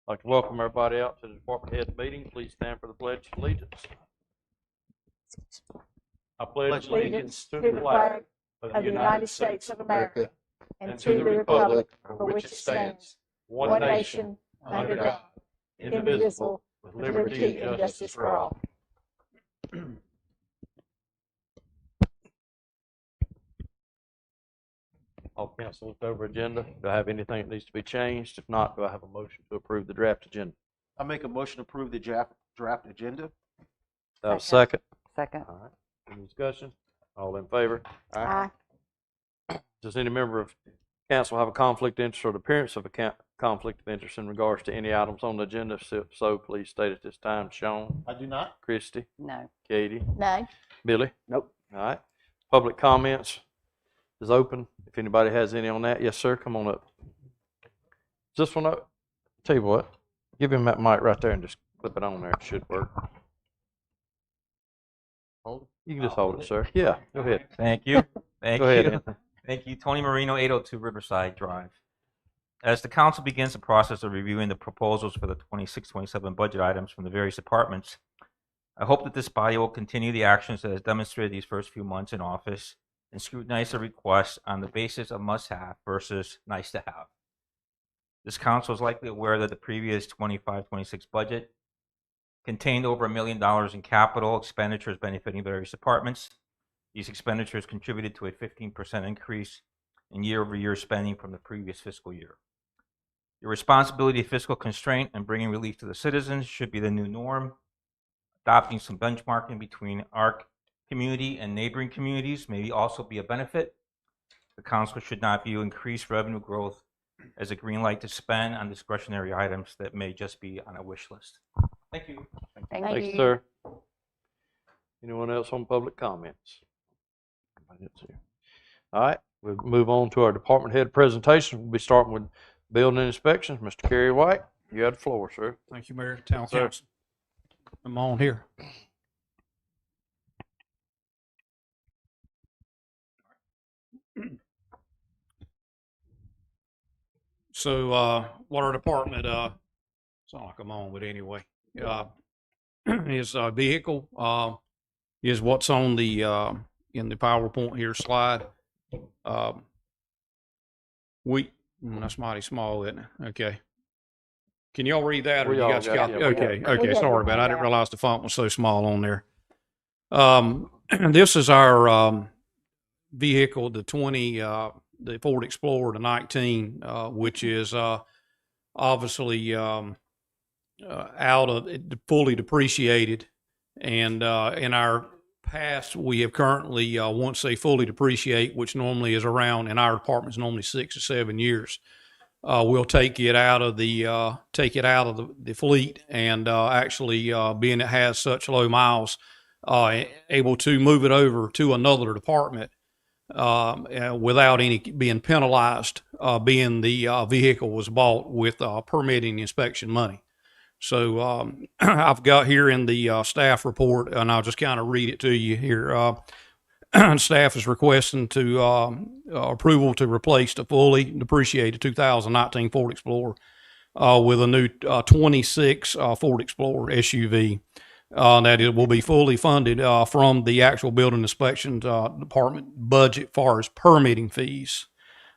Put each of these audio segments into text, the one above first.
I'd like to welcome everybody out to the department head meeting. Please stand for the pledge of allegiance. I pledge allegiance to the flag of the United States of America and to the republic for which it stands, one nation, under God, indivisible, with liberty and justice for all. All council looked over agenda. Do I have anything that needs to be changed? If not, do I have a motion to approve the draft agenda? I make a motion to approve the draft agenda. Do I have a second? Second. All right. Any discussion? All in favor? Aye. Does any member of council have a conflict of interest or the appearance of a conflict of interest in regards to any items on the agenda? If so, please state at this time. Sean? I do not. Christie? No. Katie? No. Billy? Nope. All right. Public comments is open. If anybody has any on that, yes, sir, come on up. Is this one up? Tell you what, give him that mic right there and just clip it on there. It should work. Hold it. You can just hold it, sir. Yeah, go ahead. Thank you. Thank Go ahead, you. Anthony. Thank you. Tony Marino, 802 Riverside Drive. As the council begins the process of reviewing the proposals for the 26-27 budget items from the various departments, I hope that this body will continue the actions that has demonstrated these first few months in office and scrutinize the requests on the basis of must-have versus nice-to-have. This council is likely aware that the previous 25-26 budget contained over $1 million in capital expenditures benefiting various departments. These expenditures contributed to a 15% increase in year-over-year spending from the previous fiscal year. The responsibility of fiscal constraint and bringing relief to the citizens should be the new norm. Adopting some benchmarking between our community and neighboring communities may also be a benefit. The council should not view increased revenue growth as a green light to spend on discretionary items that may just be on a wish list. Thank you. Thank Thank you, you. sir. Anyone else on public comments? All right, we'll move on to our department head presentation. We'll be starting with building inspections. Mr. Kerry White, you have the floor, sir. Thank you, Mayor, Town Sir. Council. I'm on here. So, water department, it's not like I'm on, but anyway, his vehicle is what's on the in the PowerPoint here slide. That's mighty small, isn't it? Okay. Can y'all read that, or We you all guys got got? it. Okay, We okay. got Sorry it. about it. I didn't realize the font was so small on there. This is our vehicle, the Ford Explorer, the 19, which is obviously out of fully depreciated, and in our past, we have currently once they fully depreciate, which normally is around in our department is normally 6 or 7 years. We'll take it out of the fleet, and actually being it has such low miles, able to move it over to another department without any being penalized, being the vehicle was bought with permitting inspection money. So I've got here in the staff report, and I'll just kind of read it to you here. Staff is requesting to approval to replace the fully depreciated 2019 Ford Explorer with a new 26 Ford Explorer SUV. That it will be fully funded from the actual building inspection department budget, far as permitting fees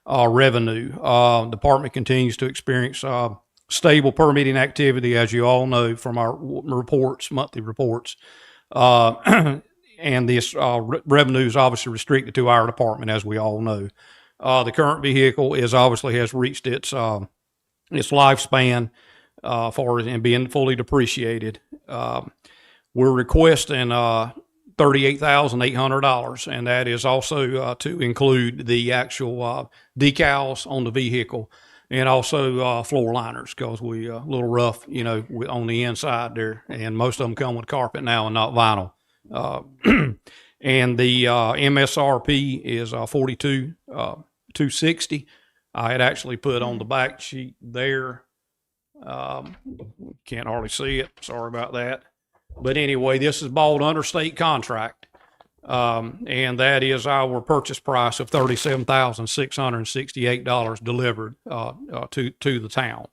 revenue. Department continues to experience stable permitting activity, as you all know from our reports, monthly reports. And this revenue is obviously restricted to our department, as we all know. The current vehicle has reached its lifespan for and being fully depreciated. We're requesting $38,800, and that is also to include the actual decals on the vehicle and also floor liners, because we a little rough, on the inside there, and most of them come with carpet now and not vinyl. And the MSRP is $42,260. I had actually put on the back sheet there. Can't hardly see it. Sorry about that. But anyway, this is bought under state contract, and that is our purchase price of $37,668 delivered to the town.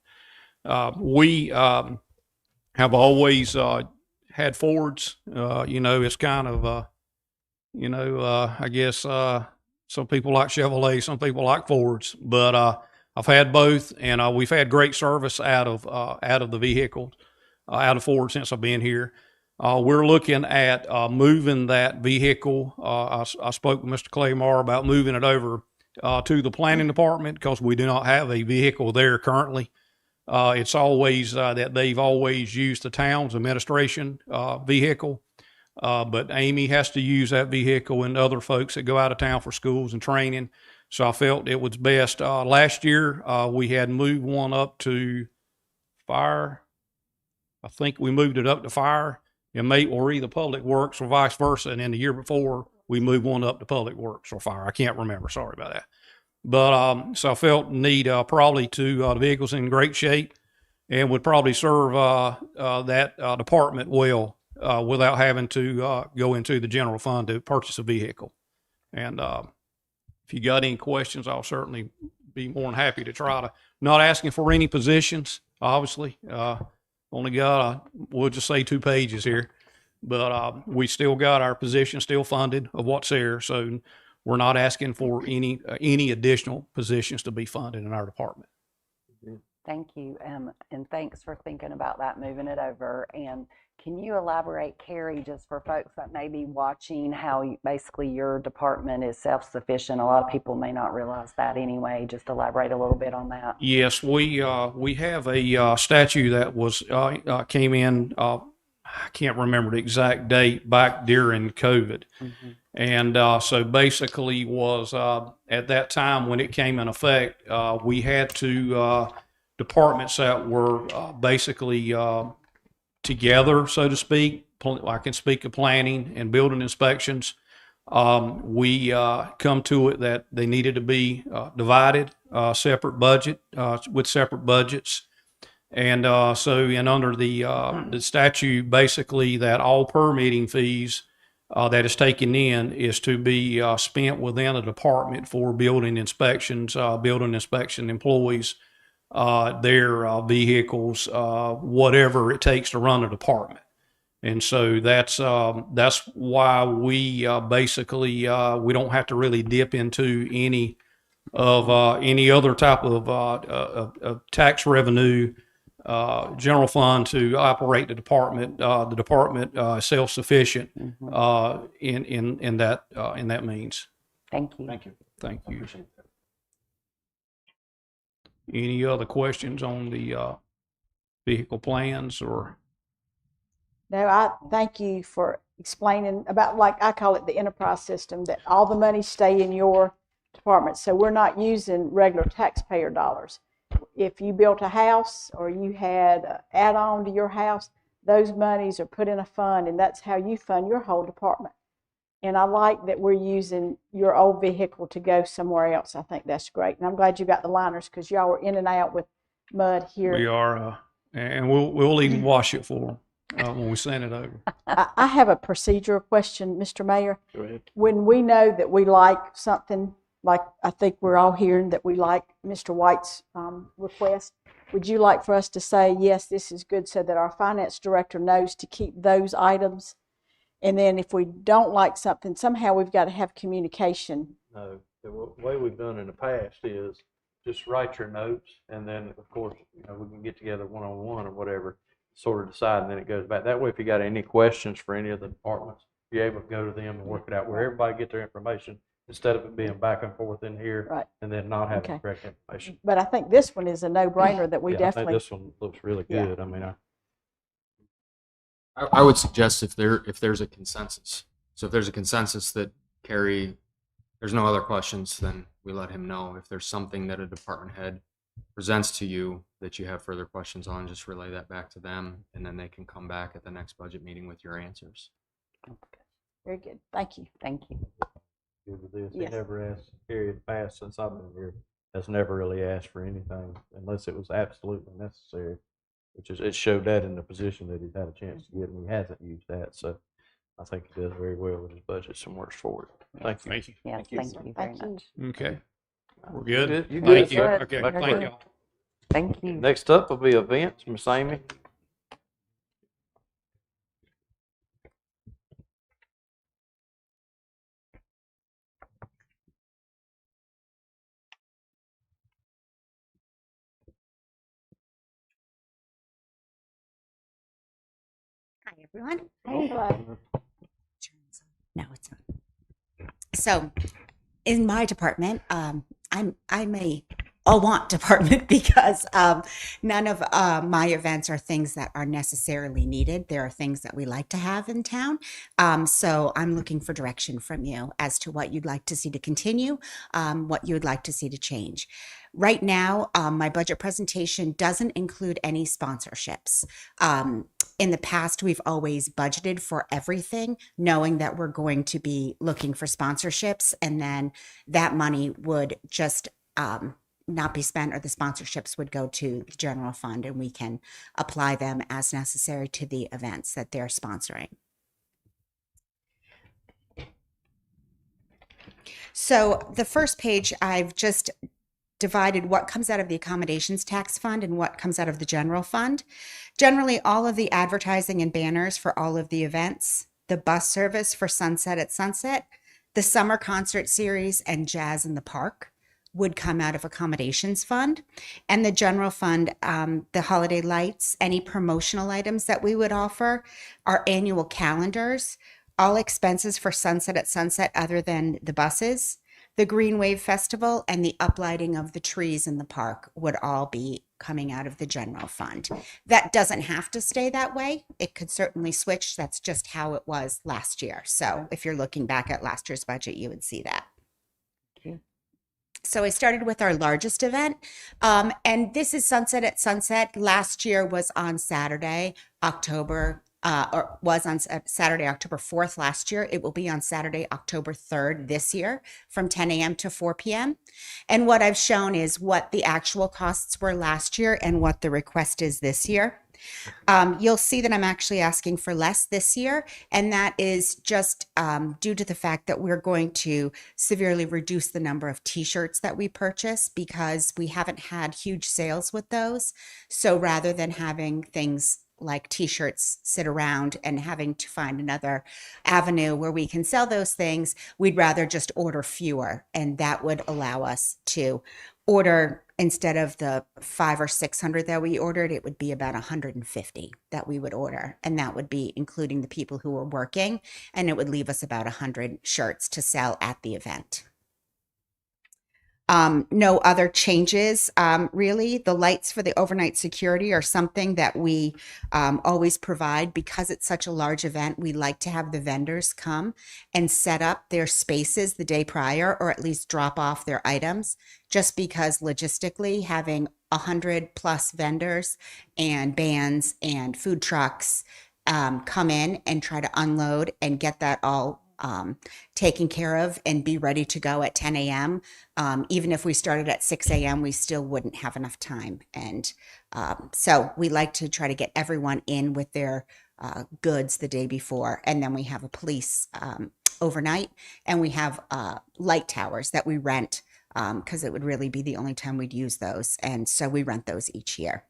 We have always had Fords. It's kind of, I guess some people like Chevrolet, some people like Fords, but I've had both, and we've had great service out of the vehicle, out of Ford since I've been here. We're looking at moving that vehicle. I spoke with Mr. Claymore about moving it over to the planning department because we do not have a vehicle there currently. It's always that they've always used the town's administration vehicle, but Amy has to use that vehicle and other folks that go out of town for schools and training. So I felt it was best. Last year, we had moved one up to fire. I think we moved it up to fire and or either Public Works or vice versa. And then the year before, we moved one up to Public Works or fire. I can't remember. Sorry about that. But so I felt need probably the vehicle's in great shape and would probably serve that department well without having to go into the general fund to purchase a vehicle. And if you got any questions, I'll certainly be more than happy to try to. Not asking for any positions, obviously. Only got, we'll just say 2 pages here. But we still got our position still funded of what's there. So we're not asking for any additional positions to be funded in our department. Thank you, and thanks for thinking about that, moving it over. And can you elaborate, Carrie, just for folks that may be watching, how basically your department is self-sufficient? A lot of people may not realize that anyway. Just elaborate a little bit on that. Yes, we have a statute that was came in. I can't remember the exact date, back during COVID. Mm-hmm. And so basically was at that time when it came in effect, we had to departments that were basically together, so to speak. I can speak of planning and building inspections. We come to it that they needed to be divided, separate budget with separate budgets. And and under the statute, basically that all permitting fees that is taken in is to be spent within a department for building inspections, building inspection employees, their vehicles, whatever it takes to run a department. And so that's why we basically we don't have to really dip into any other type of tax revenue. General fund to operate the department. The department is self-sufficient in that means. Thank you. Thank you. Thank you. Appreciate that. Any other questions on the vehicle plans or? No, I thank you for explaining about, like I call it, the enterprise system, that all the money stay in your department. So we're not using regular taxpayer dollars. If you built a house or you had an add-on to your house, those monies are put in a fund, and that's how you fund your whole department. And I like that we're using your old vehicle to go somewhere else. I think that's great. And I'm glad you got the liners, because y'all were in and out with mud here. We are, and we'll even wash it for them when we send it over. I have a procedural question, Mr. Mayor. Go ahead. When we know that we like something, like I think we're all hearing that we like Mr. White's request, would you like for us to say, yes, this is good, so that our finance director knows to keep those items? And then if we don't like something, somehow we've got to have communication. No, the way we've done in the past is just write your notes, and then of course, we can get together one-on-one or whatever, sort of decide, and then it goes back. That way, if you got any questions for any of the departments, you're able to go to them and work it out where everybody get their information, instead of it being back and forth in here, right, and then not having the correct information. But I think this one is a no-brainer that we definitely. I think this one looks really good. I mean, I would suggest if there's a consensus. So if there's a consensus that Carrie, there's no other questions, then we let him know. If there's something that a department head presents to you that you have further questions on, just relay that back to them, and then they can come back at the next budget meeting with your answers. Very good. Thank you. Thank you. good with this. Yes. He never asked, period, past since I've been here, has never really asked for anything unless it was absolutely necessary, which is, it showed that in the position that he's had a chance to get, and he hasn't used that. So I think he does very well with his budgets and works forward. Thank you. Thank you. Yes, thank you very much. Okay. We're good? You Thank good, you. sir? Okay, Back thank to you. work. Thank you. Next up will be events, Miss Amy. Hi, everyone. Hey, hello. No, it's not. So, in my department, I'm a all want department because none of my events are things that are necessarily needed. There are things that we like to have in town. So I'm looking for direction from you as to what you'd like to see to continue, what you would like to see to change. Right now, my budget presentation doesn't include any sponsorships. In the past, we've always budgeted for everything, knowing that we're going to be looking for sponsorships, and then that money would just not be spent, or the sponsorships would go to the general fund, and we can apply them as necessary to the events that they're sponsoring. So the first page, I've just divided what comes out of the accommodations tax fund and what comes out of the general fund. Generally, all of the advertising and banners for all of the events, the bus service for Sunset at Sunset, the summer concert series, and Jazz in the Park would come out of accommodations fund. And the general fund, the holiday lights, any promotional items that we would offer, our annual calendars, all expenses for Sunset at Sunset other than the buses, the Green Wave Festival, and the uplighting of the trees in the park would all be coming out of the general fund. That doesn't have to stay that way. It could certainly switch. That's just how it was last year. So if you're looking back at last year's budget, you would see that. Okay. So I started with our largest event, and this is Sunset at Sunset. Last year was on Saturday, October 4th last year. It will be on Saturday, October 3rd this year from 10 a.m. to 4 p.m. And what I've shown is what the actual costs were last year and what the request is this year. You'll see that I'm actually asking for less this year, and that is just due to the fact that we're going to severely reduce the number of t-shirts that we purchase because we haven't had huge sales with those. So rather than having things like t-shirts sit around and having to find another avenue where we can sell those things, we'd rather just order fewer, and that would allow us to order, instead of the 500 or 600 that we ordered, it would be about 150 that we would order, and that would be including the people who were working, and it would leave us about 100 shirts to sell at the event. No other changes, really. The lights for the overnight security are something that we always provide. Because it's such a large event, we like to have the vendors come and set up their spaces the day prior, or at least drop off their items, just because logistically having 100+ vendors and bands and food trucks come in and try to unload and get that all taken care of and be ready to go at 10 a.m. Even if we started at 6 a.m., we still wouldn't have enough time. And so we like to try to get everyone in with their goods the day before. And then we have a police overnight, and we have light towers that we rent because it would really be the only time we'd use those. And so we rent those each year.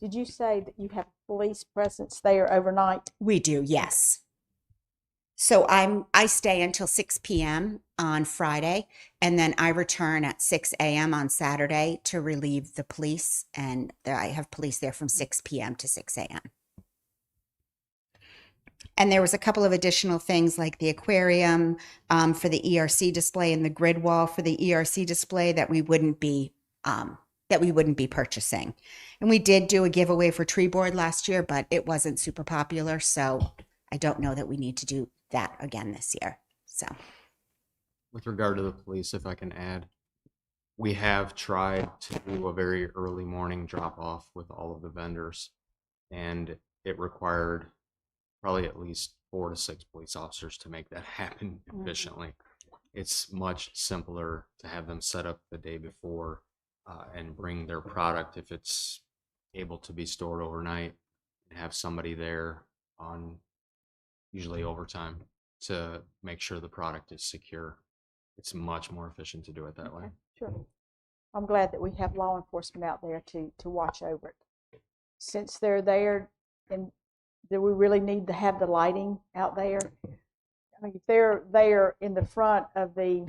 Did you say that you have police presence there overnight? We do, yes. So I stay until 6 p.m. on Friday, and then I return at 6 a.m. on Saturday to relieve the police, and I have police there from 6 p.m. to 6 a.m. And there was a couple of additional things like the aquarium for the ERC display and the grid wall for the ERC display that we wouldn't be purchasing. And we did do a giveaway for tree board last year, but it wasn't super popular, so I don't know that we need to do that again this year. So With regard to the police, if I can add, we have tried to do a very early morning drop off with all of the vendors, and it required probably at least 4 to 6 police officers to make that happen efficiently. It's much simpler to have them set up the day before and bring their product if it's able to be stored overnight, and have somebody there on usually overtime to make sure the product is secure. It's much more efficient to do it that way. Sure. I'm glad that we have law enforcement out there to watch over it. Since they're there, and do we really need to have the lighting out there? I mean, if they're there in the front of the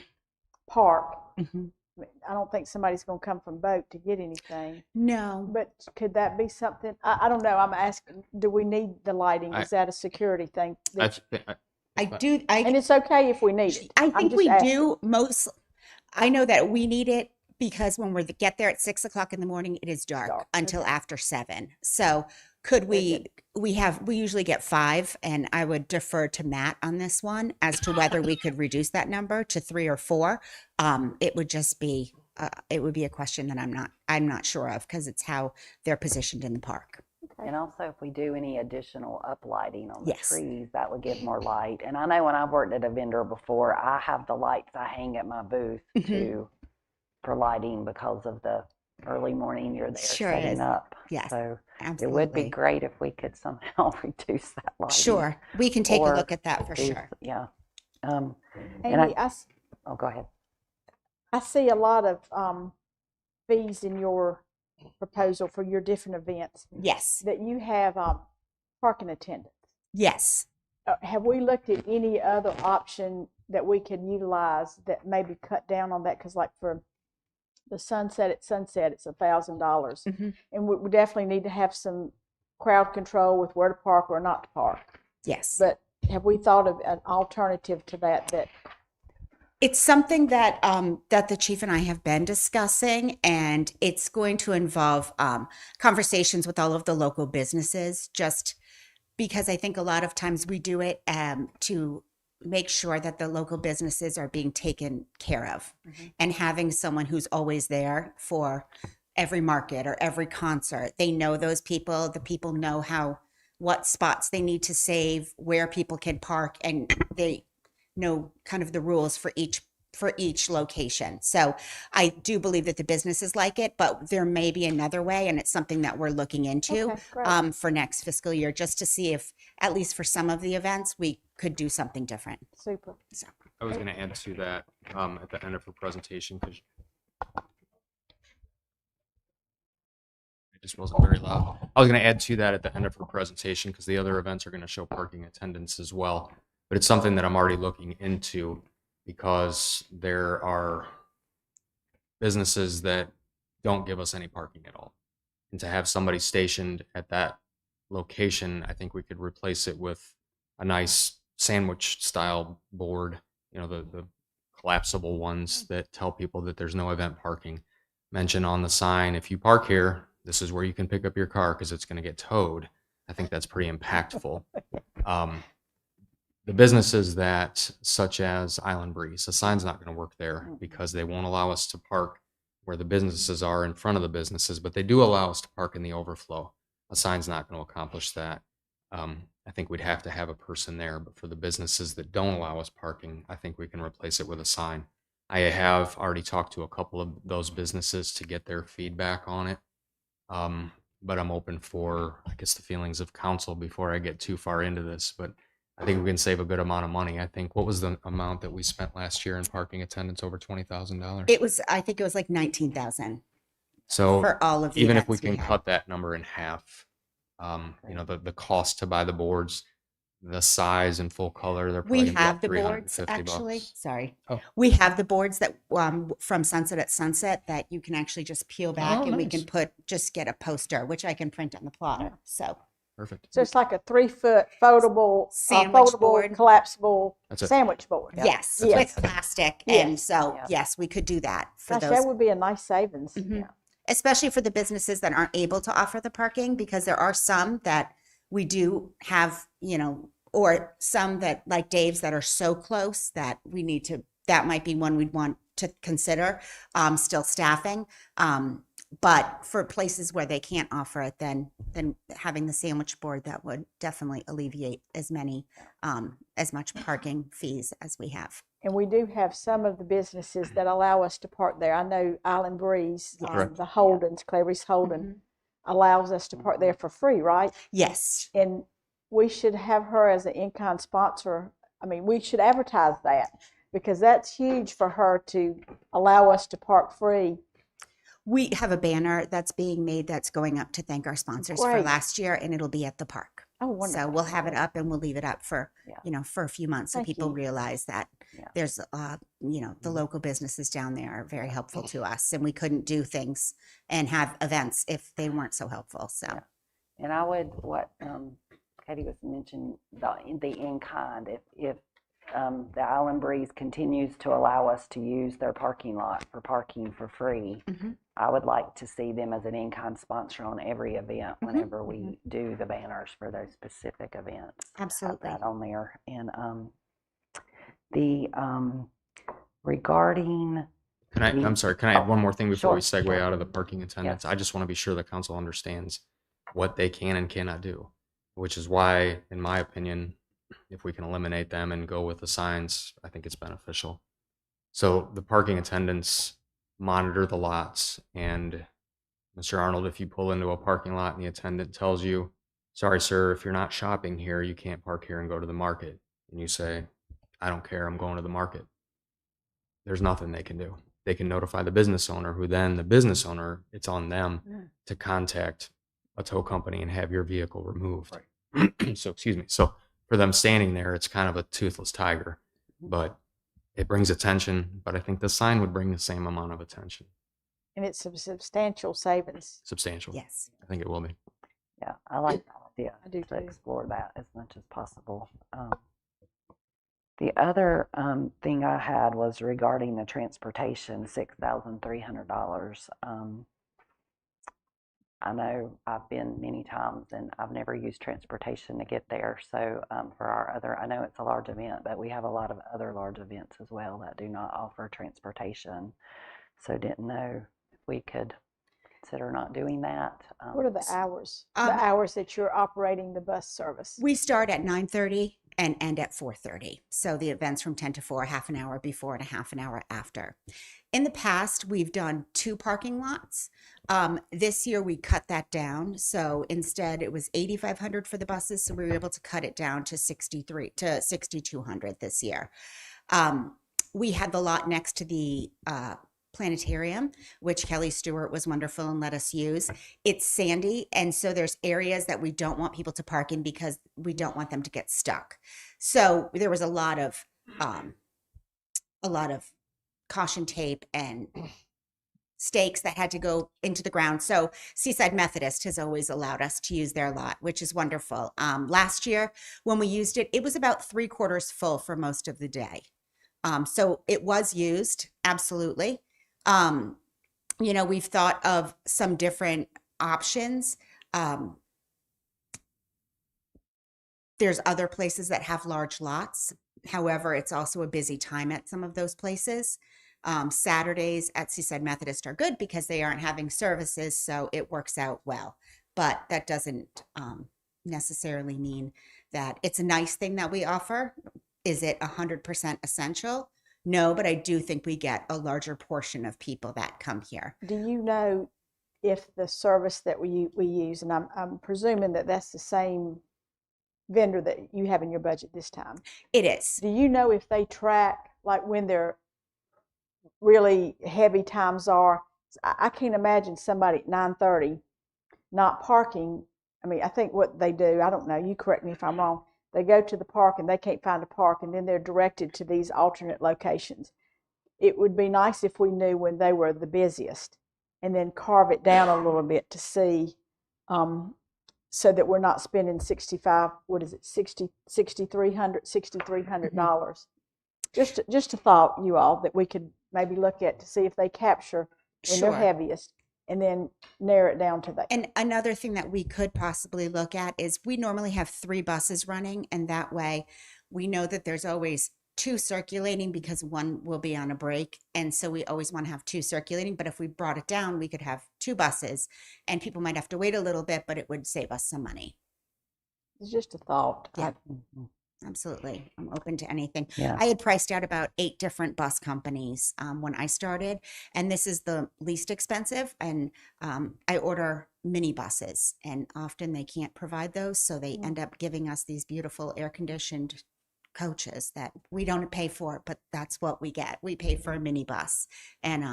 park, I don't think somebody's going to come from boat to get anything. No. But could that be something? I don't know. I'm asking, do we need the lighting? Is that a security thing? I do. And it's okay if we need it. I I'm think just we asking. do most. I know that we need it because when we get there at 6 o'clock in the morning, it is dark until after 7. So could we usually get 5, and I would defer to Matt on this one as to whether we could reduce that number to 3 or 4. It would just be, it would be a question that I'm not sure of because it's how they're positioned in the park. And also, if we do any additional uplighting on the Yes. trees, that would give more light. And I know when I've worked at a vendor before, I have the lights I hang at my booth for lighting because of the early morning you're there Sure setting is. up. Yes, So absolutely. it would be great if we could somehow reduce that lighting. Sure, we can take a or look at that for reduce- sure. Yeah. Amy, and I go ahead. see a lot of fees in your proposal for your different events Yes, that you have parking attendants. yes. Have we looked at any other option that we can utilize that maybe cut down on that? Because like for the sunset at sunset, it's $1,000, and we definitely need to have some crowd control with where to park or not to park. Yes. But have we thought of an alternative to that? It's something that that the chief and I have been discussing, and it's going to involve conversations with all of the local businesses, just because I think a lot of times we do it to make sure that the local businesses are being taken care of, and having someone who's always there for every market or every concert. They know those people. The people know what spots they need to save, where people can park, and they know kind of the rules for each location. So I do believe that the businesses like it, but there may be another way, and it's something that we're looking into Okay, great. for next fiscal year, just to see if, at least for some of the events, we could do something different. Super. So, I was going to add to that at the end of her presentation because it just wasn't very loud. I was going to add to that at the end of her presentation because the other events are going to show parking attendance as well. But it's something that I'm already looking into because there are businesses that don't give us any parking at all. And to have somebody stationed at that location, I think we could replace it with a nice sandwich style board, the collapsible ones that tell people that there's no event parking. Mention on the sign, if you park here, this is where you can pick up your car because it's going to get towed. I think that's pretty impactful. The businesses that, such as Island Breeze, the sign's not going to work there because they won't allow us to park where the businesses are in front of the businesses, but they do allow us to park in the overflow. A sign's not going to accomplish that. I think we'd have to have a person there, but for the businesses that don't allow us parking, I think we can replace it with a sign. I have already talked to a couple of those businesses to get their feedback on it. But I'm open for, I guess, the feelings of council before I get too far into this, but I think we can save a good amount of money. I think, what was the amount that we spent last year in parking attendance? Over $20,000. I think it was like 19,000 So for all of the even if we events can had. cut that number in half, the cost to buy the boards, the size and full color, they're probably We gonna be have about the boards, $350. actually. Sorry. Oh. We have the boards that from Sunset at Sunset that you can actually just peel back, Oh, and we nice. can just get a poster, which I can print on the plotter. So Perfect. So it's like a 3-foot foldable, Sandwich board. collapsible That's it. sandwich board. yes, Yes. with plastic. Yes. And so, Yeah. yes, we could do that for Gosh, those. that would be a nice savings. Mhm. Especially for the businesses that aren't able to offer the parking, because there are some that we do have, or some that, like Dave's, that are so close that we need to, that might be one we'd want to consider still staffing. But for places where they can't offer it, then having the sandwich board, that would definitely alleviate as much parking fees as we have. And we do have some of the businesses that allow us to park there. I know Island Breeze, Correct. the Holdens, Clarice Holden, allows us to park there for free, right? Yes. And we should have her as an in-kind sponsor. I mean, we should advertise that because that's huge for her to allow us to park free We have a banner that's being made that's going up to thank our sponsors for Great. last year, and it'll be at the park. Oh, wonderful. So we'll have it up and we'll leave it up for, Yeah. for a few months so Thank people you. realize that Yeah. there's, the local businesses down there are very helpful to us, and we couldn't do things and have events if they weren't so helpful. So Yeah. And I would, what Katie was mentioning, the in-kind, if the Island Breeze continues to allow us to use their parking lot for parking for free, Mhm. I would like to see them as an in-kind sponsor on every event whenever we do the banners for those specific events. Have Absolutely. that on there. And the regarding I'm sorry, can I add one more thing before we Sure, segue sure. out of the parking attendants? I just want to be sure the council understands what they can and cannot do, which is why, in my opinion, if we can eliminate them and go with the signs, I think it's beneficial. So the parking attendants monitor the lots, and Mr. Arnold, if you pull into a parking lot and the attendant tells you, sorry, sir, if you're not shopping here, you can't park here and go to the market. And you say, I don't care, I'm going to the market. There's nothing they can do. They can notify the business owner, who then the business owner, it's on them to contact a tow company and have your vehicle removed. So, excuse me. So for them standing there, it's kind of a toothless tiger, but it brings attention. But I think the sign would bring the same amount of attention. And it's a substantial savings. Substantial. yes. I think it will be. Yeah, I like that idea I do to too. explore that as much as possible. The other thing I had was regarding the transportation, $6,300. I know I've been many times and I've never used transportation to get there. So for our other, I know it's a large event, but we have a lot of other large events as well that do not offer transportation. So didn't know if we could consider not doing that. What are the hours? The Um, hours that you're operating the bus service? We start at 9:30 and end at 4:30. So the event's from 10 to 4, half an hour before and a half an hour after. In the past, we've done 2 parking lots. This year we cut that down. So instead it was 8,500 for the buses. So we were able to cut it down to 6,200 this year. We had the lot next to the planetarium, which Kelly Stewart was wonderful and let us use. It's sandy, and so there's areas that we don't want people to park in because we don't want them to get stuck. So there was a lot of caution tape and stakes that had to go into the ground. So Seaside Methodist has always allowed us to use their lot, which is wonderful. Last year when we used it, it was about 3/4 full for most of the day. So it was used, absolutely. We've thought of some different options. There's other places that have large lots. However, it's also a busy time at some of those places. Saturdays at Seaside Methodist are good because they aren't having services, so it works out well. But that doesn't necessarily mean that it's a nice thing that we offer. Is it 100% essential? No, but I do think we get a larger portion of people that come here. Do you know if the service that we use, and I'm presuming that that's the same vendor that you have in your budget this time. It is. Do you know if they track, like when their really heavy times are? I can't imagine somebody at 9:30 not parking. I mean, I think what they do, I don't know, you correct me if I'm wrong, they go to the park and they can't find a park, and then they're directed to these alternate locations. It would be nice if we knew when they were the busiest and then carve it down a little bit to see, so that we're not spending $6,300 just a thought, you all, that we could maybe look at to see if they capture when Sure. they're heaviest, and then narrow it down to that. And another thing that we could possibly look at is we normally have 3 buses running, and that way we know that there's always 2 circulating because one will be on a break. And so we always want to have 2 circulating. But if we brought it down, we could have 2 buses, and people might have to wait a little bit, but it would save us some money. It's just a thought. Yeah. Absolutely. I'm open to anything. Yeah. I had priced out about 8 different bus companies when I started, and this is the least expensive. And I order mini buses, and often they can't provide those, so they end up giving us these beautiful air-conditioned coaches that we don't pay for it, but that's what we get. We pay for a minibus, and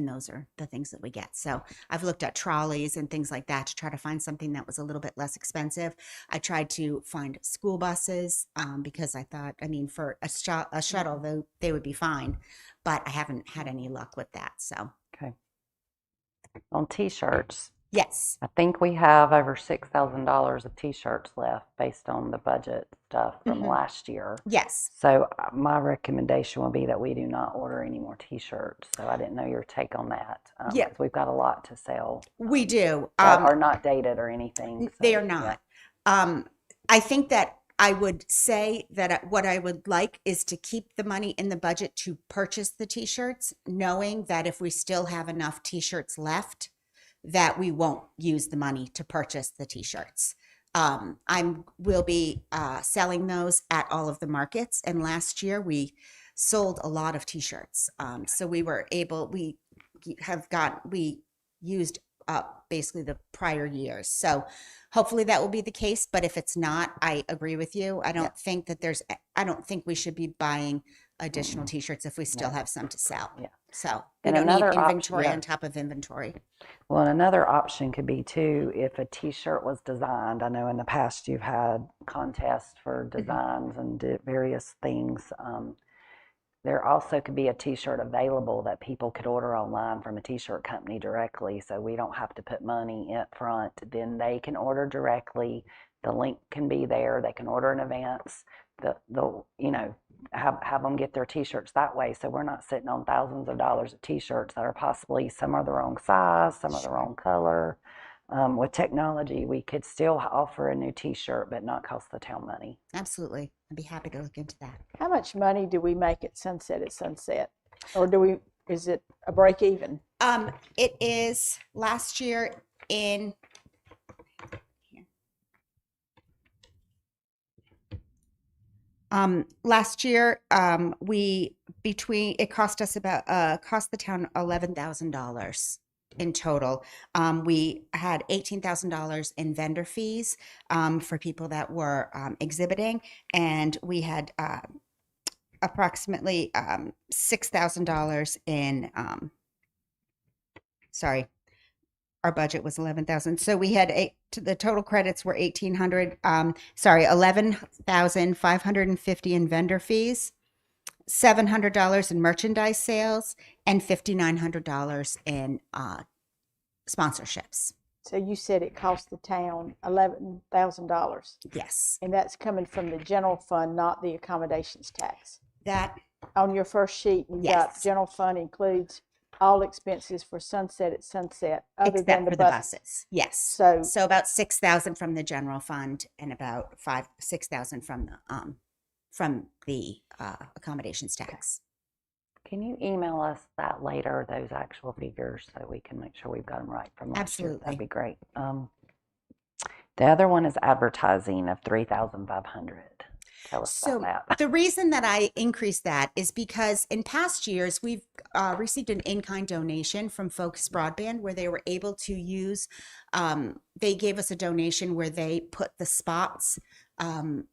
those are the things that we get. So I've looked at trolleys and things like that to try to find something that was a little bit less expensive. I tried to find school buses because I thought, I mean, for a shuttle, they would be fine, but I haven't had any luck with that. So Okay. On T-shirts, yes, I think we have over $6,000 of T-shirts left based on the budget stuff from Mhm. last year. yes. So my recommendation would be that we do not order any more T-shirts. So I didn't know your take on that. Yeah. 'Cause we've got a lot to sell We do. that are not dated or anything. They so, are yeah. not. I think that I would say that what I would like is to keep the money in the budget to purchase the T-shirts, knowing that if we still have enough T-shirts left, that we won't use the money to purchase the T-shirts. Will be selling those at all of the markets, and last year we sold a lot of T-shirts. So we used up basically the prior years. So hopefully that will be the case. But if it's not, I agree with you. I don't think we should be buying additional T-shirts if we still have some to sell. Yeah. So we And don't need another inventory option- on top of inventory. Well, and another option could be too, if a T-shirt was designed. I know in the past you've had contests for designs and various things. There also could be a T-shirt available that people could order online from a T-shirt company directly, so we don't have to put money up front. Then they can order directly. The link can be there. They can order in advance. They'll have them get their T-shirts that way. So we're not sitting on thousands of dollars of T-shirts that are possibly some are the wrong size, some are the wrong color. With technology, we could still offer a new T-shirt, but not cost the town money. Absolutely. I'd be happy to look into that. How much money do we make at Sunset? Or is it a break even? It is last year in last year it cost us cost the town $11,000 in total. We had $18,000 in vendor fees for people that were exhibiting, and we had approximately $6,000 in our budget was 11,000. So we had the total credits were 11,550 in vendor fees, $700 in merchandise sales, and $5,900 in sponsorships. So you said it cost the town $11,000, Yes. and that's coming from the general fund, not the accommodations tax. That On your first sheet, you got Yes. general fund includes all expenses for Sunset at Sunset, other than except the for the buses. buses. Yes. So So about 6,000 from the general fund and about 6,000 from the accommodations tax. Can you email us that later, those actual figures, so we can make sure we've got them right from last year? Absolutely. That'd be great. The other one is advertising of $3,500. Tell us So about that. the reason that I increased that is because in past years, we've received an in-kind donation from Focus Broadband where they were able to use, they gave us a donation where they put the spots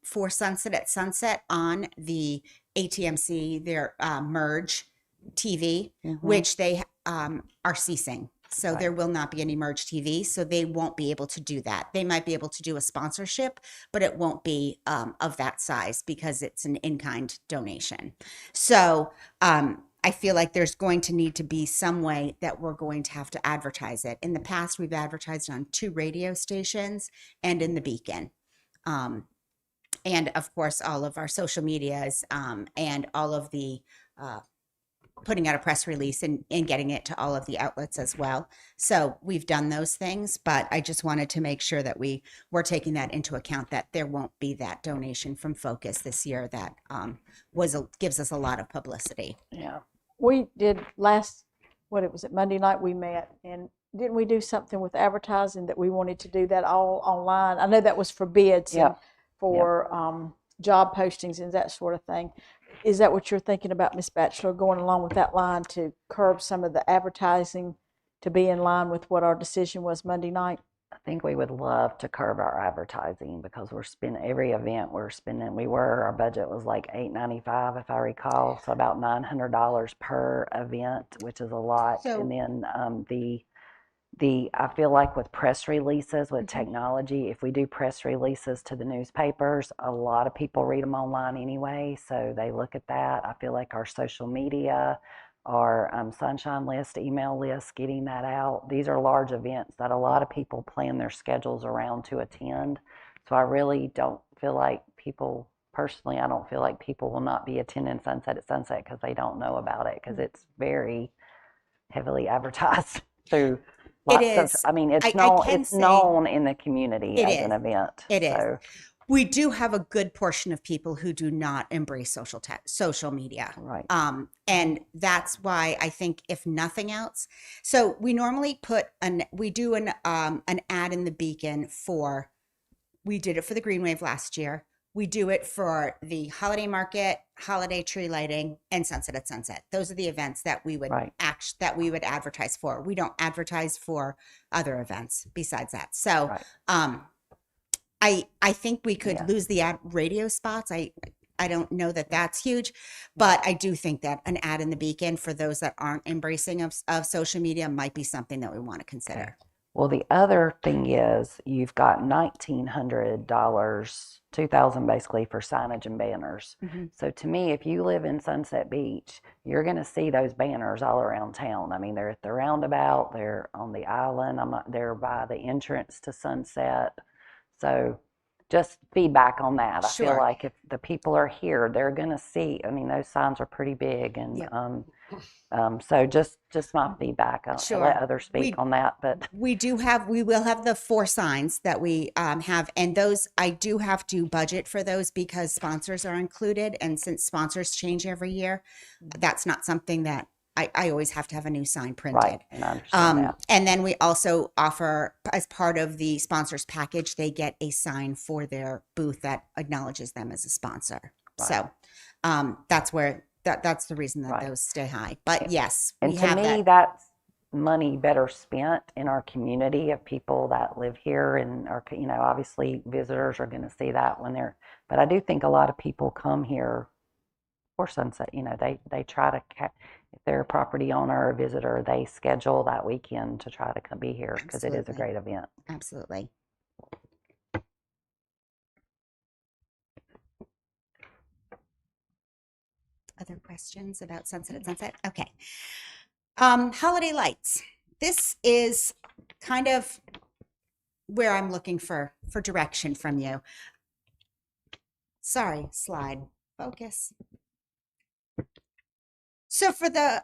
for Sunset at Sunset on the ATMC, their Merge TV, which they are ceasing. So Right. there will not be any Merge TV. So they won't be able to do that. They might be able to do a sponsorship, but it won't be of that size because it's an in-kind donation. So I feel like there's going to need to be some way that we're going to have to advertise it. In the past, we've advertised on 2 radio stations and in the Beacon. And of course, all of our social medias and all of the putting out a press release and getting it to all of the outlets as well. So we've done those things, but I just wanted to make sure that we were taking that into account, that there won't be that donation from Focus this year that gives us a lot of publicity. Yeah. we did Monday night we met, and didn't we do something with advertising that we wanted to do that all online? I know that was for bids and Yeah. for job postings and that sort of thing. Is that what you're thinking about, Ms. Batchelor, going along with that line to curb some of the advertising to be in line with what our decision was Monday night? I think we would love to curb our advertising because we're spending every event we're spending. Our budget was like $895 if I recall, so about $900 per event, which is a lot. So- And then I feel like with press releases, with Mm-hmm. technology, if we do press releases to the newspapers, a lot of people read them online anyway, so they look at that. I feel like our social media, our sunshine list, email list, getting that out. These are large events that a lot of people plan their schedules around to attend. So I really don't feel like people, personally, I don't feel like people will not be attending Sunset at Sunset because they don't know about it, because it's very heavily advertised through lots is. of, I mean, it's I known, can it's say known in the community it as an is. event. It is. So, We do have a good portion of people who do not embrace social media. right. And that's why I think if nothing else, so we normally we do an ad in the Beacon we did it for the Green Wave last year. We do it for the holiday market, holiday tree lighting, and Sunset at Sunset. Those are the events that we would Right. that we would advertise for. We don't advertise for other events besides that. So, Right. I think we could Yeah. lose the ad radio spots. I don't know that that's huge, but I do think that an ad in the Beacon for those that aren't embracing of social media might be something that we want to consider. Well, the other thing is you've got $1,900, $2,000 basically for signage and banners. Mhm. So to me, if you live in Sunset Beach, you're going to see those banners all around town. I mean, they're at the roundabout, they're on the island. They're by the entrance to Sunset. So just feedback on that. I feel Sure. like if the people are here, they're going to see. I mean, those signs are pretty big, and Yep. so just my feedback. I'll Sure. let others speak We- on that, but We will have the 4 signs that we have, and those I do have to budget for those because sponsors are included, and since sponsors change every year, that's not something that I always have to have a new sign printed. right, and I understand that. And then we also offer, as part of the sponsors package, they get a sign for their booth that acknowledges them as a sponsor. Right. So that's where that's the reason that Right. those stay high. But yes, And we to have me, that. that's money better spent in our community of people that live here, and are, obviously visitors are going to see that when but I do think a lot of people come here for Sunset. They try to, if they're a property owner or visitor, they schedule that weekend to try to come be here because it is a Absolutely. great event. Absolutely. Other questions about Sunset at Sunset? Okay. Holiday lights. This is kind of where I'm looking for direction from you. Sorry, slide. Focus. So for the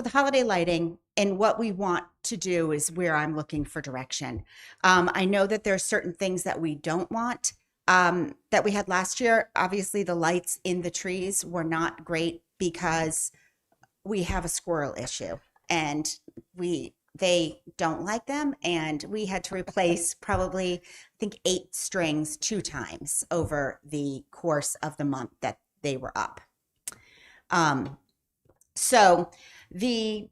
holiday lighting and what we want to do is where I'm looking for direction. I know that there are certain things that we don't want that we had last year. Obviously, the lights in the trees were not great because we have a squirrel issue, and they don't like them, and we had to replace probably, I think, 8 strings 2 times over the course of the month that they were up. So the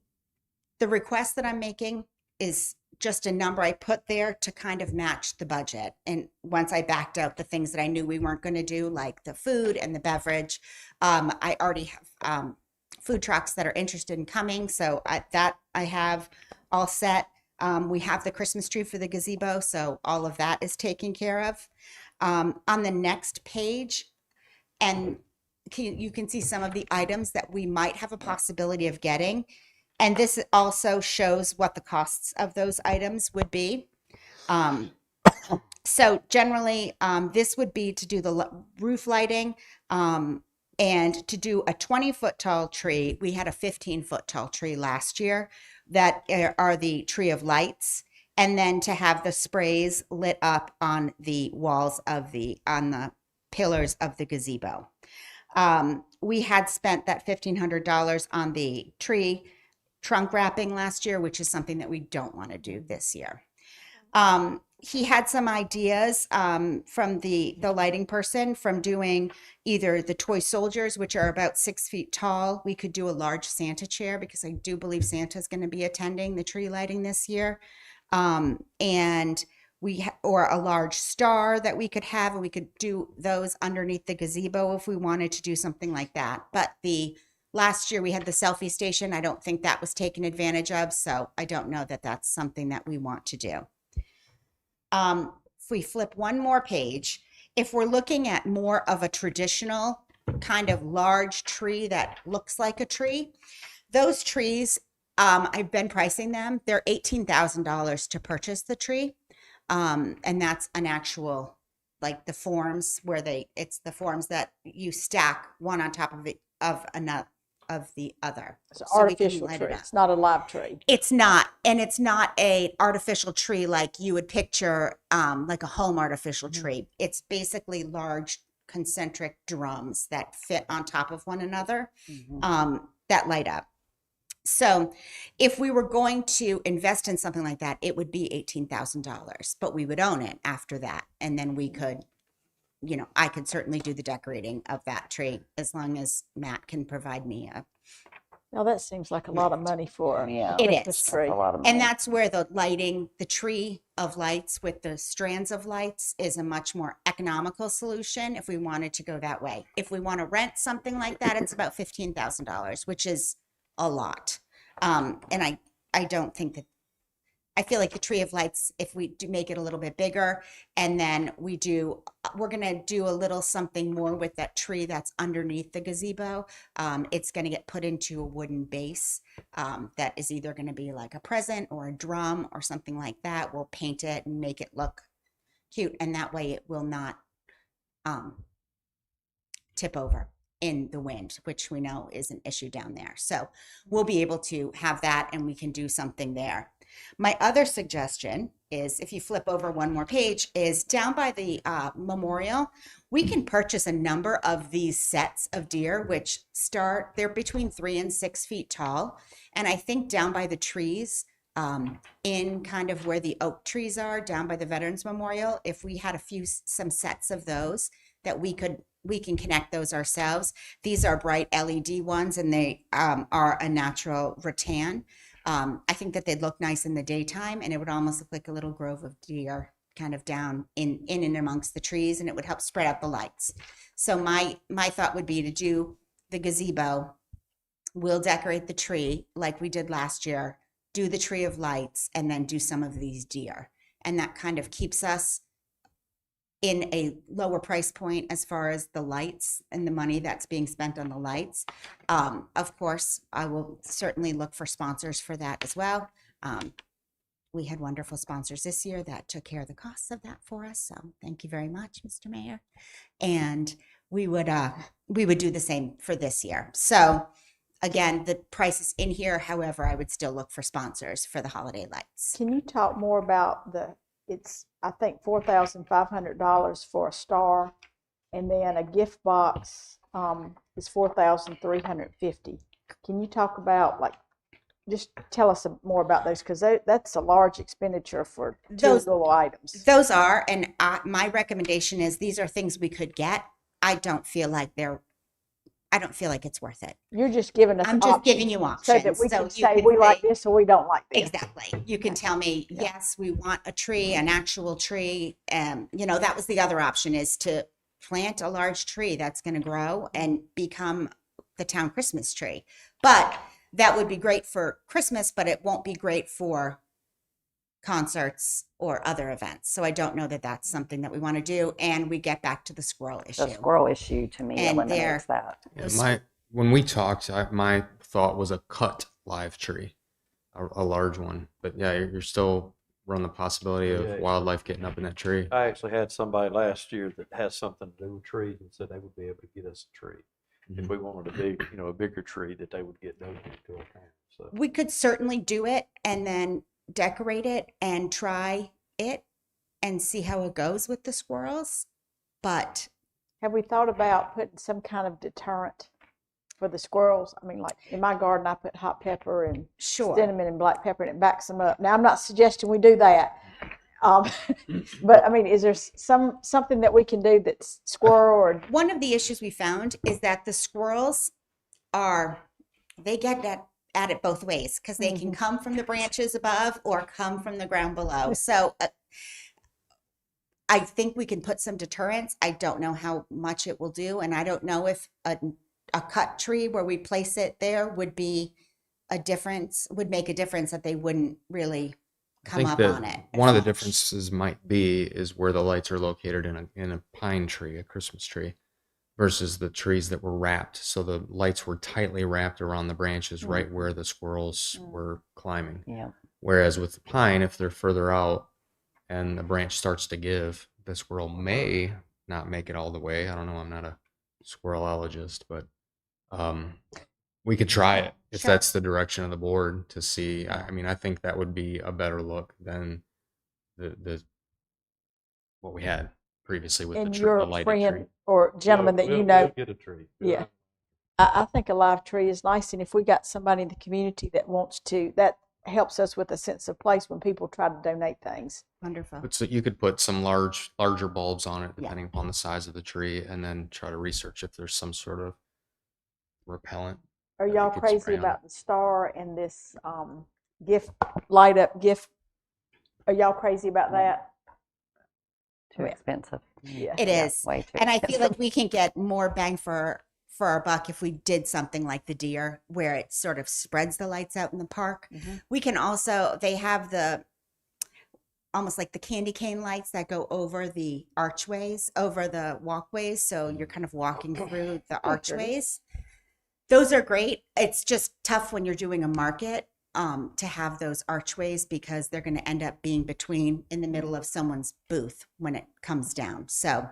request that I'm making is just a number I put there to kind of match the budget. And once I backed out the things that I knew we weren't going to do, like the food and the beverage, I already have food trucks that are interested in coming. So that I have all set. We have the Christmas tree for the gazebo, so all of that is taken care of. On the next page, and you can see some of the items that we might have a possibility of getting. And this also shows what the costs of those items would be. So generally, this would be to do the roof lighting and to do a 20-foot tall tree. We had a 15-foot tall tree last year that are the tree of lights. And then to have the sprays lit up on the walls on the pillars of the gazebo. We had spent that $1,500 on the tree trunk wrapping last year, which is something that we don't want to do this year. he had some ideas from the lighting person from doing either the toy soldiers, which are about 6 feet tall. We could do a large Santa chair because I do believe Santa's going to be attending the tree lighting this year. And or a large star that we could have, and we could do those underneath the gazebo if we wanted to do something like that. But last year we had the selfie station. I don't think that was taken advantage of, so I don't know that that's something that we want to do. If we flip one more page, if we're looking at more of a traditional kind of large tree that looks like a tree, those trees, I've been pricing them. They're $18,000 to purchase the tree. And that's an actual, like the forms where it's the forms that you stack one on top of the other. It's an So we can artificial light tree. it up. It's not a live tree. It's not, and it's not a artificial tree like you would picture, like a home artificial tree. It's basically large concentric drums that fit on top of one another, that light up. So if we were going to invest in something like that, it would be $18,000, but we would own it after that. And then we could, I could certainly do the decorating of that tree as long as Matt can provide me a. Now that seems like a lot of money for a Yeah. It Christmas is. tree. A lot of money. And that's where the lighting, the tree of lights with the strands of lights is a much more economical solution if we wanted to go that way. If we want to rent something like that, it's about $15,000, which is a lot. And I don't think that, I feel like the tree of lights, if we do make it a little bit bigger, and then we're going to do a little something more with that tree that's underneath the gazebo. It's going to get put into a wooden base that is either going to be like a present or a drum or something like that. We'll paint it and make it look cute, and that way it will not tip over in the wind, which we know is an issue down there. So we'll be able to have that, and we can do something there. My other suggestion is, if you flip over one more page, is down by the memorial, we can purchase a number of these sets of deer, which they're between 3 and 6 feet tall. And I think down by the trees, in kind of where the oak trees are, down by the Veterans Memorial, if we had some sets of those that we can connect those ourselves. These are bright LED ones, and they are a natural rattan. I think that they'd look nice in the daytime, and it would almost look like a little grove of deer kind of down in and amongst the trees, and it would help spread out the lights. So my thought would be to do the gazebo. We'll decorate the tree like we did last year, do the tree of lights, and then do some of these deer. And that kind of keeps us in a lower price point as far as the lights and the money that's being spent on the lights. Of course, I will certainly look for sponsors for that as well. We had wonderful sponsors this year that took care of the costs of that for us. So thank you very much, Mr. Mayor. And we would do the same for this year. So again, the price is in here. However, I would still look for sponsors for the holiday lights. Can you talk more about it's, I think, $4,500 for a star, and then a gift box is $4,350. Can you talk about, just tell us more about those, because that's a large expenditure for two little items. Those are, and my recommendation is these are things we could get. I don't feel like it's worth it. You're just giving us I'm just giving you options. so that we So can you say can we like say- this or we don't like this. Exactly. You can tell me, yes, we want a tree, an actual tree. That was the other option, is to plant a large tree that's going to grow and become the town Christmas tree. But that would be great for Christmas, but it won't be great for concerts or other events. So I don't know that that's something that we want to do. And we get back to the squirrel issue. The squirrel issue to me And eliminates that. Yeah, when we talked, my thought was a cut live tree, a large one. But yeah, you're still run the possibility of Yeah. wildlife getting up in that tree. I actually had somebody last year that has something to do with trees and said they would be able to get us a tree. If we wanted a bigger tree, that they would get donated to our town. So We could certainly do it and then decorate it and try it and see how it goes with the squirrels. But Have we thought about putting some kind of deterrent for the squirrels? I mean, like in my garden, I put hot pepper and sure. cinnamon and black pepper, and it backs them up. Now, I'm not suggesting we do that, But I mean, is there something that we can do that's squirrel or One of the issues we found is that the squirrels they get at it both ways because they can come from the branches above or come from the ground below. So I think we can put some deterrence. I don't know how much it will do. And I don't know if a cut tree where we place it there would make a difference that they wouldn't really I come think up that on it. one of the as much. differences might be is where the lights are located in a pine tree, a Christmas tree, versus the trees that were wrapped. So the lights were tightly wrapped around the branches right where the squirrels were climbing. Yeah. Whereas with the pine, if they're further out and the branch starts to give, the squirrel may not make it all the way. I don't know. I'm not a squirrelologist, but we could try it if Sure. that's the direction of the board to see. I mean, I think that would be a better look than the what we had previously with and the your lighted friend tree. or gentleman that you know? We'll get a tree. Yeah. I think a live tree is nice, and if we got somebody in the community that wants to, that helps us with a sense of place when people try to donate things. Wonderful. But so you could put some larger bulbs on it, Yeah. depending upon the size of the tree, and then try to research if there's some sort of repellent. Are that we y'all could crazy spray on about the star and this light up gift? Are y'all crazy about that? Too expensive. Yeah. It is. Way too And I feel expensive. like we can get more bang for our buck if we did something like the deer where it sort of spreads the lights out in the park. We can also, they have almost like the candy cane lights that go over the archways, over the walkways. So you're kind of walking through the archways. Those are great. It's just tough when you're doing a market to have those archways because they're going to end up being in the middle of someone's booth when it comes down. So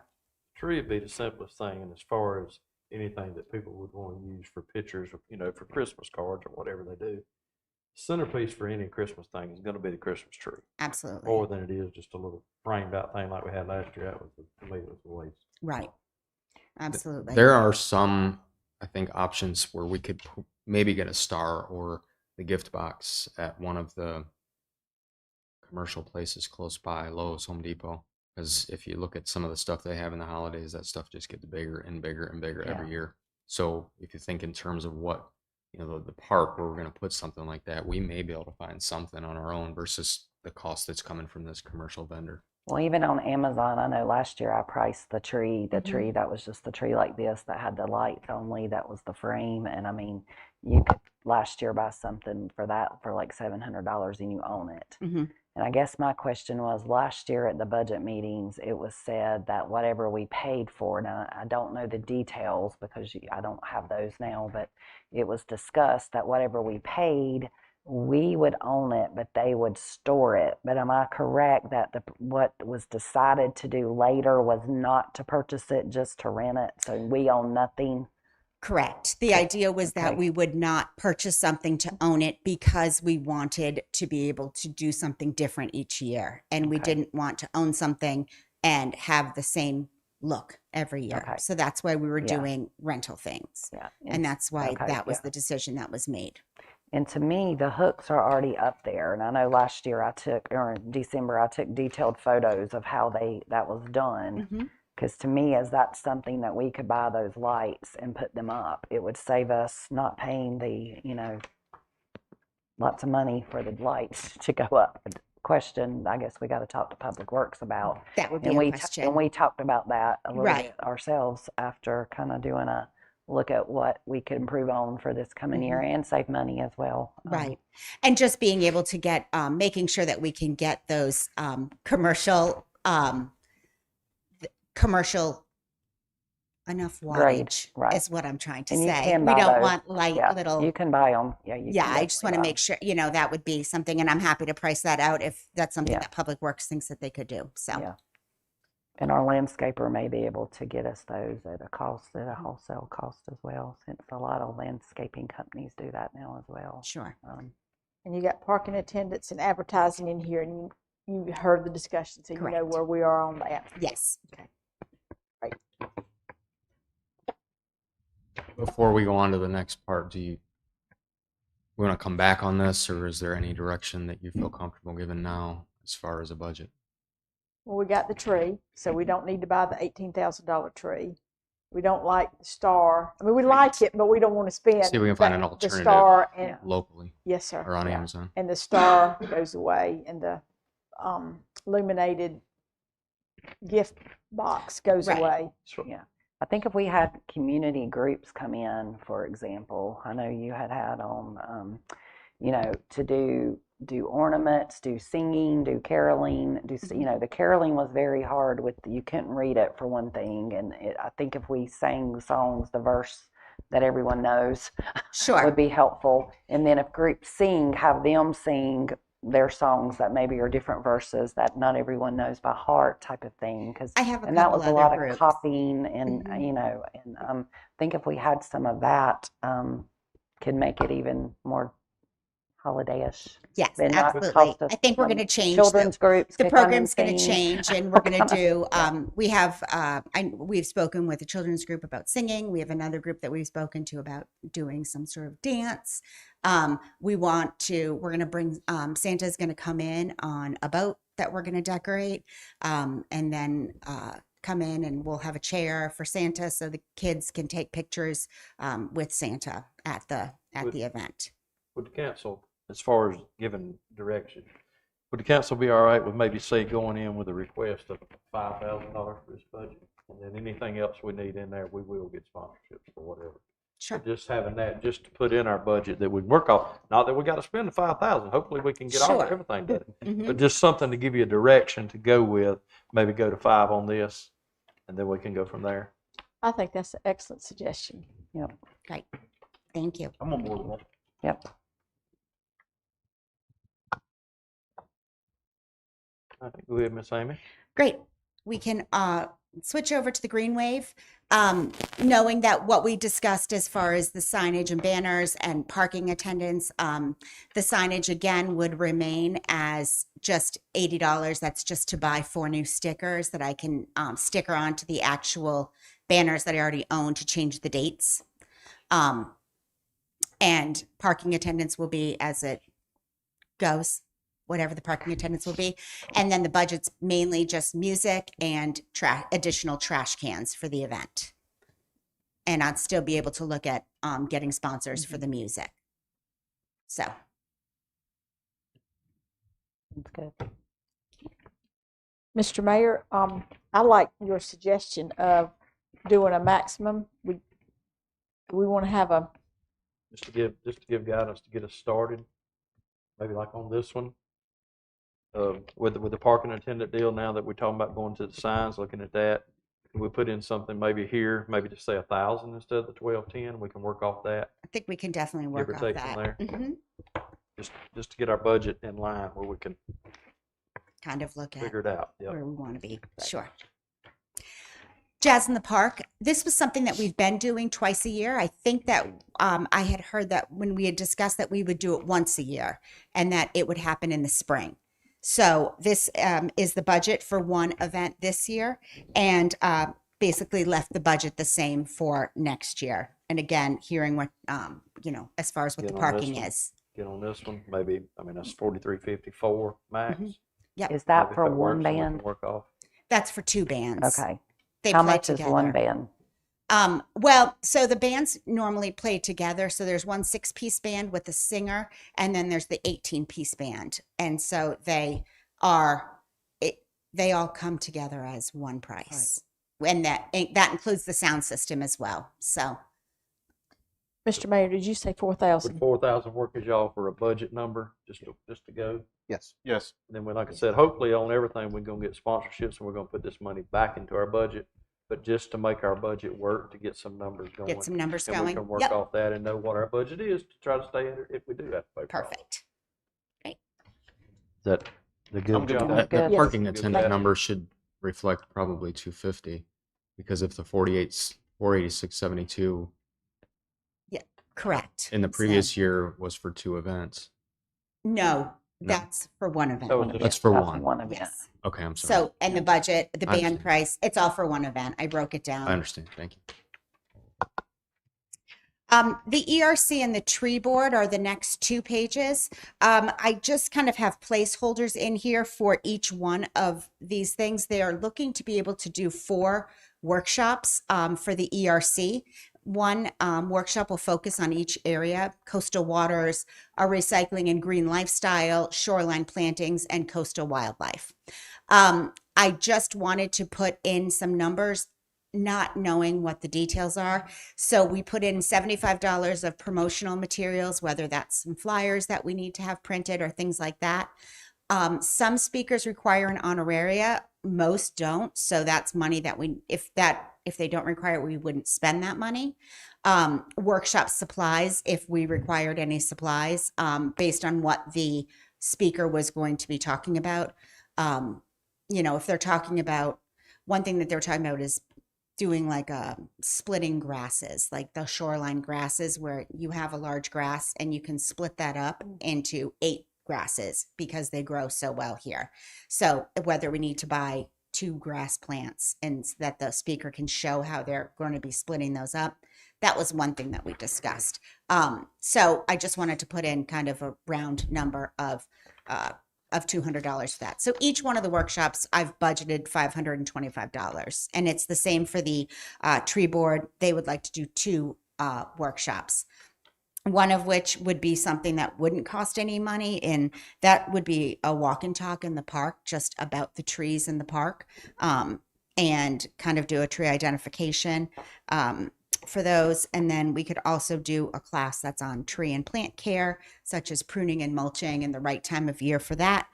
Tree would be the simplest thing, and as far as anything that people would want to use for pictures, for Christmas cards or whatever they do, centerpiece for any Christmas thing is going to be the Christmas tree, absolutely. more than it is just a little framed out thing like we had last year. That was to me, it was a waste. Right. Absolutely. There are some, I think, options where we could maybe get a star or the gift box at one of the commercial places close by, Lowe's, Home Depot. Because if you look at some of the stuff they have in the holidays, that stuff just gets bigger and bigger and bigger every year. So if you think in terms of what, the park where we're going to put something like that, we may be able to find something on our own versus the cost that's coming from this commercial vendor. Well, even on Amazon, I know last year I priced the tree that was just the tree like this that had the lights only, that was the frame. And I mean, you could last year buy something for that for like $700 and you own it. Mhm. And I guess my question was, last year at the budget meetings, it was said that whatever we paid for, now I don't know the details because I don't have those now, but it was discussed that whatever we paid, we would own it, but they would store it. But am I correct that what was decided to do later was not to purchase it, just to rent it? So we own nothing? Correct. The idea was that Okay. we would not purchase something to own it because we wanted to be able to do something different each year. And we Okay. didn't want to own something and have the same look every year. Okay. So that's why we were Yeah. doing rental things. Yeah. And that's why okay, that was yeah. the decision that was made. And to me, the hooks are already up there. And I know last year or in December, I took detailed photos of how that was done. Mhm. Because to me, is that something that we could buy those lights and put them up? It would save us not paying lots of money for the lights to go up. Question, I guess we got to talk to Public Works about. That would be And a we question. and we talked about that a little Right. bit ourselves after kind of doing a look at what we could improve on for this coming year and save money as well. Right. And just being able to get, making sure that we can get those commercial enough Grade, wattage right. is what I'm trying to And you say. can We buy don't those. want light Yeah, little. you can buy them. Yeah, you Yeah, can I just want to definitely make sure, that would be something, and I'm happy to price that out if that's something Yeah. that Public Works thinks that they could do. So, Yeah. And our landscaper may be able to get us those at a wholesale cost as well, since a lot of landscaping companies do that now as well. sure. And you got parking attendants and advertising in here, and you heard the discussion, so you know Correct. where we are on that. Yes. Before we go on to the next part, do you want to come back on this, or is there any direction that you feel comfortable giving now as far as a budget? Well, we got the tree, so we don't need to buy the $18,000 tree. We don't like the star. I mean, we like it, but we don't want to spend. See if we can find an the alternative. star and Locally yes, sir. or on Yeah. Amazon. And the star goes away, and the illuminated gift box goes Right. away. I think if we had community groups come in, for example, I know you had on, to do ornaments, do singing, do caroling, the caroling was very hard you couldn't read it for one thing. And I think if we sang songs, the verse that everyone knows Sure. would be helpful. And then if groups sing, have them sing their songs that maybe are different verses that not everyone knows by heart type of thing. I have a And that couple was a other lot groups. of copying and, Mhm. I think if we had some of that, could make it even more holiday-ish. Yes, and not absolutely. cost us I think we're some going to change Children's groups. the could come and program's going to sing. change, and we're going to do we've spoken with a children's group about singing. We have another group that we've spoken to about doing some sort of dance. We're going to bring Santa's going to come in on a boat that we're going to decorate, and then come in, and we'll have a chair for Santa so the kids can take pictures with Santa at the event. Would the council, as far as giving direction, would the council be all right with maybe say going in with a request of $5,000 for this budget? And then anything else we need in there, we will get sponsorships or whatever. Sure. But just having that, just to put in our budget that we work off, not that we got to spend the 5,000. Hopefully we can get all Sure. everything done. Mhm. But just something to give you a direction to go with, maybe go to 5 on this, and then we can go from there. I think that's an excellent suggestion. Great. Thank you. I'm on board with that. Yep. All right, go ahead, Miss Amy. Great. We can switch over to the Green Wave, knowing that what we discussed as far as the signage and banners and parking attendants, the signage again would remain as just $80. That's just to buy 4 new stickers that I can sticker onto the actual banners that I already own to change the dates. And parking attendants will be as it goes, whatever the parking attendants will be. And then the budget's mainly just music and additional trash cans for the event. And I'd still be able to look at getting sponsors for the music. So, That's good. Mr. Mayor, I like your suggestion of doing a maximum. We want to have a, Just to give guidance to get us started, maybe like on this one, with the parking attendant deal. Now that we're talking about going to the signs, looking at that, we put in something maybe here, maybe just say 1,000 instead of the 1,210. We can work off that, I think we can definitely work or off take from that. there. Mhm. just to get our budget in line where we can Kind of look at figure it out. Yep. where we want to be. Sure. Jazz in the Park. This was something that we've been doing twice a year. I think that I had heard that when we had discussed that we would do it once a year and that it would happen in the spring. So this is the budget for one event this year, and basically left the budget the same for next year. And again, hearing what, as far as what the Get on this parking one. is. Get on this one, maybe. I mean, that's 4354 max. Mhm. Yep. Is that Maybe for if that one works, then we can band? work off. That's for 2 bands. Okay. They How play much is one together. band? Well, so the bands normally play together. So there's one 6-piece band with a singer, and then there's the 18-piece band. And so they all come together as one price. And that includes the sound system as well. So Mr. Mayor, did you say Would 4,000? 4,000 work as y'all for a budget number, just to go? Yes. Yes. And then, like I said, hopefully on everything, we're gonna get sponsorships, and we're gonna put this money back into our budget. But just to make our budget work, to get some numbers going. get some numbers And we going. can work Yep. off that and know what our budget is to try to stay under if we do have to pay for it. Perfect. Is that the good? I'm good with That Good. parking Yes. attendant Good. number should reflect probably 250, because if the 48672 Correct. in the So- previous year was for 2 events. No, No. that's for one event. That was just- That's for That's one. one event. Yes. Okay, I'm sorry. So, and the budget, the I band understand. price, it's all for one event. I broke it I down. understand. Thank you. The ERC and the tree board are the next 2 pages. I just kind of have placeholders in here for each one of these things. They are looking to be able to do 4 workshops for the ERC. One workshop will focus on each area: coastal waters, our recycling and green lifestyle, shoreline plantings, and coastal wildlife. I just wanted to put in some numbers, not knowing what the details are. So we put in $75 of promotional materials, whether that's some flyers that we need to have printed or things like that. Some speakers require an honoraria, most don't. So that's money that if they don't require it, we wouldn't spend that money. Workshop supplies, if we required any supplies, based on what the speaker was going to be talking about. If they're talking about, one thing that they're talking about is doing like splitting grasses, like the shoreline grasses, where you have a large grass and you can split that up into 8 grasses because they grow so well here. So whether we need to buy 2 grass plants and that the speaker can show how they're going to be splitting those up, that was one thing that we discussed. So I just wanted to put in kind of a round number of $200 for that. So each one of the workshops, I've budgeted $525, and it's the same for the tree board. They would like to do 2 workshops, one of which would be something that wouldn't cost any money, and that would be a walk and talk in the park, just about the trees in the park, and kind of do a tree identification for those. And then we could also do a class that's on tree and plant care, such as pruning and mulching and the right time of year for that,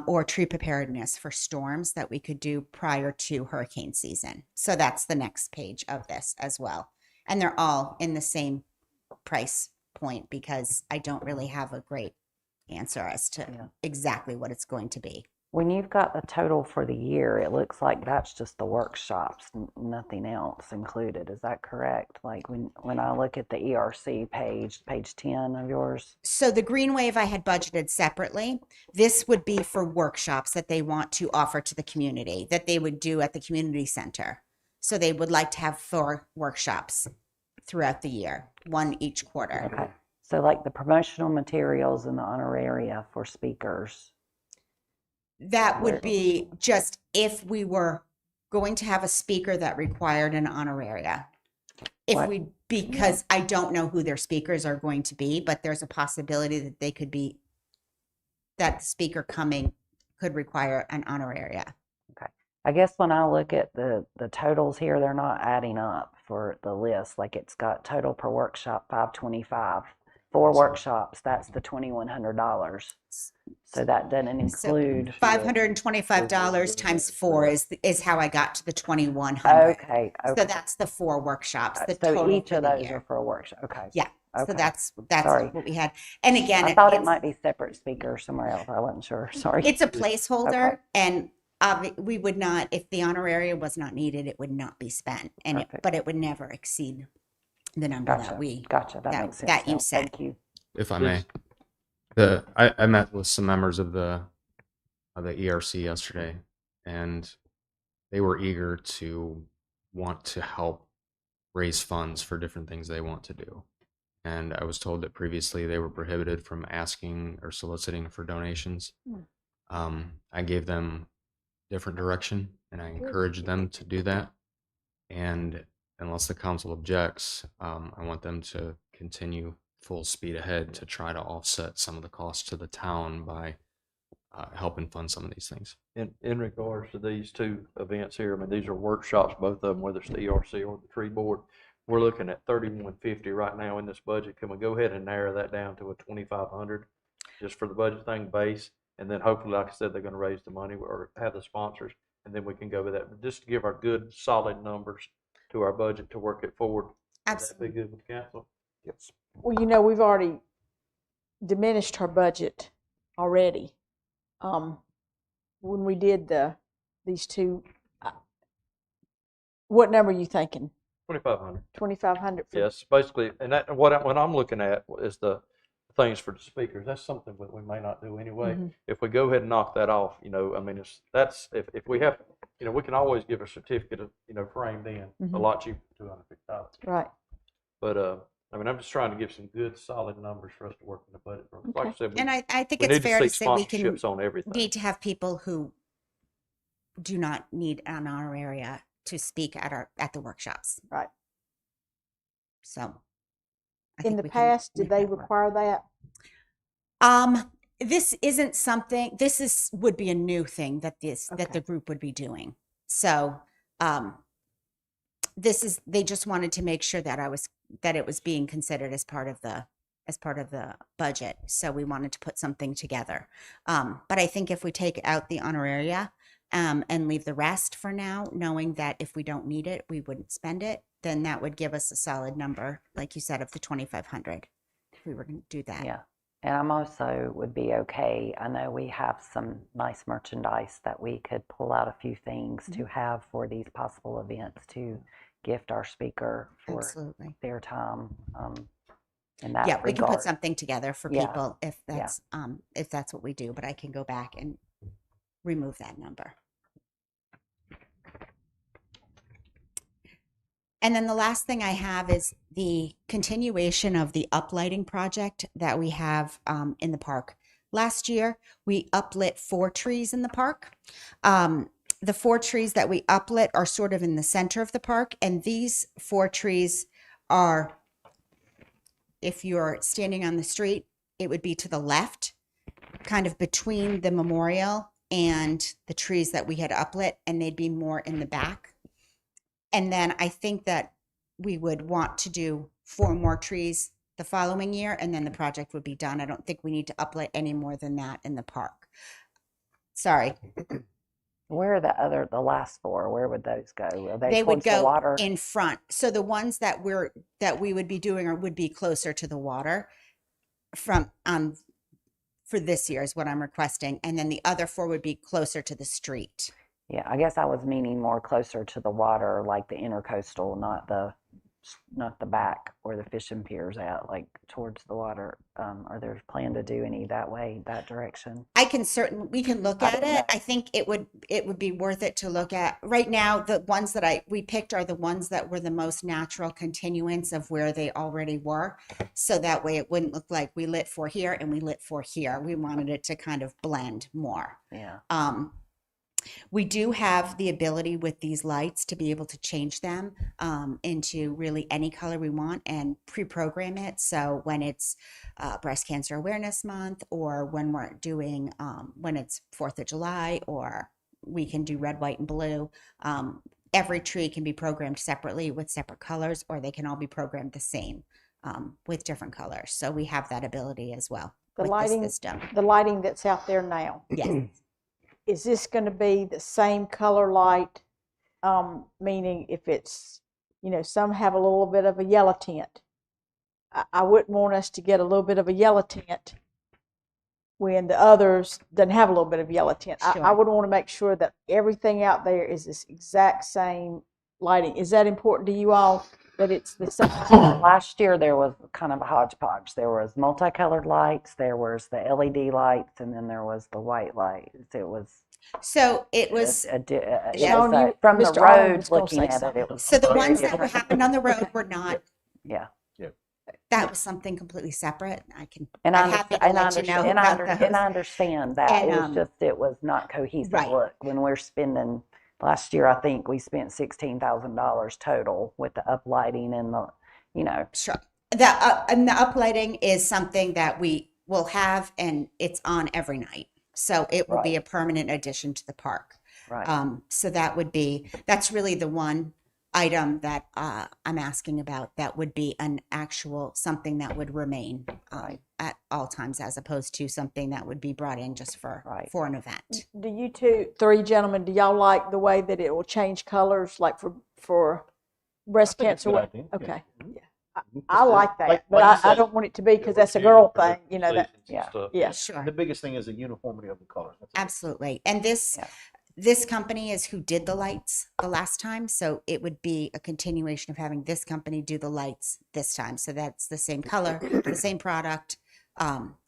or tree preparedness for storms that we could do prior to hurricane season. So that's the next page of this as well. And they're all in the same price point because I don't really have a great answer as to exactly what it's going to be. When you've got the total for the year, it looks like that's just the workshops, nothing else included. Is that correct? Like when I look at the ERC page 10 of yours? So the Green Wave I had budgeted separately. This would be for workshops that they want to offer to the community, that they would do at the community center. So they would like to have 4 workshops throughout the year, 1 each quarter. Okay. So like the promotional materials and the honoraria for speakers. That would be just if we were going to have a speaker that required an honoraria. Because I don't know who their speakers are going to be, but there's a possibility that that the speaker coming could require an honoraria. Okay. I guess when I look at the totals here, they're not adding up for the list. Like it's got total per workshop $525. 4 workshops, that's the $2,100. So that doesn't include. So $525 times 4 is how I got to the $2,100. Okay. So that's the 4 workshops. The so total each for of the those year. are for a workshop. Okay. Yeah. Okay. So that's Sorry. what we had. And again, I thought it might be separate speakers somewhere else. I wasn't sure. Sorry. it's a placeholder, Okay. and we would not, if the honoraria was not needed, it would not be spent, Perfect. but it would never exceed the number that we. Gotcha. That makes sense. that you now. said. Thank you. If I may, I met with some members of the ERC yesterday, and they were eager to want to help raise funds for different things they want to do. And I was told that previously they were prohibited from asking or soliciting for donations. I gave them different direction, and I encouraged them to do that. And unless the council objects, I want them to continue full speed ahead to try to offset some of the costs to the town by helping fund some of these things. In regards to these 2 events here, I mean, these are workshops, both of them, whether it's the ERC or the tree board. We're looking at $3,150 right now in this budget. Can we go ahead and narrow that down to a $2,500 just for the budget thing base? And then hopefully, like I said, they're going to raise the money or have the sponsors, and then we can go with that. But just to give our good, solid numbers to our budget to work it forward. Absolutely. Would that be good with the council? Yes. Well, we've already diminished our budget already. When we did these 2, what number are you thinking? 2,500. 2,500. Yes, basically, and that what I'm looking at is the things for the speakers. That's something that we may not do anyway. If we go ahead and knock that off, I mean, if we have, we can always give a certificate of, framed in a lot cheaper than $250. Right. But I mean, I'm just trying to give some good, solid numbers for us to work in the budget. Like I Okay. said, And I think we it's need fair to to see say we can sponsorships on everything. need to have people who do not need an honoraria to speak at the workshops. Right. So I In think the we can past, did make they that work. require that? This isn't something, would be a new thing that that Okay. the group would be doing. So, they just wanted to make sure that it was being considered as part of the budget. So we wanted to put something together. But I think if we take out the honoraria, and leave the rest for now, knowing that if we don't need it, we wouldn't spend it, then that would give us a solid number, like you said, of the 2,500. If we were going to do that. Yeah. And I'm also would be okay. I know we have some nice merchandise that we could pull out a few things to have for these possible events to gift our speaker for Absolutely. their time in that Yeah, we can put regard. something together for Yeah. people if that's what we do, but I can go back and remove that number. And then the last thing I have is the continuation of the uplighting project that we have in the park. Last year, we uplit 4 trees in the park. The 4 trees that we uplit are sort of in the center of the park, and these 4 trees are, if you're standing on the street, it would be to the left, kind of between the memorial and the trees that we had uplit, and they'd be more in the back. And then I think that we would want to do 4 more trees the following year, and then the project would be done. I don't think we need to uplit any more than that in the park. Sorry. Where are the last 4? Where would those go? Are they They would towards the go water? in front. So the ones that we would be doing would be closer to the water from for this year is what I'm requesting, and then the other 4 would be closer to the street. Yeah, I guess I was meaning more closer to the water, like the intercoastal, not the back where the fishing pier's at, like towards the water. Are there plan to do any that way, that direction? We can look I at don't it. know. I think it would be worth it to look at. Right now, the ones that we picked are the ones that were the most natural continuance of where they already were. So that way it wouldn't look like we lit 4 here and we lit 4 here. We wanted it to kind of blend more. Yeah. We do have the ability with these lights to be able to change them into really any color we want and pre-program it. So when it's Breast Cancer Awareness Month, or when we're doing, when it's 4th of July, or we can do red, white, and blue. Every tree can be programmed separately with separate colors, or they can all be programmed the same with different colors. So we have that ability as well The with lighting, the system. the lighting that's out there now. Yes. Is this going to be the same color light? Meaning if it's, some have a little bit of a yellow tint. I wouldn't want us to get a little bit of a yellow tint when the others doesn't have a little bit of yellow tint. I Sure. would want to make sure that everything out there is this exact same lighting. Is that important to you all, that it's the same? Last year there was kind of a hodgepodge. There was multicolored lights, there was the LED lights, and then there was the white lights. It was So it was. Sean, from the Mr. Arlen road was gonna looking say at it. something. It was So the very ones that different. happened on the road were not. Yeah. That was something completely separate. And I'm I happy to understand, let you know and about I those. understand that. And, It was just, it was not cohesive right. look. When we're spending, last year, I think we spent $16,000 total with the uplighting and the, Sure. And the uplighting is something that we will have, and it's on every night. So it will be a permanent addition to the park. right. So that's really the one item that I'm asking about, that would be an actual something that would remain at all times, as opposed to something that would be brought in just for an event. Do you 3 gentlemen, do y'all like the way that it will change colors, like for breast cancer? Okay. Yeah. I like that, Like but you I said, don't want it to be, because that's a girl thing, that. Yeah. Yeah. Sure. The biggest thing is the uniformity of the colors. That's it. Absolutely. And this company is who did the lights the last time, so it would be a continuation of having this company do the lights this time. So that's the same color, the same product,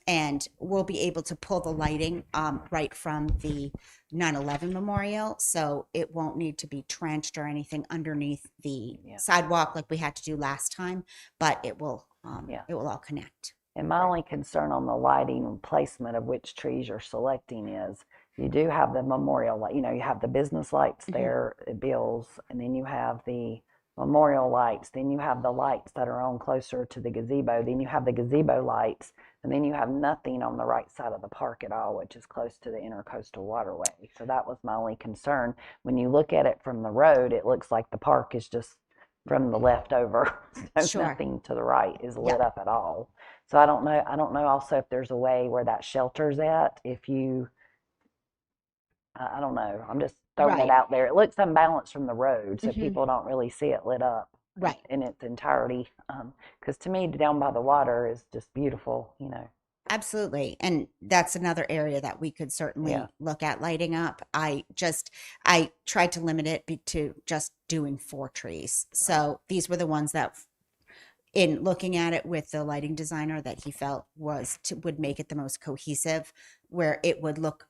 and we'll be able to pull the lighting right from the 9/11 memorial, so it won't need to be trenched or anything underneath the sidewalk like we had to do last time, but it will Yeah. it will all connect. And my only concern on the lighting and placement of which trees you're selecting is you do have the memorial light, you have the business lights there at Bill's, and then you have the memorial lights, then you have the lights that are on closer to the gazebo, then you have the gazebo lights, and then you have nothing on the right side of the park at all, which is close to the intercoastal waterway. So that was my only concern. When you look at it from the road, it looks like the park is just from the left over. So Sure. nothing to the right is lit up at all. So I don't know also if there's a way where that shelter's at, if you, I don't know. I'm just throwing Right. it out there. It looks unbalanced from the road, so Mhm. people don't really see it lit up Right. in its entirety. Because to me, down by the water is just beautiful, Absolutely. And that's another area that we could certainly Yeah. look at lighting up. I tried to limit it to just doing 4 trees. So these were the ones that, in looking at it with the lighting designer, that he felt would make it the most cohesive, where it would look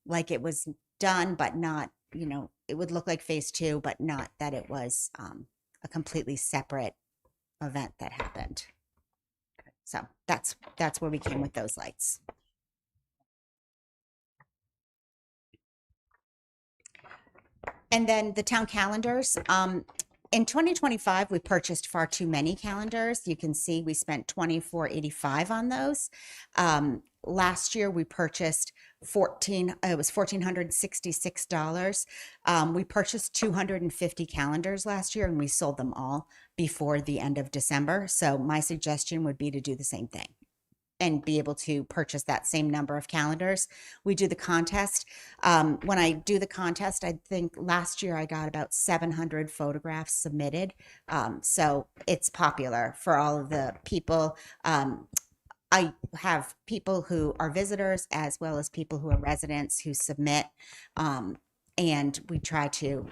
like it was done, but not, it would look like phase 2, but not that it was a completely separate event that happened. So that's where we came with those lights. And then the town calendars. In 2025, we purchased far too many calendars. You can see we spent $24.85 on those. Last year we purchased $1,466. We purchased 250 calendars last year, and we sold them all before the end of December. So my suggestion would be to do the same thing and be able to purchase that same number of calendars. We do the contest. When I do the contest, I think last year I got about 700 photographs submitted. So it's popular for all of the people. I have people who are visitors as well as people who are residents who submit. And we try to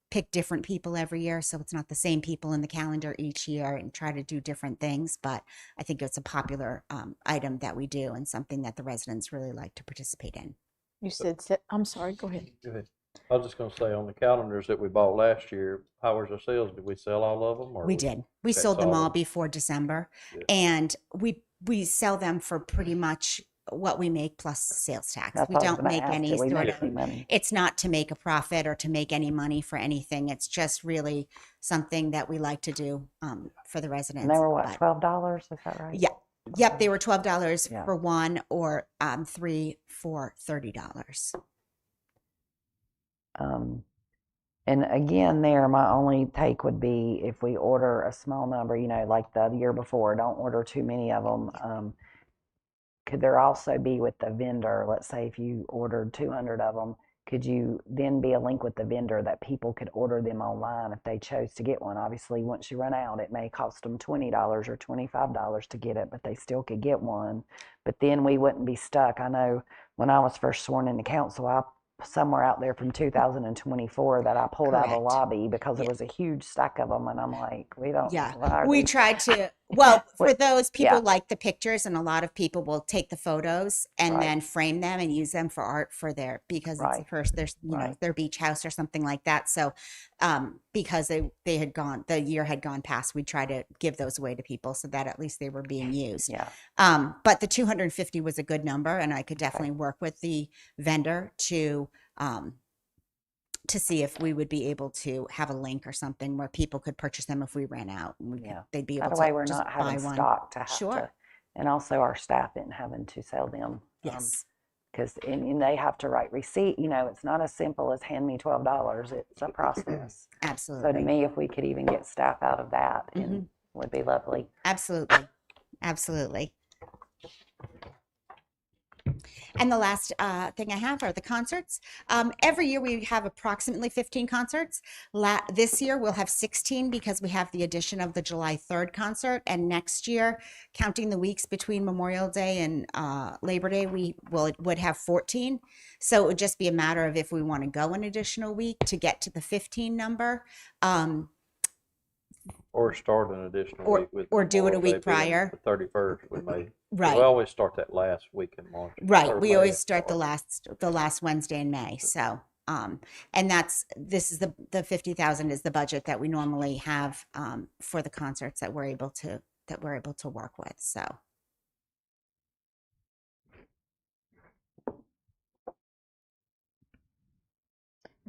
pick different people every year, so it's not the same people in the calendar each year, and try to do different things. But I think it's a popular item that we do, and something that the residents really like to participate in. You said, I'm sorry, go ahead. Go ahead. I was just gonna say, on the calendars that we bought last year, how was our sales? Did we sell all of them? Or We did. We Okay, sold them so- all before December, Yeah. and we sell them for pretty much what we make plus sales tax. that's We what I was don't gonna make ask any you. We sort make of. any money. It's not to make a profit or to make any money for anything. It's just really something that we like to do for the residents. And they were what, But- $12? Is that right? Yeah. Yep, they were $12 Yeah. for one, or 3 for $30. And again, my only take would be if we order a small number, like the year before, don't order too many of them. Could there also be with the vendor, let's say if you ordered 200 of them, could you then be a link with the vendor that people could order them online if they chose to get one? Obviously, once you run out, it may cost them $20 or $25 to get it, but they still could get one. But then we wouldn't be stuck. I know when I was first sworn into council, somewhere out there from 2024 that I pulled out of the Correct. lobby because there Yeah. was a huge stack of them, and I'm like, we don't. Yeah, why are we these- tried to. Well, for those people Yeah. like the pictures, and a lot of people will take the photos and Right. then frame them and use them for art for because it's Right. first there's Right. their beach house or something like that. So because they had gone, the year had gone past, we try to give those away to people so that at least they were being used. Yeah. But the 250 was a good number, and I could definitely work with the vendor to see if we would be able to have a link or something where people could purchase them if we ran out. And Yeah. they'd be able That to way we're just not having buy one. stock to have Sure. to, and also our staff isn't having to sell them. Yes. Because and they have to write receipt. It's not as simple as hand me $12. It's a process. Absolutely. So to me, if we could even get staff out of that, it would be lovely. Absolutely. Absolutely. And the last thing I have are the concerts. Every year we have approximately 15 concerts. This year we'll have 16 because we have the addition of the July 3rd concert. And next year, counting the weeks between Memorial Day and Labor Day, we would have 14. So it would just be a matter of if we want to go an additional week to get to the 15 number. Or start an additional Or- week with. or do it a Memorial week Day being prior. The 31st, we may. Right. We always start that last week in March. Right. or We May, always start the or- last Wednesday in May. So, and this is the 50,000 is the budget that we normally have for the concerts that we're able to that we're able to work with. So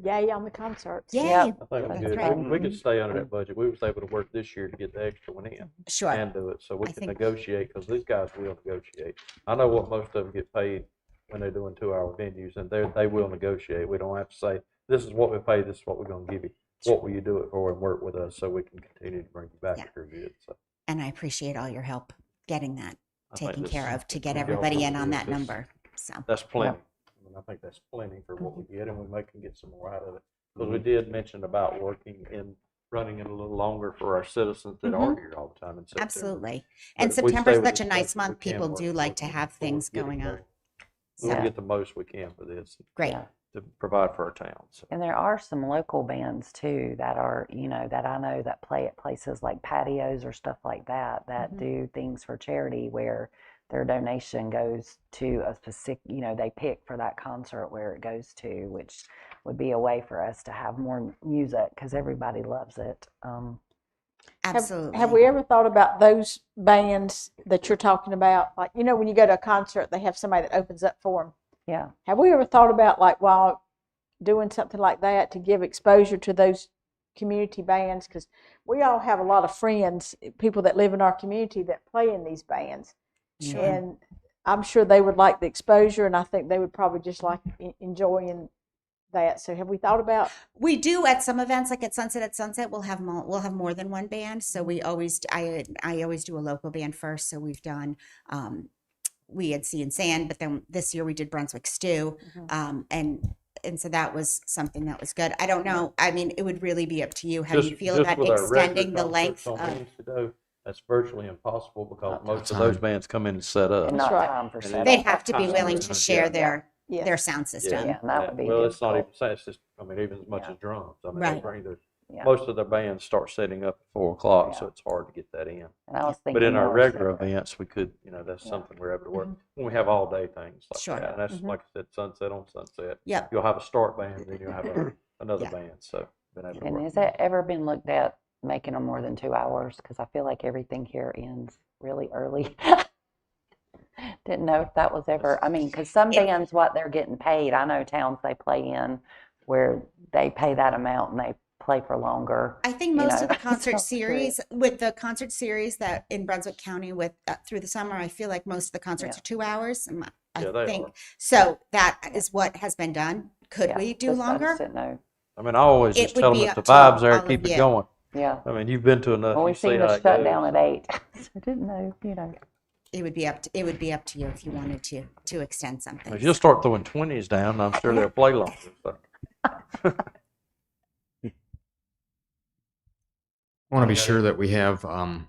Yay on the concerts. yay, Yep. I think That's we're good. right. We could stay under that budget. We was able to work this year to get the extra one in sure. and do it, so we I can think- negotiate, because these guys will negotiate. I know what most of them get paid when they're doing 2-hour venues, and they will negotiate. We don't have to say, this is what we pay, this is what we're gonna give you. What will you do it for, and work with us so we can continue to bring you back Yeah. if you're good, so. And I appreciate all your help getting that I think taken this- care of to get y'all everybody really in on good. that This- number. So That's plenty. I mean, I think that's plenty for what we get, and we may can get some more out of it. Because we did mention about running it a little longer for our citizens that are here all the time in September. absolutely. But And if we September's stay with such a this nice budget, we month. can People work do with like it. to have We'll things get it going on. going. We'll Yeah. get the most we can for this Great. Yeah. to provide for our town, so. And there are some local bands too that are, that I know that play at places like patios or stuff like that, that do things for charity where their donation goes to a specific, they pick for that concert where it goes to, which would be a way for us to have more music because everybody loves it. Absolutely. Have we ever thought about those bands that you're talking about? Like, when you go to a concert, they have somebody that opens up for them. Yeah. Have we ever thought about, like, while doing something like that to give exposure to those community bands? Because we all have a lot of friends, people that live in our community that play in these bands. Sure. And I'm sure they would like the exposure, and I think they would probably just like enjoying that. So have we thought about? We do at some events, like at Sunset, we'll have more than one band. So we always, I always do a local band first. So we've done, we had Sea and Sand, but then this year we did Brunswick Stew. And so that was something that was good. I don't know. I mean, it would really be up to you. How do you feel about with our regular extending the length concerts on of, Wednesday, though, that's virtually impossible because Not most of time. those bands come in and set up. And That's not right. time for And setup. they'd have to be Time willing for to it. share Yeah. Yes. their sound system. Yeah, that would be Well, it's not difficult. even, it's just, even as much Yeah. as drums. I mean, Right. they bring their, Yeah. most of the bands start setting up at 4 o'clock, Yeah. so it's hard to get that in. And I was thinking But in our more regular separate. events, we could, that's Yeah. something we're able to work. When we have all day things like Sure. that. And that's, like I said, Sunset on Sunset. Yep. You'll have a start band, then you'll have another Yeah. band, so. Been able to And work has with it ever been looked at making them more than 2 hours? Because I feel like everything here ends really early. Didn't know if that was ever, because some bands, what they're getting paid, I know towns they play in where they pay that amount and they play for longer. I think most of the so concert I'm series, with the concert series that in Brunswick County with through the summer, I feel like most of the concerts Yeah. are 2 hours. I Yeah, they think are. so. That is what has been done. Could Yeah, we do just- I just longer? didn't know. I always It just would tell them be if the up to vibe's there, all of keep it you. going. Yeah. You've been to enough, Well, we you see seen how the it goes. shutdown at 8. So I didn't know, It would be up to you if you wanted to extend something. If you'll start throwing 20s down, I'm sure they'll play longer. So. I want to be sure that we have a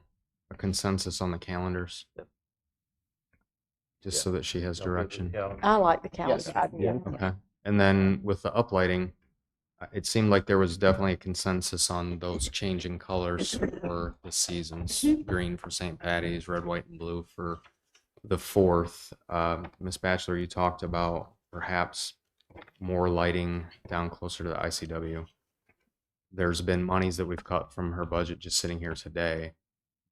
consensus on the calendars. Yep. Just Yeah. so that she has Y'all good with the direction. calendar? I like the calendar. Yes. idea. Okay. And then with the uplighting, it seemed like there was definitely a consensus on those changing colors for the seasons. Green for St. Patty's, red, white, and blue for the 4th. Ms. Batchelor, you talked about perhaps more lighting down closer to the ICW. There's been monies that we've cut from her budget just sitting here today.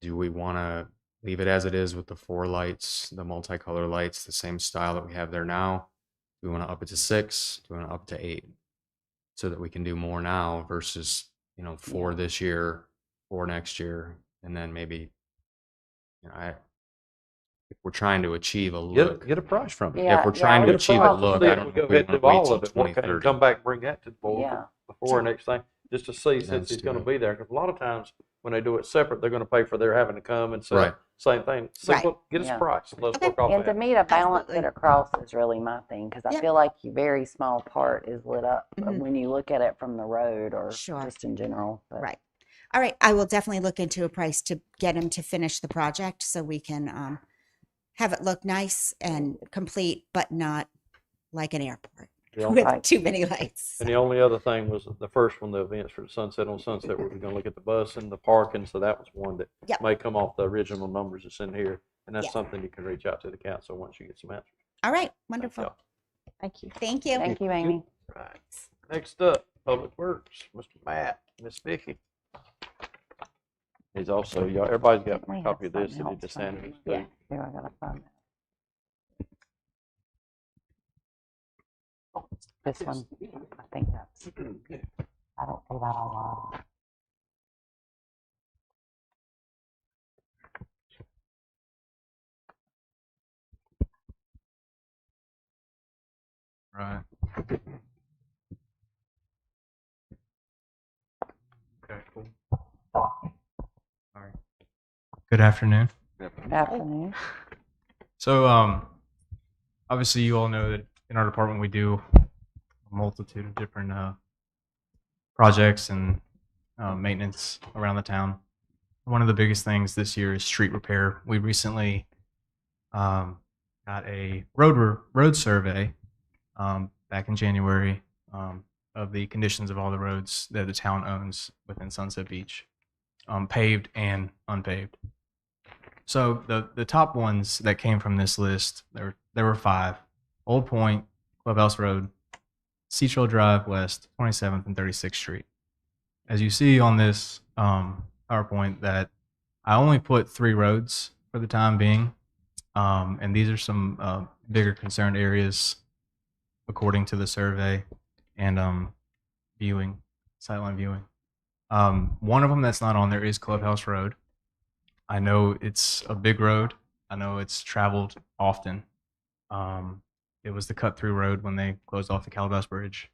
Do we want to leave it as it is with the 4 lights, the multicolor lights, the same style that we have there now? Do we want to up it to 6? Do we want to up it to 8? So that we can do more now versus, 4 this year, 4 next year, and then maybe, if we're trying to achieve a look. Get a price from it. Yeah, If we're trying to Get a achieve a price. look, See I if don't we know go if we ahead and want do to wait all till of it, work it, and 2030. come back and bring that to the board Yeah. before next thing, just to see since Let's he's do going to it. be there. Because a lot of times when they do it separate, they're going to pay for their having to come and say Right. same thing. See, Right. look, get us Yeah. a price. Let's Okay. work off And to that. me, to balance Absolutely. it across is really my thing because I Yep. feel like a very small part is lit up Mhm. when you look at it from the road or Sure. just in general. But Right. All right. I will definitely look into a price to get him to finish the project so we can have it look nice and complete, but not like an airport The only- with Right. too many lights. And the only other thing was the first one, the events for Sunset on Sunset, we were going to look at the bus and the parking. So that was one that Yep. may come off the original numbers that's in here. And that's Yeah. something you can reach out to the council once you get some answers. All right. Thank Wonderful. y'all. Thank you. Thank you. thank you, Amy. Right. Next up, Public Works, Mr. Matt, Miss Vicky. He's also, y'all, everybody's got We a have copy of this something that he else just handed us. Yeah. too. Here, I gotta find it. This one, I think that's, I don't see that online. Right. Okay, cool. All right. Good afternoon. Good afternoon. So, obviously, you all know that in our department we do a multitude of different projects and maintenance around the town. One of the biggest things this year is street repair. We recently got a road survey back in January of the conditions of all the roads that the town owns within Sunset Beach, paved and unpaved. So the top ones that came from this list, there were 5: Old Point, Clubhouse Road, Sea Trail Drive West, 27th and 36th Street. As you see on this PowerPoint, that I only put 3 roads for the time being, and these are some bigger concerned areas according to the survey and sightline viewing. One of them that's not on there is Clubhouse Road. I know it's a big road. I know it's traveled often. It was the cut-through road when they closed off the Calabasas Bridge,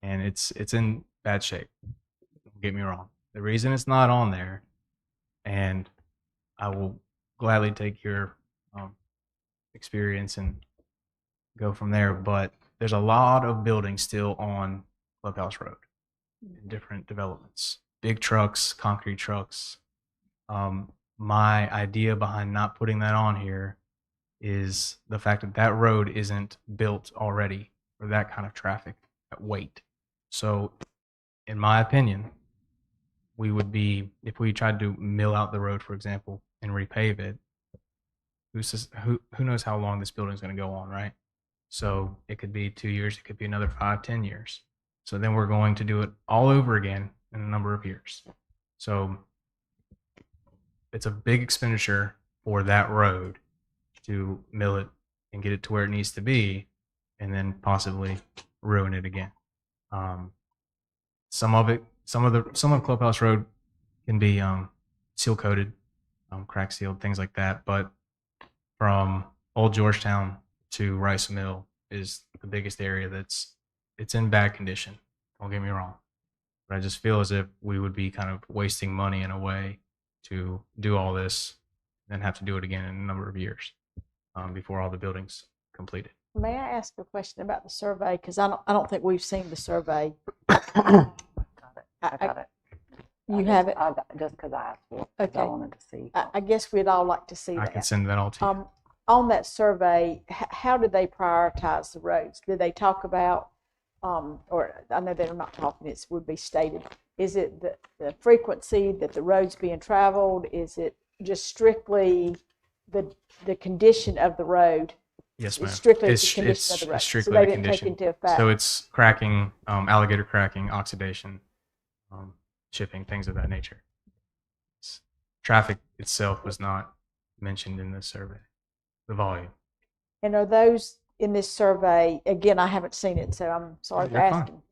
and it's in bad shape. Don't get me wrong. The reason it's not on there, and I will gladly take your experience and go from there, but there's a lot of buildings still on Clubhouse Road in different developments. Big trucks, concrete trucks. My idea behind not putting that on here is the fact that that road isn't built already for that kind of traffic at weight. So, in my opinion, we would be, if we tried to mill out the road, for example, and repave it, who knows how long this building's going to go on, right? So it could be 2 years, it could be another 5, 10 years. So then we're going to do it all over again in a number of years. So it's a big expenditure for that road to mill it and get it to where it needs to be, and then possibly ruin it again. Some of Clubhouse Road can be seal coated, crack sealed, things like that. But from Old Georgetown to Rice Mill is the biggest area it's in bad condition. Don't get me wrong, but I just feel as if we would be kind of wasting money in a way to do all this, and then have to do it again in a number of years before all the buildings completed. May I ask a question about the survey? Because I don't think we've seen the survey. I got it. You have it? I got, just because I asked for it, 'cause I Okay. wanted to see. I guess we'd all like to see I can that. send that all to you. On that survey, how did they prioritize the roads? Did they talk about, or I know they're not talking, it would be stated, is it the frequency that the road's being traveled? Is it just strictly the condition of the road? Yes, ma'am. It's strictly It's- the condition of the it's road. strictly So they the didn't take condition. into effect. So it's cracking, alligator cracking, oxidation, chipping, things of that nature. Traffic itself was not mentioned in this survey, the volume. And are those in this survey, again, I haven't seen it, so I'm sorry for You're fine. asking.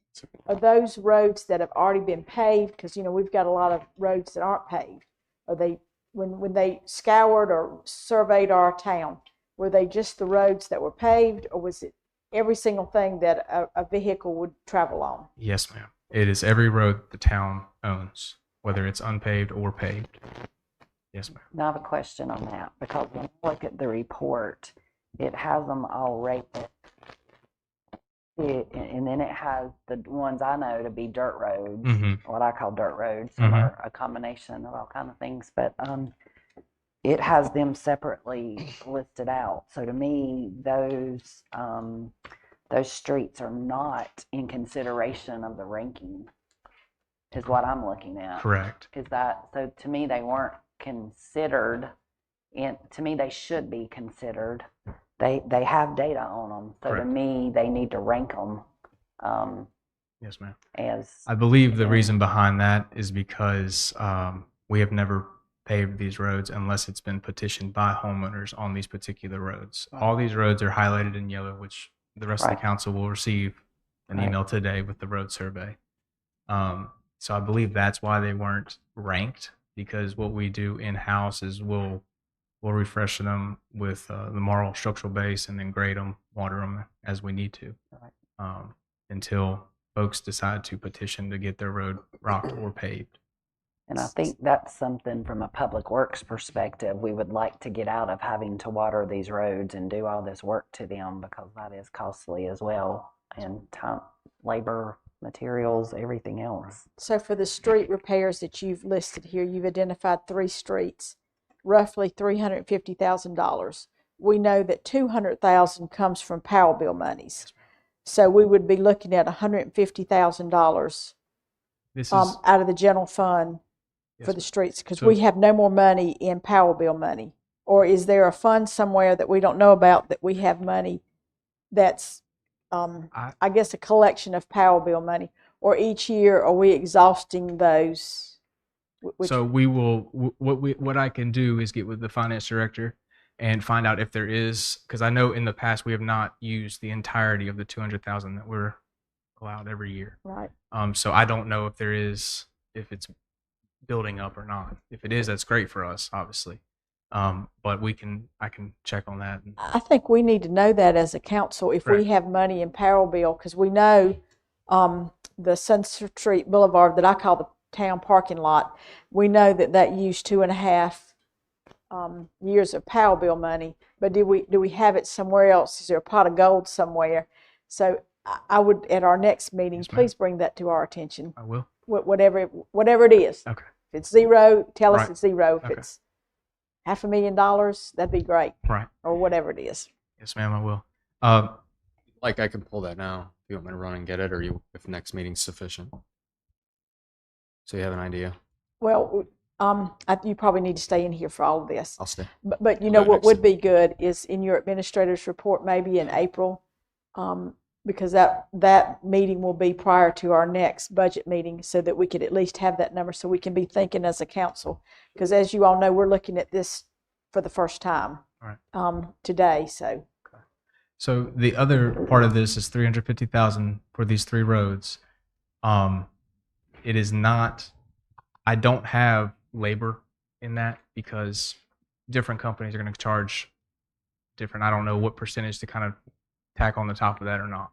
Are those roads that have already been paved? Because, we've got a lot of roads that aren't paved. Are they, when they scoured or surveyed our town, were they just the roads that were paved, or was it every single thing that a vehicle would travel on? Yes, ma'am. It is every road the town owns, whether it's unpaved or paved. Yes, ma'am. Now I have a question on that, because when I look at the report, it has them all rated. And then it has the ones I know to be dirt roads, Mm-hmm. what I call dirt roads. Some Mhm. are a combination of all kind of things, but it has them separately listed out. So to me, those streets are not in consideration of the ranking, is what I'm looking at. Correct. Is that, so to me, they weren't considered, and to me, they should be considered. They have data on them, so to Correct. me, they need to rank them Yes, ma'am. as, I believe the Yeah. reason behind that is because we have never pave these roads unless it's been petitioned by homeowners on these particular roads. All these roads are highlighted in yellow, which the rest of Right. the council will receive an Right. email today with the road survey. So I believe that's why they weren't ranked, because what we do in-house is we'll refresh them with the marl structural base and then grade them, water them as we need to, Right. until folks decide to petition to get their road rocked or paved. And I think that's something from a public works perspective we would like to get out of having to water these roads and do all this work to them, because that is costly as well, and time, labor, materials, everything else. So for the street repairs that you've listed here, you've identified 3 streets, roughly $350,000. We know that $200,000 comes from Powell bill monies. So we would be looking at $150,000 This is out of the general fund yes, for the ma'am. streets, because So- we have no more money in Powell bill money. Or is there a fund somewhere that we don't know about that we have money that's, I guess, a collection of Powell bill money? Or each year are we exhausting those? So we will. What I can do is get with the finance director and find out if there is, because I know in the past we have not used the entirety of the 200,000 that we're allowed every year. Right. So I don't know if there is, if it's building up or not. If it is, that's great for us, obviously. But I can check on that. I think we need to know that as a council if we Right. have money in Powell bill, because we know the Sunset Street Boulevard that I call the town parking lot, we know that used 2.5 years of Powell bill money. But do we have it somewhere else? Is there a pot of gold somewhere? So I would, at our next meeting, Yes, ma'am. please bring that to our attention. I will. Whatever it is. Okay. If it's zero, tell us Right. it's zero. If Okay. it's $500,000, that'd be great, Right. or whatever it is. Yes, ma'am. I will. Like I can pull that now. If you want me to run and get it, or if next meeting's sufficient. So you have an idea. Well, you probably need to stay in here for all of this. I'll stay. But you I'll know do it what next would time. be good is in your administrator's report, maybe in April, because that meeting will be prior to our next budget meeting, so that we could at least have that number, so we can be thinking as a council. Because as you all know, we're looking at this for the first time today. So the other part of this is 350,000 for these 3 roads. It is not. I don't have labor in that, because different companies are going to charge different. I don't know what percentage to kind of tack on the top of that or not.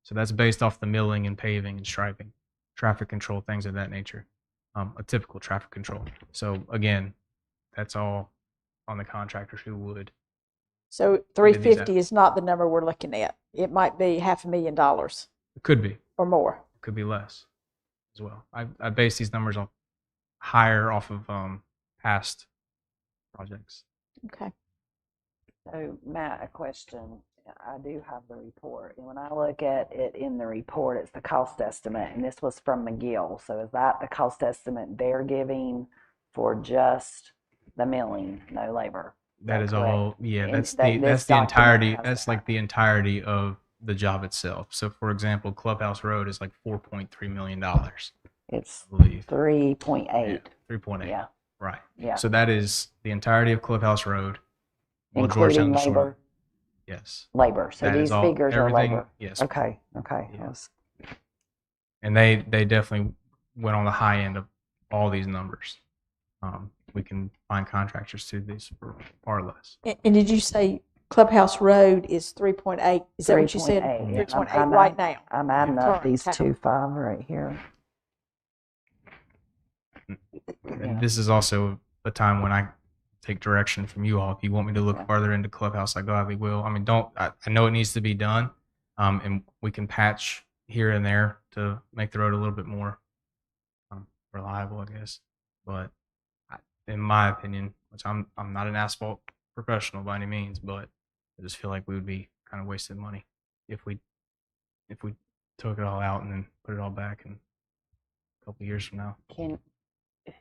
So that's based off the milling and paving and striping, traffic control, things of that nature. A typical traffic control. So again, that's all on the contractors who would. So 350 is not the number we're looking at. It might be $500,000 It could be. or more. It could be less as well. I base these numbers on higher off of past projects. Okay. So Matt, a question. I do have the report, and when I look at it in the report, it's the cost estimate, and this was from McGill. So is that the cost estimate they're giving for just the milling, no labor? That is correct? all. Yeah, And that's that the this entirety. document has That's that. like the entirety of the job itself. So, for example, Clubhouse Road is like $4.3 million, I It's believe. 3.8. 3.8. Yeah, Right. yeah. So that is the entirety of Clubhouse Road. Will Including Georgetown Shore. labor. Yes. Labor. So That is these all- figures are everything- labor. Yes. Okay. Okay. Yeah. Yes. And they definitely went on the high end of all these numbers. We can find contractors to these for far less. And did you say Clubhouse Road is 3.8? Is that what you said? 3.8, yeah. 3.8 I'm right now. I'm adding up Current these count. 2.5 right here. And this is also a time when I take direction from you all. If you want me to look Yeah. further into Clubhouse, I gladly will. I mean, I know it needs to be done, and we can patch here and there to make the road a little bit more reliable, I guess. But in my opinion, which I'm not an asphalt professional by any means, but I just feel like we would be kind of wasting money if we took it all out and then put it all back in a couple of years from now.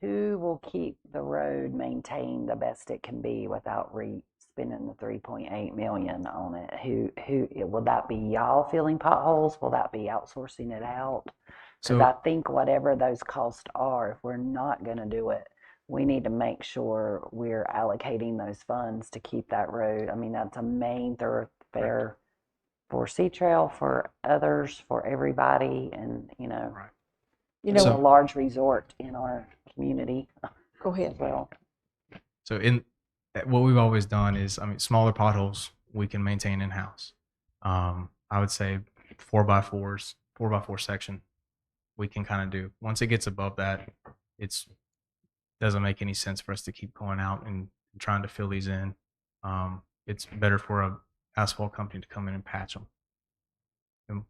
Who will keep the road maintained the best it can be without spending the 3.8 million on it? Who will that be? Y'all filling potholes? Will that be outsourcing it out? Because So I think whatever those costs are, if we're not going to do it we need to make sure we're allocating those funds to keep that road. I mean, that's a main thoroughfare for Sea Trail, for others, for everybody, and, you know, Right. You it's know, a large resort in our community go ahead. as well. So what we've always done is, I mean, smaller potholes we can maintain in house. I would say 4x4 section we can kind of do. Once it gets above that, it's doesn't make any sense for us to keep going out and trying to fill these in. It's better for a asphalt company to come in and patch them. And,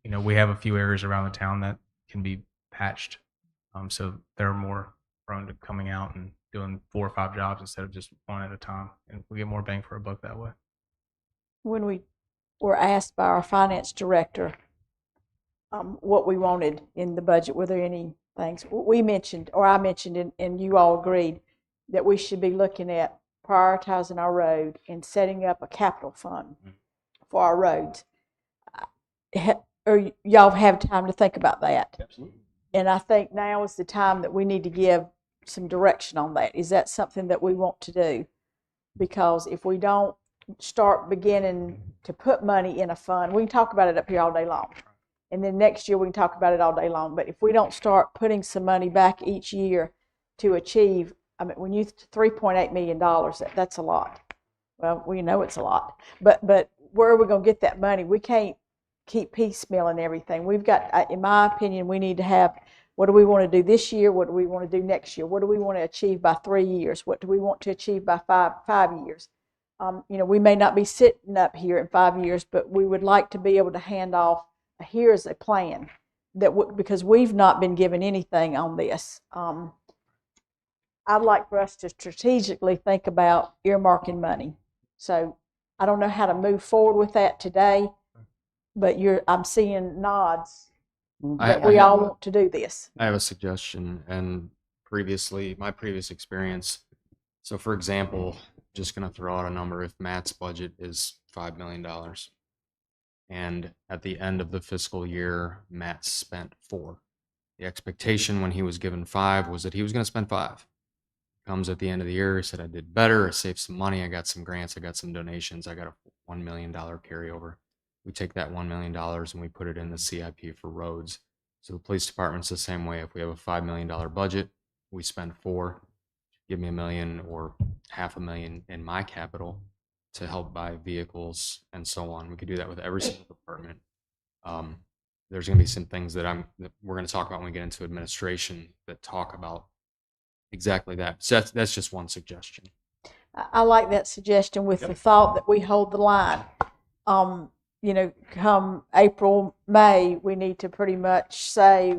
you know, we have a few areas around the town that can be patched, so they're more prone to coming out and doing 4 or 5 jobs instead of just one at a time, and we get more bang for a buck that way. When we were asked by our finance director what we wanted in the budget, were there any things we mentioned, or I mentioned, and you all agreed that we should be looking at prioritizing our road and setting up a capital fund for our roads. Or y'all have time to think about that? Absolutely. And I think now is the time that we need to give some direction on that. Is that something that we want to do? Because if we don't start beginning to put money in a fund, we can talk about it up here all day long. And then next year we can talk about it all day long. But if we don't start putting some money back each year to achieve, I mean, when you $3.8 million, that's a lot. Well, we know it's a lot. But where are we going to get that money? We can't keep piecemealing everything. We've got, in my opinion, we need to have, what do we want to do this year? What do we want to do next year? What do we want to achieve by 3 years? What do we want to achieve by five years? You know, we may not be sitting up here in 5 years, but we would like to be able to hand off, here's a plan, that because we've not been given anything on this. I'd like for us to strategically think about earmarking money. So I don't know how to move forward with that today, but I'm seeing nods that we all want to do this. I have a suggestion, and my previous experience. So, for example, just going to throw out a number. If Matt's budget is $5 million, and at the end of the fiscal year, Matt spent 4, the expectation when he was given 5 was that he was going to spend 5. Comes at the end of the year, he said, I did better, I saved some money, I got some grants, I got some donations, I got a $1 million carryover. We take that $1 million and we put it in the CIP for roads. So the police department's the same way. If we have a $5 million budget, we spend 4, give me $1 million or $500,000 in my capital to help buy vehicles and so on. We could do that with every single department. There's going to be some things that we're going to talk about when we get into administration that talk about exactly that. So that's just one suggestion. I like that suggestion with the thought that we hold the line. You know, come April, May, we need to pretty much say,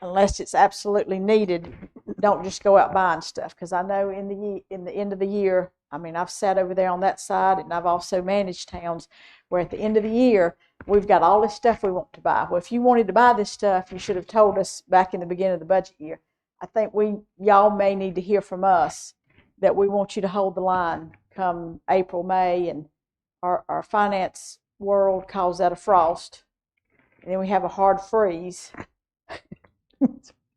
unless it's absolutely needed, don't just go out buying stuff. Because I know in the end of the year, I mean, I've sat over there on that side, and I've also managed towns where at the end of the year, we've got all this stuff we want to buy. Well, if you wanted to buy this stuff, you should have told us back in the beginning of the budget year. I think y'all may need to hear from us that we want you to hold the line come April, May, and our finance world calls that a frost. And then we have a hard freeze.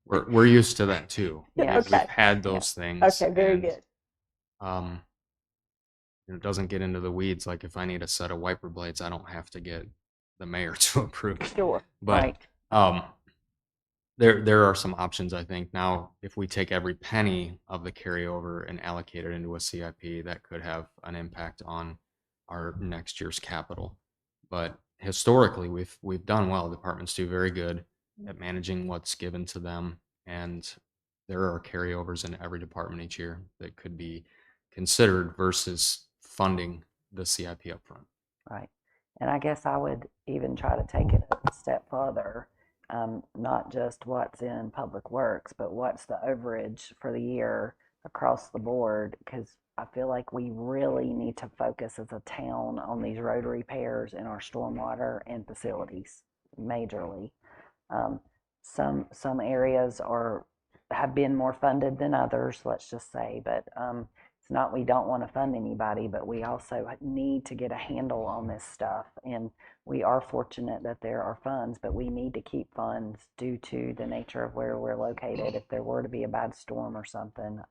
We're used to that too. Yeah, We've okay. had those things. Okay, very and, good. It doesn't get into the weeds. Like if I need a set of wiper blades, I don't have to get the mayor to approve. Sure. But Right. there are some options, I think. Now, if we take every penny of the carryover and allocate it into a CIP, that could have an impact on our next year's capital. But historically, we've done well. Departments do very good at managing what's given to them, and there are carryovers in every department each year that could be considered versus funding the CIP upfront. Right. And I guess I would even try to take it a step further, not just what's in Public Works, but what's the overage for the year across the board, because I feel like we really need to focus as a town on these road repairs in our stormwater and facilities majorly. Some areas have been more funded than others, let's just say, but It's not we don't want to fund anybody, but we also need to get a handle on this stuff. And we are fortunate that there are funds, but we need to keep funds due to the nature of where we're located if there were to be a bad storm or something.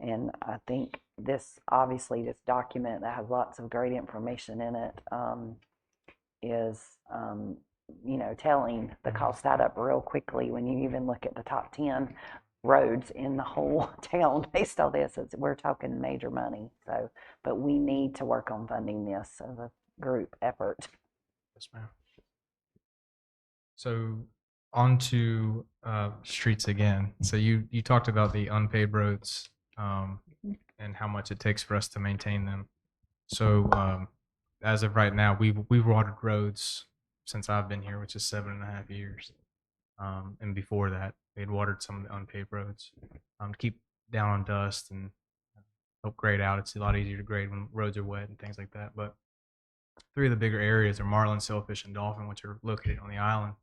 And I think this document that has lots of great information in it is, telling the cost add up real quickly when you even look at the top 10 roads in the whole town based on this. We're talking major money. So, but we need to work on funding this as a group effort. Yes, ma'am. So on to streets again. So you talked about the unpaved roads and how much it takes for us to maintain them. So as of right now, we've watered roads since I've been here, which is 7.5 years. And before that, we had watered some of the unpaved roads to keep down on dust and help grade out. It's a lot easier to grade when roads are wet and things like that. But 3 of the bigger areas are marlin, sailfish, and dolphin, which are located on the island.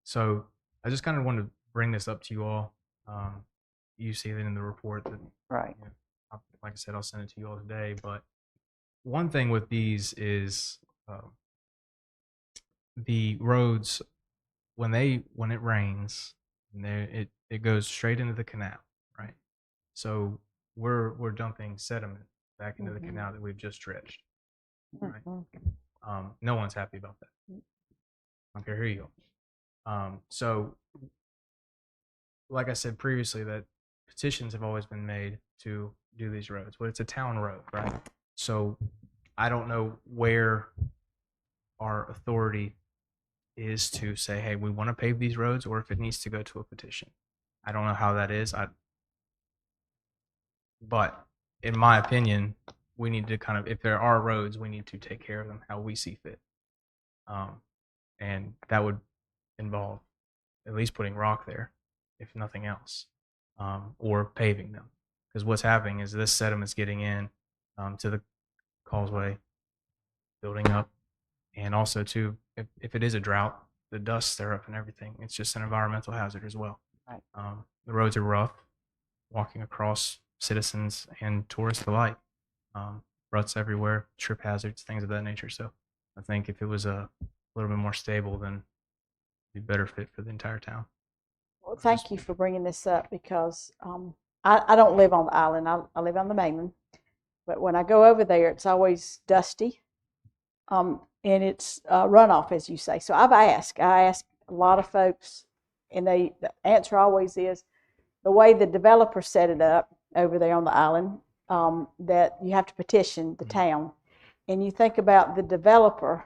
So I just kind of wanted to bring this up to you all. You see that in the report that, right. Like I said, I'll send it to you all today. But one thing with these is the roads, when it rains, it goes straight into the canal, right? So we're dumping sediment back into the canal that we've just dredged, right? No one's happy about that. I don't care who you are. So, like I said previously, that petitions have always been made to do these roads, but it's a town road, right? So I don't know where our authority is to say, hey, we want to pave these roads, or if it needs to go to a petition. I don't know how that is. But in my opinion, we need to kind of, if there are roads, we need to take care of them how we see fit. And that would involve at least putting rock there, if nothing else, or paving them. Because what's happening is this sediment's getting in to the causeway, building up, and also too, if it is a drought, the dust stir up and everything. It's just an environmental hazard as well. Right. The roads are rough, walking across, citizens and tourists alike. Ruts everywhere, trip hazards, things of that nature. So I think if it was a little bit more stable, then it'd be better fit for the entire town. Well, thank you for bringing this up because I don't live on the island. I live on the mainland. But when I go over there, it's always dusty. And it's runoff, as you say. So I asked a lot of folks, and the answer always is the way the developer set it up over there on the island, that you have to petition the town. And you think about the developer,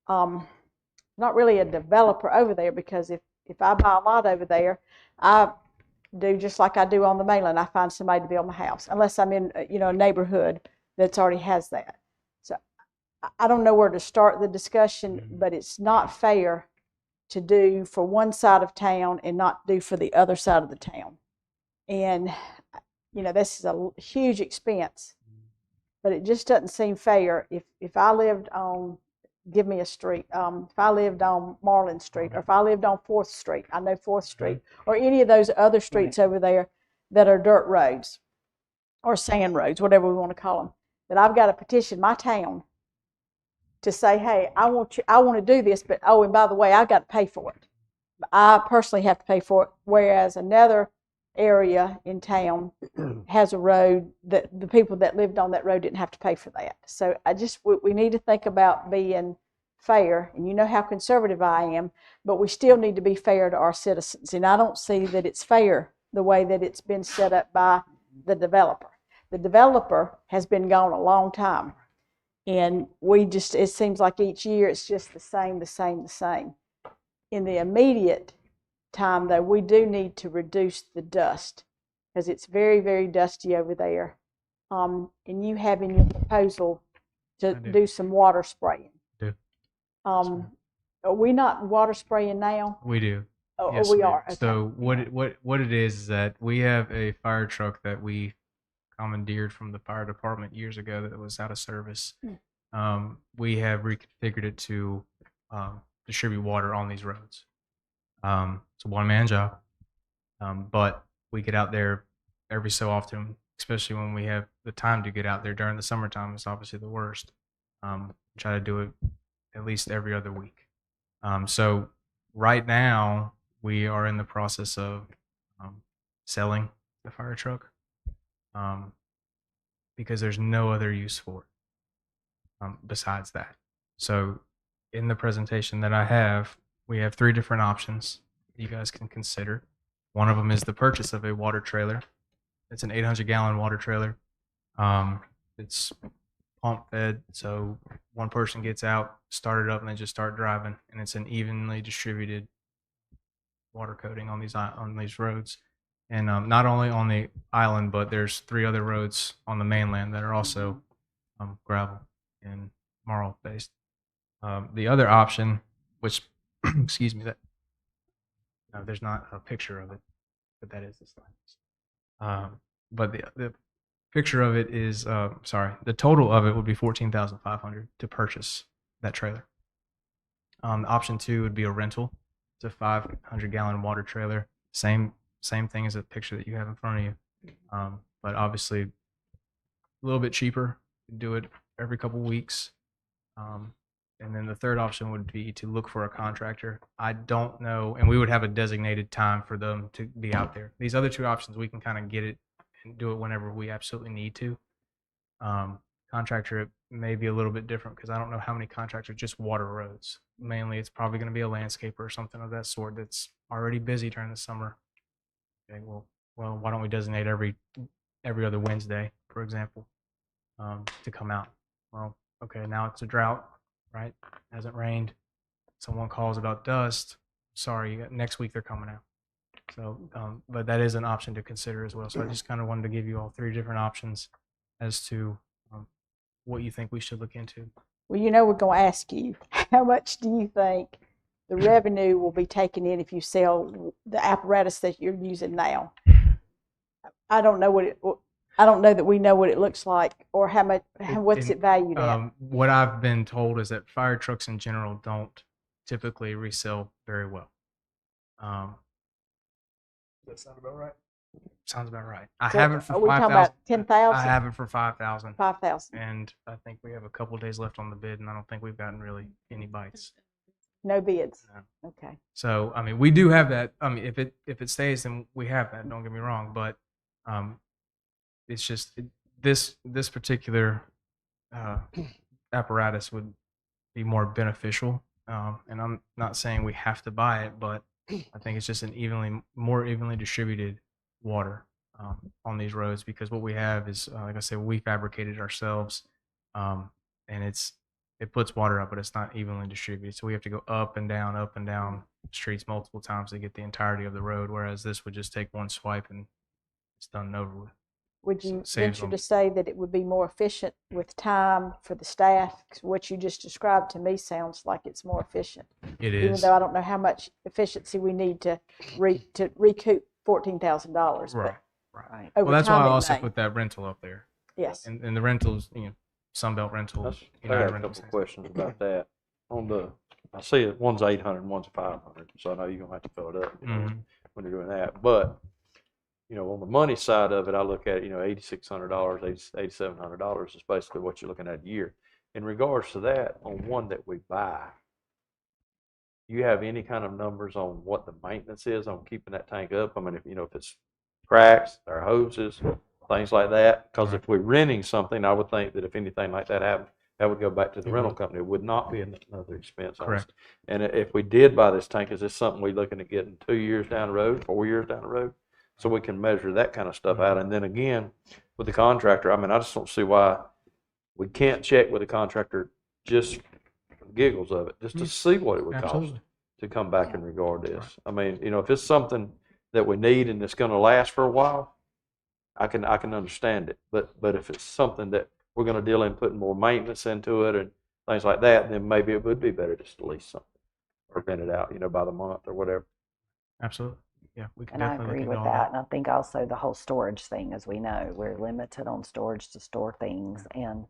not really a developer over there, because if I buy a lot over there, I do just like I do on the mainland. I find somebody to build my house, unless I'm in a neighborhood that's already has that. So I don't know where to start the discussion, but it's not fair to do for one side of town and not do for the other side of the town. And this is a huge expense, but it just doesn't seem fair. If I lived on, give me a street, if I lived on Marlin Street, or if I lived on 4th Street, I know 4th Street, or any of those other streets over there that are dirt roads or sand roads, whatever we want to call them, that I've got to petition my town to say, hey, I want to do this, but and by the way, I've got to pay for it. I personally have to pay for it, whereas another area in town has a road that the people that lived on that road didn't have to pay for that. So we need to think about being fair, and you know how conservative I am, but we still need to be fair to our citizens. And I don't see that it's fair the way that it's been set up by the developer. The developer has been gone a long time. And it seems like each year it's just the same. In the immediate time, though, we do need to reduce the dust because it's very, very dusty over there. And you have in your proposal to do some water spraying. I do. Are we not water spraying now? We do. Oh, yes, we ma'am. are. Okay. So what it is that we have a fire truck that we commandeered from the fire department years ago that was out of service. We have reconfigured it to distribute water on these roads. It's a one-man job, but we get out there every so often especially when we have the time to get out there during the summertime. It's obviously the worst. Try to do it at least every other week. So right now we are in the process of selling the fire truck because there's no other use for it besides that. So in the presentation that I have, we have 3 different options you guys can consider. One of them is the purchase of a water trailer. It's an 800-gallon water trailer. It's pump fed, so one person gets out, start it up, and they just start driving, and it's an evenly distributed water coating on these roads. And not only on the island, but there's 3 other roads on the mainland that are also gravel and marl based. The other option, which excuse me, that there's not a picture of it, but that is the slide. But the picture of it is the total of it would be $14,500 to purchase that trailer. Option 2 would be a rental. It's a 500-gallon water trailer. Same thing as the picture that you have in front of you, but obviously a little bit cheaper. Do it every couple weeks. And then the third option would be to look for a contractor. I don't know, and we would have a designated time for them to be out there. These other 2 options, we can kind of get it and do it whenever we absolutely need to. Contractor, it may be a little bit different because I don't know how many contractors just water roads. Mainly, it's probably going to be a landscaper or something of that sort that's already busy during the summer. Okay, well, why don't we designate every other Wednesday, for example, to come out? Well, okay, now it's a drought, right? Hasn't rained. Someone calls about dust. Sorry, next week they're coming out. So, but that is an option to consider as well. So I just kind of wanted to give you all 3 different options as to what you think we should look into. Well, we're going to ask you, how much do you think the revenue will be taken in if you sell the apparatus that you're using now? I don't know I don't know that we know what it looks like or what's it valued at. What I've been told is that fire trucks in general don't typically resell very well. Does that sound about right? Sounds about right. I have it for 5,000. Are we talking about 10,000? I have it for 5,000. 5,000. And I think we have a couple days left on the bid, and I don't think we've gotten really any bites. No bids. No. Okay. So I mean, we do have that. I mean, if it stays, then we have that. Don't get me wrong, but it's just this particular apparatus would be more beneficial. And I'm not saying we have to buy it, but I think it's just an more evenly distributed water on these roads, because what we have is, like I said, we fabricated ourselves, and it puts water up, but it's not evenly distributed. So we have to go up and down streets multiple times to get the entirety of the road, whereas this would just take one swipe and it's done and over with. Would you Saves venture them. to say that it would be more efficient with time for the staff? 'Cause what you just described to me sounds like it's more efficient. It Even is. though I don't know how much efficiency we need to recoup $14,000. Right. Right. Over Well, that's why time I it also may. put that rental up there. Yes. And the rentals, Sunbelt Rentals, I got United a Rentals. couple questions about that. I see it, one's 800 and one's 500, so I know you're gonna have to fill it up, Mhm. when you're doing that. But, on the money side of it, I look at, $8,600, $8,700 is basically what you're looking at a year. In regards to that, on one that we buy, do you have any kind of numbers on what the maintenance is on keeping that tank up? I mean, if it's cracks, or hoses, things like that. Because if we're renting something, I would think that if anything like that happened, that would go back to the It rental would. company. It would not be another expense on us. Correct. And if we did buy this tank, is this something we're looking at getting 2 years down the road, 4 years down the road? So we can measure that kind of stuff out. And then again, with the contractor, I mean, I just don't see why we can't check with the contractor just for the giggles of it, just to see what it would cost Absolutely. to come back and regard this. I mean, if it's something that we need and it's gonna last for a while, I can understand it. But if it's something that we're gonna deal in putting more maintenance into it and things like that, then maybe it would be better just to lease something or rent it out, by the month or whatever. Absolutely. Yeah, we can And I definitely agree look with into all that. And I think also the whole storage thing, as we know, we're limited on storage to store things. And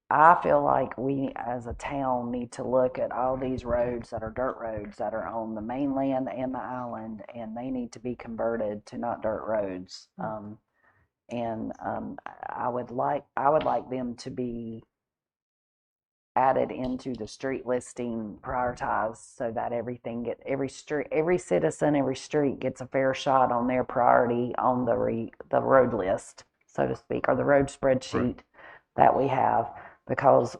I feel like we as a town need to look at all these roads that are dirt roads that are on the mainland and the island, and they need to be converted to not dirt roads. And I would like them to be added into the street listing, prioritized, so that every citizen, every street gets a fair shot on their priority on the road list, so to speak, or the road spreadsheet that we have, because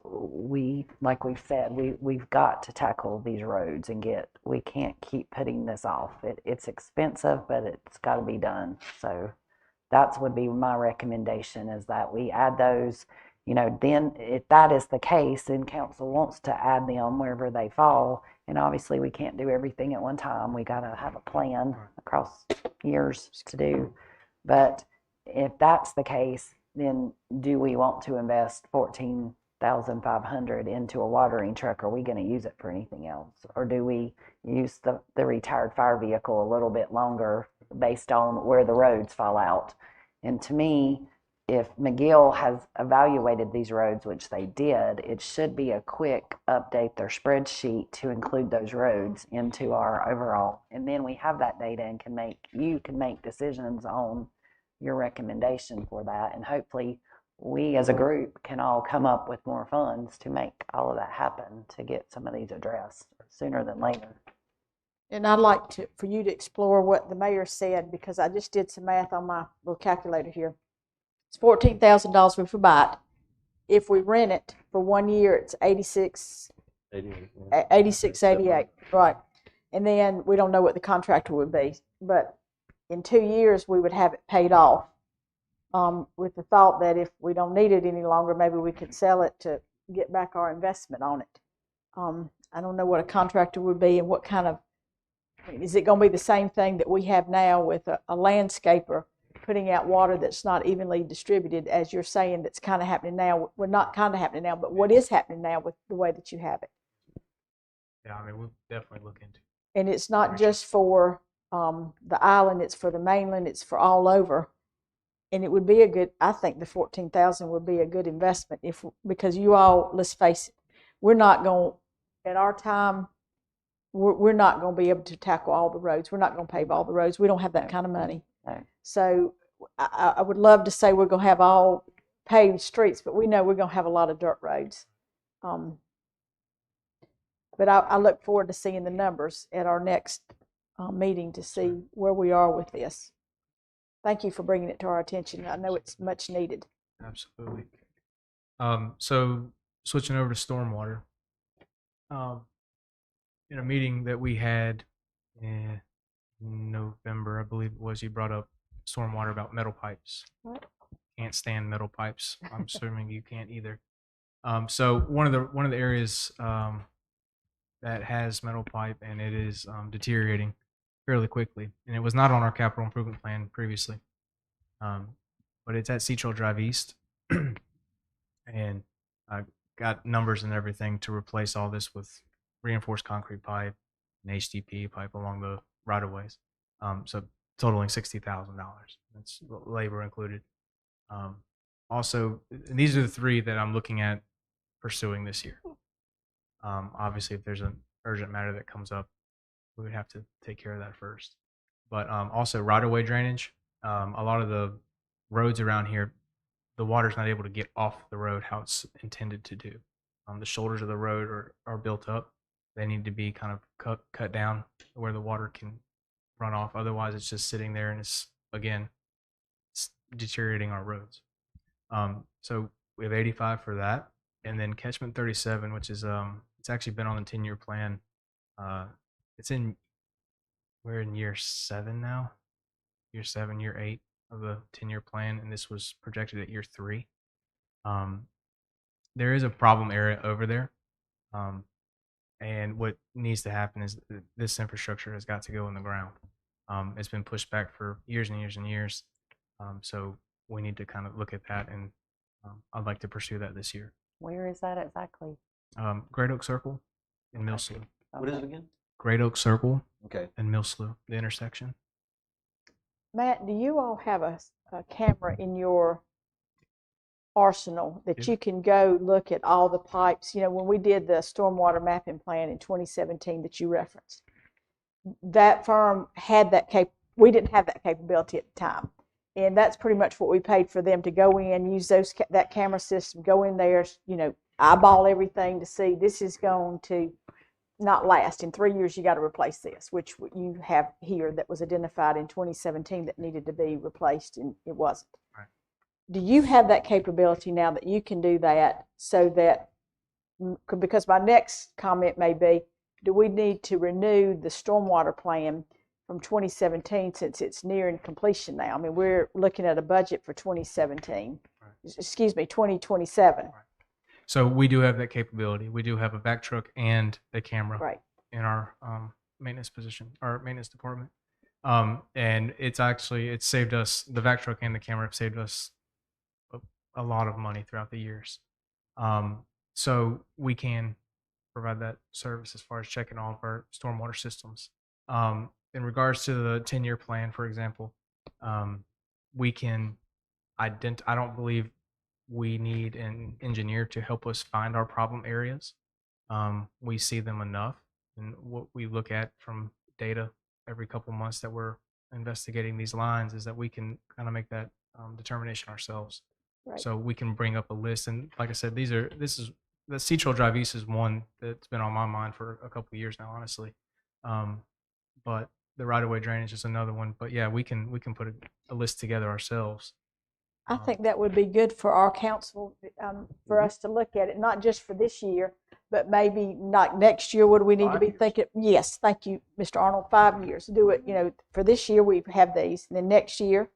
like we've said, we've got to tackle these roads and we can't keep putting this off. It's expensive, but it's got to be done. So that would be my recommendation, is that we add those. Then if that is the case, then council wants to add them wherever they fall. And obviously we can't do everything at one time. We got to have a plan across years to do. But if that's the case, then do we want to invest $14,500 into a watering truck? Are we going to use it for anything else? Or do we use the retired fire vehicle a little bit longer based on where the roads fall out? And to me, if McGill has evaluated these roads, which they did, it should be a quick update their spreadsheet to include those roads into our overall. And then we have that data and you can make decisions on your recommendation for that. And hopefully we as a group can all come up with more funds to make all of that happen, to get some of these addressed sooner than later. And I'd like for you to explore what the mayor said, because I just did some math on my little calculator here. It's $14,000 if we buy it. If we rent it for 1 year, it's 8688, right? And then we don't know what the contractor would be, but in 2 years we would have it paid off. With the thought that if we don't need it any longer, maybe we could sell it to get back our investment on it. I don't know what a contractor would be and what kind of. Is it going to be the same thing that we have now with a landscaper putting out water that's not evenly distributed, as you're saying, that's kind of happening now? Well, not kind of happening now, but what is happening now with the way that you have it? Yeah, I mean, we'll definitely look into it. And it's not just for the island, it's for the mainland, it's for all over. And it would be I think the $14,000 would be a good investment because you all, let's face it, we're not going, at our time, we're not going to be able to tackle all the roads. We're not going to pave all the roads. We don't have that kind of money. No. So I would love to say we're going to have all paved streets, but we know we're going to have a lot of dirt roads. But I look forward to seeing the numbers at our next meeting to see where we are with this. Thank you for bringing it to our attention. I know it's much needed. Absolutely. So switching over to stormwater. In a meeting that we had in November, I believe it was, you brought up stormwater about metal pipes. What? Can't stand metal pipes. I'm assuming you can't either. So one of the areas that has metal pipe, and it is deteriorating fairly quickly, and it was not on our capital improvement plan previously, but it's at Sea Drive East, and I got numbers and everything to replace all this with reinforced concrete pipe and HDPE pipe along the right of ways. So totaling $60,000. That's labor included. Also, these are the three that I'm looking at pursuing this year. Obviously, if there's an urgent matter that comes up, we would have to take care of that first. But also right of way drainage. A lot of the roads around here, the water's not able to get off the road how it's intended to do. The shoulders of the road are built up. They need to be kind of cut down where the water can run off. Otherwise, it's just sitting there and it's deteriorating our roads. So we have 85 for that. And then catchment 37, which is it's actually been on the 10-year plan. We're in year 7 now. Year 7, year 8 of the 10-year plan, and this was projected at year 3. There is a problem area over there. And what needs to happen is this infrastructure has got to go in the ground. It's been pushed back for years and years and years. So we need to kind of look at that, and I'd like to pursue that this year. Where is that exactly? Great Oak Circle and Mill Slough. What is it again? Great Oak Circle Okay. and Mill Slough, the intersection. Matt, do you all have a camera in your arsenal that you can go look at all the pipes? You know, when we did the stormwater mapping plan in 2017 that you referenced, that firm had that we didn't have that capability at the time. And that's pretty much what we paid for them to go in, use that camera system, go in there, eyeball everything to see this is going to not last. In 3 years, you got to replace this, which you have here that was identified in 2017 that needed to be replaced, and it wasn't. Right. Do you have that capability now that you can do that so that, because my next comment may be, do we need to renew the stormwater plan from 2017 since it's nearing completion now? I mean, we're looking at a budget for 2017, excuse me, 2027. So we do have that capability. We do have a vac truck and a camera Right. in our maintenance position, our maintenance department. And it's saved us, the vac truck and the camera have saved us a lot of money throughout the years. So we can provide that service as far as checking all of our stormwater systems. In regards to the 10-year plan, for example, we can I don't believe we need an engineer to help us find our problem areas. We see them enough, and what we look at from data every couple months that we're investigating these lines is that we can kind of make that determination ourselves. Right. So we can bring up a list, and like I said, the Sea Trail Drive East is one that's been on my mind for a couple of years now, honestly. But the right-of-way drainage is another one. But yeah, we can put a list together ourselves. I think that would be good for our council, for us to look at it, not just for this year, but maybe not next year. What do we need to be thinking? Yes, thank you, Mr. Arnold. 5 years. Do it, for this year we have these, and then next year,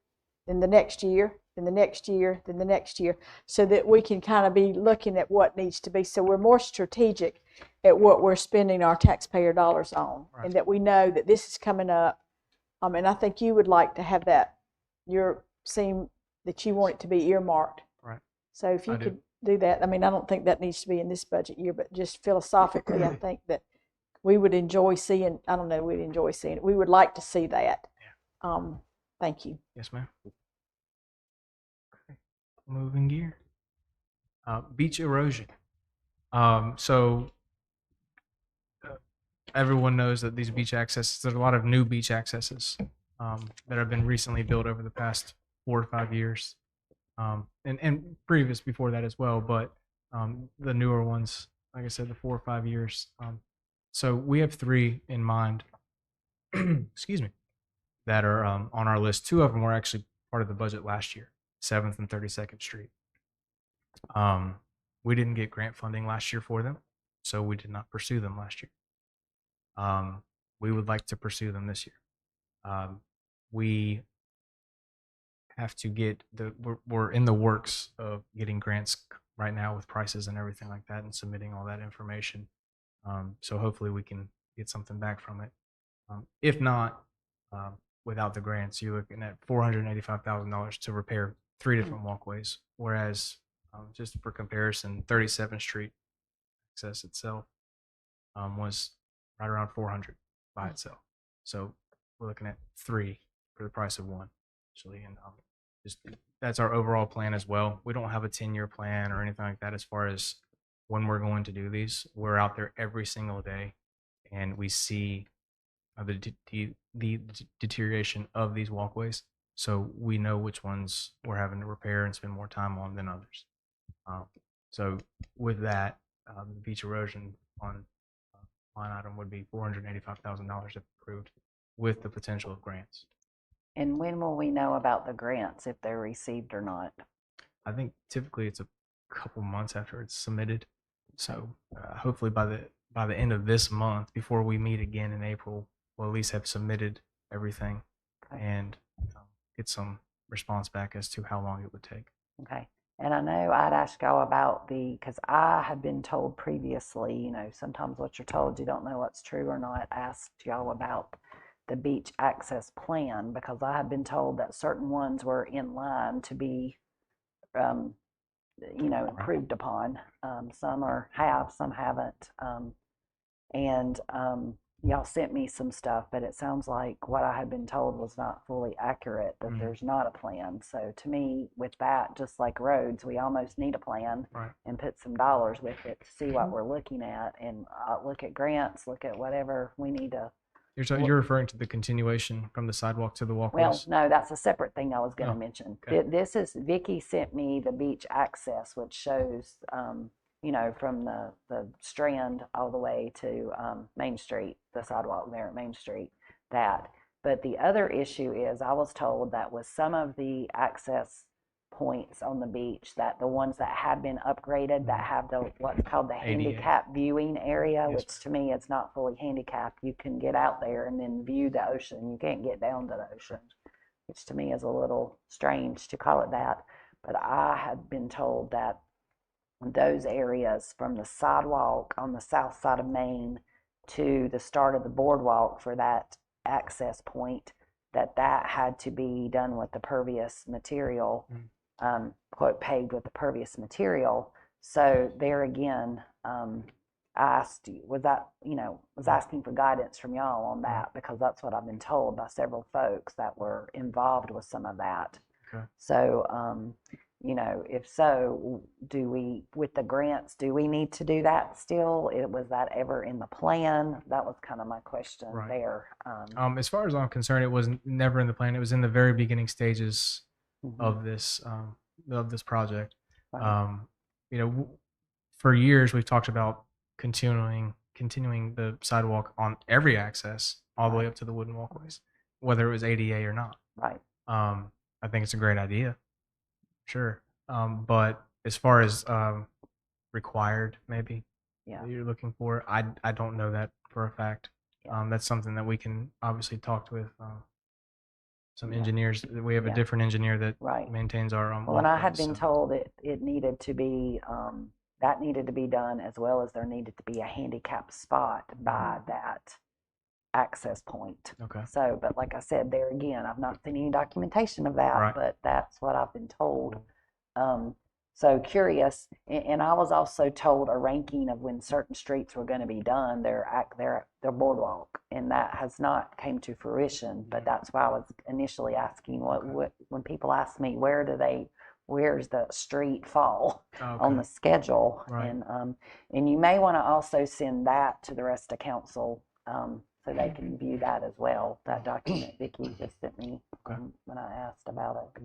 then the next year, then the next year, then the next year, so that we can kind of be looking at what needs to be. So we're more strategic at what we're spending our taxpayer dollars on, Right. and that we know that this is coming up. And I think you would like to have that. That you want it to be earmarked. Right. So if you I do. could do that, I don't think that needs to be in this budget year, but just philosophically, I think that we would enjoy seeing, we'd enjoy seeing it. We would like to see that. Yeah. Thank you. Yes, ma'am. Okay. Moving gear. Beach erosion. So everyone knows that these beach accesses, there's a lot of new beach accesses that have been recently built over the past 4 to 5 years, and previous before that as well. But the newer ones, like I said, the 4 or 5 years. So we have 3 in mind. Excuse me. That are on our list. 2 of them were actually part of the budget last year, 7th and 32nd Street. We didn't get grant funding last year for them, so we did not pursue them last year. We would like to pursue them this year. We have to get we're in the works of getting grants right now with prices and everything like that, and submitting all that information. So hopefully we can get something back from it. If not, without the grants, you're looking at $485,000 to repair 3 different walkways. Whereas, just for comparison, 37th Street access itself was right around 400 by itself. So we're looking at 3 for the price of 1, actually. And just that's our overall plan as well. We don't have a 10-year plan or anything like that as far as when we're going to do these. We're out there every single day, and we see the deterioration of these walkways, so we know which ones we're having to repair and spend more time on than others. So with that, the beach erosion on line item would be $485,000 if approved, with the potential of grants. And when will we know about the grants, if they're received or not? I think typically it's a couple months after it's submitted. So hopefully by the end of this month, before we meet again in April, we'll at least have submitted everything and get some response back as to how long it would take. Okay. And I know I'd ask y'all about because I had been told previously, sometimes what you're told, you don't know what's true or not. Asked y'all about the beach access plan, because I had been told that certain ones were in line to be, improved upon. Some have, some haven't. And y'all sent me some stuff, but it sounds like what I had been told was not fully accurate, that there's not a plan. So to me, with that, just like roads, we almost need a plan. Right. And put some dollars with it to see what we're looking at, and look at grants, look at whatever we need to You're referring to the continuation from the sidewalk to the Well, walkways? no, that's a separate thing I was going to Oh, mention. okay. This is, Vicky sent me the beach access, which shows, you know, from the Strand all the way to Main Street, the sidewalk there at Main Street, that. But the other issue is I was told that with some of the access points on the beach, that the ones that have been upgraded, that have the what's called the ADA. handicap viewing area, Yes, which to me is not fully handicapped. You can get out there and then view the ocean. You can't get down to the ocean, which to me is a little strange to call it that. But I had been told that those areas from the sidewalk on the south side of Main to the start of the boardwalk for that access point, that had to be done with the pervious material, quote, paved with the pervious material. So there again, I asked, was asking for guidance from y'all on that, because that's what I've been told by several folks that were involved with some of that. Okay. So, you know, if so, with the grants, do we need to do that still? Was that ever in the plan? That was kind of my question Right. there. As far as I'm concerned, it was never in the plan. It was in the very beginning stages Mhm. of this project. Right. You know, for years we've talked about continuing the sidewalk on every access all the way up to the wooden walkways, whether it was ADA or not. Right. I think it's a great idea, sure. But as far as required, maybe Yeah. that you're looking for, I don't know that for a fact. Yeah. That's something that we can obviously talk with some Yeah. engineers. We have a Yeah. different engineer that Right. maintains our Well, and I had walkways, been so- told it needed to be, that needed to be done, as well as there needed to be a handicap spot by that access point. Okay. So, but like I said, there again, I've not seen any documentation of that, Right. but that's what I've been told. So curious, and I was also told a ranking of when certain streets were going to be done, their boardwalk, and that has not came to fruition. But that's why I was initially asking what when people ask me where's the street fall on the schedule, Right. and you may want to also send that to the rest of council, so they can view that as well. That document Vicki just sent me when I asked about it.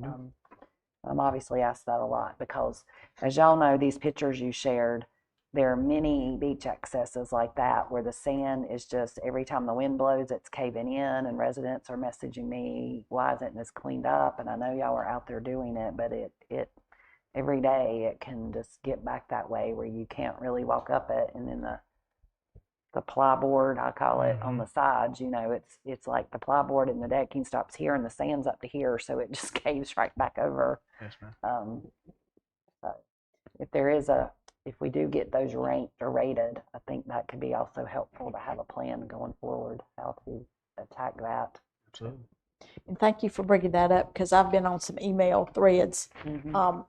I'm obviously asked that a lot because, as y'all know, these pictures you shared, there are many beach accesses like that where the sand is just, every time the wind blows, it's caving in, and residents are messaging me, why isn't this cleaned up? And I know y'all are out there doing it, but it every day it can just get back that way where you can't really walk up it, and then the plyboard, I call it, on the sides, you know, it's like the plyboard and the decking stops here and the sand's up to here, so it just caves right back over. Yes, ma'am. So if we do get those ranked or rated, I think that could be also helpful to have a plan going forward, how to attack that. Absolutely. And thank you for bringing that up, because I've been on some email threads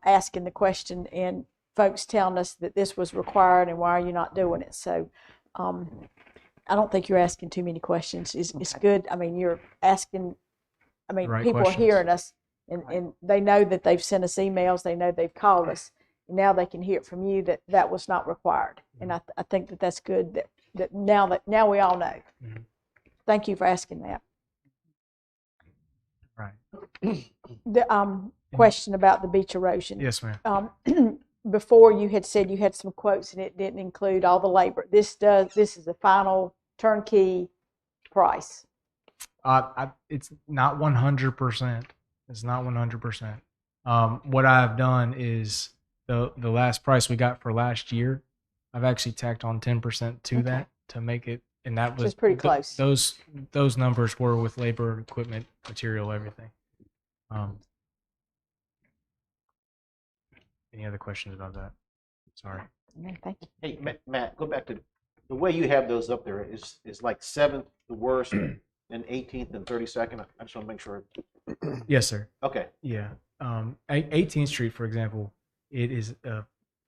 asking the question, and folks telling us that this was required and why are you not doing it? So I don't think you're asking too many questions. It's good. I mean, you're asking, Right people questions. are hearing us, and they know that they've sent us emails. They know they've called us. And now they can hear it from you that was not required. And I think that's good that now we all know. Mhm. Thank you for asking that. Right. The question about the beach erosion. Yes, ma'am. Before you had said you had some quotes and it didn't include all the labor. This is the final turnkey price. It's not 100%. It's not 100%. What I've done is the last price we got for last year, I've actually tacked on 10% to that to make it, and that was Which is pretty close. Those numbers were with labor, equipment, material, everything. Any other questions about that? Sorry. Okay, thank you. Hey, Matt, go back to the way you have those up there is like 7th the worst and 18th and 32nd. I just want to make sure. Yes, sir. Okay. Yeah. 18th Street, for example, it is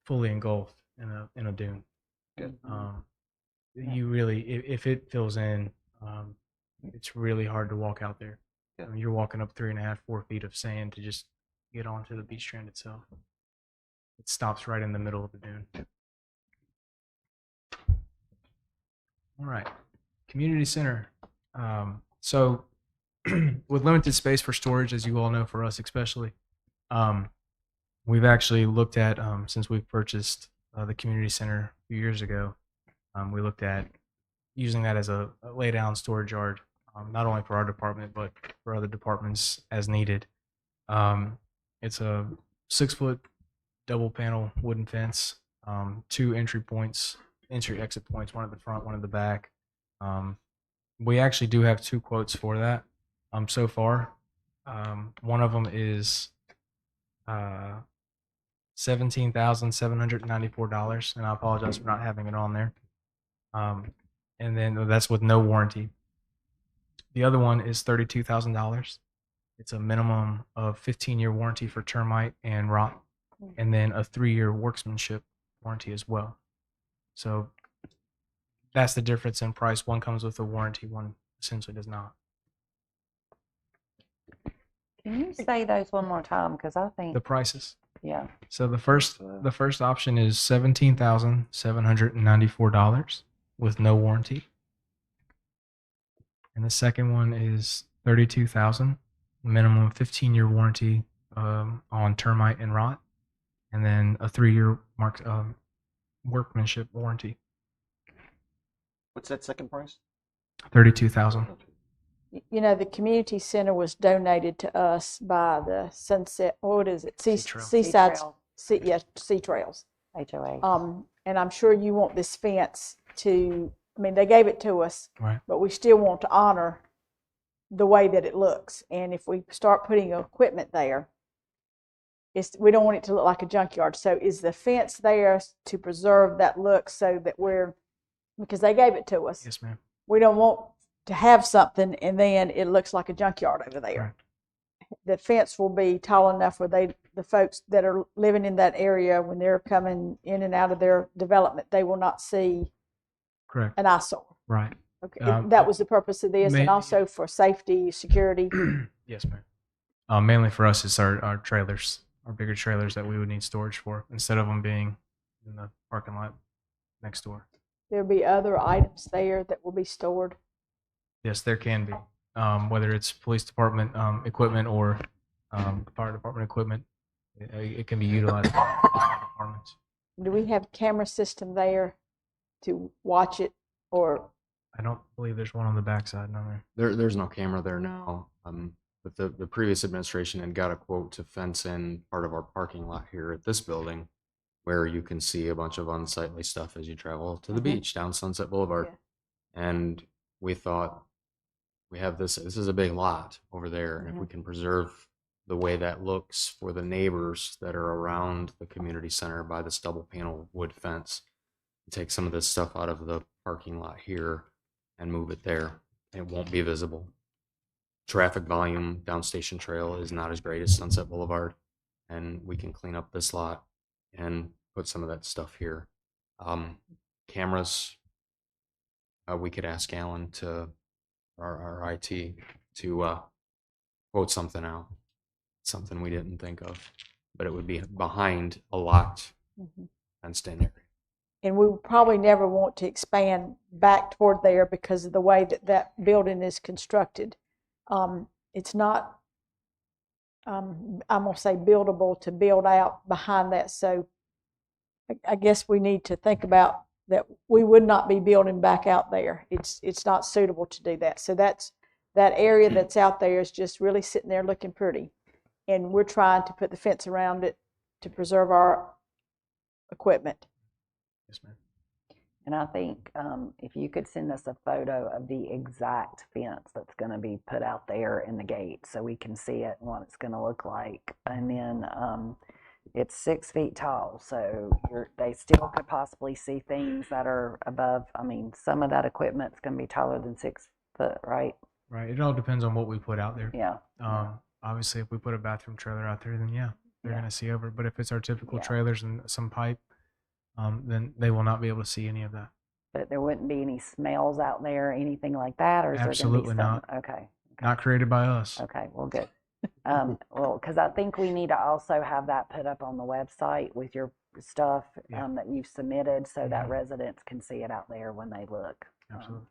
fully engulfed in a dune. Good. You really, if it fills in, it's really hard to walk out there. Yeah. I mean, you're walking up 3.5, 4 feet of sand to just get onto the beach strand itself. It stops right in the middle of the dune. All right. Community center. So with limited space for storage, as you all know, for us especially, we've actually looked at, since we've purchased the community center a few years ago, we looked at using that as a lay down storage yard, not only for our department, but for other departments as needed. It's a 6-foot double panel wooden fence, 2 entry exit points, one at the front, one at the back. We actually do have 2 quotes for that so far. One of them is $17,794, and I apologize for not having it on there. And then that's with no warranty. The other one is $32,000. It's a minimum of 15-year warranty for termite and rot, and then a 3-year workmanship warranty as well. So that's the difference in price. One comes with a warranty, one essentially does not. Can you say those one more time? Because I think, The prices. yeah. So the first option is $17,794 with no warranty, and the second one is $32,000, minimum 15-year warranty on termite and rot, and then a 3-year workmanship warranty. What's that second price? $32,000. You know, the community center was donated to us by the Sunset, what is it? Sea-Trail. Seaside, Sea-Trail. Sea Trails. HOA. And I'm sure you want this fence to, I mean, they gave it to us, Right. but we still want to honor the way that it looks. And if we start putting equipment there, we don't want it to look like a junkyard. So is the fence there to preserve that look so that because they gave it to us. Yes, ma'am. We don't want to have something and then it looks like a junkyard over there. Right. The fence will be tall enough where the folks that are living in that area, when they're coming in and out of their development, they will not see Correct. an eyesore. Right. Okay, Um, that was the purpose of this, and ma- also for safety, security. Yes, ma'am. Mainly for us, it's our trailers, our bigger trailers that we would need storage for, instead of them being in the parking lot next door. There'll be other items there that will be stored. Yes, there can be, whether it's police department equipment or fire department equipment. It can be utilized by departments. Do we have a camera system there to watch it, or I don't believe there's one on the backside, no, ma'am. There's no camera there now. But the previous administration had got a quote to fence in part of our parking lot here at this building, where you can see a bunch of unsightly stuff as you travel to the beach down Sunset Boulevard. Yeah. And we thought, we have this is a big lot over there, and if we can preserve the way that looks for the neighbors that are around the community center by this double panel wood fence, take some of this stuff out of the parking lot here and move it there, it won't be visible. Traffic volume down Station Trail is not as great as Sunset Boulevard, and we can clean up this lot and put some of that stuff here. Cameras, we could ask Alan to our IT to quote something out, something we didn't think of, but it would be behind a locked fenced in area. and we will probably never want to expand back toward there because of the way that building is constructed. It's not, I'm going to say buildable to build out behind that. So I guess we need to think about that. We would not be building back out there. It's not suitable to do that. So that area that's out there is just really sitting there looking pretty. And we're trying to put the fence around it to preserve our equipment. Yes, ma'am. And I think if you could send us a photo of the exact fence that's going to be put out there in the gate so we can see it and what it's going to look like. And then it's 6 feet tall, so they still could possibly see things that are above. I mean, some of that equipment's going to be taller than 6 foot, right? Right. It all depends on what we put out there. Yeah. Obviously, if we put a bathroom trailer out there, then they're Yeah. going to see over. But if it's our typical Yeah. trailers and some pipe, then they will not be able to see any of that. But there wouldn't be any smells out there, anything like that, or is Absolutely there going to be not. some? Okay. Not created by us. Okay, well, good. Well, because I think we need to also have that put up on the website with your stuff Yeah. that you've submitted so that Mhm. residents can see it out there when they look. Absolutely.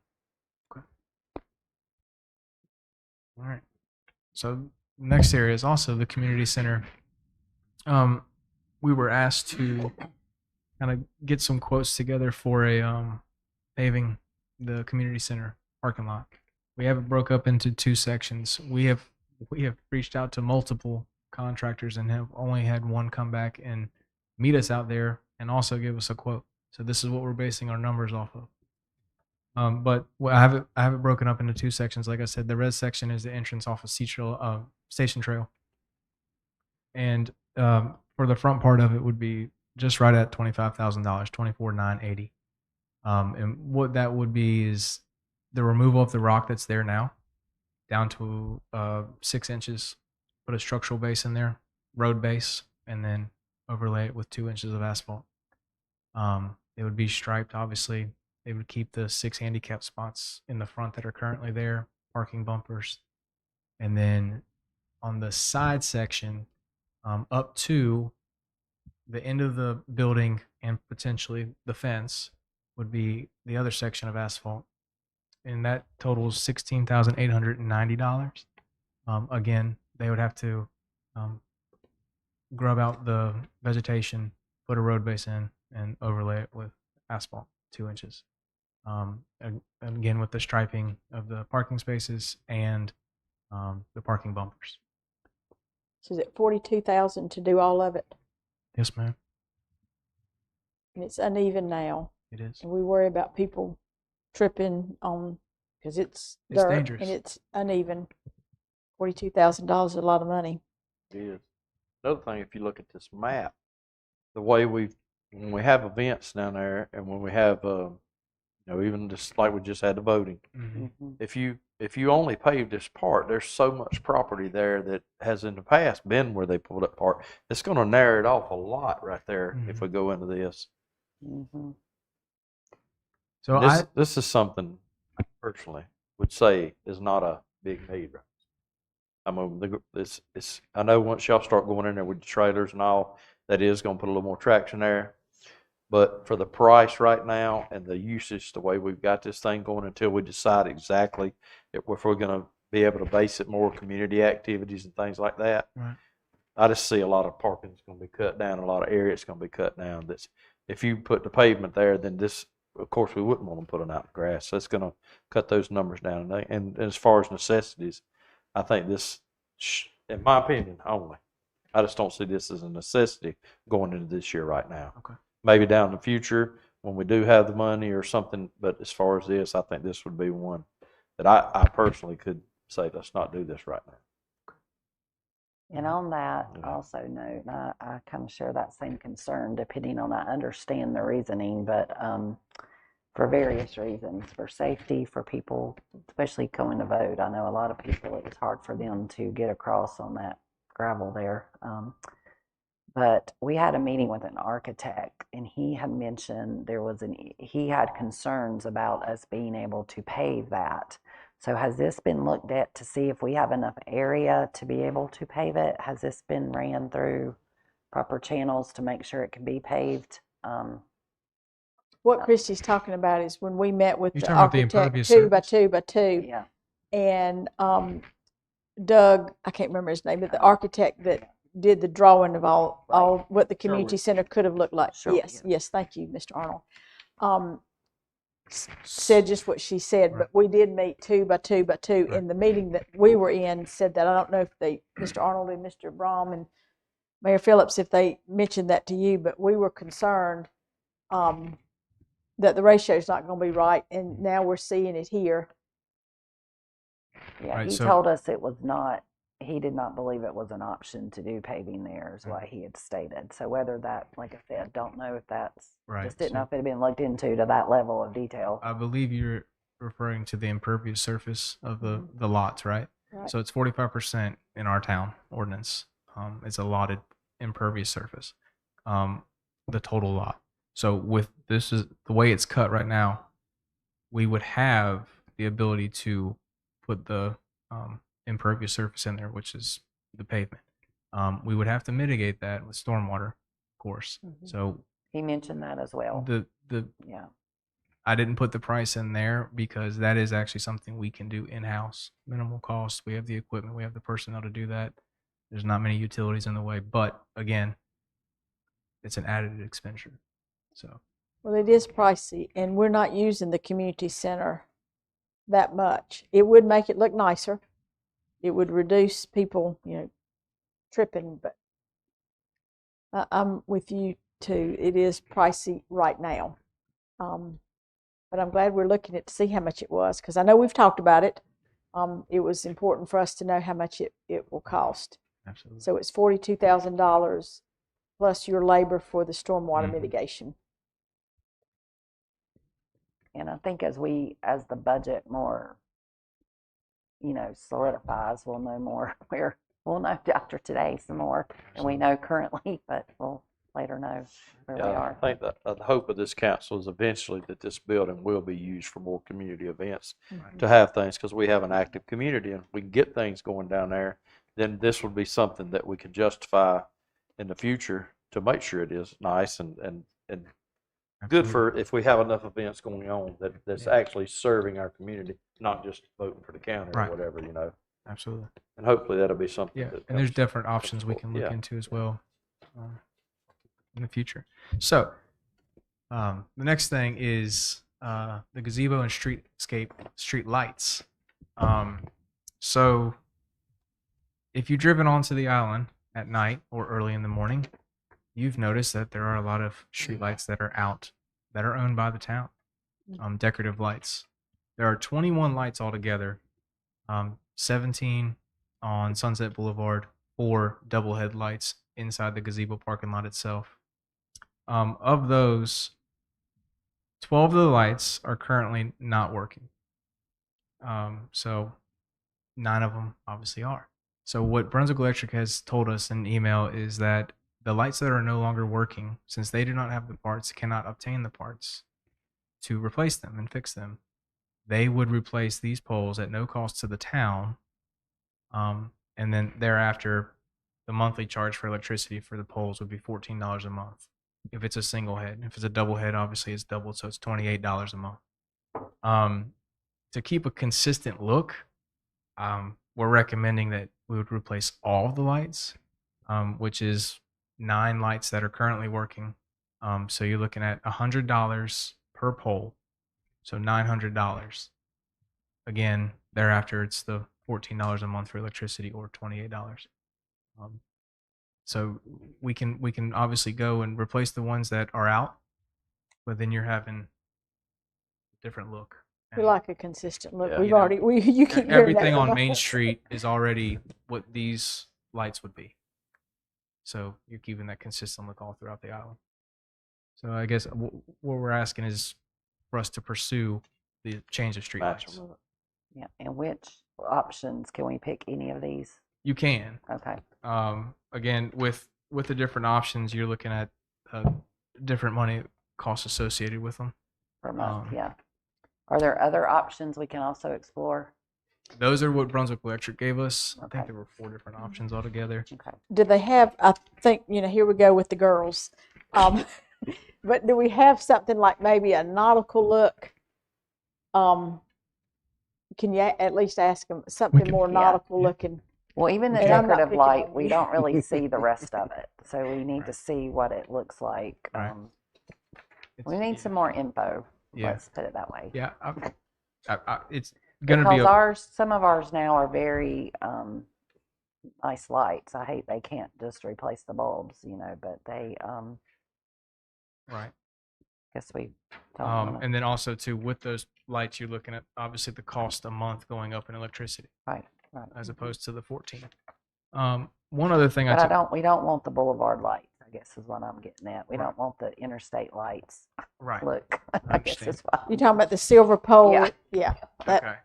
All right. So next area is also the community center. We were asked to kind of get some quotes together for a paving the community center parking lot. We have it broke up into two sections. We have reached out to multiple contractors and have only had one come back and meet us out there and also give us a quote. So this is what we're basing our numbers off of. But I have it broken up into two sections. Like I said, the red section is the entrance off of Station Trail, and for the front part of it would be just right at $25,000, $24,980. And what that would be is the removal of the rock that's there now, down to 6 inches. Put a structural base in there, road base, and then overlay it with 2 inches of asphalt. It would be striped, obviously. They would keep the 6 handicap spots in the front that are currently there, parking bumpers. And then on the side section, up to the end of the building and potentially the fence, would be the other section of asphalt. And that totals $16,890. Again, they would have to grub out the vegetation, put a road base in, and overlay it with asphalt, 2 inches. Again, with the striping of the parking spaces and the parking bumpers. So is it 42,000 to do all of it? Yes, ma'am. And it's uneven now. It is. And we worry about people tripping on, because it's dirt dangerous. and it's uneven. $42,000 is a lot of money. It is. Another thing, if you look at this map, the way when we have events down there, and when we have, even just like we just had the voting, Mm-hmm. if you only pave this part, there's so much property there that has in the past been where they pulled up part. It's going to narrow it off a lot right there if we go into this. Mm-hmm. So This is something I personally would say is not a big need. Right? I mean, I know once y'all start going in there with the trailers and all, that is going to put a little more traction there. But for the price right now and the usage, the way we've got this thing going, until we decide exactly if we're going to be able to base it more community activities and things like that, Right. I just see a lot of parking is going to be cut down, a lot of areas going to be cut down. That's, if you put the pavement there, then this, of course, we wouldn't want to put it out in grass. So it's going to cut those numbers down. And as far as necessities, I think this, in my opinion only, I just don't see this as a necessity going into this year right now. Okay. Maybe down in the future when we do have the money or something, but as far as this, I think this would be one that I personally could say, let's not do this right now. And on that, Yeah. also note, I kind of share that same concern, depending on, I understand the reasoning, but for various reasons, for safety, for people, especially going to vote. I know a lot of people, it was hard for them to get across on that gravel there. But we had a meeting with an architect, and he had mentioned he had concerns about us being able to pave that. So has this been looked at to see if we have enough area to be able to pave it? Has this been ran through proper channels to make sure it can be paved? What Christy's talking about is when we met with You're the talking about the architect, impervious 2 by surface? 2 by 2, Yeah. and Doug, I can't remember his name, but the architect that did the drawing of all what the community center could have looked like. Sure, Yes, thank you, Mr. Arnold. Said just what she said, but we did meet 2 by 2 by 2. In the meeting that we were in, said that, I don't know if Mr. Arnold and Mr. Brom and Mayor Phillips, if they mentioned that to you, but we were concerned that the ratio is not going to be right, and now we're seeing it here. Yeah, Right, he so- told us it was not, he did not believe it was an option to do paving there, is what he had stated. So whether that, like I said, don't know if that's, Right, just didn't so- know if it had been looked into to that level of detail. I believe you're referring to the impervious surface of the lots, right? Right. So it's 45% in our town ordinance. It's allotted impervious surface, the total lot. So with this is the way it's cut right now, we would have the ability to put the impervious surface in there, which is the pavement. We would have to mitigate that with stormwater, of course. Mhm. So He mentioned that as well. the Yeah. I didn't put the price in there because that is actually something we can do in-house, minimal cost. We have the equipment, we have the personnel to do that. There's not many utilities in the way, but again, it's an added expenditure. So Well, it is pricey, and we're not using the community center that much. It would make it look nicer. It would reduce people, tripping, but I'm with you too. It is pricey right now. But I'm glad we're looking at to see how much it was, because I know we've talked about it. It was important for us to know how much it will cost. absolutely. So it's $42,000 plus your labor for the stormwater Mhm. mitigation. And I think as the budget more, solidifies, we'll know more we'll know after today some more than we know currently, but we'll later know where we Yeah, I are. think that the hope of this council is eventually that this building will be used for more community events, to have things, because we have an active community and we can get things going down there. Then this would be something that we could justify in the future to make sure it is nice and good Absolutely. for, if we have enough events going on that's Yeah. actually serving our community, not just voting for the county Right. or whatever. Absolutely. And hopefully that'll be something Yeah, that and there's comes- different options we can look Yeah. into as well in the future. So, the next thing is the gazebo and street lights. So, if you've driven onto the island at night or early in the morning, you've noticed that there are a lot of street lights that are out that are owned by the town. Decorative lights. There are 21 lights altogether. 17 on Sunset Boulevard, 4 double headlights inside the gazebo parking lot itself. Of those, 12 of the lights are currently not working. So 9 of them obviously are. So what Brunswick Electric has told us in email is that the lights that are no longer working, since they do not have the parts, cannot obtain the parts to replace them and fix them, they would replace these poles at no cost to the town. And then thereafter, the monthly charge for electricity for the poles would be $14 a month. If it's a single head, if it's a double head, obviously it's doubled, so it's $28 a month. To keep a consistent look, we're recommending that we would replace all of the lights, which is 9 lights that are currently working. So you're looking at $100 per pole, so $900. Again, thereafter it's the $14 a month for electricity or $28. So we can obviously go and replace the ones that are out, but then you're having a different look. We like a consistent look. Yeah. We've You know, already, you keep hearing that Everything from on us. Main Street is already what these lights would be. So you're keeping that consistent look all throughout the island. So I guess what we're asking is for us to pursue the change of street Match lights. 'em. Yeah, and which options can we pick any of these? You can. Okay. Again, with the different options, you're looking at different money costs associated with them. Per month, Um, yeah. Are there other options we can also explore? Those are what Brunswick Electric gave us. I Okay. think there were 4 different options altogether. Okay. Do they have, I think, here we go with the girls. But do we have something like maybe a nautical look? Can you at least ask them something can- more Yeah. nautical looking? Well, even the And I'm not decorative picking light, on we you. don't really see the rest of it, so we need to Right. see what it looks like. Right. We It's- need some more info. Yeah. Let's put it that way. Yeah, it's gonna Because be some of ours now are very nice lights. I hate they can't just replace the bulbs, but they right. guess we don't wanna- And then also too, with those lights, you're looking at obviously the cost a month going up in electricity right. as opposed to the 14. One other thing But we don't want the boulevard lights, I guess is what I'm getting at. We Right. don't want the interstate lights right. look. I guess understand. is why. You talking about the silver pole? Yeah. Yeah. That,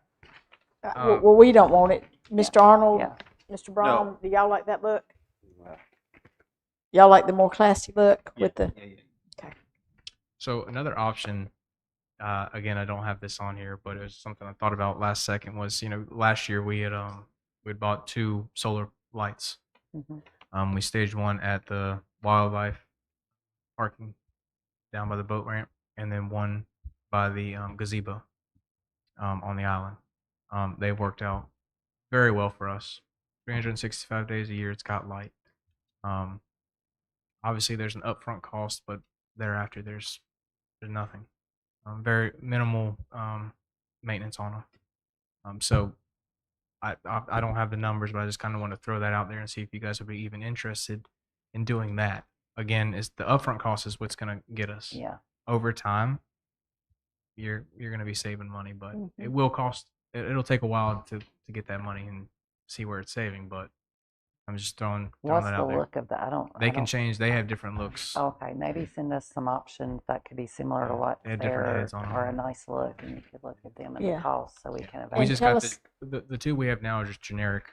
Okay. well, we don't want it. Mr. Arnold, Yeah. Mr. Braun, do y'all like that look? Yeah. Y'all like the more classy look with the? So another option, again, I don't have this on here, but it was something I thought about last second. Was last year we had bought 2 solar lights. Mhm. We staged one at the wildlife parking down by the boat ramp, and then one by the gazebo on the island. They've worked out very well for us. 365 days a year, it's got light. Obviously, there's an upfront cost, but thereafter, there's nothing. Very minimal maintenance on them. So I don't have the numbers, but I just kind of want to throw that out there and see if you guys would be even interested in doing that. Again, is the upfront cost is what's going to get us. Yeah. Over time, you're going to be saving money, but Mhm. it will cost. It'll take a while to get that money and see where it's saving. But I'm just throwing What's that the out there. look of that? They I can don't, change. They have different looks. okay, maybe send us some options that could be similar to what's They had different there heads on or a them. nice look, and you could look at them and Yeah. the cost so we can We evaluate. just tell got us- the two we have now are just generic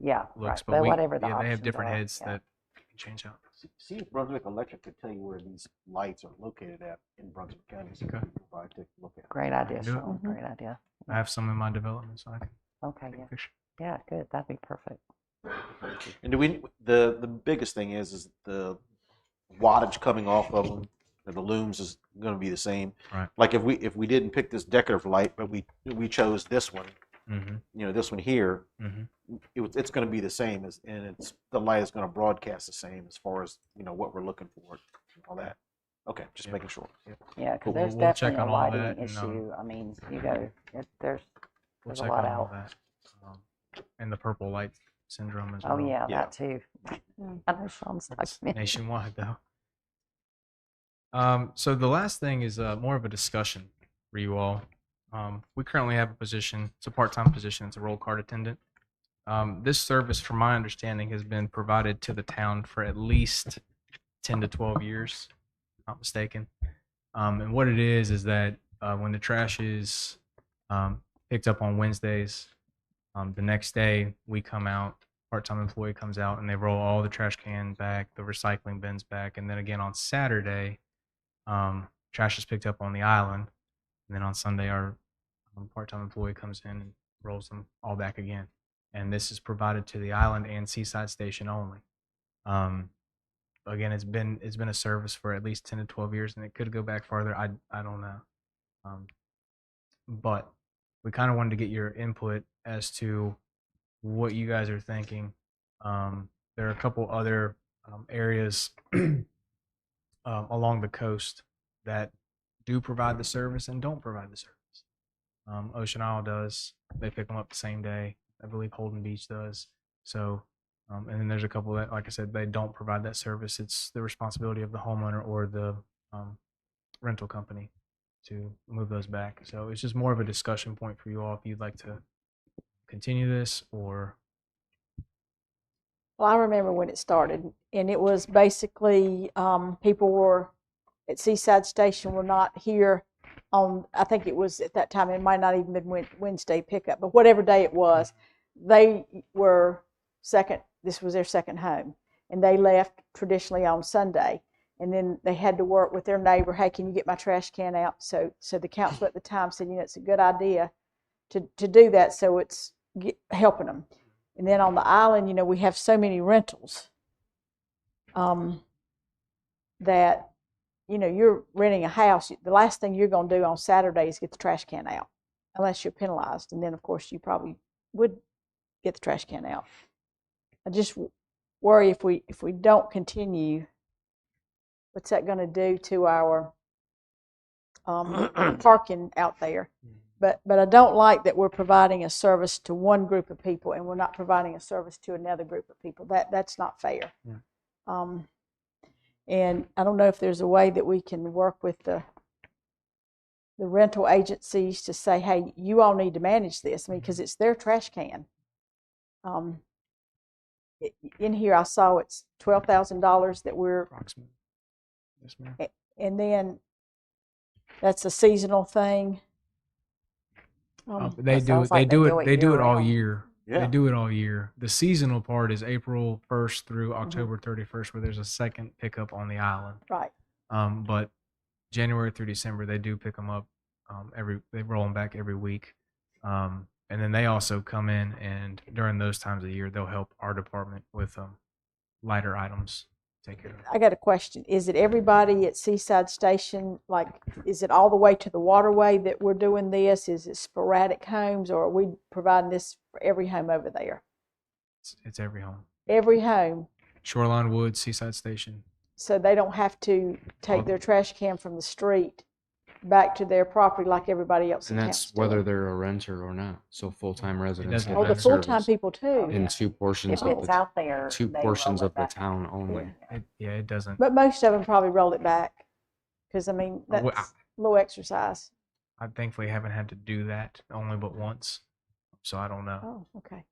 Yeah, looks, right. But we, whatever the yeah, they have options different are, heads yeah. that can change out. See if Brunswick Electric could tell you where these lights are located at in Brunswick County. So Okay. you can probably take a look at it. Great idea, do it. Sean. Mhm. Great idea. I have some in my development, so I can Okay, take a yeah. picture. Yeah, good. That'd be perfect. And do we? The biggest thing is the wattage coming off of them. The looms is going to be the same. Right. Like if we didn't pick this decorative light, but we chose this one, Mm-hmm. this one here, Mm-hmm. it's going to be the same and the light is going to broadcast the same as far as what we're looking for and all that. Okay, just Yep. making sure. Yeah, because But there's we'll check definitely a on all lighting that and, issue. I mean, you go, there's We'll There's a check lot on all out. that. And the purple light syndrome as oh well. yeah, Yeah. that too. Mm. I know Sean's It's talking. nationwide though. So the last thing is more of a discussion for you all. We currently have a position. It's a part-time position. It's a roll card attendant. This service, from my understanding, has been provided to the town for at least 10 to 12 years, if I'm not mistaken. And what it is that when the trash is picked up on Wednesdays, the next day we come out, part-time employee comes out, and they roll all the trash cans back, the recycling bins back, and then again on Saturday, trash is picked up on the island, and then on Sunday our part-time employee comes in and rolls them all back again. And this is provided to the island and Seaside Station only. Again, it's been a service for at least 10 to 12 years, and it could go back farther. I don't know. But we kind of wanted to get your input as to what you guys are thinking. There are a couple other areas along the coast that do provide the service and don't provide the service. Ocean Isle does. They pick them up the same day. I believe Holden Beach does. So, and then there's a couple that, like I said, they don't provide that service. It's the responsibility of the homeowner or the rental company to move those back. So it's just more of a discussion point for you all if you'd like to continue this or. Well, I remember when it started, and it was basically people were at Seaside Station were not here on, I think it was at that time, it might not even been Wednesday pickup, but whatever day it was, they were this was their second home, and they left traditionally on Sunday, and then they had to work with their neighbor, hey, can you get my trash can out? So the council at the time said, it's a good idea to do that, so it's helping them. And then on the island, we have so many rentals that, you're renting a house. The last thing you're going to do on Saturday is get the trash can out, unless you're penalized. And then, of course, you probably would get the trash can out. I just worry if we don't continue, what's that going to do to our parking out there? But I don't like that we're providing a service to one group of people and we're not providing a service to another group of people. That's not fair. Yeah. And I don't know if there's a way that we can work with the rental agencies to say, hey, you all need to manage this. I mean, because it's their trash can. In here, I saw it's $12,000 that we're, Approximately. Yes, ma'am. and then that's a seasonal thing. They that do sounds it. They like do they it. do it They do it all year-round. year. Yeah. They do it all year. The seasonal part is April 1st through October 31st, where there's a second pickup on the island. Right. But January through December, they do pick them up. They roll them back every week. And then they also come in, and during those times of the year, they'll help our department with lighter items take care of it. I got a question. Is it everybody at Seaside Station? Like, is it all the way to the waterway that we're doing this? Is it sporadic homes, or are we providing this for every home over there? It's every home. Every home, Shoreline Woods, Seaside Station. so they don't have to take their trash can from the street back to their property like everybody else in And town's that's whether doing. they're a renter or not. So full-time residents doesn't get Oh, the that full-time service people too. in two portions If of it's the out there, two they portions roll of it the back. town only. It doesn't. But most of them probably roll it back, because I mean that's Well, a little exercise. I thankfully haven't had to do that only but once, so I don't know. Oh, okay.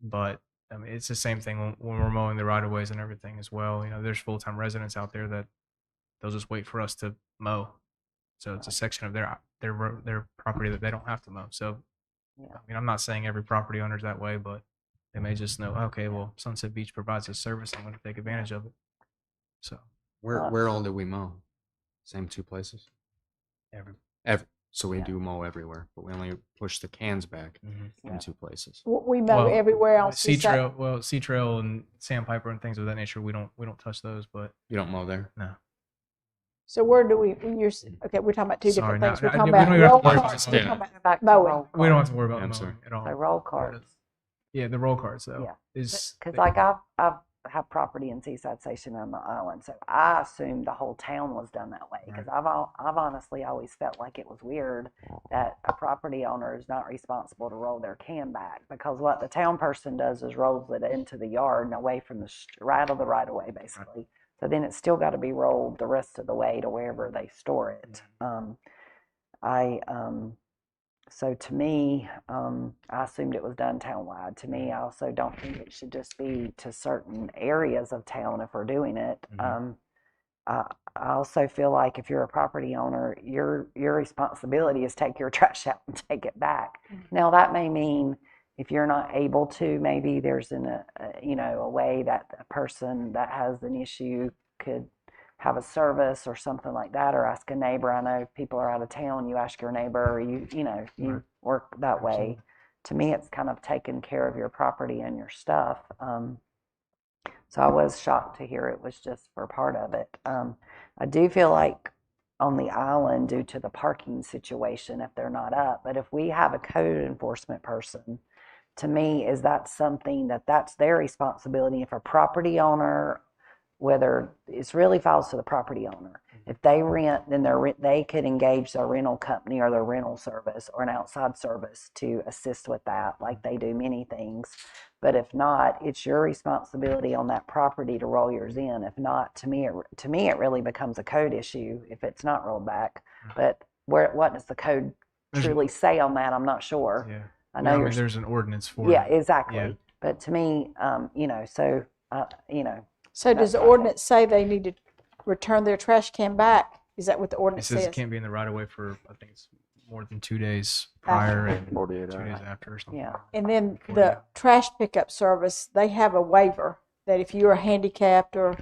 But I mean, it's the same thing when we're mowing the right of ways and everything as well. There's full-time residents out there that they'll just wait for us to mow. So it's a section of their property that they don't have to mow. So, Yeah. I mean, I'm not saying every property owner's that way, but they may just know, okay, well, Sunset Beach provides this service. I'm going to take advantage of it. So Where all do we mow? Same two places? every. So we Yeah. do mow everywhere, but we only push the cans back Yeah. in two places. We mow Well, everywhere on Sea Seaside. Trail, well, Sea Trail and Sandpiper and things of that nature, we don't touch those. But You don't mow there? no. So where do we? Okay, we're talking about two Sorry, different no, things. We're no, talking we about don't even have to roll worry about carts. it. We're Yeah. talking about Back to mowing. roll We don't have carts. to worry about I'm the sorry. mowing at all. So roll carts. Yeah, the roll carts though. Yeah. Is Because like I've have property in Seaside Station on the island, so I assumed the whole town was done that way. Because I've honestly always felt like it was weird that a property owner is not responsible to roll their can back, because what the town person does is rolls it into the yard and away from the right of the right of way, basically. So then it's still got to be rolled the rest of the way to wherever they store it. So to me, I assumed it was done townwide. To me, I also don't think it should just be to certain areas of town if we're doing it. I also feel like if you're a property owner, your responsibility is take your trash out and take it back. Now that may mean if you're not able to, maybe there's a way that a person that has an issue could have a service or something like that, or ask a neighbor. I know if people are out of town, you ask your neighbor, or you work that way. Absolutely. To me, it's kind of taking care of your property and your stuff. So I was shocked to hear it was just for part of it. I do feel like on the island, due to the parking situation, if they're not up, but if we have a code enforcement person, to me, is that something that's their responsibility? If a property owner, whether it's really falls to the property owner, if they rent, then they could engage their rental company or their rental service or an outside service to assist with that, like they do many things. But if not, it's your responsibility on that property to roll yours in. If not, to me, it really becomes a code issue if it's not rolled back. But what does the code truly say on that? I'm not sure. Yeah. I know you're there's an ordinance for yeah, it. exactly. Yeah. But to me, so So does the That's ordinance say they need to return their trash can back? Is that what the It ordinance says says? it can't be in the right of way for I think it's more than 2 days prior and 48 2 hours. days after or something. Yeah. And then 40 the hours. trash pickup service, they have a waiver that if you're handicapped or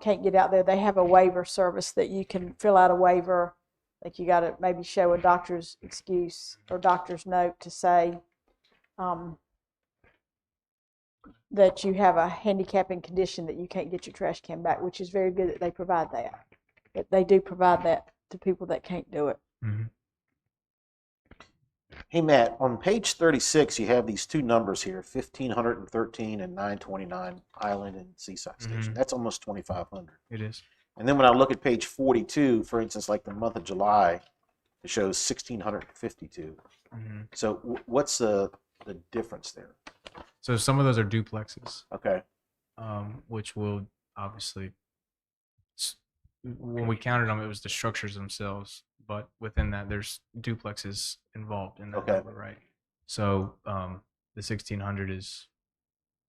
can't get out there, they have a waiver service that you can fill out a waiver. Like you got to maybe show a doctor's excuse or doctor's note to say that you have a handicapping condition that you can't get your trash can back, which is very good that they provide that. But they do provide that to people that can't do it. Mhm. Hey, Matt, on page 36, you have these two numbers here, 1,513 and 929 Island and Seaside Station. Mhm. That's almost 2,500. It is. And then when I look at page 42, for instance, like the month of July, it shows 1,652. Mhm. So what's the difference there? So some of those are duplexes, Okay. which will obviously, when we counted them, it was the structures themselves, but within that, there's duplexes involved in that Okay. number, right? So the 1,600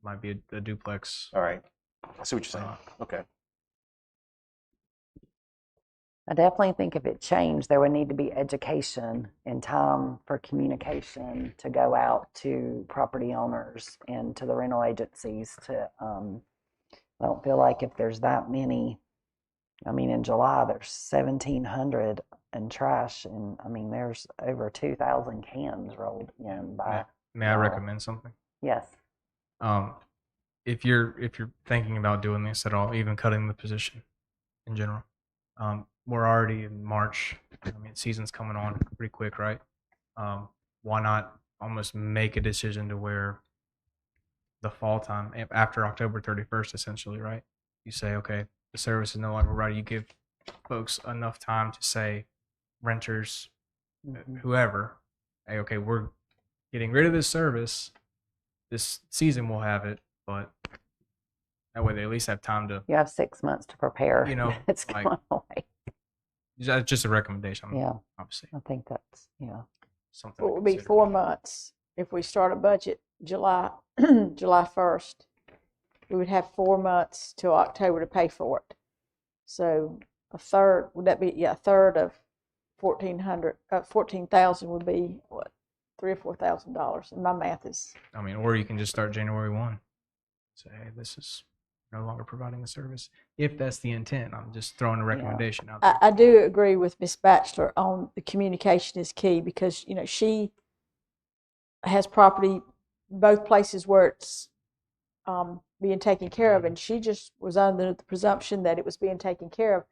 might be a duplex. All right. I see what you're saying. Okay. I definitely think if it changed, there would need to be education and time for communication to go out to property owners and to the rental agencies to, I don't feel like if there's that many, I mean, in July, there's 1,700 in trash, and I mean, there's over 2,000 cans rolled in by, May I Wow. recommend something? yes. if you're thinking about doing this at all, even cutting the position in general, we're already in March. I mean, season's coming on pretty quick, right? Why not almost make a decision to where the fall time after October 31st, essentially, right? You say, okay, the service is no longer right. You give folks enough time to say, renters, whoever, hey, okay, we're getting rid of this service. This season we'll have it, but that way they at least have time to. You have 6 months to prepare. You know, It's like- going away. Just a recommendation. Yeah. Obviously, I think that's, yeah. something. It to would be consider. 4 months. If we start a budget July, July 1st, we would have 4 months till October to pay for it. So a third, would that be, yeah, a third of 14,000 would be what, $3,000 or $4,000. And my math is, I mean, or you can just start January 1. Say, hey, this is no longer providing the service. If that's the intent, I'm just throwing a recommendation out there. I do agree with Miss Batchelor on the communication is key because, you know, she has property both places where it's being taken care of, and she just was under the presumption that it was being taken care of.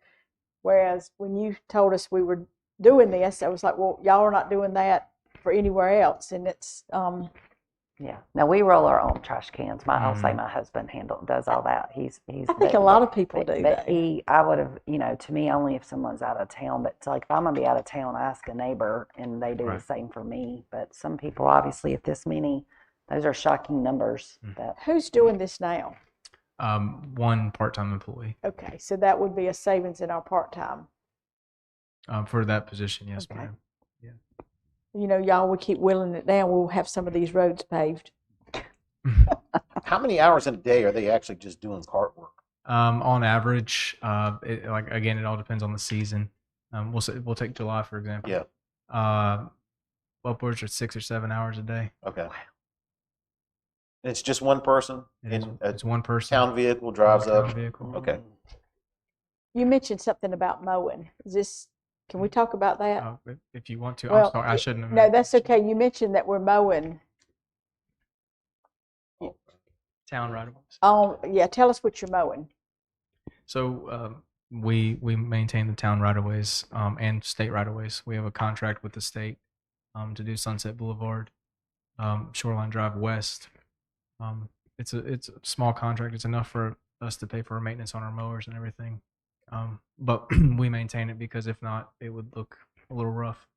Whereas when you told us we were doing this, I was like, well, y'all are not doing that for anywhere else, and it's Yeah. Now we roll our own trash cans. I'll say my husband does all that. He's. I think a lot of people do But that. I would have, to me, only if someone's out of town. But it's like if I'm gonna be out of town, I ask a neighbor, and they do the Right. same for me. But some people, obviously, if this many, those are shocking numbers. That Who's doing this now? One part-time employee Okay, so that would be a savings in our part-time. for that position. Yes, Okay. ma'am. You know, y'all would keep willing it down. We'll have some of these roads paved. How many hours in a day are they actually just doing cart work? On average, like again, it all depends on the season. We'll take July for example. Yeah. Upwards of 6 or 7 hours a day. Okay. And it's just one person It is- in a it's one person. town vehicle drives town up. vehicle. Okay. You mentioned something about mowing. Can we talk about that? If you want to, Well, I'm sorry, I shouldn't have. No, that's okay. You mentioned that we're mowing. Town right away. Yeah, tell us what you're mowing. So we maintain the town right of ways and state right of ways. We have a contract with the state to do Sunset Boulevard, Shoreline Drive West. It's a small contract. It's enough for us to pay for our maintenance on our mowers and everything. But we maintain it because if not, it would look a little rough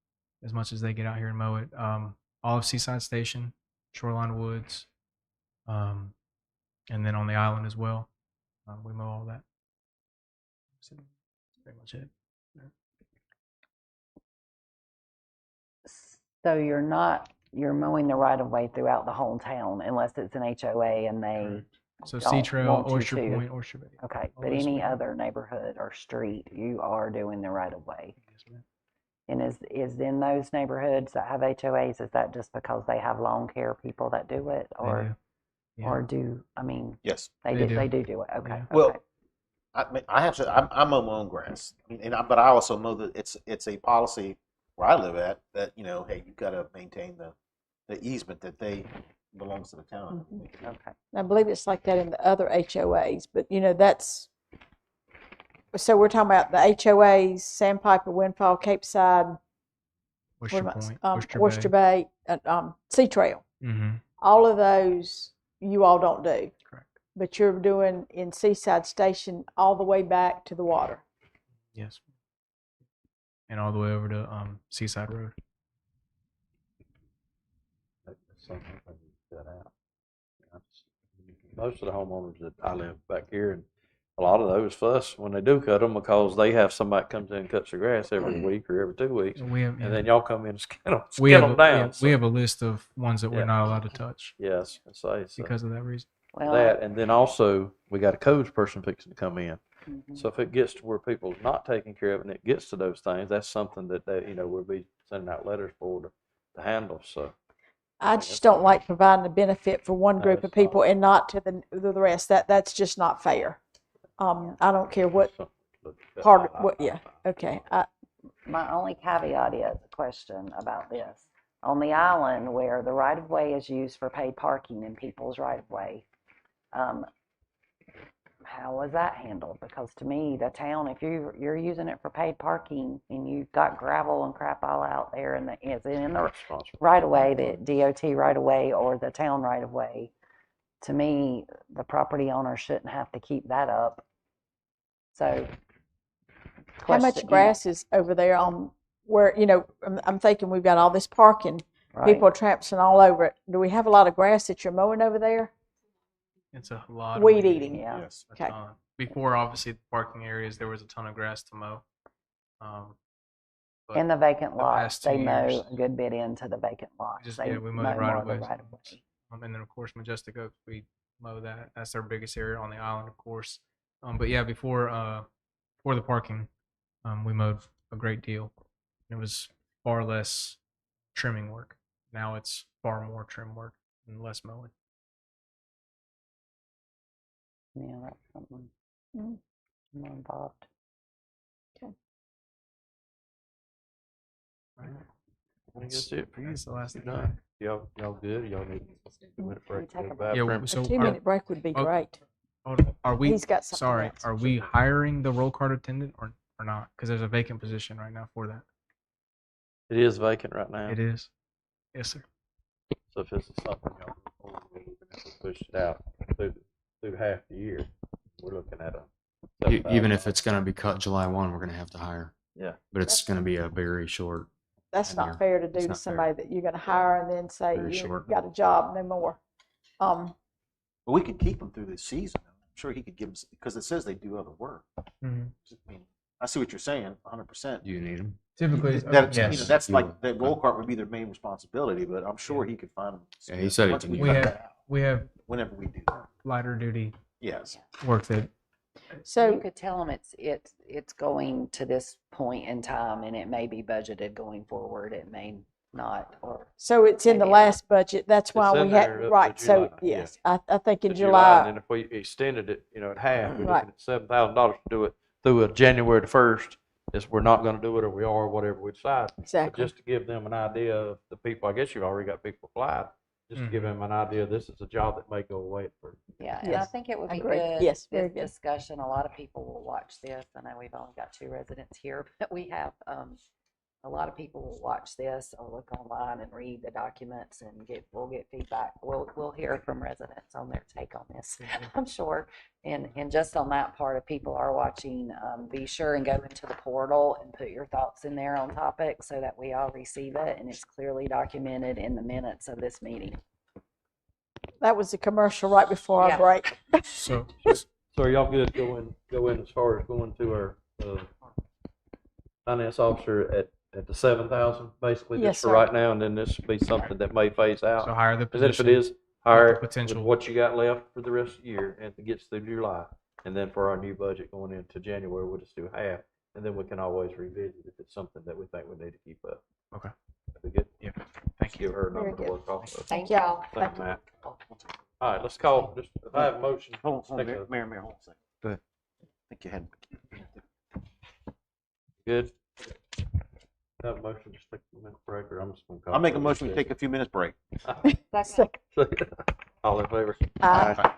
as much as they get out here and mow it. All of Seaside Station, Shoreline Woods, and then on the island as well. We mow all that. So that's pretty much it. So you're mowing the right of way throughout the whole town unless it's an HOA and they. So don't Sea Trail, want you Oyster to. Point, Oyster Bay. Okay, all but those any spots. other neighborhood or street, you are doing the right of way. Yes, ma'am. And is in those neighborhoods that have HOAs, is that just because they have lawn care people that do it, They or do. Yeah. or do I mean Yes. they They do do. do it? Okay. Yeah. Well, okay. I mean, I have to. I mow my own grass, but I also know that it's a policy where I live at that hey, you've got to maintain the easement that they belongs to the town. Okay. I believe it's like that in the other HOAs, but that's. So we're talking about the HOAs: Sandpiper, Windfall, Cape Side, Oyster what am Point, I- Oyster Oyster Bay. Bay, Sea Trail. Mm-hmm. All of those you all don't do. Correct. But you're doing in Seaside Station all the way back to the water. Yes. And all the way over to Seaside Road. That's something that we cut out. Most of the homeowners that I live back here, and a lot of those fuss when they do cut them because they have somebody comes in and cuts their grass every week or every 2 weeks, We have, and then y'all come in and skin them, we have, down. we have a list of ones that we're Yeah. not allowed to touch Yes, I say so. because of that reason. Well, That, and then also we got a codes person fixing to come in. mhm. So if it gets to where people's not taking care of it and it gets to those things, that's something that they, we'll be sending out letters for to handle. So I just don't like providing a benefit for one No, group of it's not. people and not to the rest. That's just not fair. I don't care what part. Okay. My only caveat is a question about this. On the island where the right of way is used for paid parking in people's right of way, how was that handled? Because to me, the town, if you're using it for paid parking and you've got gravel and crap all out there, and is it in the Responsible. right of way, the DOT right of way or the town right of way? To me, the property owner shouldn't have to keep that up. So, How much grass is over there on where, I'm thinking we've got all this parking. People are tramping all over it. Do we have a lot of grass that you're mowing over there? It's a lot of Weed eating. Yeah. Yes. A Okay. ton. Before, obviously, the parking areas, there was a ton of grass to mow. But In the vacant the lots, past 2 they mow years- a good bit into the vacant lots. we mow the mow right more of the ways. right of way. And then, of course, Majestic Oaks, we mow that. That's our biggest area on the island, of course. But yeah, before the parking, we mowed a great deal. It was far less trimming work. Now it's far more trim work and less mowing. Yeah, that's something Mm. more involved. I think that's it for you. That's the last You're thing. done. Y'all good? Y'all need a minute break to Take go a to the break. Yeah, bathroom? A so 2-minute break would be oh, great. are we? He's got something Sorry, else. are we hiring the roll card attendant or not? Because there's a vacant position right now for that. It is vacant right now. It is. Yes, sir. So if this is something y'all move forward with, we're gonna have to push it out through half the year. We're looking at Even if it's going to be cut July 1, we're going to have to hire. Yeah. But it's going to be a very short. That's tenure. not fair to do It's to not fair. somebody that you're going to hire and then say, Very you've short. got a job, no more. But we could keep him through the season. I'm sure he could give him, because it says they do other work. Mm-hmm. I mean, I see what you're saying, 100%. Do you need them? Typically, That's, yes. that's You like, will. that roll cart would be their main responsibility, but I'm sure he could find them. Yeah, he said he Once can we use cut them. that out, we have whenever we do that. lighter duty Yes. work that You So, could tell them it's going to this point in time, and it may be budgeted going forward. It may not, or so it's in the Maybe. last budget. That's why in we had, there up to right, so, July, yeah. yes, I think in to July. and then if we extended it, at half, we're Right. looking at $7,000 to do it through a January the 1st. We're not gonna do it, or we are, whatever we decide. But Exactly. just to give them an idea of the people, I guess you've already got people applied, just to give them an idea, this is a job that may go away at first. yeah. And I Yes, think it would I be agree. good. Yes, very this good. discussion. A lot of people will watch this. I know we've only got 2 residents here, but we have a lot of people will watch this or look online and read the documents and we'll get feedback. We'll hear from residents on their take on this, I'm sure. And just on that part, if people are watching, be sure and go into the portal and put your thoughts in there on topics so that we all receive it and it's clearly documented in the minutes of this meeting. That was a commercial right before our Yeah. break. so So are y'all good go in as far as going to our finance officer at the 7,000, basically, Yes, just for sir. right now, and then this will be something that may phase out? so hire the And then if position. it is, hire the potential. with what you got left for the rest of the year, and it gets through July. And then for our new budget going into January, we'll just do half, and then we can always revisit if it's something that we think we need to keep up. Okay. That'd be good. Yeah. Thank you. Give her a Very number to good. work off of. Thank y'all. y'all. Thank you, Matt. All right, let's call, just, if I have a motion. Hold on, take Mayor, a- Mayor, hold on a second. Go ahead. I think you had. Good. Have a motion, just take a minute break, or I'm just gonna call. I'll make a for motion to recess. take a few minutes break. Second. All in favor? Aye.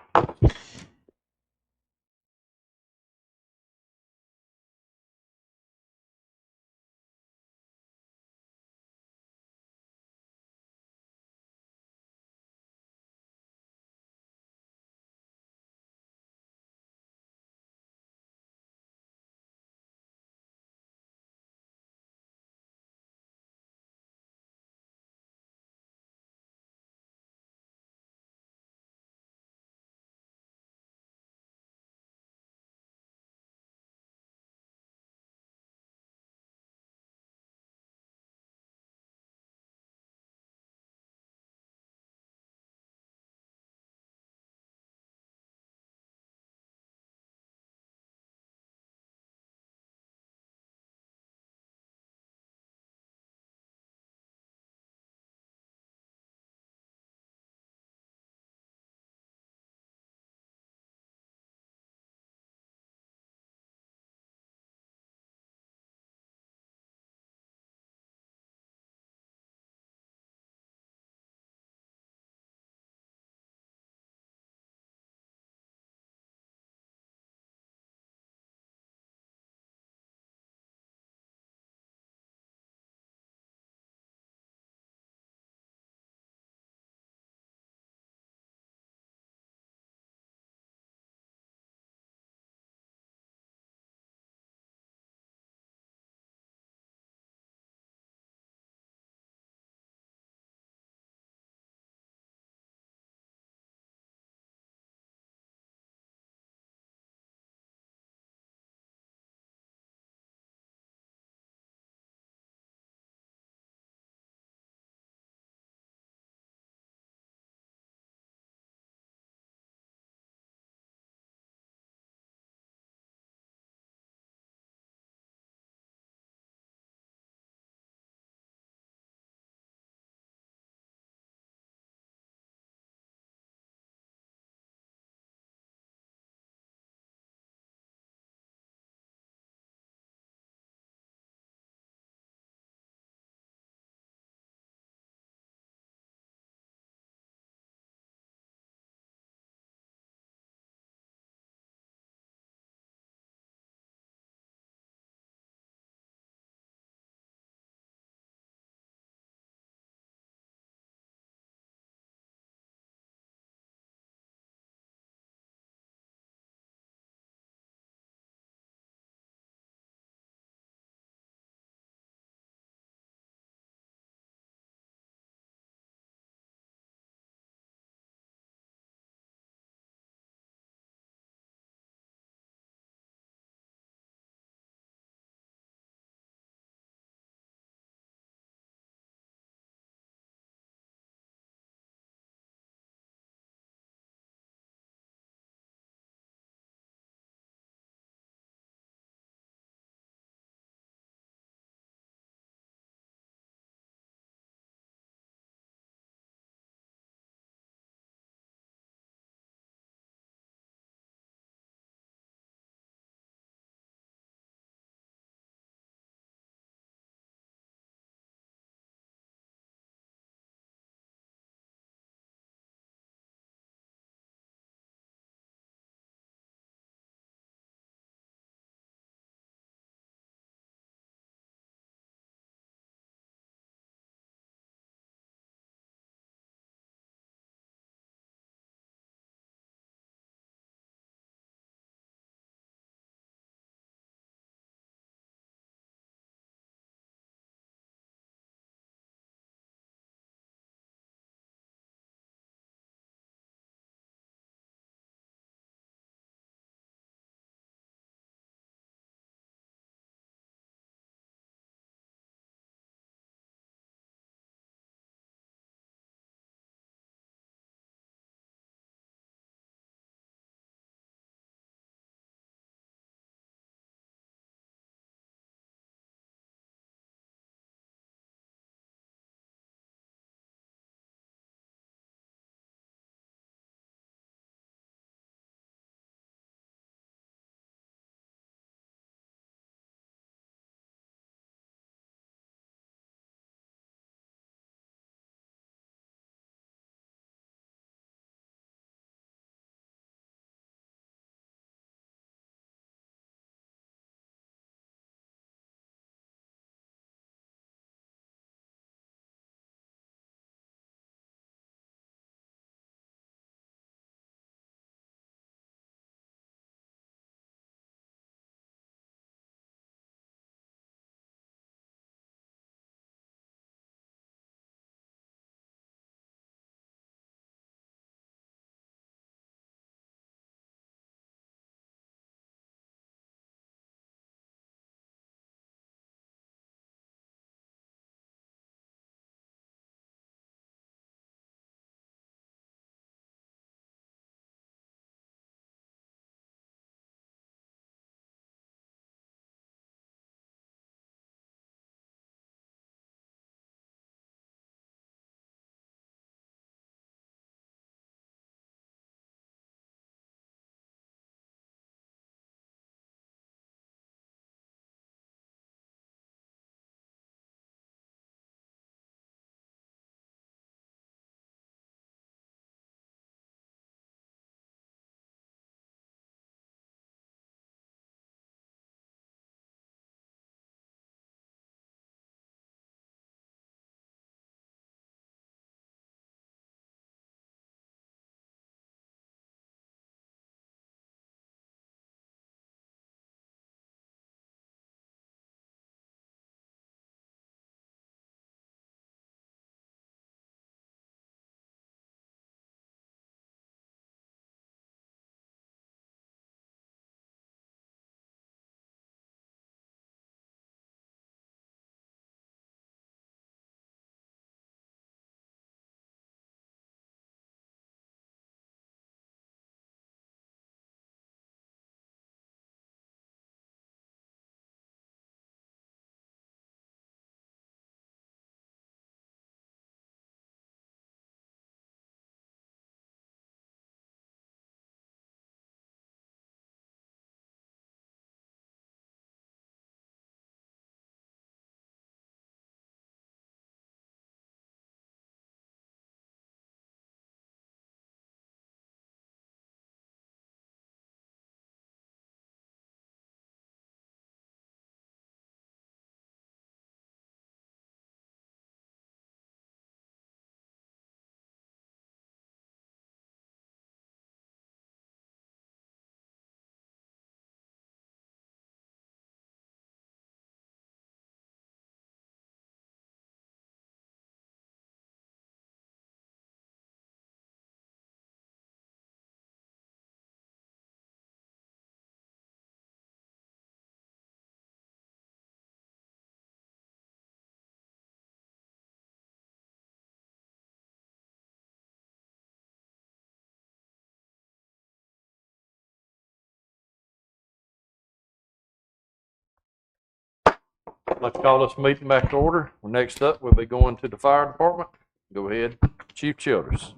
Let's call this meeting back to order. Next up, we'll be going to the fire department. Go ahead, Chief Childers.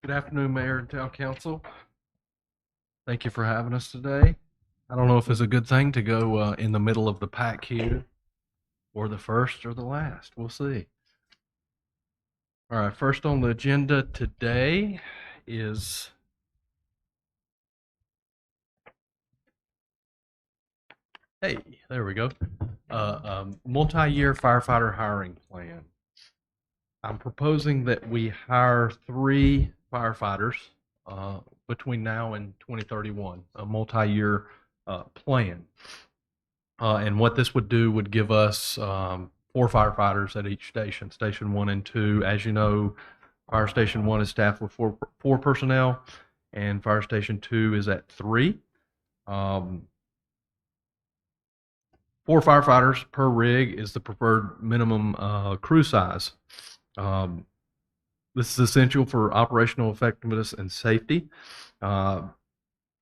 Good afternoon, Mayor and Town Council. Thank you for having us today. I don't know if it's a good thing to go in the middle of the pack here, or the first or the last. We'll see. All right, first on the agenda today is there we go. Multi-year firefighter hiring plan. I'm proposing that we hire 3 firefighters between now and 2031, a multi-year plan. And what this would do would give us 4 firefighters at each station, Station 1 and 2. As you know, Fire Station 1 is staffed with 4 personnel, and Fire Station 2 is at 3. 4 firefighters per rig is the preferred minimum crew size. This is essential for operational effectiveness and safety. I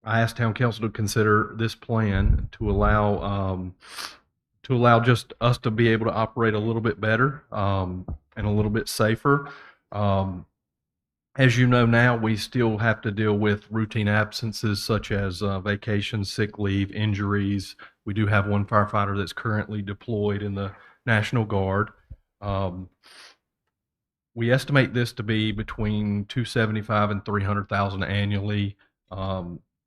asked Town Council to consider this plan to allow just us to be able to operate a little bit better and a little bit safer. As you know now, we still have to deal with routine absences such as vacations, sick leave, injuries. We do have 1 firefighter that's currently deployed in the National Guard. We estimate this to be between $275,000 and $300,000 annually,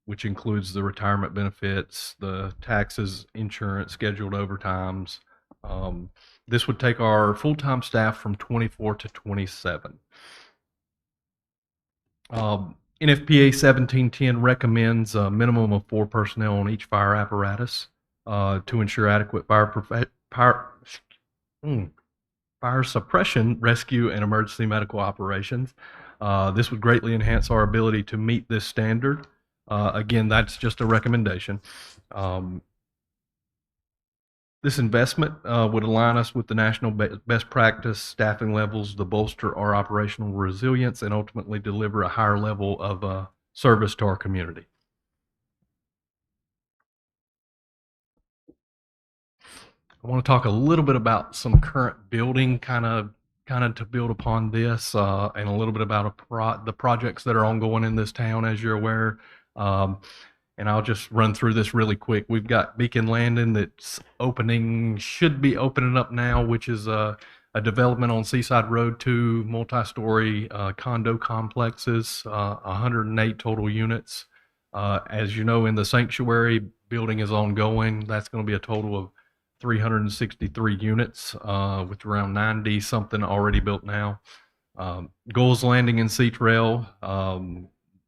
which includes the retirement benefits, the taxes, insurance, scheduled overtimes. This would take our full-time staff from 24 to 27. NFPA 1710 recommends a minimum of 4 personnel on each fire apparatus to ensure adequate fire suppression, rescue, and emergency medical operations. This would greatly enhance our ability to meet this standard. Again, that's just a recommendation. This investment would align us with the national best practice staffing levels to bolster our operational resilience and ultimately deliver a higher level of service to our community. I want to talk a little bit about some current building, kind of to build upon this, and a little bit about the projects that are ongoing in this town, as you're aware. And I'll just run through this really quick. We've got Beacon Landing that's should be opening up now, which is a development on Seaside Road, 2 multi-story condo complexes, 108 total units. As you know, in the sanctuary, building is ongoing. That's going to be a total of 363 units, with around 90 something already built now. Goals Landing in Sea Trail,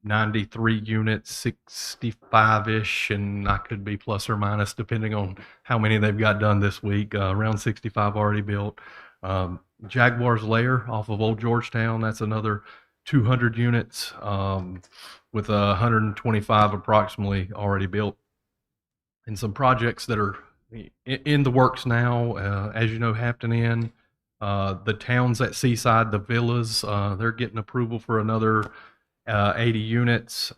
93 units, 65-ish, and I could be plus or minus depending on how many they've got done this week. Around 65 already built. Jaguar's Lair off of Old Georgetown, that's another 200 units, with 125 approximately already built. And some projects that are in the works now, as you know, Hampton Inn, the towns at Seaside, the villas, they're getting approval for another 80 units.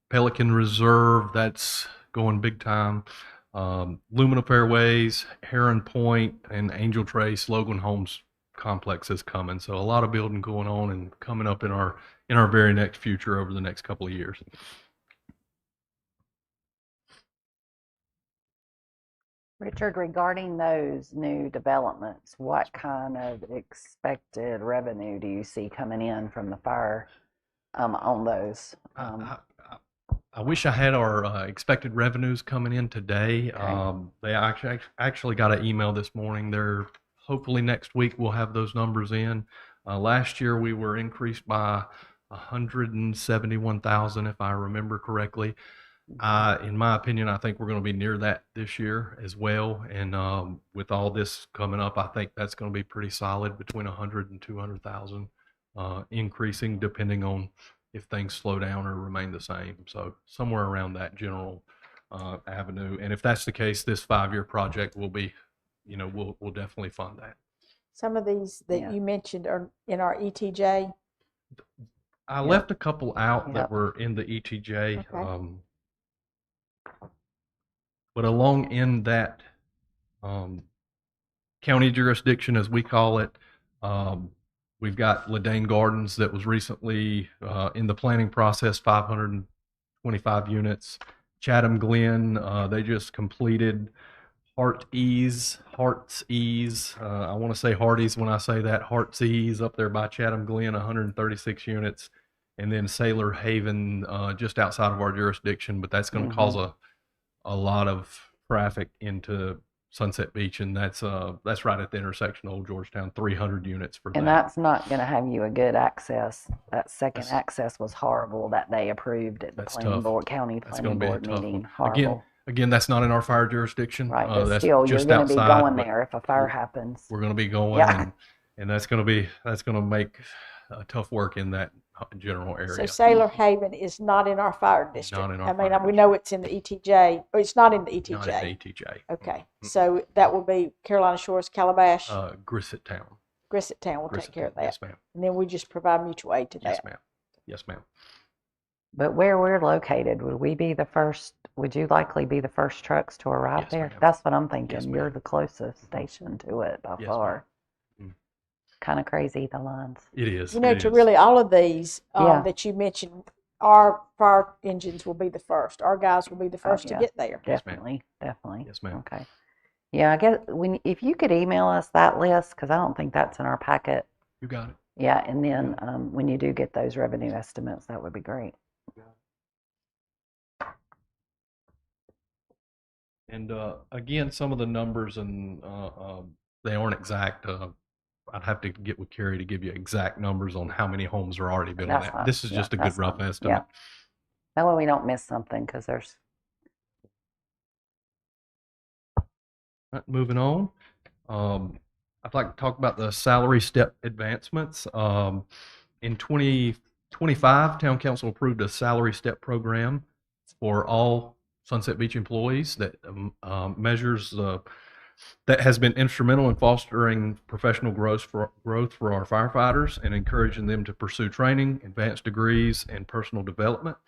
Pelican Reserve, that's going big time. Lumina Fairways, Heron Point, and Angel Trace, Logan Homes complex is coming. So a lot of building going on and coming up in our very next future over the next couple of years. Richard, regarding those new developments, what kind of expected revenue do you see coming in from the fire on those? I wish I had our expected revenues coming in today. Okay. They actually got an email this morning. They're hopefully next week we'll have those numbers in. Last year we were increased by 171,000, if I remember correctly. In my opinion, I think we're going to be near that this year as well. And with all this coming up, I think that's going to be pretty solid, between 100 and 200,000, increasing depending on if things slow down or remain the same. So somewhere around that general avenue. And if that's the case, this 5-year project will be, we'll definitely fund that. Some of these that you mentioned are in our ETJ. I left a couple out that were in the ETJ. Okay. But along in that county jurisdiction, as we call it. We've got Ladane Gardens that was recently in the planning process, 525 units. Chatham Glen, they just completed Heart's Ease. I want to say Hardee's when I say that. Heart's Ease up there by Chatham Glen, 136 units. And then Sailor Haven, just outside of our jurisdiction, but that's going to cause a lot of traffic into Sunset Beach, and that's right at the intersection of Old Georgetown. 300 units for that. And that's not going to have you a good access. That second access was horrible that they approved at the That's planning tough. board, county That's planning going to be a board tough meeting. one. Horrible. Again, that's not in our fire jurisdiction. Right, but That's still, you're just going to be outside, going but there if a fire happens. We're going to be going, Yeah. and that's going to make tough work in that general area. So Sailor Haven is not in our fire district. Not in our I mean, fire we know it's in the ETJ, or it's not in the ETJ. Not at ATJ. Okay, so that will be Carolina Shores, Calabash, Grissett Town. Grissett Town will take care of that. Yes, ma'am. And then we just provide mutual aid to that. Yes, ma'am. Yes, ma'am. But where we're located, would you likely be the first trucks to arrive Yes, there? ma'am. That's what I'm thinking. Yes, ma'am. You're the closest station to it by Yes, far. ma'am. Kind of crazy, the lines. It is. You know, it to is. really all of these Yeah. that you mentioned, our fire engines will be the first. Our guys will be the first yeah. to get there. Yes, ma'am. Definitely. Yes, ma'am. Okay. Yeah, I guess if you could email us that list, because I don't think that's in our packet. You got it. Yeah, and then when you do get those revenue estimates, that would be great. And again, some of the numbers, and they aren't exact. I'd have to get with Carrie to give you exact numbers on how many homes are already built on That's that. fine. This is Yeah, just a good that's rough fine. estimate. Yeah. That way we don't miss something, because there's Right, moving on. I'd like to talk about the salary step advancements. In 2025, Town Council approved a salary step program for all Sunset Beach employees that measures that has been instrumental in fostering professional growth for our firefighters and encouraging them to pursue training, advanced degrees, and personal development.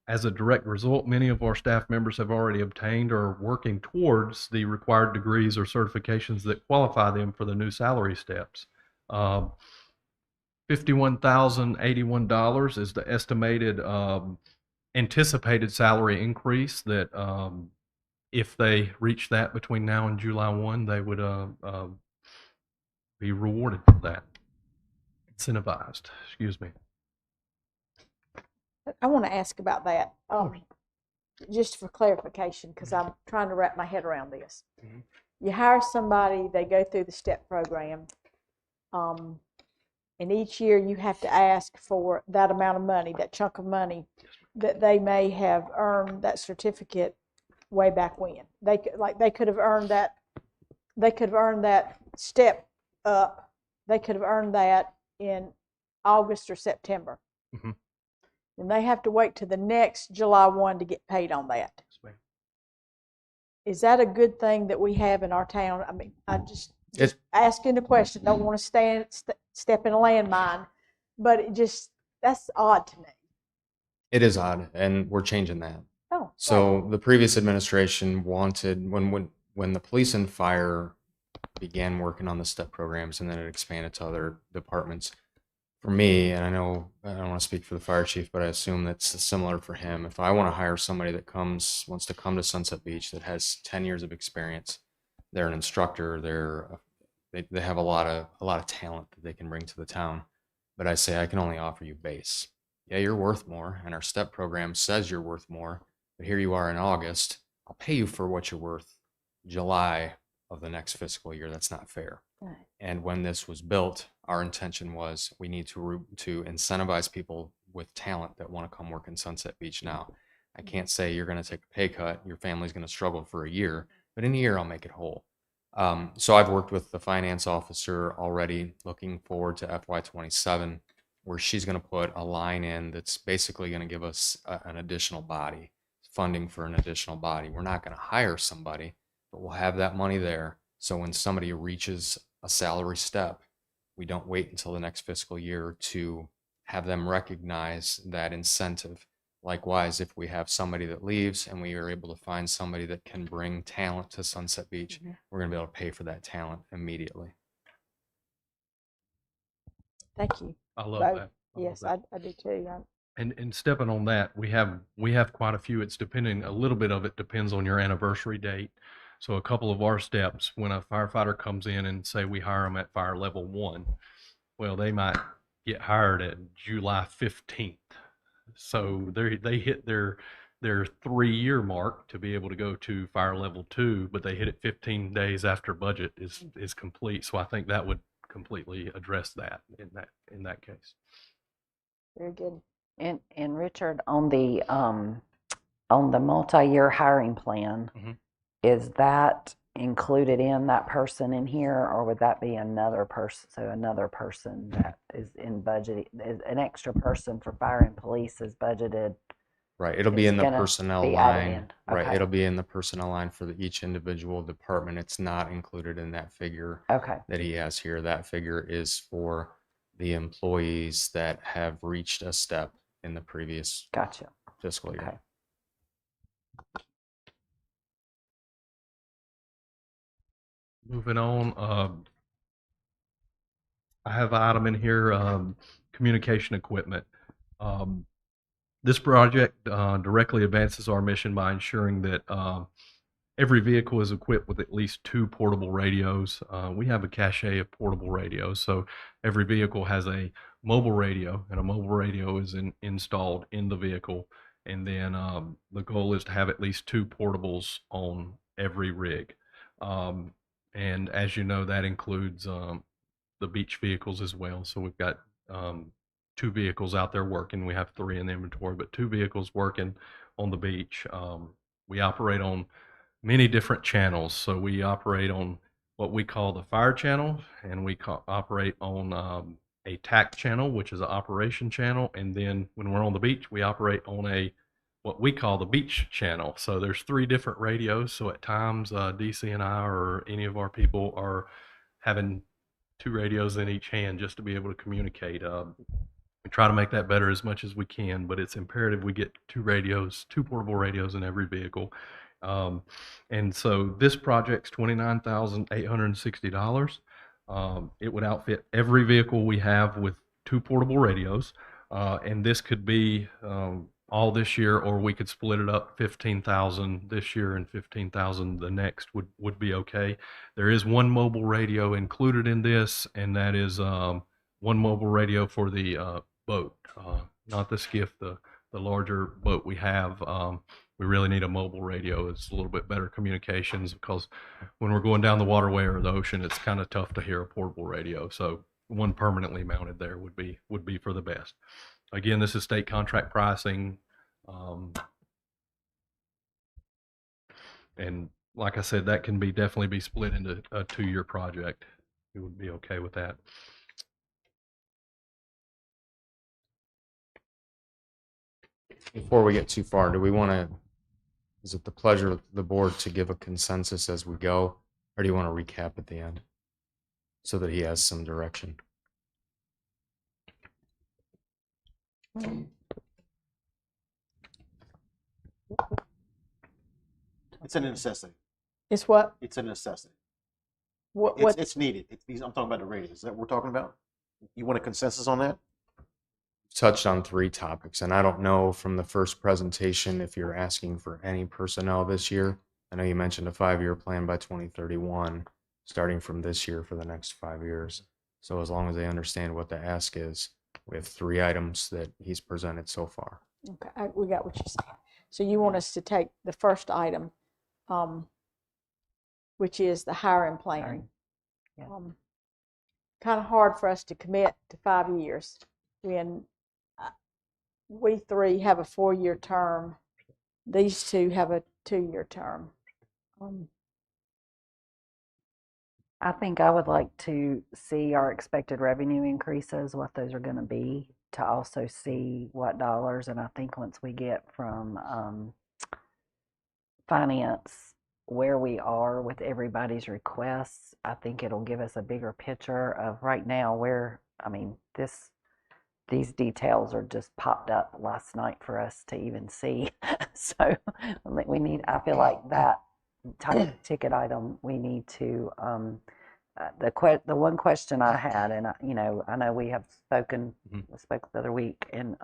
As a direct result, many of our staff members have already obtained or are working towards the required degrees or certifications that qualify them for the new salary steps. $51,081 is the estimated anticipated salary increase that if they reach that between now and July 1, they would be rewarded for that. Incentivized, excuse me. I want to ask about that, just for clarification, because I'm trying to wrap my head around this. Mhm. You hire somebody, they go through the STEP program, and each year you have to ask for that amount of money, that chunk of money that they may have earned that certificate way back when. They could have earned that. They could have earned that step up. They could have earned that in August or September. Mhm. And they have to wait till the next July 1 to get paid on that. Yes, ma'am. Is that a good thing that we have in our town? I mean, I just asking the question. Don't want to step in a landmine, but that's odd to me. It is odd, and we're changing that. Oh, So the previous administration wanted, when the police and fire began working on the STEP programs, and then it expanded to other departments. For me, and I know I don't want to speak for the fire chief, but I assume that's similar for him. If I want to hire somebody that wants to come to Sunset Beach that has 10 years of experience, they're an instructor, they have a lot of talent that they can bring to the town. But I say I can only offer you base. Yeah, you're worth more, and our STEP program says you're worth more. But here you are in August. I'll pay you for what you're worth July of the next fiscal year. That's not fair. Right. And when this was built, our intention was we need to incentivize people with talent that want to come work in Sunset Beach now. I can't say you're going to take a pay cut, your family's going to struggle for a year, but in a year I'll make it whole. So I've worked with the finance officer already, looking forward to FY27, where she's going to put a line in that's basically going to give us an additional body, funding for an additional body. We're not going to hire somebody, but we'll have that money there. So when somebody reaches a salary step, we don't wait until the next fiscal year to have them recognize that incentive Likewise, if we have somebody that leaves and we are able to find somebody that can bring talent to Sunset Beach, we're going to be able to pay for that talent immediately. Thank you. I love Both. that. Yes, love I do too. And stepping on that, we have quite a few. It's depending, a little bit of it depends on your anniversary date. So a couple of our steps, when a firefighter comes in and say we hire them at fire level 1, well, they might get hired at July 15th. So they hit their 3-year mark to be able to go to fire level 2, but they hit it 15 days after budget is complete. So I think that would completely address that in that case. Very good. And Richard, on the multi-year hiring plan, is that included in that person in here, or would that be another person? So another person that is in budget, an extra person for fire and police is budgeted. Right. It'll be in the gonna personnel be added line. in. Right. Okay. It'll be in the personnel line for each individual department. It's not included in that figure Okay. that he has here. That figure is for the employees that have reached a step in the previous Gotcha. fiscal year. Okay. Moving on, I have an item in here, communication equipment. This project directly advances our mission by ensuring that every vehicle is equipped with at least 2 portable radios. We have a cache of portable radios, so every vehicle has a mobile radio, and a mobile radio is installed in the vehicle. And then the goal is to have at least 2 portables on every rig. And as you know, that includes the beach vehicles as well. So we've got 2 vehicles out there working. We have 3 in the inventory, but 2 vehicles working on the beach. We operate on many different channels. So we operate on what we call the fire channel, and we operate on a TAC channel, which is an operation channel. And then when we're on the beach, we operate on what we call the beach channel. So there's 3 different radios. So at times, DC and I or any of our people are having 2 radios in each hand just to be able to communicate. We try to make that better as much as we can, but it's imperative we get 2 radios, 2 portable radios in every vehicle. And so this project's $29,860. It would outfit every vehicle we have with 2 portable radios. And this could be all this year, or we could split it up, 15,000 this year and 15,000 the next would be okay. There is 1 mobile radio included in this, and that is 1 mobile radio for the boat, not the skiff, the larger boat we have. We really need a mobile radio. It's a little bit better communications, because when we're going down the waterway or the ocean, it's kind of tough to hear a portable radio. So 1 permanently mounted there would be for the best. Again, this is state contract pricing. And like I said, that can definitely be split into a 2-year project. We would be okay with that. Before we get too far, do we want to, is it the pleasure of the board to give a consensus as we go, or do you want to recap at the end so that he has some direction? It's a necessity. It's what? It's a necessity. What? It's needed. I'm talking about the radios. Is that what we're talking about? You want a consensus on that? Touched on 3 topics, and I don't know from the first presentation if you're asking for any personnel this year. I know you mentioned a 5-year plan by 2031, starting from this year for the next 5 years. So as long as they understand what the ask is, we have 3 items that he's presented so far. Okay, we got what you're saying. So you want us to take the first item, which is the hiring plan. Yeah. Kind of hard for us to commit to 5 years when we 3 have a 4-year term. These 2 have a 2-year term. I think I would like to see our expected revenue increases, what those are going to be, to also see what dollars. And I think once we get from finance where we are with everybody's requests, I think it'll give us a bigger picture of right now where, I mean, this these details are just popped up last night for us to even see. So I feel like that ticket item, we need to, the one question I had, and I know we have spoken, we spoke the other week, and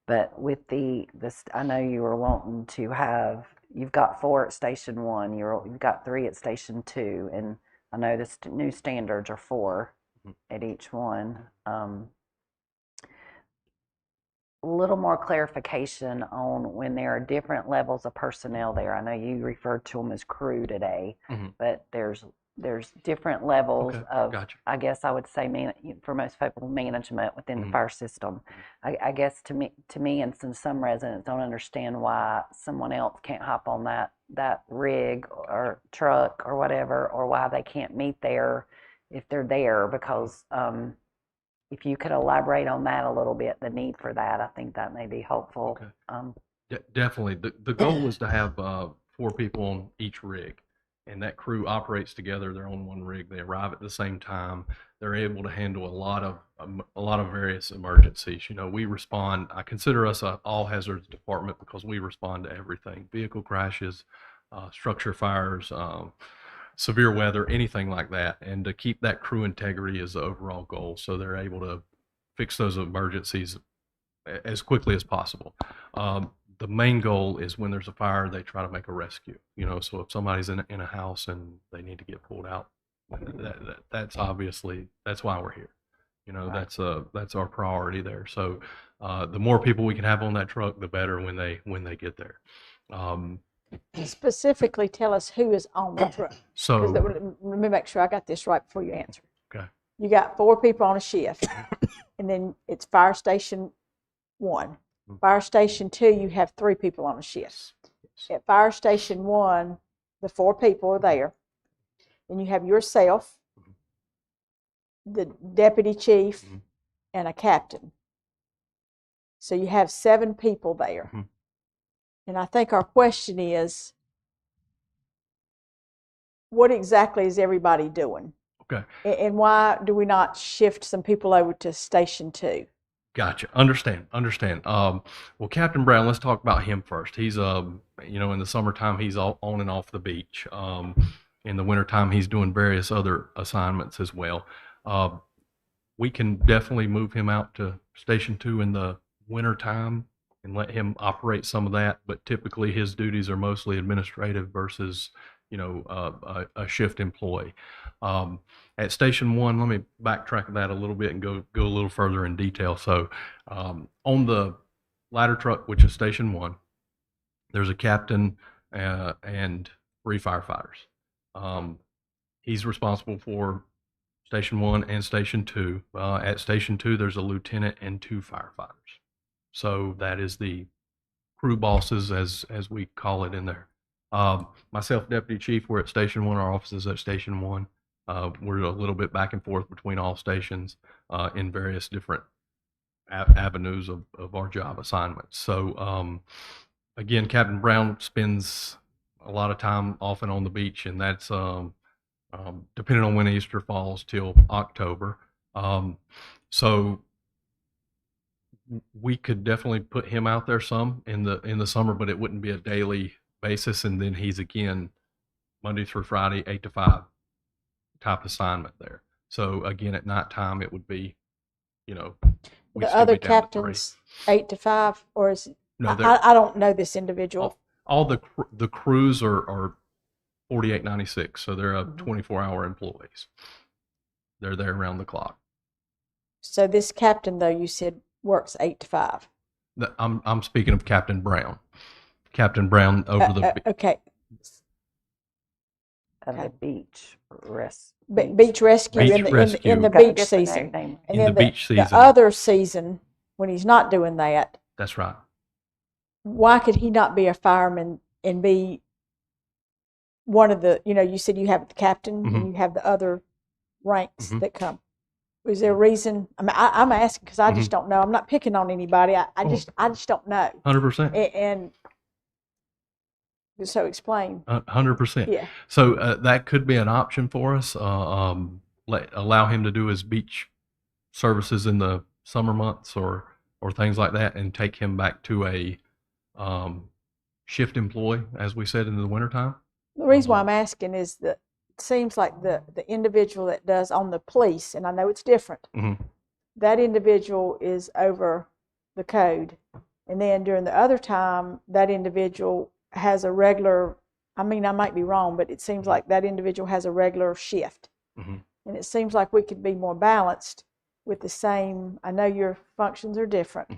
but with this, I know you were wanting to have, you've got 4 at Station 1, you've got 3 at Station 2, and I know the new standards are 4 at each one. A little more clarification on when there are different levels of personnel there. I know you referred to them as crew today, but there's different levels of, gotcha. I guess I would say, for most people, management within the fire system. I guess to me, and some residents don't understand why someone else can't hop on that rig or truck or whatever, or why they can't meet there if they're there, because if you could elaborate on that a little bit, the need for that, I think that may be helpful. Definitely. The goal was to have 4 people on each rig, and that crew operates together. They're on one rig. They arrive at the same time. They're able to handle a lot of various emergencies. We respond. I consider us an all hazards department because we respond to everything: vehicle crashes, structure fires, severe weather, anything like that. And to keep that crew integrity is the overall goal, so they're able to fix those emergencies as quickly as possible. The main goal is when there's a fire, they try to make a rescue. So if somebody's in a house and they need to get pulled out, that's obviously, that's why we're here. That's our priority there. So the more people we can have on that truck, the better when they get there. Specifically tell us who is on the truck. So Let me make sure I got this right before you answer. Okay. You got 4 people on a shift, and then it's Fire Station 1. Fire Station 2, you have 3 people on a shift. At Fire Station 1, the 4 people are there. Then you have yourself, the deputy chief, and a captain. So you have 7 people there. And I think our question is, what exactly is everybody doing? Okay. And why do we not shift some people over to Station 2? Gotcha. Understand. Well, Captain Brown, let's talk about him first. He's, in the summertime, he's all on and off the beach. In the wintertime, he's doing various other assignments as well. We can definitely move him out to Station 2 in the wintertime and let him operate some of that. But typically his duties are mostly administrative versus, a shift employee. At Station 1, let me backtrack that a little bit and go a little further in detail. So on the ladder truck, which is Station 1, there's a captain and 3 firefighters. He's responsible for Station 1 and Station 2. At Station 2, there's a lieutenant and 2 firefighters. So that is the crew bosses, as we call it in there. Myself, Deputy Chief, we're at Station 1. Our office is at Station 1. We're a little bit back and forth between all stations in various different avenues of our job assignments. So again, Captain Brown spends a lot of time off and on the beach, and that's depending on when Easter falls till October. So we could definitely put him out there some in the summer, but it wouldn't be a daily basis. And then he's again Monday through Friday, 8 to 5 type assignment there. So again, at nighttime, it would be, the other captains 8 to 5, or is no? I don't know this individual. All the crews are 4896, so they're 24-hour employees. They're there around the clock. So this captain, though, you said works 8 to 5. I'm speaking of Captain Brown. Captain Brown over the okay. The beach beach rescue in the beach season, and in then the beach season. The other season when he's not doing that. That's right. Why could he not be a fireman and be one of the? You said you have the captain, and you have the other ranks that come. Is there a reason? I mean, I'm asking because I just don't know. I'm not picking on anybody. I just don't know. 100%. And so explain. 100%. Yeah. So that could be an option for us. Allow him to do his beach services in the summer months or things like that, and take him back to a shift employee, as we said, in the wintertime. The reason why I'm asking is that it seems like the individual that does on the police, and I know it's different, that individual is over the code. And then during the other time, that individual has a regular, I mean, I might be wrong, but it seems like that individual has a regular shift. And it seems like we could be more balanced with the same, I know your functions are different,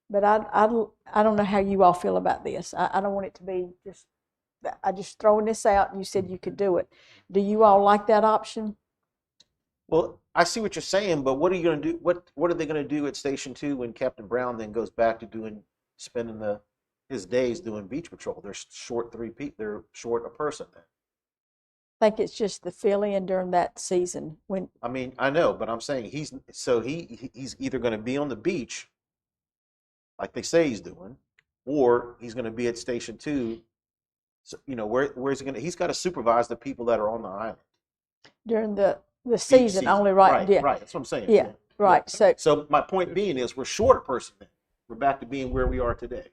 but I don't know how you all feel about this. I don't want it to be just, I just throwing this out and you said you could do it. Do you all like that option? Well, I see what you're saying, but what are you going to do? What are they going to do at Station 2 when Captain Brown then goes back to spending his days doing beach patrol? They're short they're short a person then. I think it's just the fill-in during that season when. I mean, I know, but I'm saying he's either going to be on the beach, like they say he's doing, or he's going to be at Station 2. So, you know, where's he going to? He's got to supervise the people that are on the island During the season only, right? Yeah, right. That's what I'm saying. Yeah, right. So my point being is, we're short a person then. We're back to being where we are today.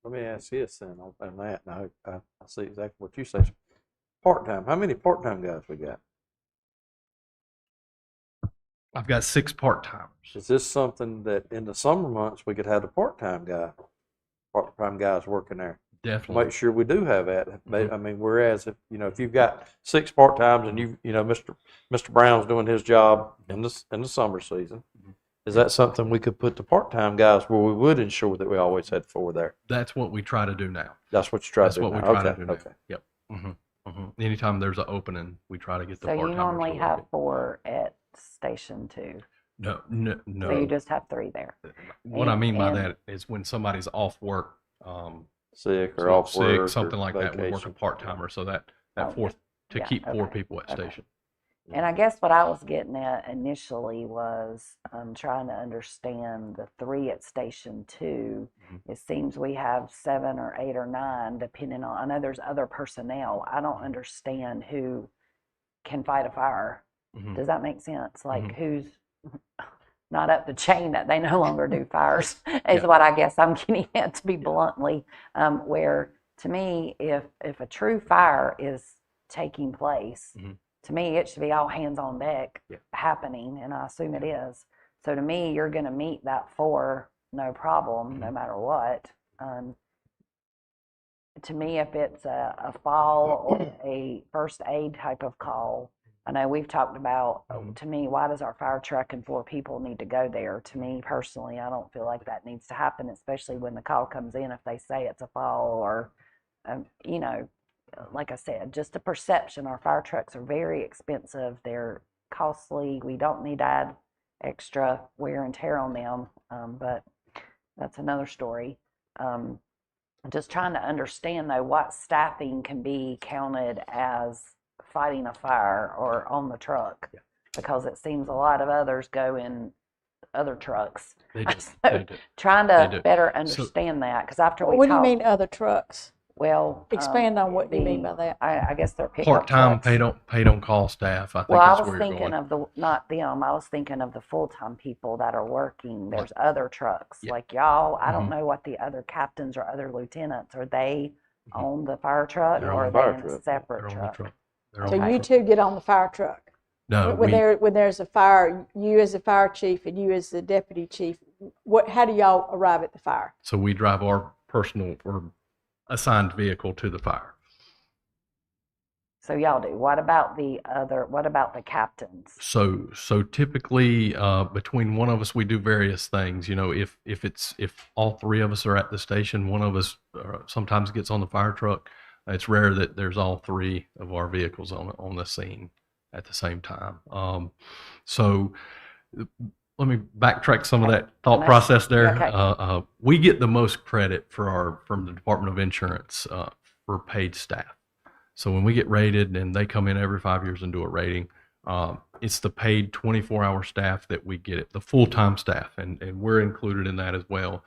Let me ask this then on that. Now, I see exactly what you say. Part-time. How many part-time guys we got? I've got 6 part-timers. Is this something that in the summer months we could have the part-time guys working there? Definitely. Make sure we do have that. I mean, whereas if you've got 6 part-times and Mr. Brown's doing his job in the summer season, is that something we could put the part-time guys where we would ensure that we always had 4 there? That's what we try to do now. That's what you try to do. That's what now. we try to do now. Okay. Yep. Anytime there's an opening, we try to get the So part-timers. you normally to have work 4 at Station 2. No. So you just have 3 there. What I mean by And- that is when somebody's off work, Sick or off work, something or like that, we work a vacation. part-timer, so that Oh, fourth to yeah, keep 4 okay, people at okay. station. And I guess what I was getting at initially was trying to understand the 3 at Station 2. It seems we have 7 or 8 or 9, depending on, I know there's other personnel. I don't understand who can fight a fire. Does that make sense? Like who's not up the chain that they no longer do fires is what I guess I'm getting at, to be bluntly, where to me, if a true fire is taking place, to me, it should be all hands on deck happening, and I assume it is. So to me, you're going to meet that 4, no problem, no matter what. To me, if it's a fall or a first aid type of call, I know we've talked about, to me, why does our fire truck and 4 people need to go there? To me, personally, I don't feel like that needs to happen, especially when the call comes in, if they say it's a fall or, like I said, just a perception. Our fire trucks are very expensive. They're costly. We don't need to add extra wear and tear on them, but that's another story. Just trying to understand, though, what staffing can be counted as fighting a fire or on the truck, because it seems a lot of others go in other trucks. They do. So They do. trying They to do. better understand that, because after we What do you talked, mean other trucks? well, Expand on what you mean by that. I guess they're pickup Part-time trucks. paid on call staff. I think Well, I that's was where you're thinking going. of not them. I was thinking of the full-time people that are working. There's other trucks like y'all. I don't know what the other captains or other lieutenants, are they on the fire truck They're on or are the they fire in a truck. separate They're on the truck? truck. They're on So the you truck. 2 get on the fire truck. No, When there's a fire, you as the fire chief and you as the deputy chief, how do y'all arrive at the fire? so we drive our personal or assigned vehicle to the fire. So y'all do. What about the captains? So typically between one of us, we do various things. If all 3 of us are at the station, one of us sometimes gets on the fire truck. It's rare that there's all 3 of our vehicles on the scene at the same time. So let me backtrack some of that thought process there. Okay. We get the most credit from the Department of Insurance for paid staff. So when we get rated, and they come in every 5 years and do a rating, it's the paid 24-hour staff that we get it, the full-time staff, and we're included in that as well.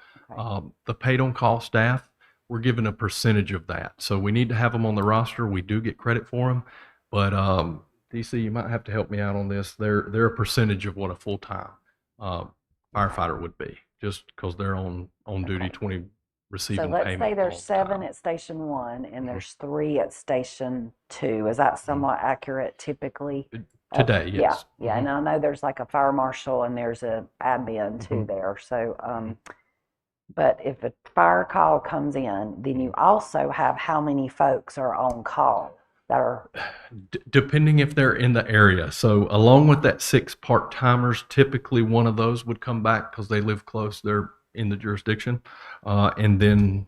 The paid on-call staff, we're given a percentage of that. So we need to have them on the roster. We do get credit for them, but DC, you might have to help me out on this. They're a percentage of what a full-time firefighter would be, just because they're on duty Okay. 20 So receiving let's payment. say all there's the 7 time. at Station 1 and there's 3 at Station 2. Is that somewhat accurate typically? Today, Yeah, yes. yeah, and I know there's like a fire marshal and there's a admin too there. So, but if a fire call comes in, then you also have how many folks are on call that are, Depending if they're in the area. So along with that 6 part-timers, typically one of those would come back because they live close, they're in the jurisdiction. And then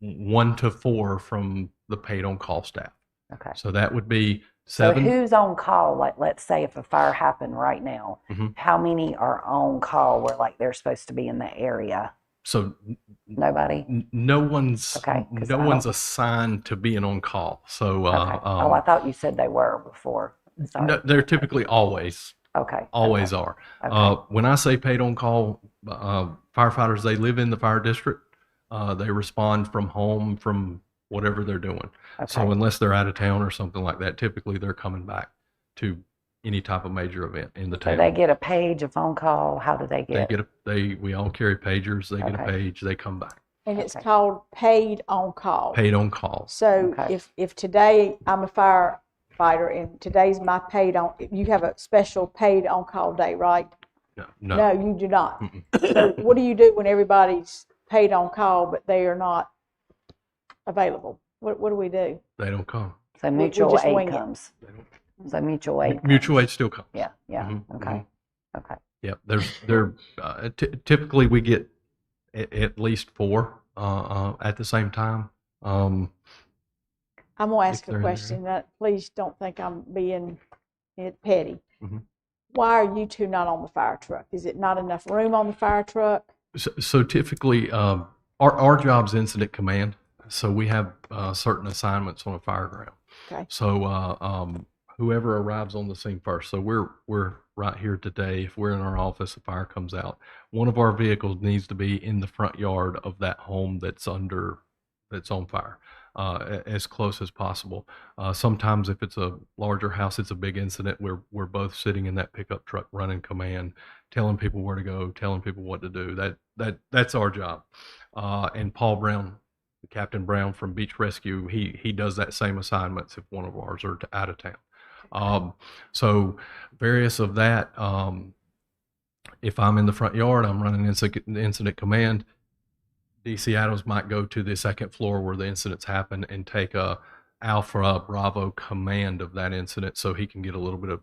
1 to 4 from the paid on call staff. okay. So that would be So 7. who's on call? Like, let's say if a fire happened right now, Mhm. how many are on call where like they're supposed to be in the area? So Nobody? no one's Okay, 'cause no I one's don't- assigned to being on call. So Okay. Oh, I thought you said they were before. Sorry. no, they're typically always Okay. always okay. are. Okay. When I say paid on call, firefighters, they live in the fire district. They respond from home from whatever they're doing. So Okay. unless they're out of town or something like that, typically they're coming back to any type of major event in the So town. they get a page, a phone call. How do they They get? we all carry pagers. They get a Okay. page. They come back. And it's Okay. called paid on call. Paid on call. So Okay. if today I'm a firefighter and today's my paid on, you have a special paid on call day, right? No, No, you do not. Mm-mm. So what do you do when everybody's paid on call but they are not available? What do we do? They don't come. So we mutual just aid wing it. comes. They don't. So mutual aid. Mutual comes. aid still comes. Yeah. Yeah. Mhm, Okay. Okay. Yep. Typically we get at least 4 at the same time. I'm gonna ask If they're a in there. question that, please don't think I'm being petty. Mhm. Why are you two not on the fire truck? Is it not enough room on the fire truck? So typically, our job's incident command. So we have certain assignments on a fire ground. Okay. So whoever arrives on the scene first. So we're right here today. If we're in our office, a fire comes out. One of our vehicles needs to be in the front yard of that home that's on fire, as close as possible. Sometimes if it's a larger house, it's a big incident. We're both sitting in that pickup truck running command, telling people where to go, telling people what to do. That's our job. And Paul Brown, Captain Brown from Beach Rescue, he does that same assignments if one of ours are out of town. So various of that. If I'm in the front yard, I'm running incident command. DC Adams might go to the second floor where the incidents happen and take a Alpha Bravo command of that incident so he can get a little bit of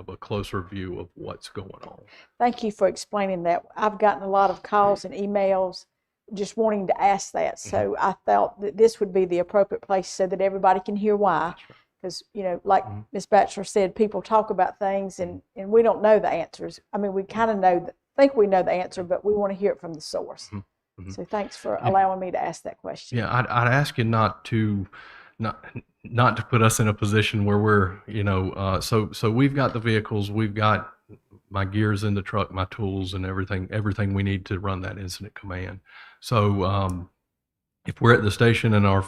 a closer view of what's going on. Thank you for explaining that. I've gotten a lot of calls and emails just wanting to ask that. So I felt that this would be the appropriate place so that everybody can hear why. Because, like Ms. Batchelor said, people talk about things and we don't know the answers. I mean, we kind of think we know the answer, but we want to hear it from the source. Mhm. So thanks for allowing me to ask that question. Yeah, I'd ask you not to put us in a position where we're, so we've got the vehicles, we've got my gears in the truck, my tools and everything we need to run that incident command. So if we're at the station and our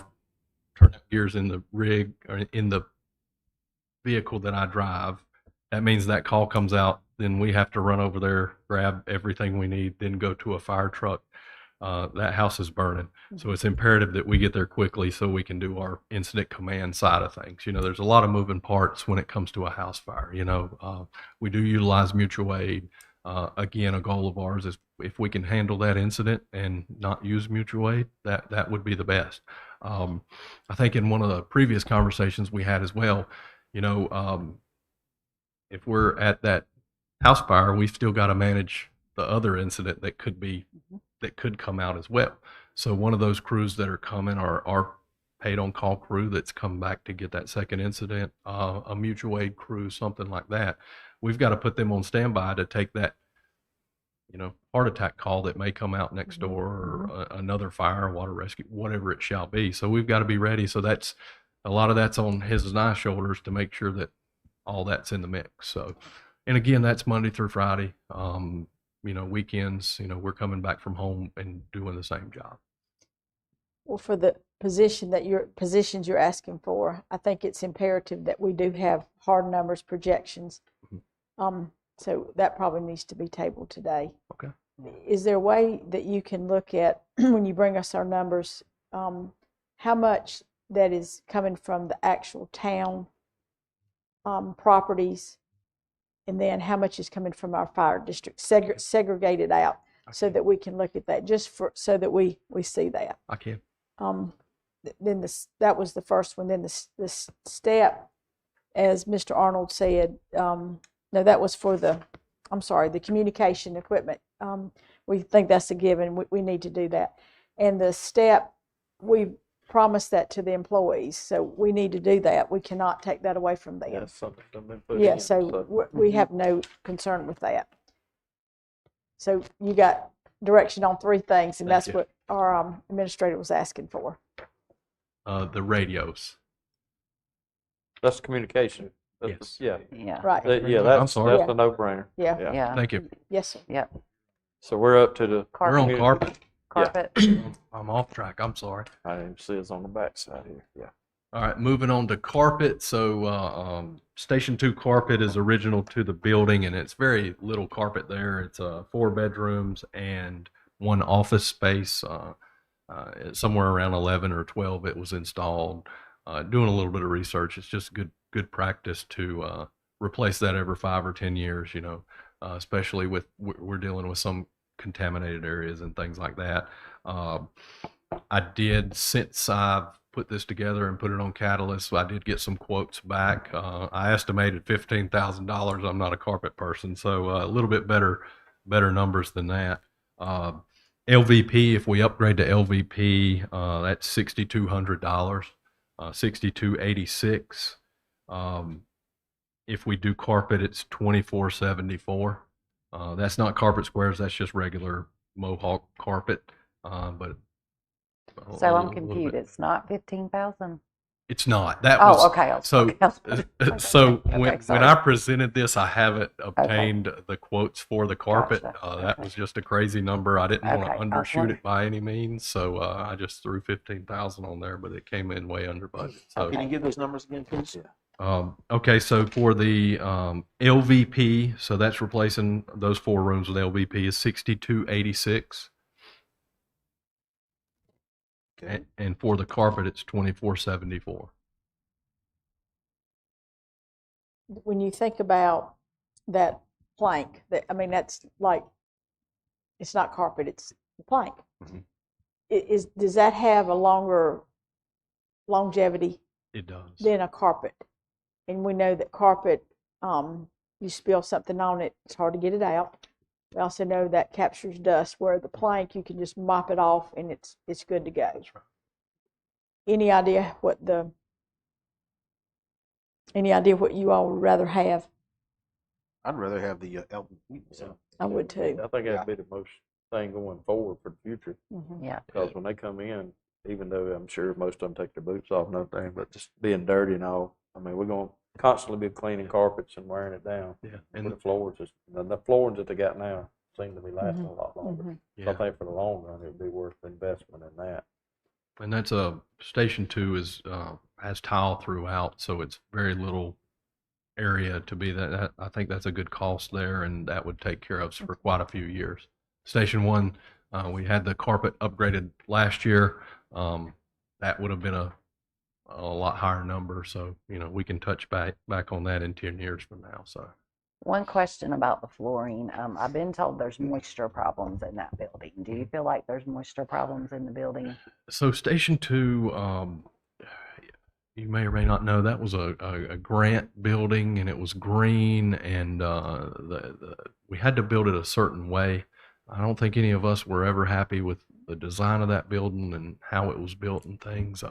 turnout gears in the rig or in the vehicle that I drive, that means that call comes out, then we have to run over there, grab everything we need, then go to a fire truck. That house is burning. So it's imperative that we get there quickly so we can do our incident command side of things. There's a lot of moving parts when it comes to a house fire. We do utilize mutual aid. Again, a goal of ours is if we can handle that incident and not use mutual aid, that would be the best. I think in one of the previous conversations we had as well, if we're at that house fire, we've still got to manage the other incident that could come out as well. So one of those crews that are coming are our paid on call crew that's come back to get that second incident, a mutual aid crew, something like that. We've got to put them on standby to take that, heart attack call that may come out next door or another fire, water rescue, whatever it shall be. So we've got to be ready. So that's a lot of that's on his and I's shoulders to make sure that all that's in the mix. So, and again, that's Monday through Friday. Weekends, we're coming back from home and doing the same job. Well, for the positions you're asking for, I think it's imperative that we do have hard numbers, projections. So that probably needs to be tabled today. Okay. Is there a way that you can look at, when you bring us our numbers, how much that is coming from the actual town properties, and then how much is coming from our fire district, segregated out, so that we can look at that, just so that we see that. I can. Then that was the first one. Then the step, as Mr. Arnold said, no, that was for the communication equipment. We think that's a given. We need to do that. And the step, we promised that to the employees, so we need to do that. We cannot take that away from them. That's something that's been put Yeah, in, so we have no concern with that. So you got direction on 3 things, and Thank that's you. what our administrator was asking for. The radios. That's communication. Yes. Yeah. Yeah. Right. Yeah, I'm that's sorry. a no-brainer. Yeah. Yeah. Thank you. Yes, sir. Yep. So we're up to the, We're on Carpet. carpet. Carpet. I'm off track. I'm sorry. I didn't see it's on the back side here. Yeah. All right, moving on to carpet. So Station 2 carpet is original to the building, and it's very little carpet there. It's 4 bedrooms and 1 office space. Somewhere around 11 or 12 it was installed. Doing a little bit of research, it's just good practice to replace that every 5 or 10 years, especially with we're dealing with some contaminated areas and things like that. I did, since I've put this together and put it on Catalyst, I did get some quotes back. I estimated $15,000. I'm not a carpet person, so a little bit better numbers than that. LVP, if we upgrade to LVP, that's $6,200, $6,286. If we do carpet, it's $2,474. That's not carpet squares. That's just regular Mohawk carpet. But So I'm confused. It's not 15,000. it's not. That Oh, was okay. so. Okay. So Okay, when sorry. I presented this, I haven't obtained the quotes for the carpet. Gotcha. That was just a crazy number. I didn't want Okay, to I was undershoot wondering. it by any means, so I just threw 15,000 on there, but it came in way under budget. So Can you give those numbers again, please? okay, so for the LVP, so that's replacing those 4 rooms with LVP, is $6,286. Okay. And for the carpet, it's $2,474. When you think about that plank, that's like, it's not carpet, it's the plank. Mhm. Does that have a longer longevity It does. than a carpet? And we know that carpet, you spill something on it, it's hard to get it out. We also know that captures dust, where the plank, you can just mop it off and it's good to go. That's right. Any idea what you all would rather have? I'd rather have the LVP. So. I would too. I think that'd be the most thing going forward for the future. Mhm. Yeah. Because when they come in, even though I'm sure most of them take their boots off and everything, but just being dirty and all, I mean, we're going to constantly be cleaning carpets and wearing it down. Yeah, And and the floors, the floorings that they got now seem to be lasting a lot longer. Mhm. So I think for the long run, it would be worth the investment in that. And that's Station 2 is has tile throughout, so it's very little area to be that. I think that's a good cost there, and that would take care of us for quite a few years. Station 1, we had the carpet upgraded last year. That would have been a lot higher number, so we can touch back on that in 10 years from now. So. One question about the flooring. I've been told there's moisture problems in that building. Do you feel like there's moisture problems in the building? So Station 2, you may or may not know, that was a grant building, and it was green, and we had to build it a certain way. I don't think any of us were ever happy with the design of that building and how it was built and things.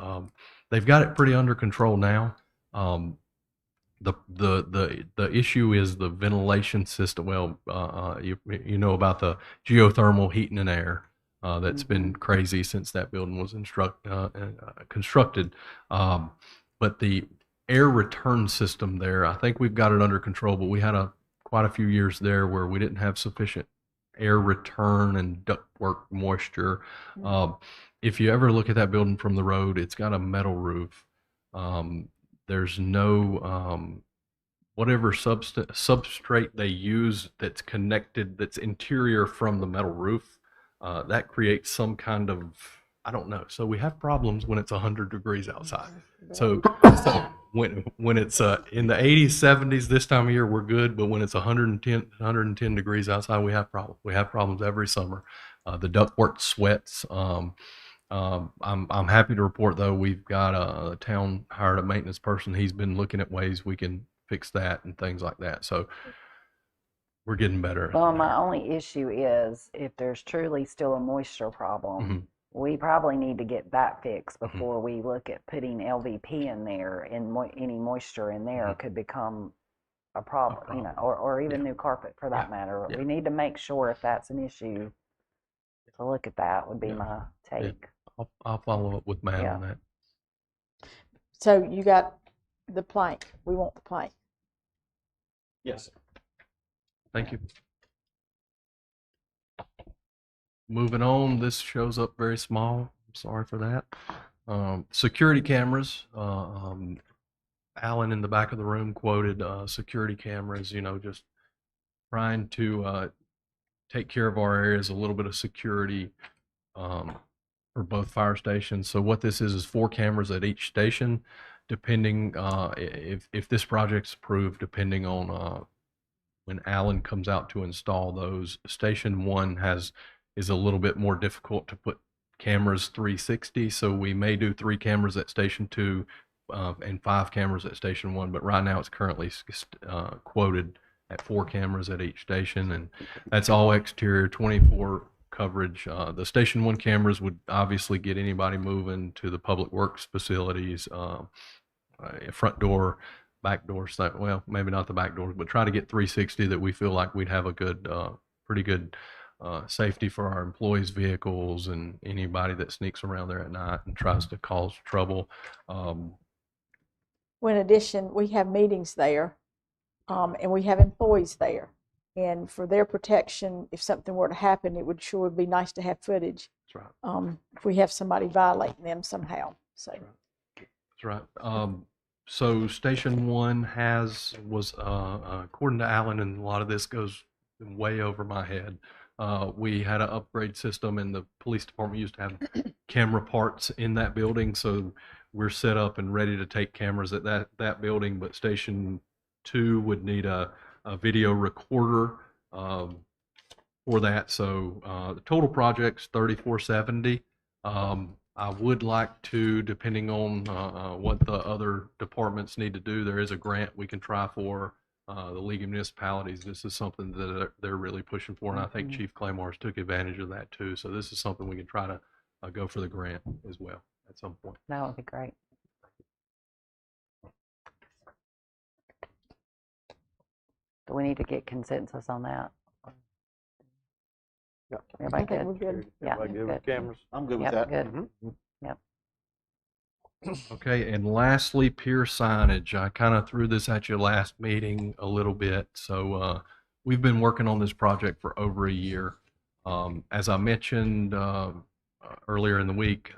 They've got it pretty under control now. The issue is the ventilation system. Well, you know about the geothermal heating and air. That's been crazy since that building was constructed. But the air return system there, I think we've got it under control, but we had quite a few years there where we didn't have sufficient air return and ductwork moisture. If you ever look at that building from the road, it's got a metal roof. There's no whatever substrate they use that's connected, that's interior from the metal roof, that creates some kind of, I don't know. So we have problems when it's 100 degrees outside. So when it's in the 80s, 70s, this time of year, we're good. But when it's 110 degrees outside, we have problems. We have problems every summer. The ductwork sweats. I'm happy to report, though, we've got a town hired a maintenance person. He's been looking at ways we can fix that and things like that. So we're getting better. Well, my only issue is if there's truly still a moisture problem, Mhm. we probably need to get that fixed before we look at putting LVP in there, and any moisture in there could become a problem, you know, or even new carpet for that matter. Yeah. We need to make sure if that's an issue, to look at that would be Yeah. my take. I'll follow up with Matt Yeah. on that. So you got the plank. We want the plank. Yes. Thank you. Moving on, this shows up very small. I'm sorry for that. Security cameras. Alan in the back of the room quoted security cameras, you know, just trying to take care of our areas, a little bit of security for both fire stations. So what this is 4 cameras at each station, depending if this project's approved, depending on when Alan comes out to install those. Station 1 is a little bit more difficult to put cameras 360, so we may do 3 cameras at Station 2 and 5 cameras at Station 1, but right now it's currently quoted at 4 cameras at each station, and that's all exterior 24 coverage. The Station 1 cameras would obviously get anybody moving to the public works facilities, front door, back doors. Well, maybe not the back doors, but try to get 360 that we feel like we'd have a good, pretty good safety for our employees' vehicles and anybody that sneaks around there at night and tries to cause trouble. Well, in addition, we have meetings there, and we have employees there. And for their protection, if something were to happen, it would sure be nice to have footage. That's right. If we have somebody violating them somehow. So. That's right. So Station 1 was according to Alan, and a lot of this goes way over my head. We had an upgrade system, and the police department used to have camera parts in that building. So we're set up and ready to take cameras at that building. But Station 2 would need a video recorder for that. So the total project's $3470. I would like to, depending on what the other departments need to do, there is a grant we can try for the League of Municipalities. This is something that they're really pushing for, and I think Chief Claymore's took advantage of that too. So this is something we can try to go for the grant as well at some point. That would be great. Do we need to get consensus on that? Yeah. Everybody I think good? we're good. Yeah, Everybody good with good. cameras? I'm good with Yep, that. good. Mhm. Okay, and lastly, pier signage. I kind of threw this at you last meeting a little bit. So we've been working on this project for over a year. As I mentioned earlier in the week,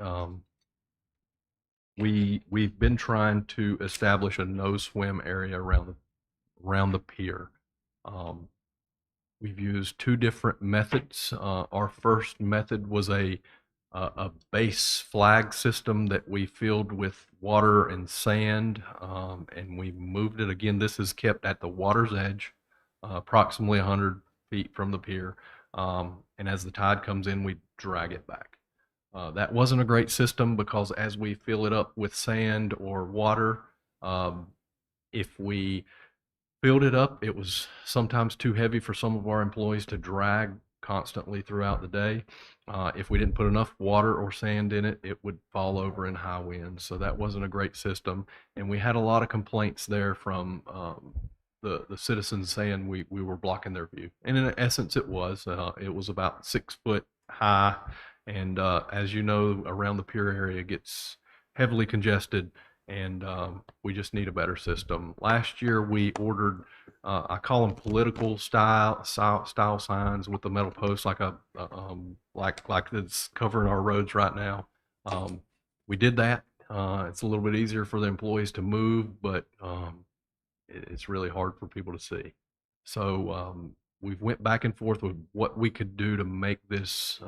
we've been trying to establish a no swim area around the pier. We've used 2 different methods. Our first method was a base flag system that we filled with water and sand, and we moved it. Again, this is kept at the water's edge, approximately 100 feet from the pier. And as the tide comes in, we drag it back. That wasn't a great system because as we fill it up with sand or water, if we filled it up, it was sometimes too heavy for some of our employees to drag constantly throughout the day. If we didn't put enough water or sand in it, it would fall over in high winds. So that wasn't a great system. And we had a lot of complaints there from the citizens saying we were blocking their view. And in essence, it was. It was about 6 foot high. And as you know, around the pier area gets heavily congested, and we just need a better system. Last year, we ordered, I call them political style signs with the metal posts, like like that's covering our roads right now. We did that. It's a little bit easier for the employees to move, but it's really hard for people to see. So we've went back and forth with what we could do to make this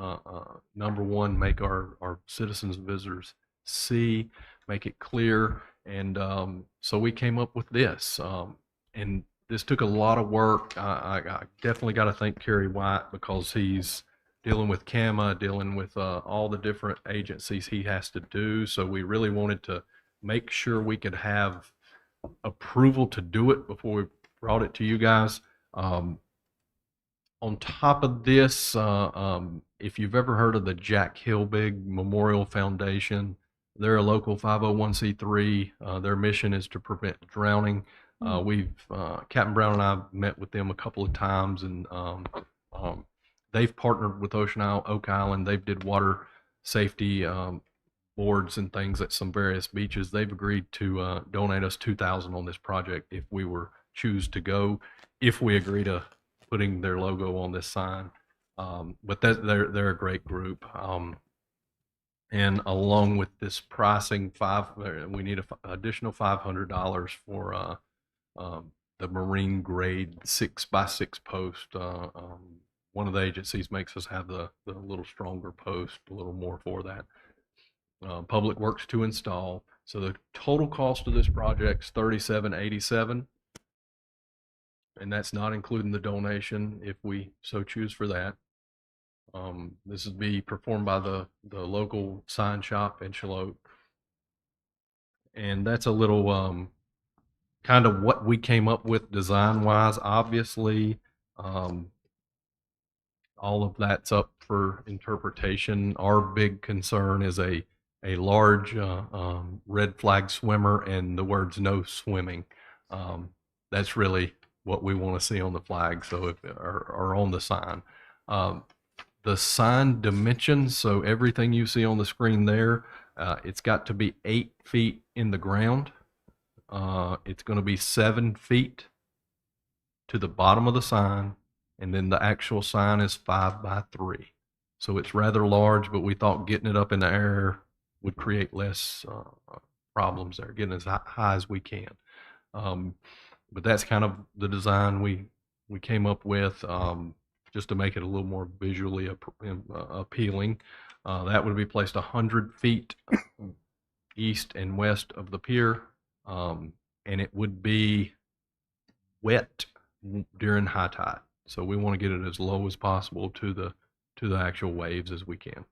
number one, make our citizens and visitors see, make it clear, and so we came up with this. And this took a lot of work. I definitely got to thank Kerry White, because he's dealing with CAMA, dealing with all the different agencies he has to do. So we really wanted to make sure we could have approval to do it before we brought it to you guys. On top of this, if you've ever heard of the Jack Hilbig Memorial Foundation, they're a local 501c3. Their mission is to prevent drowning. Captain Brown and I have met with them a couple of times, and they've partnered with Oak Island. They've did water safety boards and things at some various beaches. They've agreed to donate us $2,000 on this project if we choose to go, if we agree to putting their logo on this sign. But they're a great group. And along with this pricing, we need an additional $500 for the marine grade 6x6 post. One of the agencies makes us have the little stronger post, a little more for that. Public Works to install. So the total cost of this project is $37.87, and that's not including the donation if we so choose for that. This would be performed by the local sign shop in Chaloke, and that's a little kind of what we came up with design wise. Obviously, all of that's up for interpretation. Our big concern is a large red flag swimmer and the words "no swimming." That's really what we want to see on the flag, so or on the sign. The sign dimensions, so everything you see on the screen there, it's got to be 8 feet in the ground. It's going to be 7 feet to the bottom of the sign, and then the actual sign is 5 by 3. So it's rather large, but we thought getting it up in the air would create less problems there, getting as high as we can. But that's kind of the design we came up with, just to make it a little more visually appealing. That would be placed 100 feet east and west of the pier, and it would be wet during high tide. So we want to get it as low as possible to the actual waves as we can.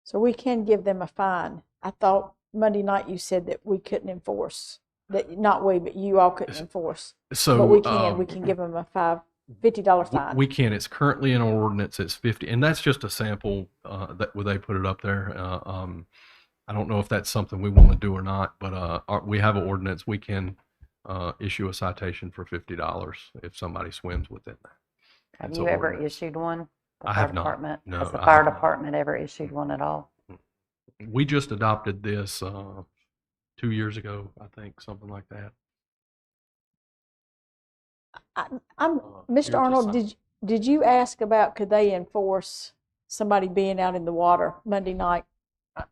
So we can give them a fine. I thought Monday night you said that we couldn't enforce, that not we, but you all couldn't enforce. So, but we can give them a $50 fine. We can. It's currently in our ordinance. It's 50, and that's just a sample that where they put it up there. I don't know if that's something we want to do or not, but we have an ordinance. We can issue a citation for $50 if somebody swims within that. Have That's you an ever ordinance. issued one? The I fire have not. department? No, Has the I fire have not. department ever issued one at all? We just adopted this 2 years ago, I think, something like that. I'm here's Mr. the Arnold. sign. Did you ask about could they enforce somebody being out in the water Monday night? I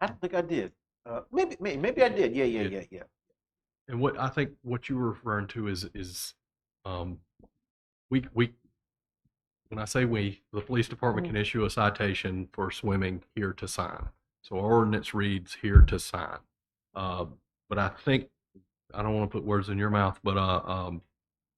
don't think I did. Maybe I did. Yeah. And what I think what you were referring to is we when I say we, the police department can issue a citation for swimming here to sign. So our ordinance reads here to sign. But I think I don't want to put words in your mouth, but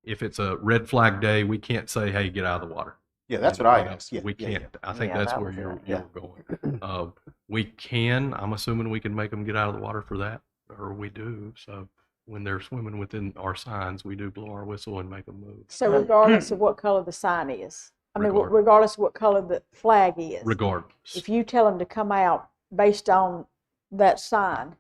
if it's a red flag day, we can't say, "Hey, get out of the water." Yeah, that's what I asked. Yeah, we yeah, can't. yeah. I think Yeah, that's that where was you it. were going. We can. I'm assuming we can make them get out of the water for that, or we do. So when they're swimming within our signs, we do blow our whistle and make them move. So regardless of what color the sign is, regardless of what color the flag is, Regardless. if you tell them to come out based on that sign,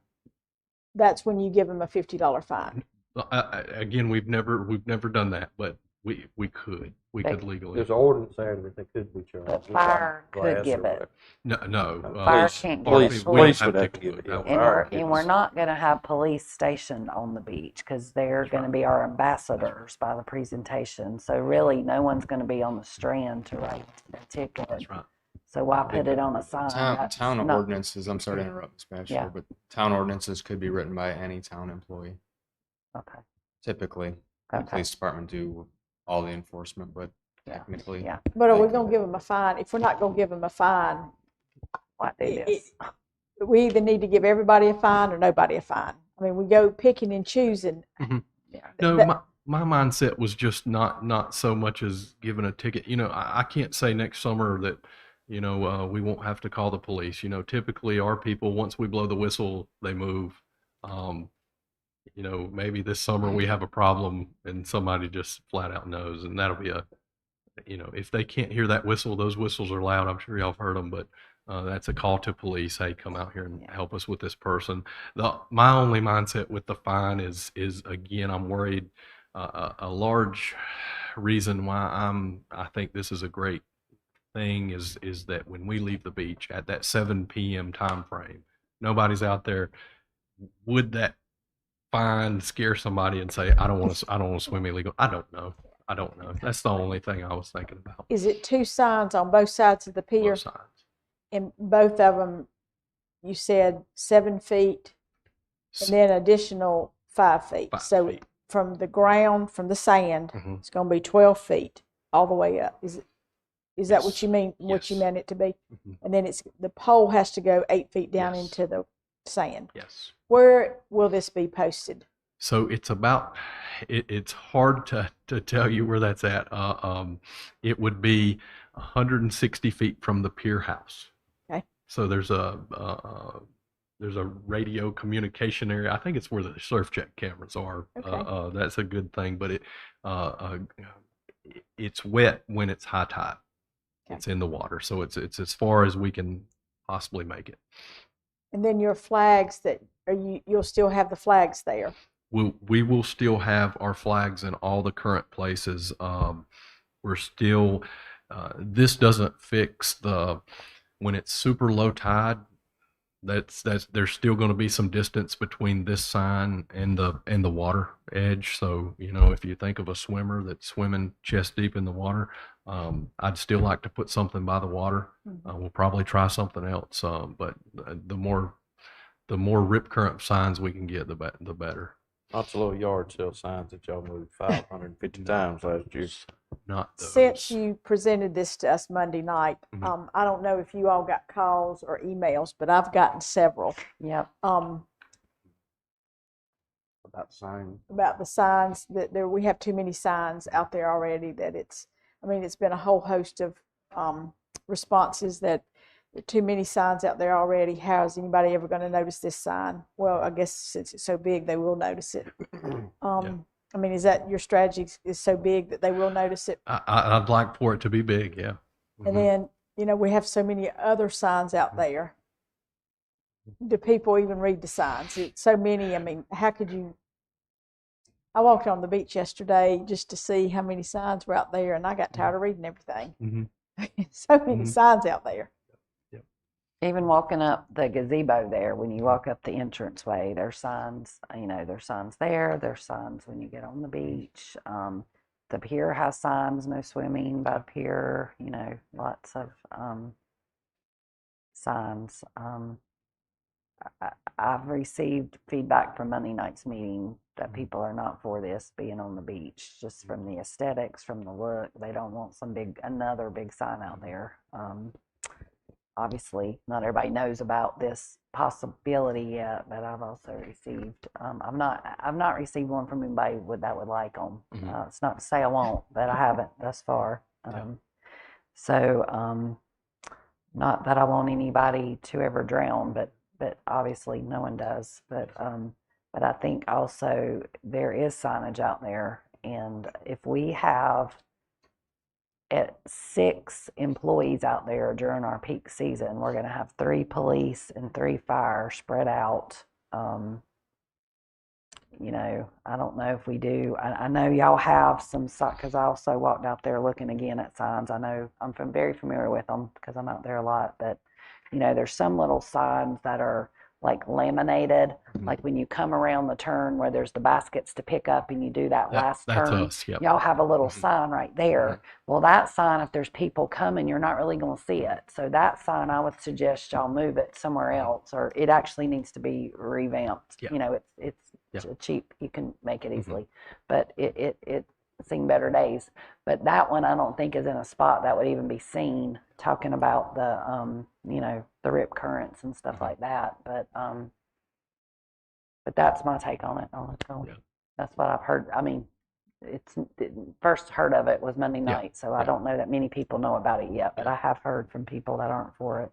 that's when you give them a $50 fine. Again, we've never done that, but we could legally. There's an ordinance there that they could be charged. The fire could give it. No. Fire can't give Police it. would have to give it. That Yeah. would- And we're not going to have police stationed on the beach because they're going to be our ambassadors by the presentation. So really, no one's going to be on the strand to write a ticket. That's right. So why put it on a sign? That's Town not- ordinances, I'm sorry to interrupt, Ms. Bachelor, Yeah. but town ordinances could be written by any town employee. Okay. Typically, the Okay. police department do all the enforcement, but Yeah. technically, Yeah. But are we Thank gonna give them a fine? If we're not gonna give them a fine, Why do it, this? we either need to give everybody a fine or nobody a fine. I mean, we go picking and choosing. Yeah. No, That- my mindset was just not so much as giving a ticket. You know, I can't say next summer that, you know, we won't have to call the police. You know, typically our people, once we blow the whistle, they move. You know, maybe this summer we have a problem and somebody just flat out knows, and that'll be a, you know, if they can't hear that whistle, those whistles are loud. I'm sure y'all have heard them, but that's a call to police. Hey, come out here and Yeah. help us with this person. My only mindset with the fine is again, I'm worried. A large reason why I think this is a great thing is that when we leave the beach at that 7 p.m. time frame, nobody's out there. Would that fine scare somebody and say, I don't want to swim illegal? I don't know. That's the only thing I was thinking about. Is it 2 signs on both sides of the pier? Both sides. And both of them, you said 7 feet, and then additional 5 feet. 5 So feet. from the ground, from the sand, Mhm. it's gonna be 12 feet all the way up. Is that what Yes. you mean? What you Yes. meant it to be? Mhm. And then the pole has to go 8 feet down Yes. into the sand. Yes. Where will this be posted? So it's about, it's hard to tell you where that's at. It would be 160 feet from the pier house. Okay. So there's a radio communication area. I think it's where the surf check cameras are. Okay. That's a good thing, but it's wet when it's high tide. Okay. It's in the water, so it's as far as we can possibly make it. And then your flags you'll still have the flags there. We will still have our flags in all the current places. We're still, this doesn't fix when it's super low tide. That's there's still going to be some distance between this sign and the water edge. So, you know, if you think of a swimmer that's swimming chest deep in the water, I'd still like to put something by the water. We'll probably try something else. But the more rip current signs we can get, the better. Lots of little yard sale signs that y'all moved 550 times last year. Not those. Since you presented this to us Monday night, Mhm. I don't know if you all got calls or emails, but I've gotten several Yep. About sign. about the signs that we have too many signs out there already. That it's been a whole host of responses that there are too many signs out there already. How is anybody ever going to notice this sign? Well, I guess since it's so big, they will notice it. I mean, is that your strategy is so big that they will notice it? I'd like for it to be big, yeah. And Mhm. then, we have so many other signs out there. Do people even read the signs? It's so many. I mean, how could you? I walked on the beach yesterday just to see how many signs were out there, and I got tired of reading everything. Mhm. So many Mhm. signs out there. Even walking up the gazebo there, when you walk up the entranceway, there's signs, there's signs there, there's signs when you get on the beach. The pier has signs, no swimming by the pier, lots of signs. I've received feedback from Monday night's meeting that people are not for this being on the beach, just from the aesthetics, from the look. They don't want another big sign out there. Obviously, not everybody knows about this possibility yet, but I've also received. I've not received one from anybody that would like them. It's not to say I won't, but I haven't thus far. So, not that I want anybody to ever drown, but obviously no one does. But I think also there is signage out there, and if we have at 6 employees out there during our peak season, we're going to have 3 police and 3 fire spread out. I don't know if we do. I know y'all have some, because I also walked out there looking again at signs. I know I'm very familiar with them because I'm out there a lot, but there's some little signs that are like laminated, Mhm. like when you come around the turn where there's the baskets to pick up and you do that last That's turn. us. Yep. Y'all have a little Mhm. sign right there. Well, that sign, if there's people coming, you're not really going to see it. So that sign, I would suggest y'all move it somewhere else, or it actually needs to be revamped. Yeah. You know, it's Yeah. cheap. You can make it Mhm. easily, but it's seen better days. But that one, I don't think is in a spot that would even be seen. Talking about the you know, the rip currents and stuff like that. But that's my take on it. Yeah. That's what I've heard. I mean, first heard of it was Monday Yeah. night, so I Yeah. don't know that many people know about it yet, but Yeah. I have heard from people that aren't for it.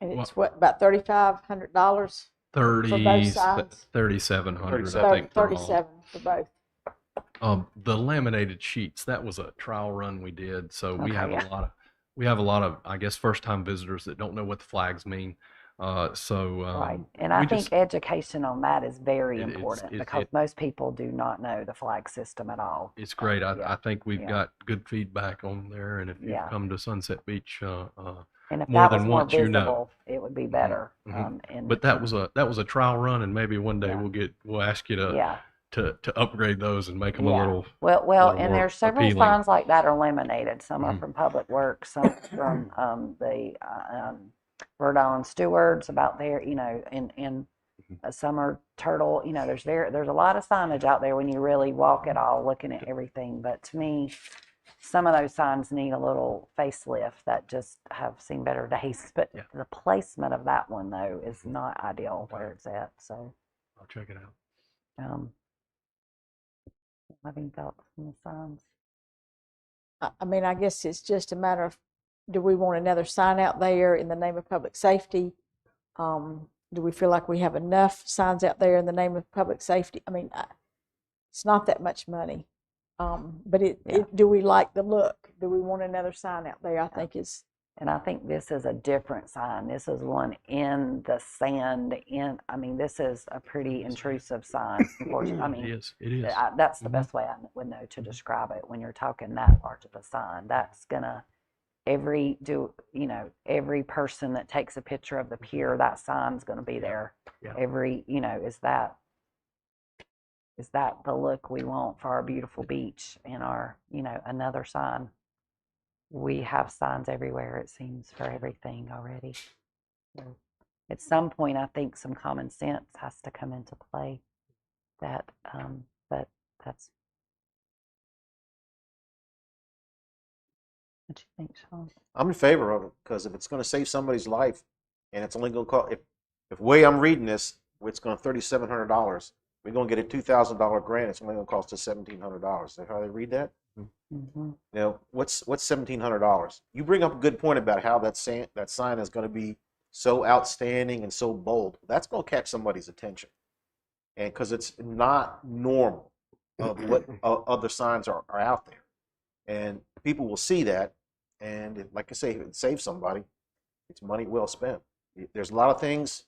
And it's what, about $3,500 for both 30, sides? 3,700, I think. for all. 37 for both. The laminated sheets, that was a trial run we did. So we Okay, have yeah. we have a lot of, I guess, first time visitors that don't know what the flags mean. Right. And I we think just- education on that is very It is. important It- because it- most people do not know the flag system at all. it's great. Yeah. I think we've Yeah. got good feedback on there. And if you've Yeah. come to Sunset Beach, And if more that was than more once, you know. visible, it would be better. Mhm. And But that was a trial run, and maybe one day Yeah. we'll ask you yeah. to upgrade those and make them Yeah. a little. Well, little and more there's several appealing. signs like that are laminated. Some are Mhm. from Public Works, some from the Rhode Island Stewards about there, you know, and some are Turtle. You know, there's a lot of signage out there when you really walk it all, looking at everything. But to me, some of those signs need a little facelift that just have seen better days. But Yeah. the placement of that one though is not ideal where it's at. So, I'll check it out. having thoughts on the signs. I mean, I guess it's just a matter of, do we want another sign out there in the name of public safety? Do we feel like we have enough signs out there in the name of public safety? I mean, it's not that much money. But do we like the look? Do we want another sign out there? I think is. And I think this is a different sign. This is one in the sand. I mean, this is a pretty intrusive sign. Unfortunately, I mean, It is. It is. that's the Mhm. best way I would know to describe it. When you're talking that large of a sign, that's gonna every person that takes a picture of the pier, that sign's gonna be there. Yeah. Is that the look we want for our beautiful beach and our, another sign? We have signs everywhere, it seems, for everything already. So at some point, I think some common sense has to come into play. But that's what you think, Sean? I'm in favor of it because if it's going to save somebody's life, and it's only going to cost, if the way I'm reading this, it's going to $3,700. We're going to get a $2,000 grant. It's only going to cost us $1,700. Is that how they read that? Mm-hmm. Now, what's $1,700? You bring up a good point about how that sign is going to be so outstanding and so bold. That's going to catch somebody's attention, and because it's not normal of what other signs are out there, and people will see that, and like I say, if it saves somebody, it's money well spent. There's a lot of things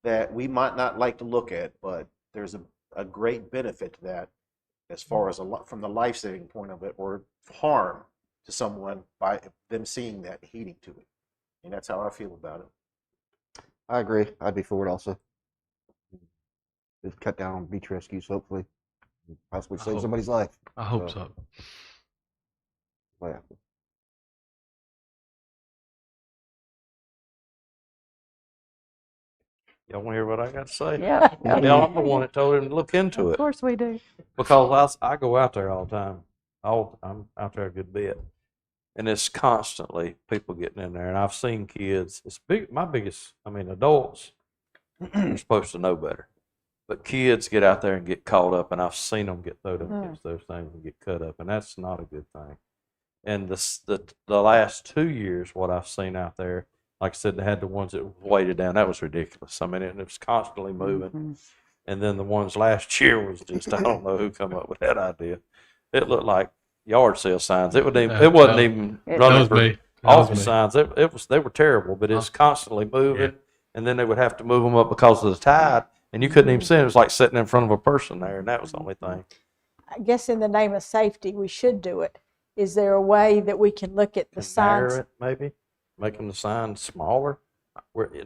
that we might not like to look at, but there's a great benefit to that as far as from the life-saving point of it, or harm to someone by them seeing that, heeding to it. And that's how I feel about it. I agree. I'd be for it also. Just cut down on beach rescues, hopefully. Possibly I save hope- somebody's life. I hope so. Yeah. Y'all want to hear what I got to say? Yeah. Y'all, I'm the one that told him to look into Of it. course we do. Because I go out there all the time. I'm out there a good bit, and it's constantly people getting in there. And I've seen kids. It's big. My biggest. I mean, adults are supposed to know better, but kids get out there and get caught up. And I've seen them get thrown up against those things and get cut up, and that's not a good thing. And the last 2 years, what I've seen out there, like I said, they had the ones that were weighted down. That was ridiculous. I mean, it was constantly moving. Mm-hmm. And then the ones last year was just, I don't know who come up with that idea. It looked like yard sale signs. It wasn't even It running was for me. That office was me. signs. They were terrible, but it's constantly moving. And then they would have to move them up because of the tide, and you couldn't even see it. It was like sitting in front of a person there, and that was the only thing. I guess in the name of safety, we should do it. Is there a way that we can look at the Narrow signs? it, maybe making the sign smaller.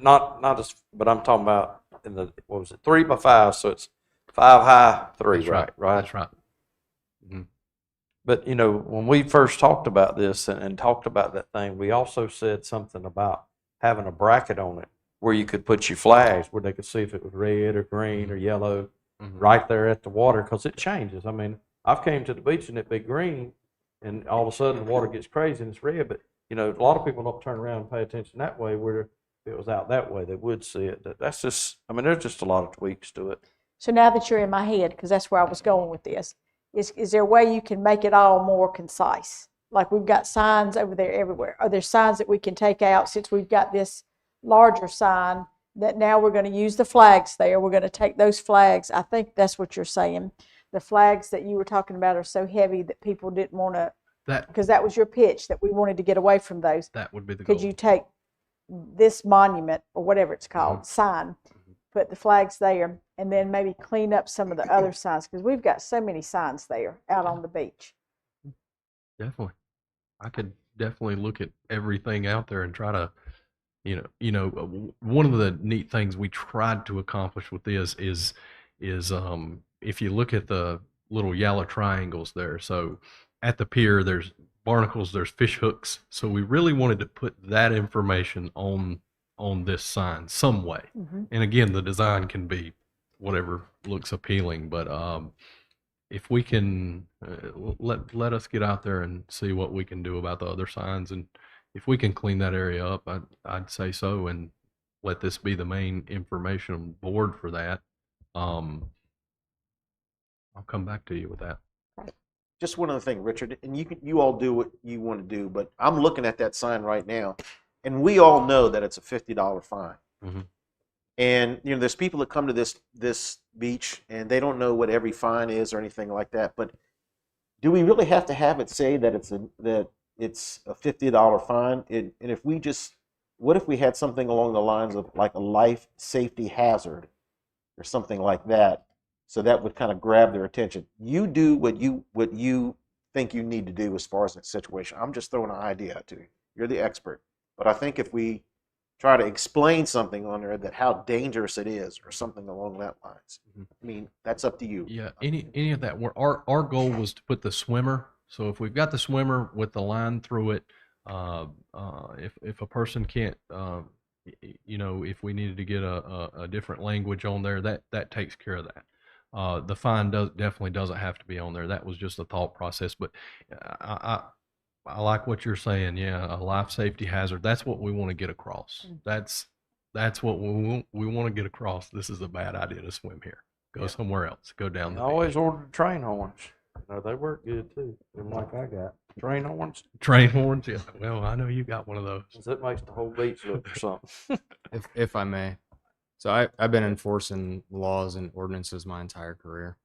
Not as, but I'm talking about in the, what was it, 3x5, so it's 5 high, 3, That's right? Right. That's right. But, you know, when we first talked about this and talked about that thing, we also said something about having a bracket on it where you could put your flags where they could see if it was red or green or yellow right there at the water, because it changes. I mean, I've came to the beach and it be green, and all of a sudden the water gets crazy and it's red. But, you know, a lot of people don't turn around and pay attention that way, where if it was out that way, they would see it. That's just, I mean, there's just a lot of tweaks to it. So now that you're in my head, because that's where I was going with this, is there a way you can make it all more concise? Like we've got signs over there everywhere. Are there signs that we can take out, since we've got this larger sign, that now we're going to use the flags there? We're going to take those flags. I think that's what you're saying. The flags that you were talking about are so heavy that people didn't want to, because that was your pitch, that we wanted to get away from those. That would be the goal. Could you take this monument, or whatever it's called, sign, put the flags there, and then maybe clean up some of the other signs, because we've got so many signs there out on the beach. Definitely. I could definitely look at everything out there and try to, one of the neat things we tried to accomplish with this is if you look at the little yellow triangles there, so at the pier there's barnacles, there's fish hooks, so we really wanted to put that information on this sign some way. And again, the design can be whatever looks appealing, but if we can let us get out there and see what we can do about the other signs, and if we can clean that area up, I'd say so, and let this be the main information board for that. I'll come back to you with that. Just one other thing, Richard, and you all do what you want to do, but I'm looking at that sign right now, and we all know that it's a $50 fine. And there's people that come to this beach and they don't know what every fine is or anything like that. But do we really have to have it say that it's a $50 fine? And if we just, what if we had something along the lines of like a life safety hazard or something like that? So that would kind of grab their attention. You do what you think you need to do as far as that situation. I'm just throwing an idea out to you. You're the expert. But I think if we try to explain something on there that how dangerous it is or something along that lines, I mean, that's up to you. Yeah, any of that. Our goal was to put the swimmer. So if we've got the swimmer with the line through it, if a person can't, if we needed to get a different language on there, that takes care of that. The fine definitely doesn't have to be on there. That was just a thought process. But I like what you're saying. Yeah, a life safety hazard. That's what we want to get across. That's what we want to get across. This is a bad idea to swim here. Go somewhere else. Go down the beach. I always ordered train horns. They work good too. Them like I got train horns. Train horns. Yeah. Well, I know you got one of those. It makes the whole beach look for something. If I may. So I've been enforcing laws and ordinances my entire career.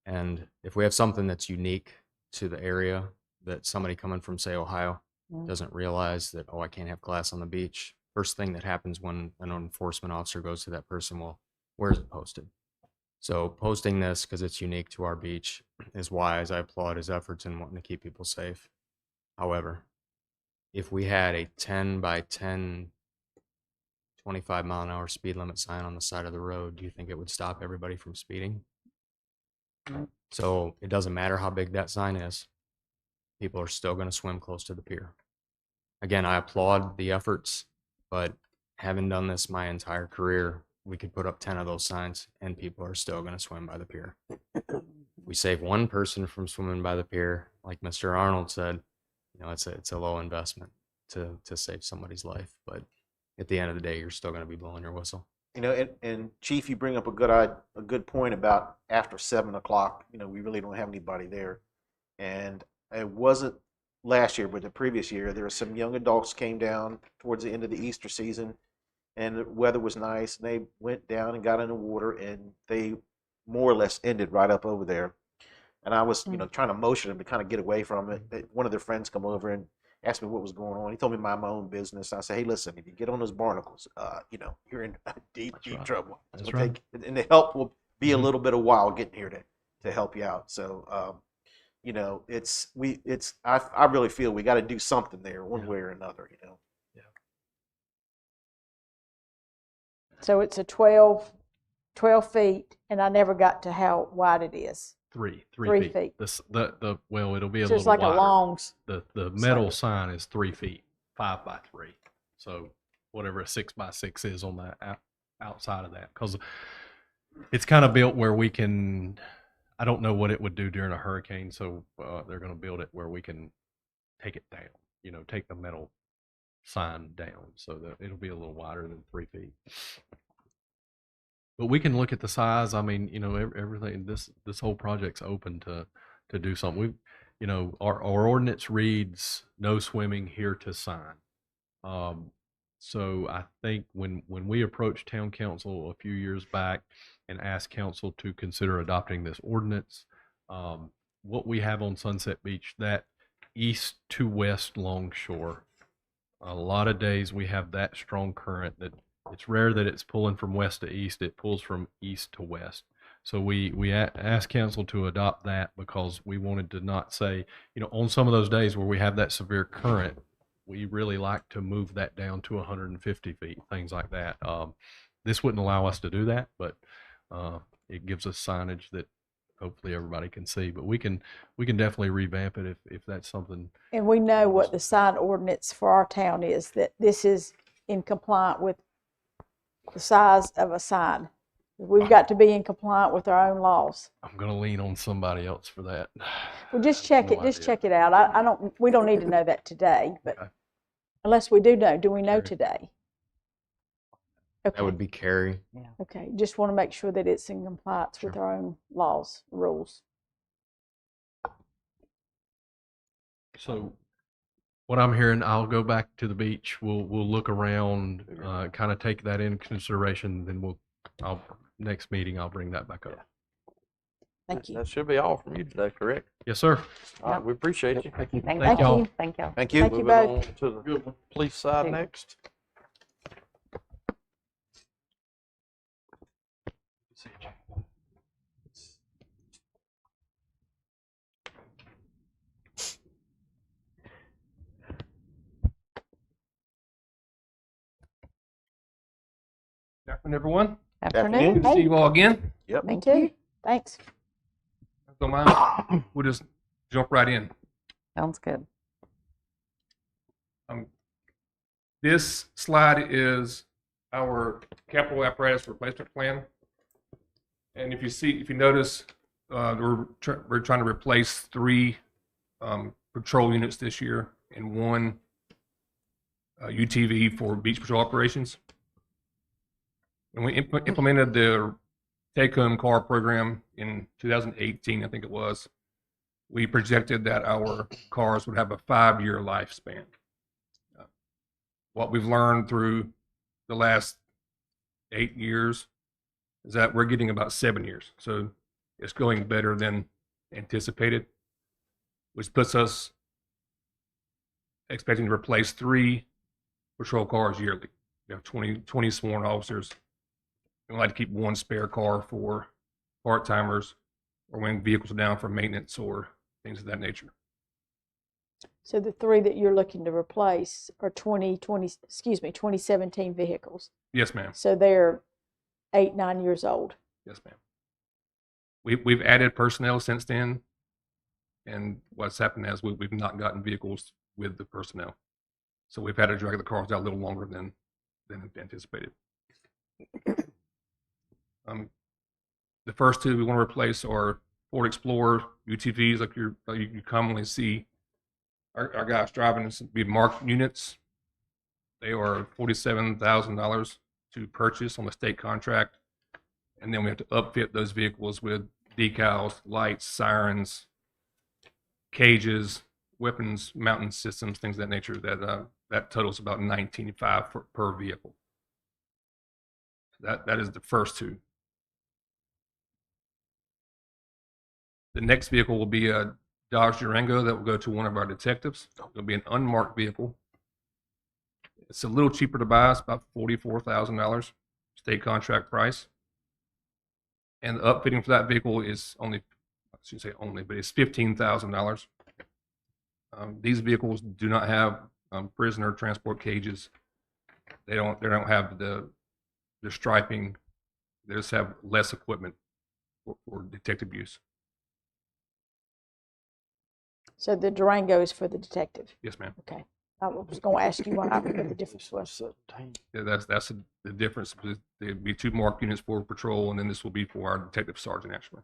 And if we have something that's unique to the area that somebody coming from, say, Ohio doesn't realize that, I can't have glass on the beach. First thing that happens when an enforcement officer goes to that person, well, where's it posted? So posting this, because it's unique to our beach, is wise. I applaud his efforts in wanting to keep people safe. However, if we had a 10 by 10 25-mile-an-hour speed limit sign on the side of the road, do you think it would stop everybody from speeding? So it doesn't matter how big that sign is. People are still going to swim close to the pier. Again, I applaud the efforts, but having done this my entire career, we could put up 10 of those signs and people are still going to swim by the pier. We save one person from swimming by the pier, like Mr. Arnold said, it's a low investment to save somebody's life, but at the end of the day, you're still going to be blowing your whistle. And Chief, you bring up a good point about after 7 o'clock. We really don't have anybody there, and it wasn't last year, but the previous year, there were some young adults came down towards the end of the Easter season, and the weather was nice, and they went down and got in the water, and they more or less ended right up over there. And I was, trying to motion them to kind of get away from it. One of their friends come over and asked me what was going on. He told me mind my own business. I said, hey, listen, if you get on those barnacles, you're in deep trouble. That's right. And the help will be a little bit of while getting here to help you out. So, I really feel we got to do something there one way or another, So it's a 12 12 feet, and I never got to how wide it is. Three 3 feet. Well, it'll be a So it's little like wider. a long, The metal sign is 3 feet, 5 by 3. So whatever a 6 by 6 is on that outside of that, because it's kind of built where we can. I don't know what it would do during a hurricane, so they're going to build it where we can take it down. You know, take the metal sign down so that it'll be a little wider than 3 feet. But we can look at the size. I mean, you know, everything. This whole project's open to do something. We, you know, our ordinance reads no swimming here to sign. So I think when we approached town council a few years back and asked council to consider adopting this ordinance, what we have on Sunset Beach, that east to west longshore, a lot of days we have that strong current that it's rare that it's pulling from west to east. It pulls from east to west. So we asked council to adopt that because we wanted to not say, you know, on some of those days where we have that severe current, we really like to move that down to 150 feet, things like that. This wouldn't allow us to do that, but it gives us signage that hopefully everybody can see. But we can definitely revamp it if that's something. and we know what the sign ordinance for our town is, that this is in compliant with the size of a sign. We've got to be in compliant with our own laws. I'm going to lean on somebody else for that. Well, just check it, just check it out. We don't need to know that today, but Okay. unless we do we know Sure. today? That Okay, would be Carrie. okay, just want to make sure that it's in compliance with our own laws, rules. So what I'm hearing, I'll go back to the beach. We'll look around, kind of take that into consideration. Then next meeting, I'll bring that back up. Thank you. That should be all from you today, correct? Yes, sir. All right, we appreciate you. Thank you. Thank Thank y'all. you. Thank you. Thank you. Thank you Moving both. on to the police side Thank- next. Good afternoon, everyone. Afternoon. Good to see you all again. Yep. Me too. Thanks. Don't mind. We'll just jump right in. Sounds good. This slide is our capital apparatus replacement plan. And if you notice, we're trying to replace 3 patrol units this year and 1 UTV for beach patrol operations. When we implemented the take-home car program in 2018, I think it was, we projected that our cars would have a 5-year lifespan. What we've learned through the last 8 years is that we're getting about 7 years. So it's going better than anticipated, which puts us expecting to replace 3 patrol cars yearly. We have 20 sworn officers. We like to keep 1 spare car for part-timers or when vehicles are down for maintenance or things of that nature. So the 3 that you're looking to replace are 2017 vehicles. Yes, ma'am. So they're 8, 9 years old. Yes, ma'am. We've added personnel since then, and what's happened is we've not gotten vehicles with the personnel, so we've had to drag the cars out a little longer than anticipated. The first 2 we want to replace are Ford Explorer UTVs, like you commonly see our guys driving. This would be marked units. They are $47,000 to purchase on the state contract. And then we have to upfit those vehicles with decals, lights, sirens, cages, weapons, mounting systems, things of that nature. That totals about $19,500 per vehicle. That is the first 2. The next vehicle will be a Dodge Durango that will go to one of our detectives. It'll be an unmarked vehicle. It's a little cheaper to buy. It's about $44,000 state contract price. And the upfitting for that vehicle is only, I shouldn't say only, but it's $15,000. These vehicles do not have prisoner transport cages. They don't have the striping, They just have less equipment for detective use. So the Durango is for the detective. Yes, ma'am. Okay. I was going to ask you what the difference was. Yeah, that's the difference. There'd be 2 marked units for patrol, and then this will be for our detective sergeant, actually.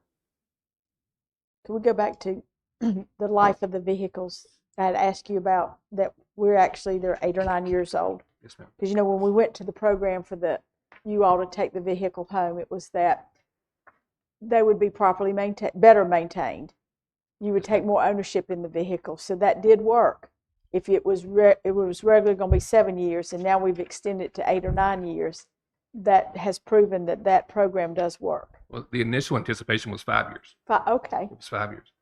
Can we go back to the life of the vehicles? I had asked you about that. They're 8 or 9 years old. Yes, ma'am. Because, when we went to the program for you all to take the vehicle home, it was that they would be properly maintained, better maintained. You would take more ownership in the vehicle. So that did work. If it was regularly going to be 7 years, and now we've extended it to 8 or 9 years, that has proven that program does work. Well, the initial anticipation was 5 years. Okay. It was 5 years.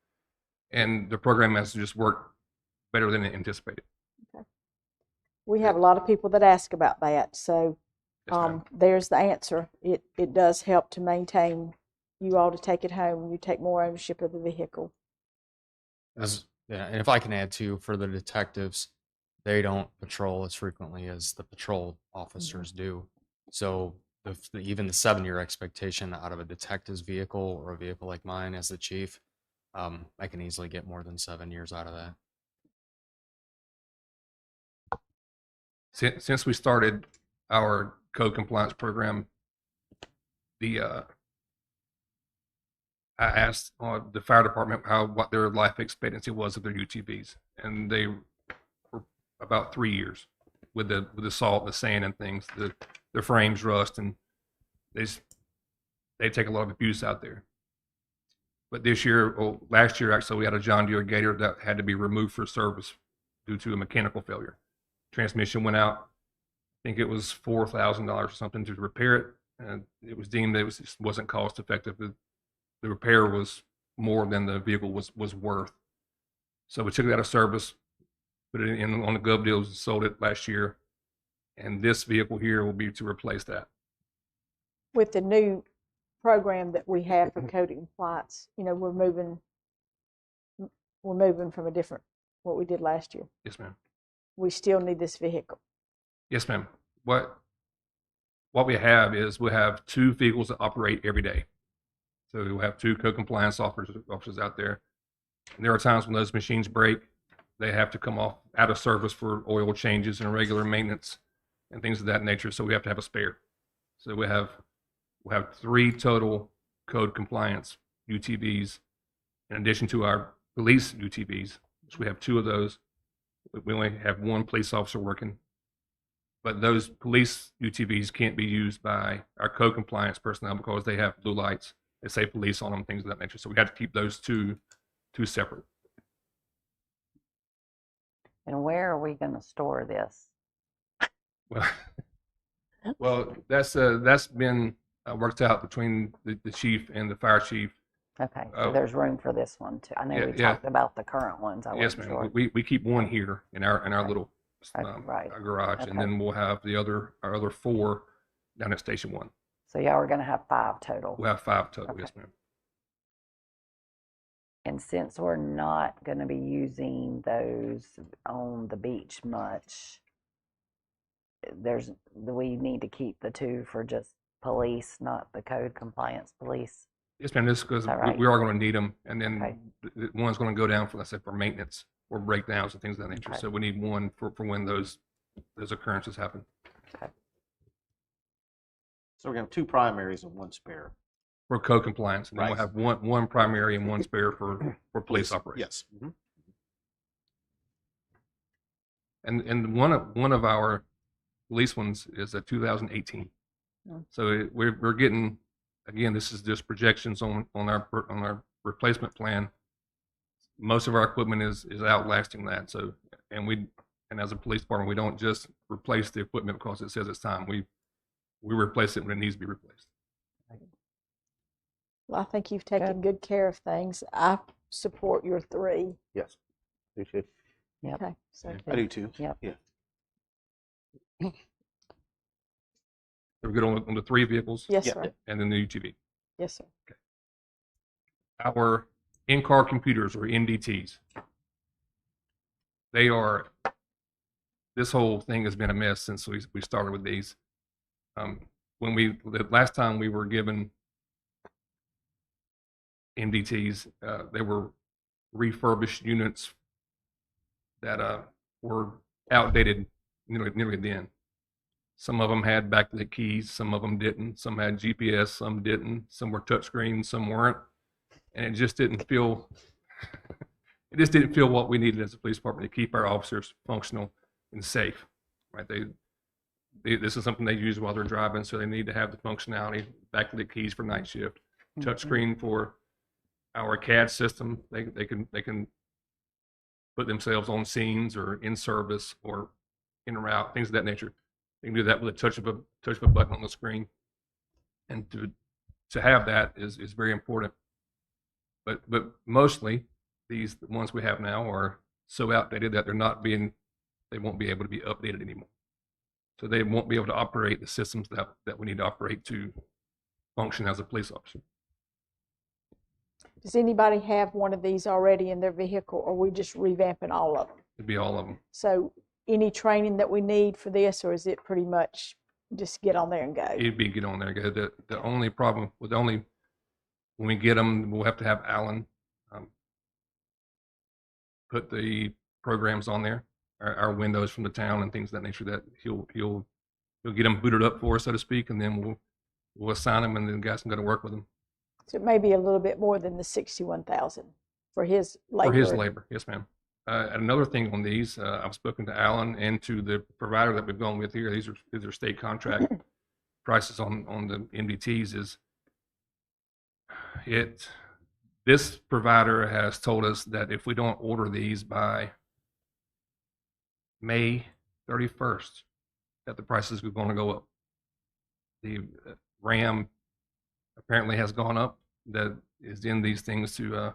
And the program has just worked better than anticipated. Okay. We have a lot of people that ask about that. So Yes, ma'am. there's the answer. It does help to maintain you all to take it home. You take more ownership of the vehicle. Yeah, and if I can add too, for the detectives, they don't patrol as frequently as the patrol officers do. So even the 7-year expectation out of a detective's vehicle or a vehicle like mine as the chief, I can easily get more than 7 years out of that. Since we started our code compliance program, I asked the fire department what their life expectancy was of their UTVs, and they were about 3 years with the salt, the sand, and things. The frames rust, and they take a lot of abuse out there. But last year actually, we had a John Deere Gator that had to be removed for service due to a mechanical failure. Transmission went out. I think it was $4,000 or something to repair it, and it was deemed that it just wasn't cost effective. The repair was more than the vehicle was worth. So we took it out of service, put it in on the gov deals, and sold it last year. And this vehicle here will be to replace that. With the new program that we have for code compliance, we're moving from a different what we did last year. Yes, ma'am. We still need this vehicle. Yes, ma'am. What we have is we have 2 vehicles that operate every day. So we'll have 2 code compliance officers out there. And there are times when those machines break. They have to come out of service for oil changes and regular maintenance and things of that nature. So we have to have a spare. So we'll have 3 total code compliance UTVs in addition to our police UTVs. So we have 2 of those. We only have 1 police officer working. But those police UTVs can't be used by our code compliance personnel because they have blue lights. They say police on them, things of that nature. So we have to keep those two separate. And where are we going to store this? Well, that's been worked out between the chief and the fire chief. Okay, so there's room for this one too. I know we talked about the current ones. Yes, ma'am. We keep 1 here in our little right. our garage, Okay. and then we'll have our other 4 down at Station 1. So y'all are going to have 5 total. We'll have 5 total. Okay. Yes, ma'am. And since we're not going to be using those on the beach much, we need to keep the 2 for just police, not the code compliance police. Yes, ma'am. This because Right? we are going to need them, and then Okay. the one's going to go down for, let's say, for maintenance or breakdowns and things of that nature. Okay. So we need 1 for when those occurrences happen. So we're going to have 2 primaries and 1 spare. For code compliance, and then we'll Right. have one primary and 1 spare for police operations. Yes. Mhm. And one of our police ones is a 2018. So we're getting, again, this is just projections on our replacement plan. Most of our equipment is outlasting that. So and as a police department, we don't just replace the equipment because it says it's time. We replace it when it needs to be replaced. Well, I think you've taken good care of things. I support your 3. Yes. Do too. Yep. Okay. So I do too. Yep. Yeah. We're good on the 3 vehicles. yes, Yeah. sir. And then the UTV. Yes, sir. Our in-car computers, or NDTs, this whole thing has been a mess since we started with these. the last time we were given MDTs, they were refurbished units that were outdated nearly then. Some of them had backlit keys, some of them didn't. Some had GPS, some didn't. Some were touchscreen, some weren't. And it just didn't feel what we needed as a police department to keep our officers functional and safe. Right? This is something they use while they're driving, so they need to have the functionality, backlit keys for night shift, touchscreen for our CAD system. They can put themselves on scenes or in service or in route, things of that nature. They can do that with a touch of a button on the screen. And to have that is very important. But mostly the ones we have now are so outdated that they won't be able to be updated anymore. So they won't be able to operate the systems that we need to operate to function as a police officer. Does anybody have one of these already in their vehicle, or are we just revamping all of them? It'd be all of them. So any training that we need for this, or is it pretty much just get on there and go? It'd be get on there and go. The only problem with when we get them, we'll have to have Alan put the programs on there, our windows from the town and things of that nature. That he'll get them booted up for us, so to speak, and then we'll assign them, and then the guys can go to work with them. So it may be a little bit more than the $61,000 for his labor. For his labor, yes, ma'am. Another thing on these, I've spoken to Alan and to the provider that we've gone with here. These are state contract prices on the MDTs. This provider has told us that if we don't order these by May 31st, that the prices are going to go up. The RAM apparently has gone up. That is in these things to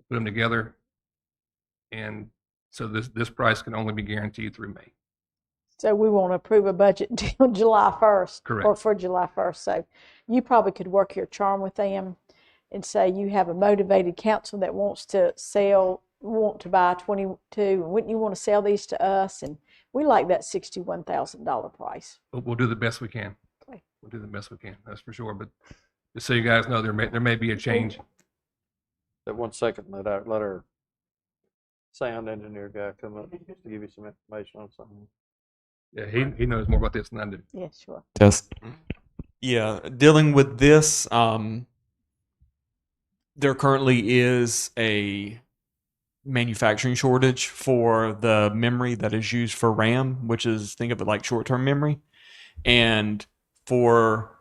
put them together. And so this price can only be guaranteed through May. So we won't approve a budget until July 1st. Correct. Or for July 1st. So you probably could work your charm with them and say you have a motivated council that want to buy 22, and wouldn't you want to sell these to us? And we like that $61,000 price. We'll do the best we can. Okay. We'll do the best we can, that's for sure. But just so you guys know, there may be a change. That 1 second, let our sound engineer guy come up just to give you some information on something. Yeah, he knows more about this than I do. Yeah, sure. Test. Yeah, dealing with this, there currently is a manufacturing shortage for the memory that is used for RAM, which is, think of it like short-term memory, and for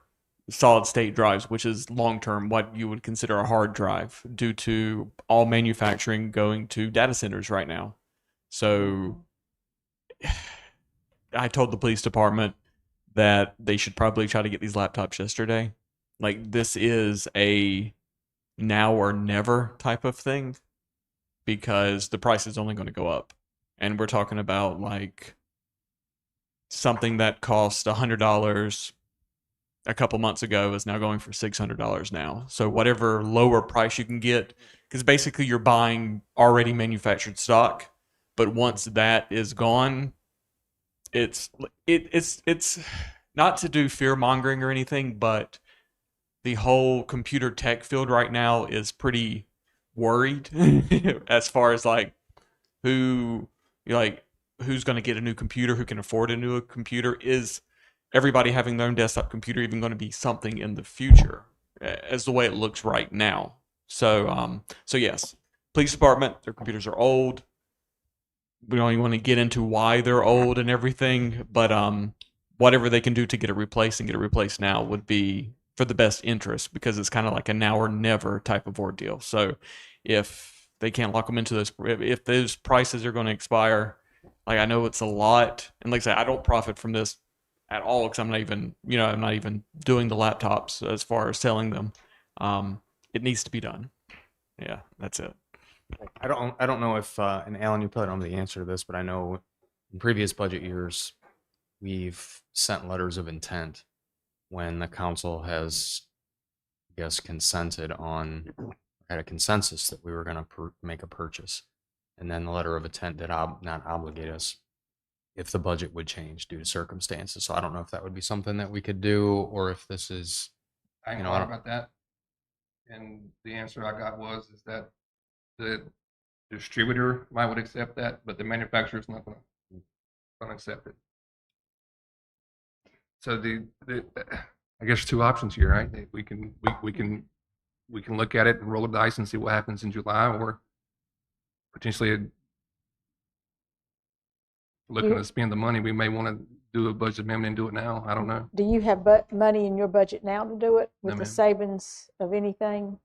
solid state drives, which is long-term, what you would consider a hard drive, due to all manufacturing going to data centers right now. So I told the police department that they should probably try to get these laptops yesterday. Like, this is a now or never type of thing, because the price is only going to go up. And we're talking about like something that cost $100 a couple months ago is now going for $600 now. So whatever lower price you can get, because basically you're buying already manufactured stock, but once that is gone, it's not to do fear mongering or anything, but the whole computer tech field right now is pretty worried as far as like who's going to get a new computer, who can afford a new computer. Is everybody having their own desktop computer even going to be something in the future, as the way it looks right now? So yes, police department, their computers are old. We don't even want to get into why they're old and everything, but whatever they can do to get it replaced and get it replaced now would be for the best interest, because it's kind of like a now or never type of ordeal. So if they can't lock them into those, if those prices are going to expire, like, I know it's a lot, and like I said, I don't profit from this at all, because I'm not even doing the laptops as far as selling them. It needs to be done. Yeah, that's it. I don't know if and Alan, you probably don't know the answer to this, but I know in previous budget years we've sent letters of intent when the council has, I guess, had a consensus that we were going to make a purchase, and then the letter of intent did not obligate us if the budget would change due to circumstances. So I don't know if that would be something that we could do, or if this is, I You know, I inquired don't- about that, and the answer I got was is that the distributor might would accept that, but the manufacturer's not gonna accept it. So I guess two options here, right? We can look at it and roll the dice and see what happens in July, or potentially looking You- to spend the money. We may want to do a budget amendment and do it now. I don't know. Do you have money in your budget now to do it with No, the ma'am. savings of anything?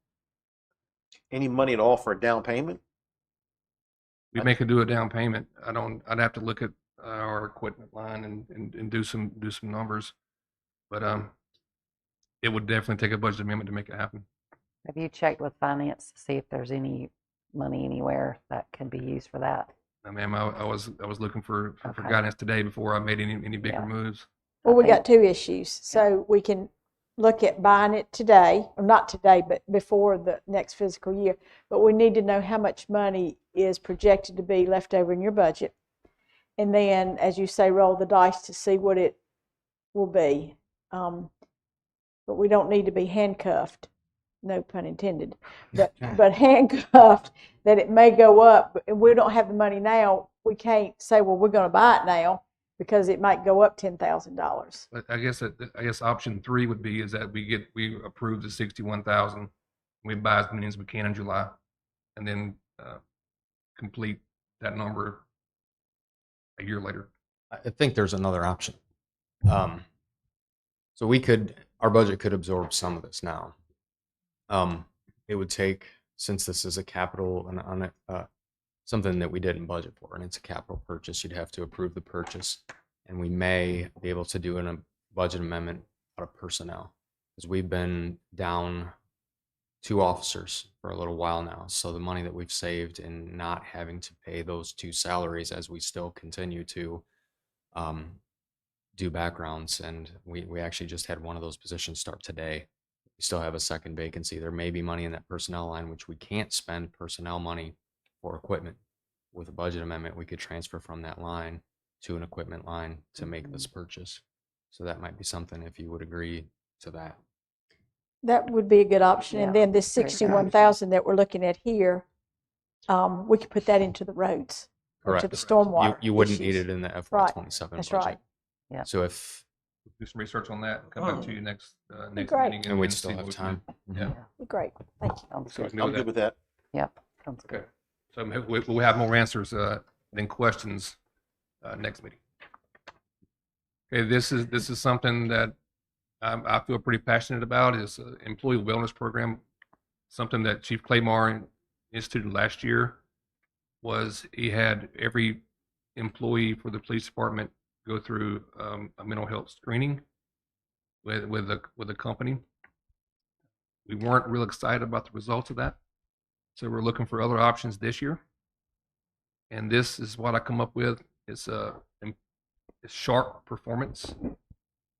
Any money at all for a down payment? We may could do a down payment. I'd have to look at our equipment line and do some numbers, but it would definitely take a budget amendment to make it happen. Have you checked with finance to see if there's any money anywhere that can be used for that? I mean, I was looking for Okay. guidance today before I made any bigger Yeah. moves. Well, we think- got two issues. So we can look at buying it today, or not today, but before the next fiscal year. But we need to know how much money is projected to be left over in your budget. And then, as you say, roll the dice to see what it will be. But we don't need to be handcuffed, no pun intended, but handcuffed that it may go up. And we don't have the money now. We can't say, well, we're going to buy it now, because it might go up $10,000. But I guess option 3 would be is that we approve the 61,000, we buy as many as we can in July, and then complete that number a year later. I think there's another option. So our budget could absorb some of this now. It would take, since this is a capital and something that we didn't budget for, and it's a capital purchase, you'd have to approve the purchase, and we may be able to do a budget amendment out of personnel, because we've been down 2 officers for a little while now. So the money that we've saved in not having to pay those 2 salaries as we still continue to do backgrounds, and we actually just had one of those positions start today. We still have a second vacancy. There may be money in that personnel line, which we can't spend personnel money for equipment. With a budget amendment, we could transfer from that line to an equipment line to make this purchase. So that might be something, if you would agree to that. That would be a good option. Yeah, And then this very good. 61,000 that we're looking at here, we could put that into the roads, or to Correct. the stormwater. You wouldn't need issues. it in the Right. FY27 That's budget. right. Yeah. So if, Do some research on that and come back to you next Great. meeting. and we'd see still what have we can time. do. Yeah. Great, thank you. Sounds So we good. can do I'm that. good with that. Yep, sounds good. Okay. So we'll have more answers than questions next meeting. Okay, this is something that I feel pretty passionate about, is employee wellness program. Something that Chief Claymore instituted last year was he had every employee for the police department go through a mental health screening with a company. We weren't real excited about the results of that, so we're looking for other options this year. And this is what I come up with. It's Sharp Performance.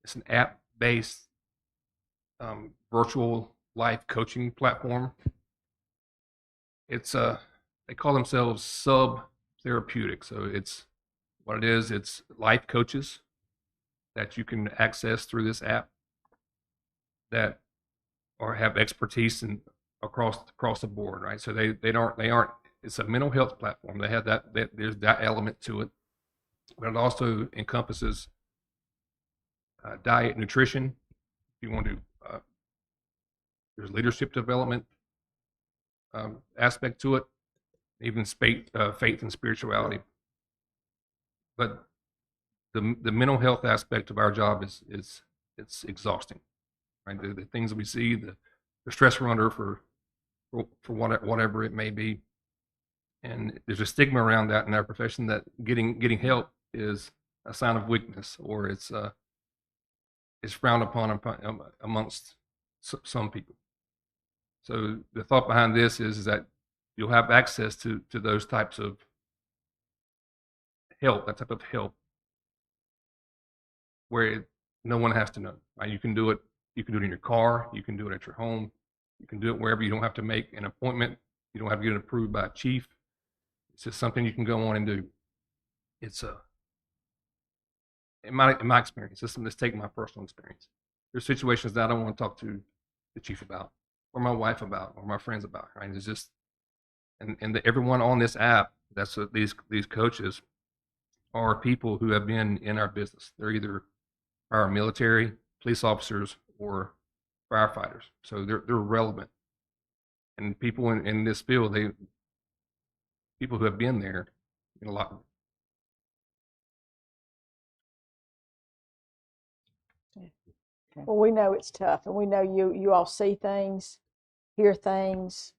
It's an app-based virtual life coaching platform. It's they call themselves Sub Therapeutic. So it's what it is. It's life coaches that you can access through this app that or have expertise in across the board, right? So they aren't. It's a mental health platform. They have that there's that element to it, but it also encompasses diet, nutrition. If you want to, there's leadership development aspect to it, even faith and spirituality. But the mental health aspect of our job is it's exhausting, right? The things that we see, the stress we're under for whatever it may be, and there's a stigma around that in our profession that getting help is a sign of weakness, or it's frowned upon amongst some people. So the thought behind this is that you'll have access to those types of help, that type of help, where no one has to know. Right? You can do it. You can do it in your car. You can do it at your home. You can do it wherever. You don't have to make an appointment. You don't have to get it approved by a chief. It's just something you can go on and do. It's in my experience, let's take my personal experience. There's situations that I don't want to talk to the chief about, or my wife about, or my friends about. Right? It's just, everyone on this app, that's what these coaches are people who have been in our business. They're either our military, police officers, or firefighters. So they're relevant. And people in this field, people who have been there a lot. Well, we know it's tough, and we know you all see things, hear things,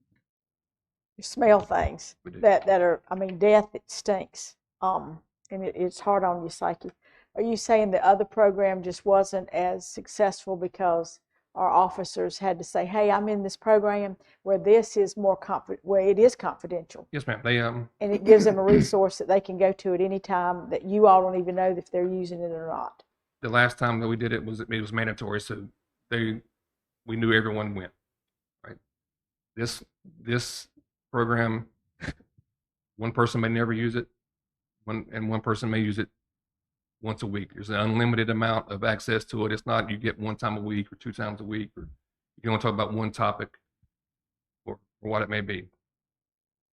you smell things We do. that are, I mean, death, it stinks. And it's hard on your psyche. Are you saying the other program just wasn't as successful because our officers had to say, hey, I'm in this program, where this is more where it is confidential, Yes, ma'am. They and it gives them a resource that they can go to at any time that you all don't even know if they're using it or not? the last time that we did it was mandatory, so we knew everyone went. Right. This program, one person may never use it, one person may use it once a week. There's an unlimited amount of access to it. It's not you get one time a week or 2 times a week, or you want to talk about one topic or what it may be.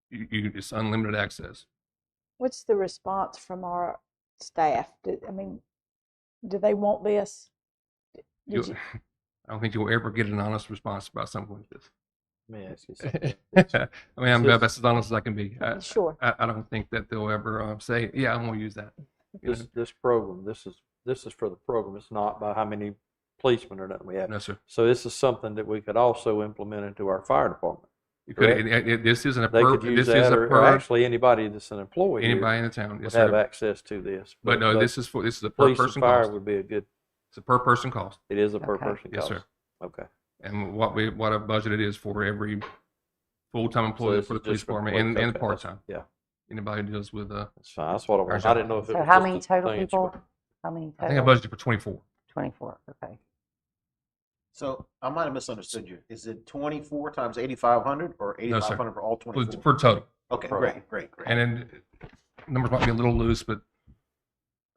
It's unlimited access. What's the response from our staff? Do they want this? Did you- I don't think you'll ever get an honest response about something like this. Let me ask you something. I mean, that's as honest as I can be. Sure. I don't think that they'll ever say, "Yeah, I'm going to use that." You know? This program, this is for the program. It's not by how many policemen or nothing we have. No, sir. So this is something that we could also implement into our fire department. You could. Correct. This isn't a They could use This is that, a or actually anybody that's an employee here anybody in the town. would Yes, have sir. access to this. But no, this is a per police person and fire cost. would be a good. It's a per person cost. It is a per Okay. person Yes, cost. sir. Okay. And what our budget is for every full-time employee this for the is police just for department employees. and Okay, part-time. Yeah, Anybody who deals with that's fine. That's what I wanted. Our I didn't know if it So was how just many a total thing. people? How many I think I total? budgeted for 24. 24, okay. So I might have misunderstood you. Is it 24 times 8,500 or No, sir. 8,500 for all 24? For total. Okay, Right. great. And then numbers might be a little loose, but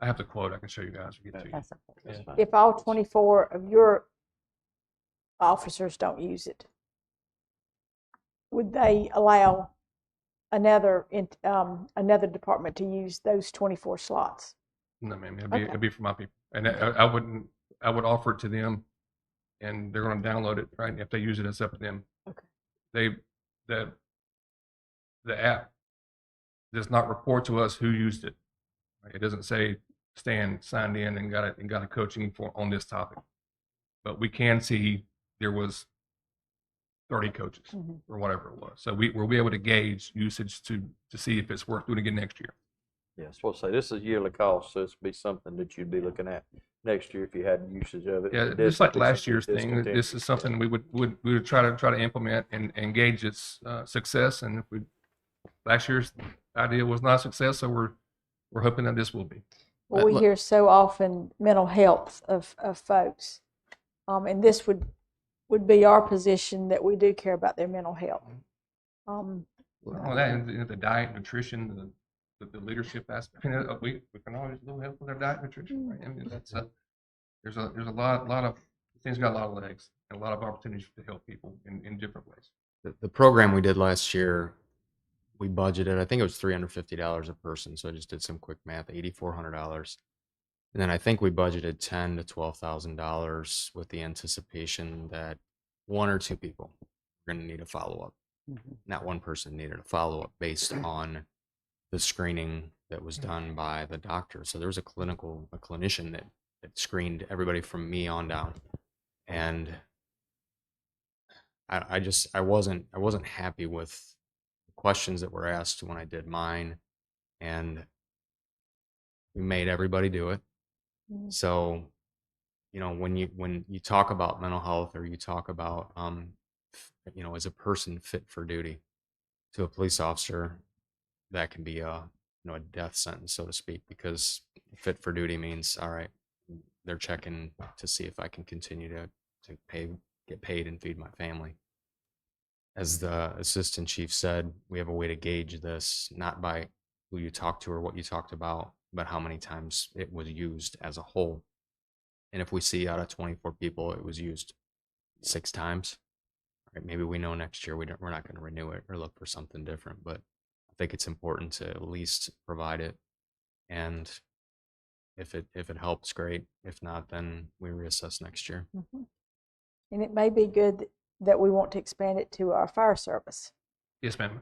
I have the quote. I can show you guys. Or get to you. That's okay. That's fine. If all 24 of your officers don't use it, would they allow another department to use those 24 slots? No, ma'am. Okay. It'd be for my people, and I would offer it to them, and they're going to download it. Right? If they use it, it's up to them. Okay. The app does not report to us who used it. Right? It doesn't say Stan signed in and got a coaching on this topic, but we can see there was 30 coaches Mhm. or whatever it was. So we'll be able to gauge usage to see if it's worth doing again next year. Yeah, so say this is yearly cost, so it's be something that you'd be looking at next year if you had usage of it. Yeah, If it just did, like it'd be last something year's thing. discontinued. This is something we would try to implement and gauge its success. And if last year's idea was not a success, so we're hoping that this will be. Well, we hear so often mental health of folks, and this would be our position, that we do care about their mental health. Well, that and the diet, nutrition, the leadership aspect. We can always do help with our diet, nutrition. Right? I mean, that's there's a lot of things got a lot of legs and a lot of opportunities to help people in different ways. The program we did last year, we budgeted, I think it was $350 a person. So I just did some quick math, $8,400. And then I think we budgeted $10,000 to $12,000 with the anticipation that 1 or 2 people were going to need a follow-up. Mhm. Not one person needed a follow-up based on the screening that was done by the doctor. So there was a clinician that screened everybody from me on down. And I wasn't happy with the questions that were asked when I did mine, and we made everybody do it. Mhm. So, when you talk about mental health, or you talk about as a person fit for duty, to a police officer, that can be a death sentence, so to speak, because fit for duty means, all right, they're checking to see if I can continue to get paid and feed my family. As the assistant chief said, we have a way to gauge this, not by who you talk to or what you talked about, but how many times it was used as a whole. And if we see out of 24 people, it was used 6 times, right? Maybe we know next year we're not going to renew it or look for something different, but I think it's important to at least provide it. And if it helps, great. If not, then we reassess next year. Mhm. And it may be good that we want to expand it to our fire service. Yes, ma'am.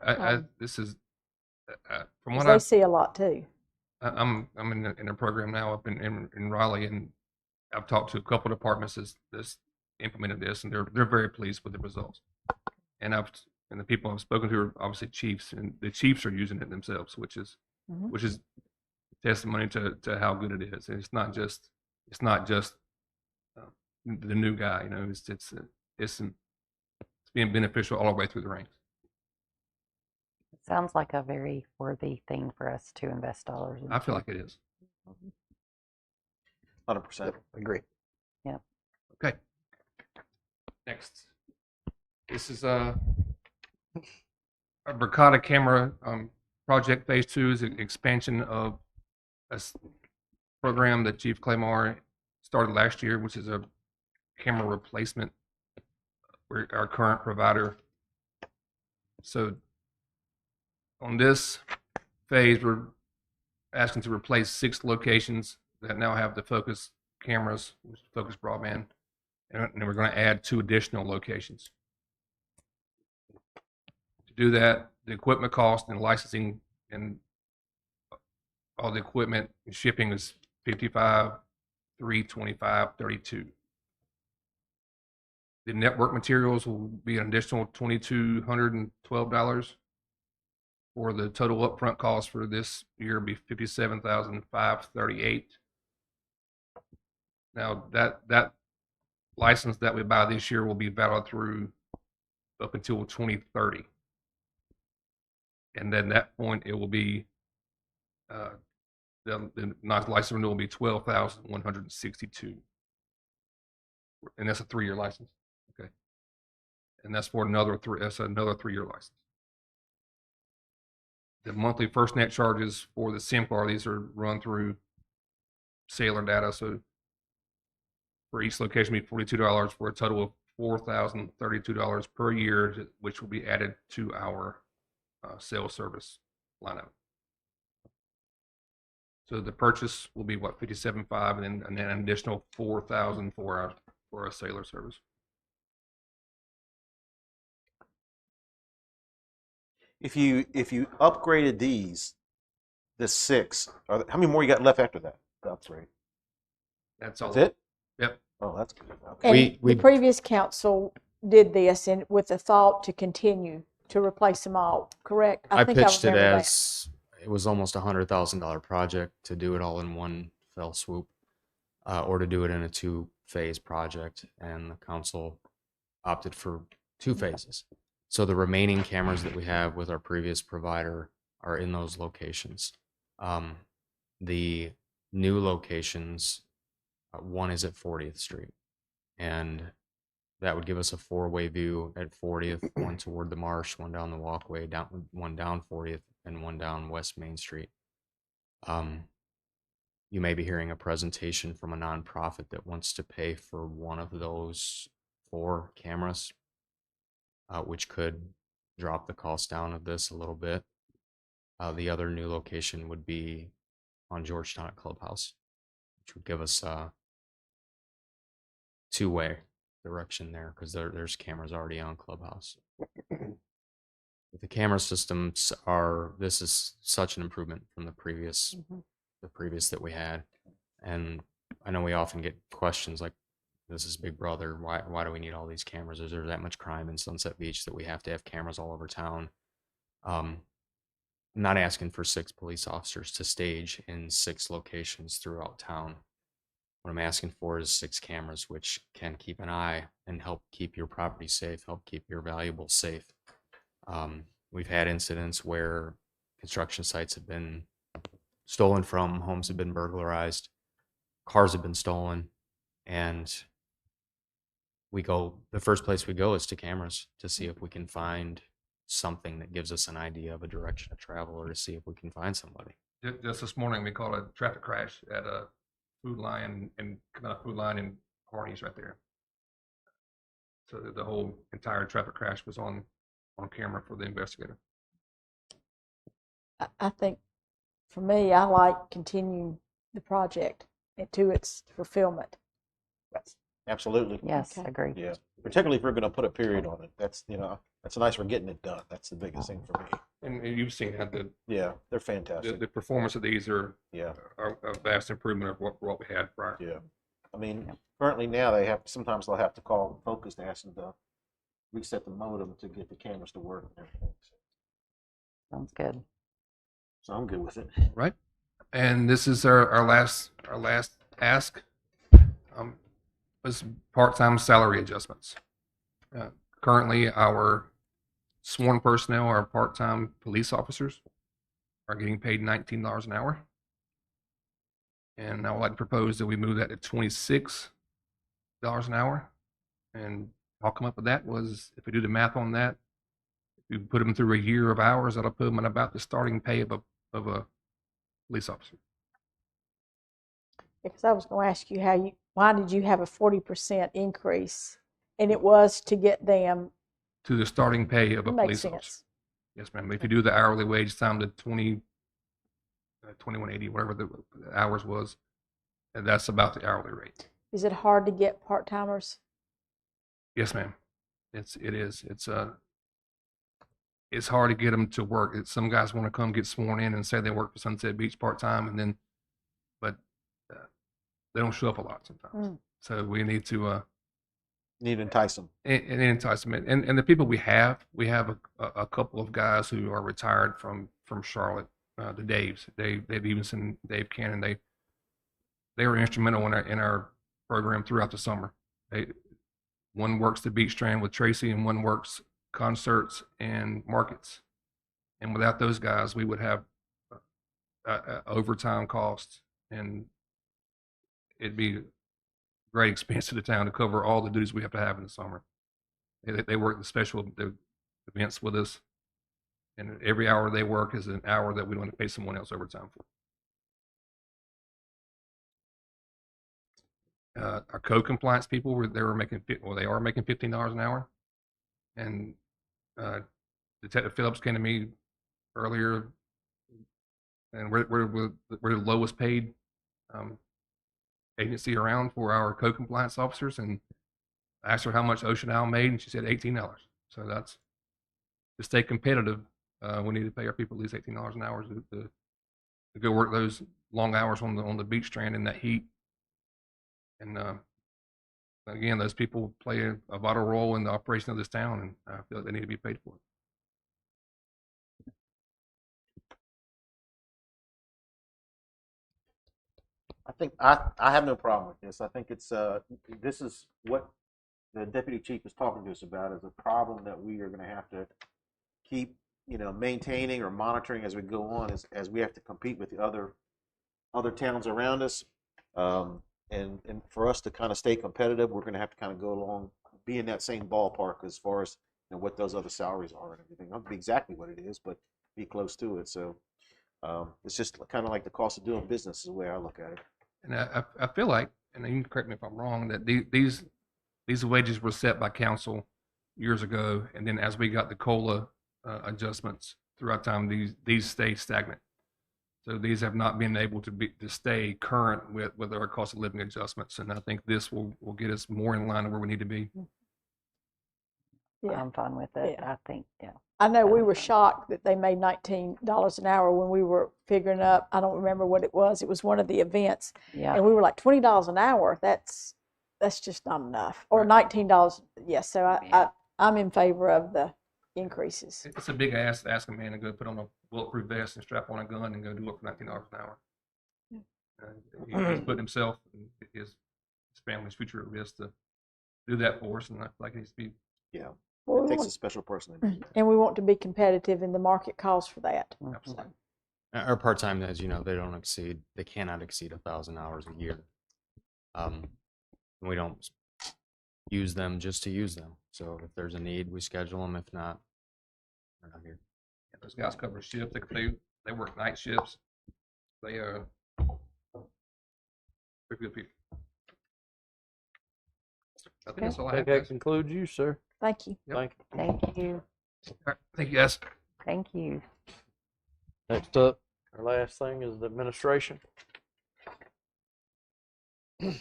This is from 'Cause what they see a lot too. I'm in a program now up in Raleigh, and I've talked to a couple of departments that's implemented this, and they're very pleased with the results. And the people I've spoken to are obviously chiefs, and the chiefs are using it themselves, which is Mhm. testimony to how good it is. And it's not just the new guy, you know. It's being beneficial all the way through the ranks. It sounds like a very worthy thing for us to invest dollars in. I feel like it is. 100%. Agree. Yeah. Okay. Next, this is a Bricata camera project. Phase 2 is an expansion of a program that Chief Claymore started last year, which is a camera replacement. We're our current provider. So on this phase, we're asking to replace 6 locations that now have the Focus cameras, which is Focus Broadband, and then we're going to add 2 additional locations. To do that, the equipment cost and licensing and all the equipment and shipping is $55,325, $32. The network materials will be an additional $2,212. For the total upfront cost for this year be $57,538. Now that license that we buy this year will be valid through up until 2030, and then that point it will be the license renewal will be $12,162, and that's a 3-year license. Okay, and that's for another 3-year license. The monthly FirstNet charges for the SIM card, these are run through Sailor data. So for each location, be $42 for a total of $4,032 per year, which will be added to our sales service lineup. So the purchase will be what, $57,500, and then an additional $4,000 for our Sailor service. If you upgraded the 6, how many more you got left after that? The upgrade. That's all. That's it? Yep. Oh, that's good. Okay. And the previous council did this and with the thought to continue to replace them all, correct? I think pitched it remember as it was almost $100,000 project to do it all in one fell swoop, or to do it in a 2-phase project, and the council opted for 2 phases. So the remaining cameras that we have with our previous provider are in those locations. The new locations, one is at 40th Street, and that would give us a 4-way view at 40th, one toward the marsh, one down the walkway, one down 40th, and one down West Main Street. You may be hearing a presentation from a nonprofit that wants to pay for one of those 4 cameras, which could drop the cost down of this a little bit. The other new location would be on Georgetown at Clubhouse, which would give us a 2-way direction there, because there's cameras already on Clubhouse. The camera systems this is such an improvement from the previous that we had. And I know we often get questions like, this is Big Brother, why do we need all these cameras? Is there that much crime in Sunset Beach that we have to have cameras all over town? I'm not asking for 6 police officers to stage in 6 locations throughout town. What I'm asking for is 6 cameras which can keep an eye and help keep your property safe, help keep your valuables safe. We've had incidents where construction sites have been stolen from, homes have been burglarized, cars have been stolen, and the first place we go is to cameras to see if we can find something that gives us an idea of a direction of travel, or to see if we can find somebody. Just this morning, we caught a traffic crash at a Food Lion and Food Lion and Hardee's right there. So the whole entire traffic crash was on camera for the investigator. I think for me, I like continuing the project to its fulfillment. Absolutely. Yes, Okay. agreed. Yeah. Particularly if we're going to put a period on it. That's, that's nice we're getting it done. That's the biggest thing for me. And you've seen that Yeah, they're fantastic. the performance of these are Yeah. a vast improvement of what we had prior. Yeah. I mean, currently now sometimes they'll have to call Focus to ask them to reset the modem to get the cameras to work and everything. Sounds good. So I'm good with it. Right. And this is our last ask. Was part-time salary adjustments. Currently, our sworn personnel, our part-time police officers, are getting paid $19 an hour. And I would like to propose that we move that to $26 an hour. And how I'll come up with that was, if we do the math on that, if we put them through a year of hours, that'll put them at about the starting pay of a police officer. Because I was going to ask you why did you have a 40% increase? And it was to get them. To the starting pay of a Makes police officer. sense. Yes, ma'am. If you do the hourly wage time to 21.80, whatever the hours was, and that's about the hourly rate. Is it hard to get part-timers? Yes, ma'am. It is. It's hard to get them to work. Some guys want to come get sworn in and say they work for Sunset Beach part-time, but they don't show up a lot sometimes. So we need to Need to entice them. and entice them. And the people we have a couple of guys who are retired from Charlotte, the Daves, Dave Evenson, Dave Cannon. They were instrumental in our program throughout the summer. One works the Beach Strand with Tracy, and one works concerts and markets. And without those guys, we would have overtime costs, and it'd be a great expense to the town to cover all the duties we have to have in the summer. They work the special events with us, and every hour they work is an hour that we want to pay someone else overtime for. Our code compliance people they are making $15 an hour, and Detective Phillips came to me earlier, and we're the lowest paid agency around for our code compliance officers, and I asked her how much Ocean Isle made, and she said $18. So that's, to stay competitive, we need to pay our people at least $18 an hour to go work those long hours on the beach strand in that heat. And again, those people play a vital role in the operation of this town, and I feel like they need to be paid for it. I think I have no problem with this. I think it's this is what the deputy chief is talking to us about, is a problem that we are going to have to keep, maintaining or monitoring as we go on, as we have to compete with the other towns around us. And for us to kind of stay competitive, we're going to have to kind of go along, be in that same ballpark as far as what those other salaries are and everything. Not be exactly what it is, but be close to it. So it's just kind of like the cost of doing business is the way I look at it. And I feel like, and you can correct me if I'm wrong, that these wages were set by council years ago, and then as we got the COLA adjustments throughout time, these stay stagnant. So these have not been able to stay current with our cost of living adjustments, and I think this will get us more in line with where we need to be. Yeah. I'm fine with it. Yeah. I think, yeah. I know we were shocked that they made $19 an hour when we were figuring up, I don't remember what it was. It was one of the events. Yeah. And we were like, $20 an hour, that's just not enough. Or $19, yes. So I'm in favor of the increases. It's a big ask to ask a man to go put on a bulletproof vest and strap on a gun and go do it for $19 an hour. He's putting himself and his family's future at risk to do that for us, and I feel like it needs to be. Yeah. Well, It takes a special person to do that. And we want to be competitive, and the market calls for that. Absolutely. Our part-time, as you know, they cannot exceed 1,000 hours a year. We don't use them just to use them. So if there's a need, we schedule them. If not, they're not here. Those guys cover shifts. They work night shifts. They they're good people. I think that's all I I think have. that Guys. concludes you, sir. Thank you. Yep. Thank you. Thank you. All right. Thank you, guys. Thank you. Next up, our last thing is the administration. Thank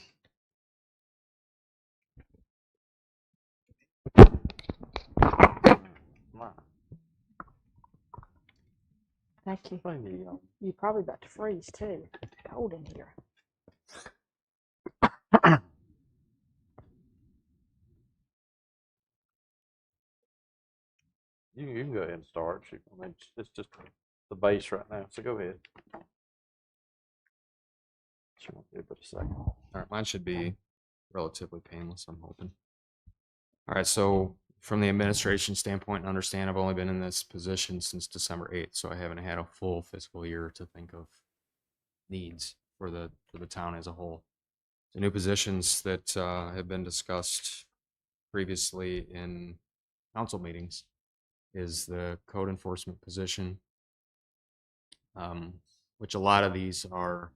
you. Thank you. You're probably about to freeze too. It's cold in here. You can go ahead and start. I mean, it's just the base right now, so go ahead. She won't give it a second. All right, mine should be relatively painless, I'm hoping. All right, so from the administration standpoint, and understand I've only been in this position since December 8th, so I haven't had a full fiscal year to think of needs for the town as a whole. The new positions that have been discussed previously in council meetings is the code enforcement position, which a lot of these are,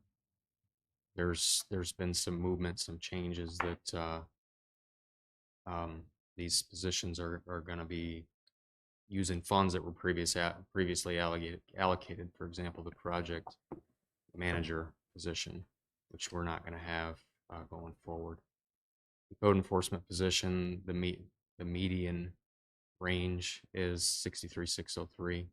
there's been some movement, some changes that these positions are going to be using funds that were previously allocated. For example, the project manager position, which we're not going to have going forward. The code enforcement position, the median range is 63,603.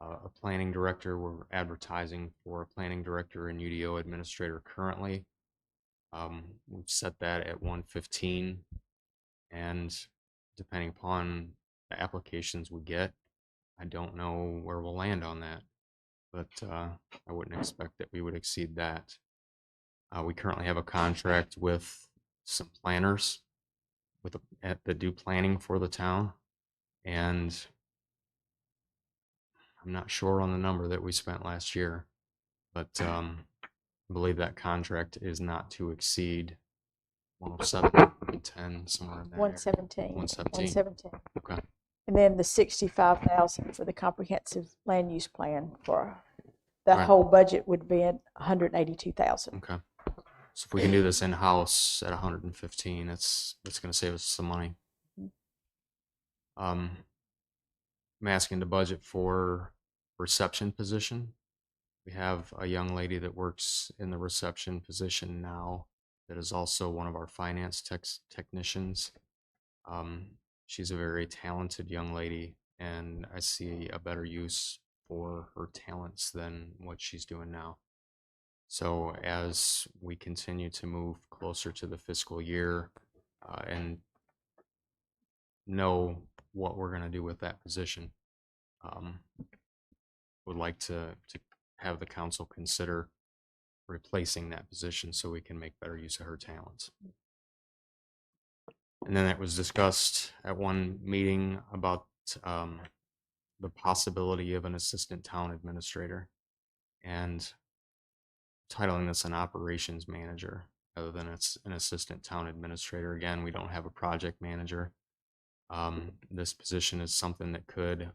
A planning director, we're advertising for a planning director and UDO administrator currently. We've set that at 115, and depending upon the applications we get, I don't know where we'll land on that, but I wouldn't expect that we would exceed that. We currently have a contract with some planners that do planning for the town, and I'm not sure on the number that we spent last year, but I believe that contract is not to exceed 107, 110, somewhere in there. 117. 117. 117. Okay. And then the 65,000 for the comprehensive land use plan for the Right. whole budget would be at 182,000. Okay. So if we can do this in-house at 115, it's going to save us some money. I'm asking to budget for reception position. We have a young lady that works in the reception position now that is also one of our finance technicians. She's a very talented young lady, and I see a better use for her talents than what she's doing now. So as we continue to move closer to the fiscal year and know what we're going to do with that position, would like to have the council consider replacing that position so we can make better use of her talents. And then it was discussed at one meeting about the possibility of an assistant town administrator, and titling this an operations manager rather than it's an assistant town administrator. Again, we don't have a project manager. This position is something that could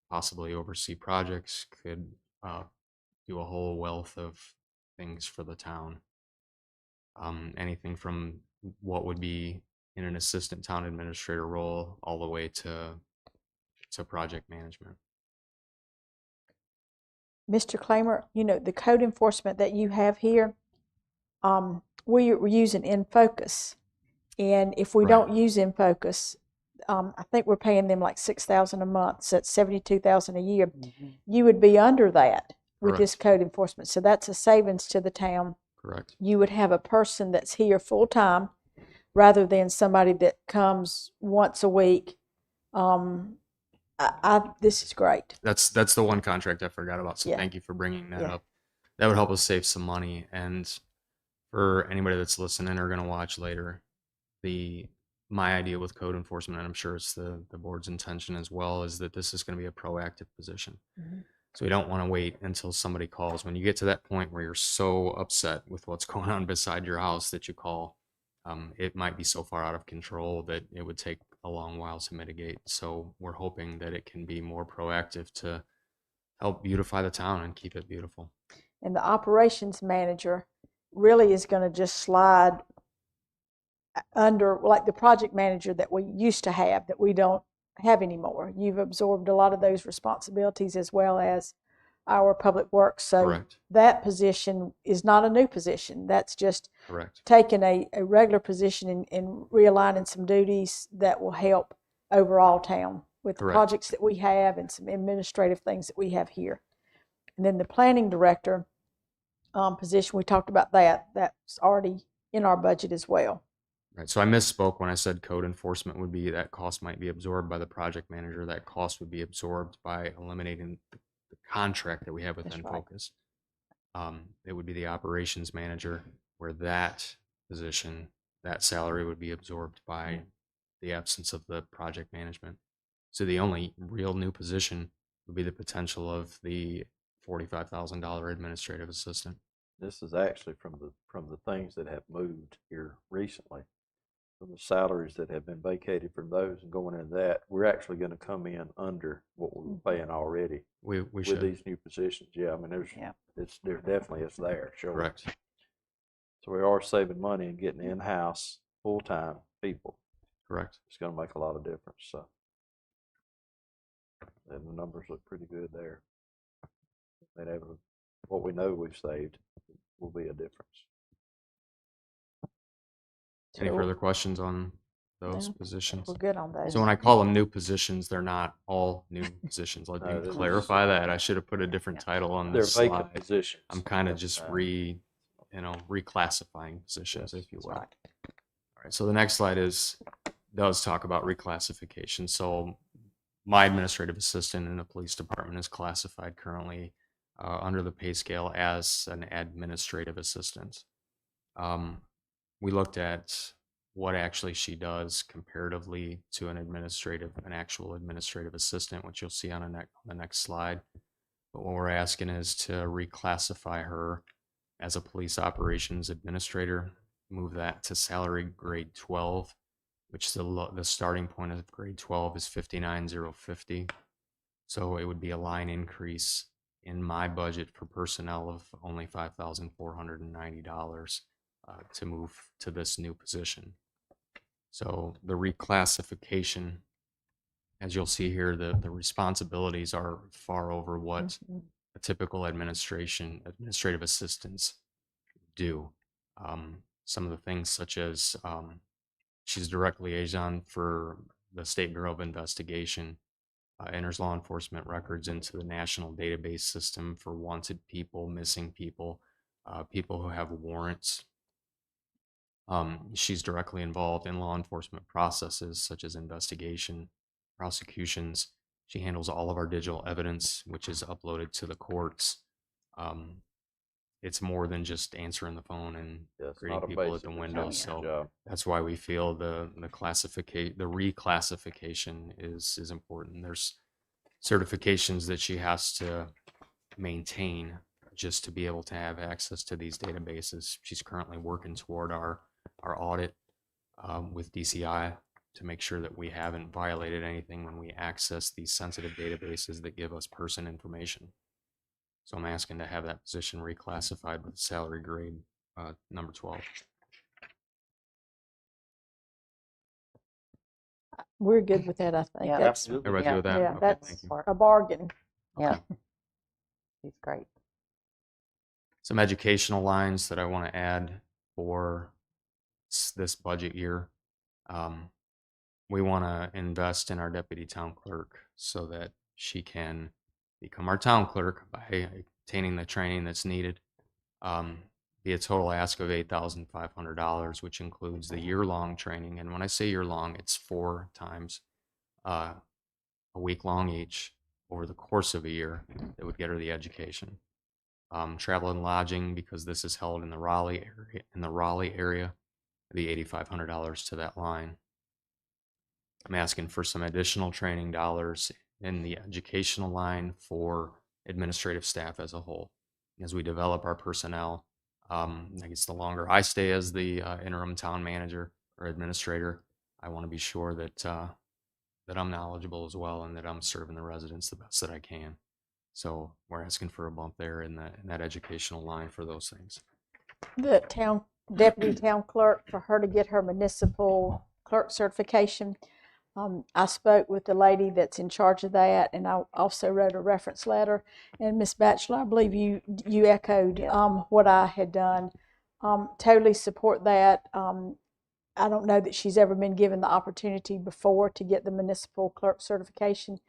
possibly oversee projects, could do a whole wealth of things for the town. Anything from what would be in an assistant town administrator role all the way to project management. Mr. Clamer, you know, the code enforcement that you have here, we're using InFocus. And if we Right. don't use InFocus, I think we're paying them like $6,000 a month, so that's $72,000 a year. You would be under that with this code enforcement, so that's a savings to the town. Correct. You would have a person that's here full time rather than somebody that comes once a week. This is great. That's the one contract I forgot about. So Yeah. thank you for bringing that Yeah. up. That would help us save some money. And for anybody that's listening or going to watch later, my idea with code enforcement, and I'm sure it's the board's intention as well, is that this is going to be a proactive position. So we don't want to wait until somebody calls. When you get to that point where you're so upset with what's going on beside your house that you call, it might be so far out of control that it would take a long while to mitigate. So we're hoping that it can be more proactive to help beautify the town and keep it beautiful. And the operations manager really is going to just slide under, like the project manager that we used to have that we don't have anymore. You've absorbed a lot of those responsibilities as well as our public works. So Correct. that position is not a new position. That's just Correct. taking a regular position and realigning some duties that will help overall town with the Correct. projects that we have and some administrative things that we have here. And then the planning director position, we talked about that. That's already in our budget as well. Right. So I misspoke when I said code enforcement would be, that cost might be absorbed by the project manager. That cost would be absorbed by eliminating the contract that we have with That's right. Focus. It would be the operations manager, where that position, that salary would be absorbed by the absence of the project management. So the only real new position would be the potential of the $45,000 administrative assistant. This is actually from the things that have moved here recently, from the salaries that have been vacated from those and going into that. We're actually going to come in under what we were paying already We with should. these new positions. Yeah, I mean, there definitely is there. Sure. Correct. So we are saving money and getting in-house full-time people. Correct. It's going to make a lot of difference. So, and the numbers look pretty good there. And what we know we've saved will be a difference. Any So- further questions on those No, positions? We're good on those. So when I call them new positions, they're not all new positions. Let No, me this is- clarify that. I should have put a different title on They're this vacant slide. positions. I'm kind of at the just time. reclassifying positions, Yes, if you That's will. right. All right, so the next slide does talk about reclassification. So my administrative assistant in the police department is classified currently under the pay scale as an administrative assistant. We looked at what actually she does comparatively to an actual administrative assistant, which you'll see on the next slide. But what we're asking is to reclassify her as a police operations administrator, move that to salary grade 12, which the starting point of grade 12 is 59,050. So it would be a line increase in my budget for personnel of only $5,490 to move to this new position. So the reclassification, as you'll see here, the responsibilities are far over what a typical administrative assistants do. Some of the things such as she's direct liaison for the State Bureau of Investigation, enters law enforcement records into the national database system for wanted people, missing people, people who have warrants. She's directly involved in law enforcement processes such as investigation, prosecutions. She handles all of our digital evidence, which is uploaded to the courts. It's more than just answering the phone and greeting people at the window. So that's why we feel the reclassification is important. There's certifications that she has to maintain just to be able to have access to these databases. She's currently working toward our audit with DCI to make sure that we haven't violated anything when we access these sensitive databases that give us person information. So I'm asking to have that position reclassified with salary grade number 12. We're good with that, I think. Yeah. That's, Everybody good with that? yeah, Okay, that's thank you. a bargain. Yeah. He's great. Some educational lines that I want to add for this budget year. We want to invest in our deputy town clerk so that she can become our town clerk by obtaining the training that's needed. Be a total ask of $8,500, which includes the year-long training. And when I say year-long, it's 4 times a week long each over the course of a year that would get her the education. Travel and lodging, because this is held in the Raleigh area, the $8,500 to that line. I'm asking for some additional training dollars in the educational line for administrative staff as a whole. As we develop our personnel, I guess the longer I stay as the interim town manager or administrator, I want to be sure that that I'm knowledgeable as well and that I'm serving the residents the best that I can. So we're asking for a bump there in that educational line for those things. The deputy town clerk, for her to get her municipal clerk certification. I spoke with the lady that's in charge of that, and I also wrote a reference letter. And Ms. Batchelor, I believe you echoed what I had done. Totally support that. I don't know that she's ever been given the opportunity before to get the municipal clerk certification.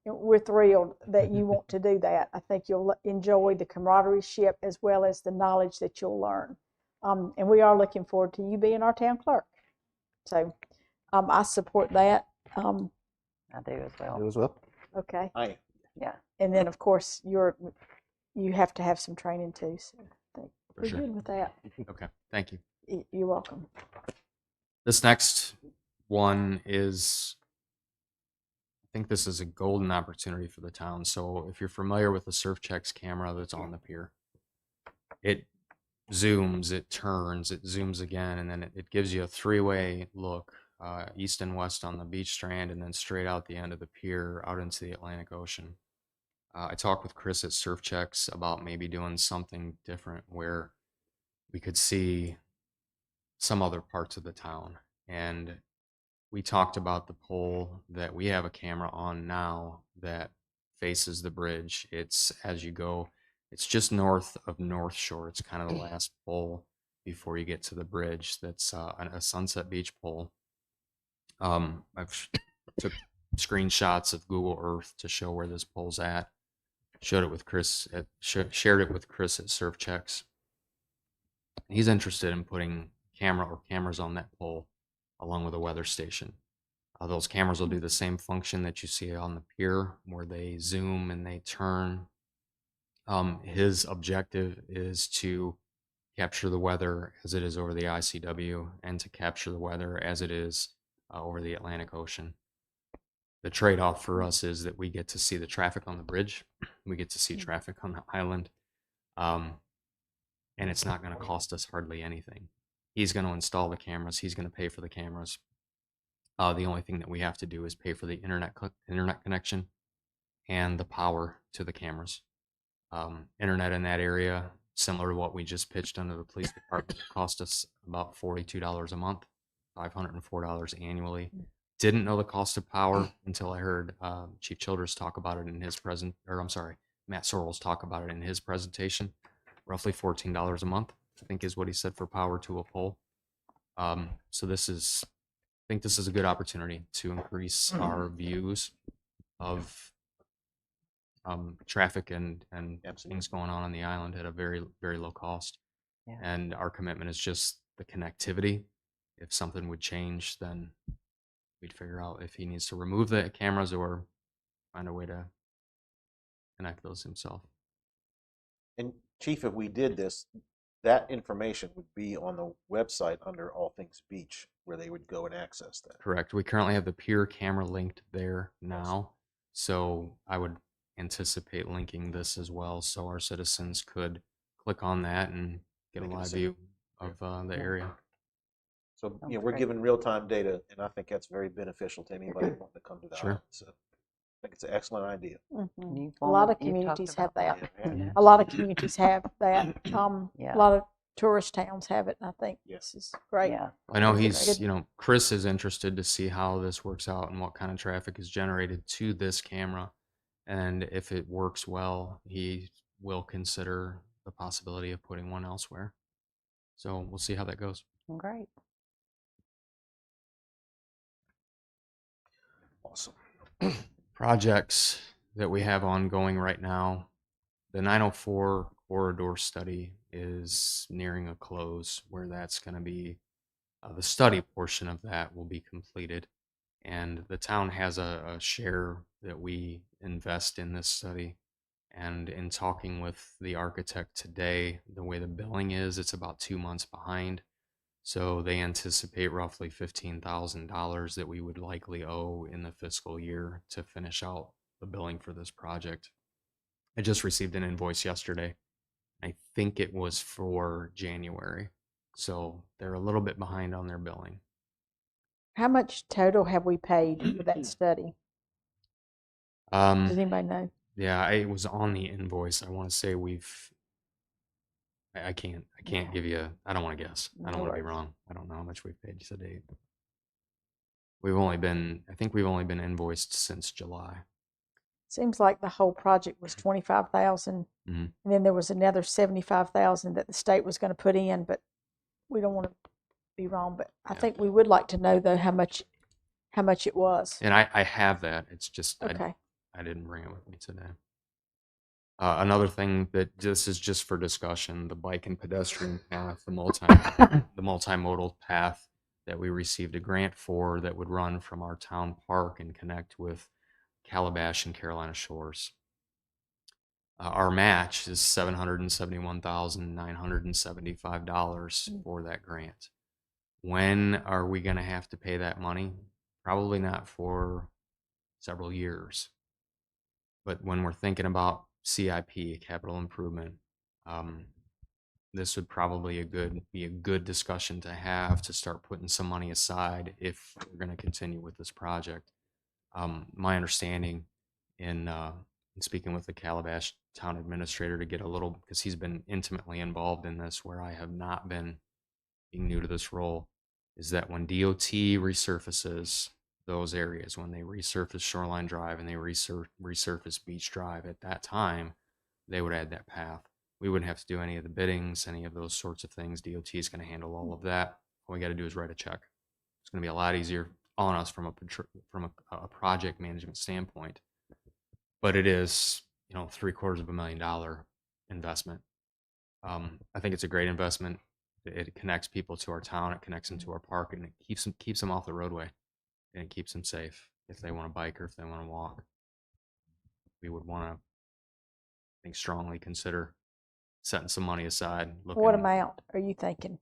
We're thrilled that you want to do that. I think you'll enjoy the camaraderie ship as well as the knowledge that you'll learn. And we are looking forward to you being our town clerk. So I support that. I do as well. You as well. Okay. Aye. Yeah. And then, of course, you have to have some training too. So I think we're sure. good with that. Okay, thank you. You're welcome. This next one is, I think this is a golden opportunity for the town. So if you're familiar with the SurfChex camera that's on the pier, it zooms, it turns, it zooms again, and then it gives you a three-way look, east and west on the beach strand, and then straight out the end of the pier out into the Atlantic Ocean. I talked with Chris at SurfChex about maybe doing something different where we could see some other parts of the town. And we talked about the pole that we have a camera on now that faces the bridge. It's as you go, it's just north of North Shore. It's kind of the last pole before you get to the bridge. That's a Sunset Beach pole. I've took screenshots of Google Earth to show where this pole's at. Showed it with Chris. Shared it with Chris at SurfChex. He's interested in putting cameras on that pole, along with a weather station. Those cameras will do the same function that you see on the pier, where they zoom and they turn. His objective is to capture the weather as it is over the ICW, and to capture the weather as it is over the Atlantic Ocean. The trade-off for us is that we get to see the traffic on the bridge, we get to see traffic on the island, and it's not going to cost us hardly anything. He's going to install the cameras, he's going to pay for the cameras. The only thing that we have to do is pay for the internet connection and the power to the cameras. Internet in that area, similar to what we just pitched under the police department, cost us about $42 a month, $504 annually. Didn't know the cost of power until I heard Chief Childress talk about it in his Matt Sorrells talk about it in his presentation. Roughly $14 a month, I think, is what he said for power to a pole. So I think this is a good opportunity to increase our views of traffic and things going on the island at a very, very low cost. Yeah. And our commitment is just the connectivity. If something would change, then we'd figure out if he needs to remove the cameras or find a way to connect those himself. And Chief, if we did this, that information would be on the website under All Things Beach, where they would go and access that. Correct. We currently have the pier camera linked there now, so I would anticipate linking this as well, so our citizens could click on that and get a live view of the area. So we're given real-time data, and I think that's very beneficial to anybody wanting to come to the island. So I think it's an excellent idea. Mm-hmm. A lot of communities have that. Yeah. A lot of communities have that. Yeah. A lot of tourist towns have it, and I think this is great. Yeah. I know Chris is interested to see how this works out and what kind of traffic is generated to this camera. And if it works well, he will consider the possibility of putting one elsewhere. So we'll see how that goes. Great. Awesome. Projects that we have ongoing right now. The 904 corridor study is nearing a close, where that's going to be the study portion of that will be completed. And the town has a share that we invest in this study. And in talking with the architect today, the way the billing is, it's about 2 months behind. So they anticipate roughly $15,000 that we would likely owe in the fiscal year to finish out the billing for this project. I just received an invoice yesterday. I think it was for January. So they're a little bit behind on their billing. How much total have we paid for that study? Does anybody know? Yeah, it was on the invoice. I want to say I can't Yeah. give you, I don't want to guess. I don't No want to be worries. wrong. I don't know how much we've paid to date. I think we've only been invoiced since July. Seems like the whole project was 25,000, Mhm. and then there was another 75,000 that the state was going to put in, but we don't want to be wrong. But I Yeah. think we would like to know though how much it was. And I have that. It's just, Okay. I didn't bring it with me today. Another thing that this is just for discussion, the bike and pedestrian path, the multimodal path that we received a grant for that would run from our town park and connect with Calabash and Carolina Shores. Our match is $771,975 for that grant. When are we going to have to pay that money? Probably not for several years. But when we're thinking about CIP, capital improvement, this would probably be a good discussion to have to start putting some money aside if we're going to continue with this project. My understanding in speaking with the Calabash town administrator to get a little, because he's been intimately involved in this where I have not been, being new to this role, is that when DOT resurfaces those areas, when they resurface Shoreline Drive and they resurface Beach Drive, at that time, they would add that path. We wouldn't have to do any of the biddings, any of those sorts of things. DOT is going to handle all of that. All we got to do is write a check. It's going to be a lot easier on us from a project management standpoint. But it is, $750,000 investment. I think it's a great investment. It connects people to our town. It connects them to our park, and it keeps them off the roadway, and it keeps them safe if they want to bike or if they want to walk. We would want to, I think, strongly consider setting some money aside. What amount are you thinking?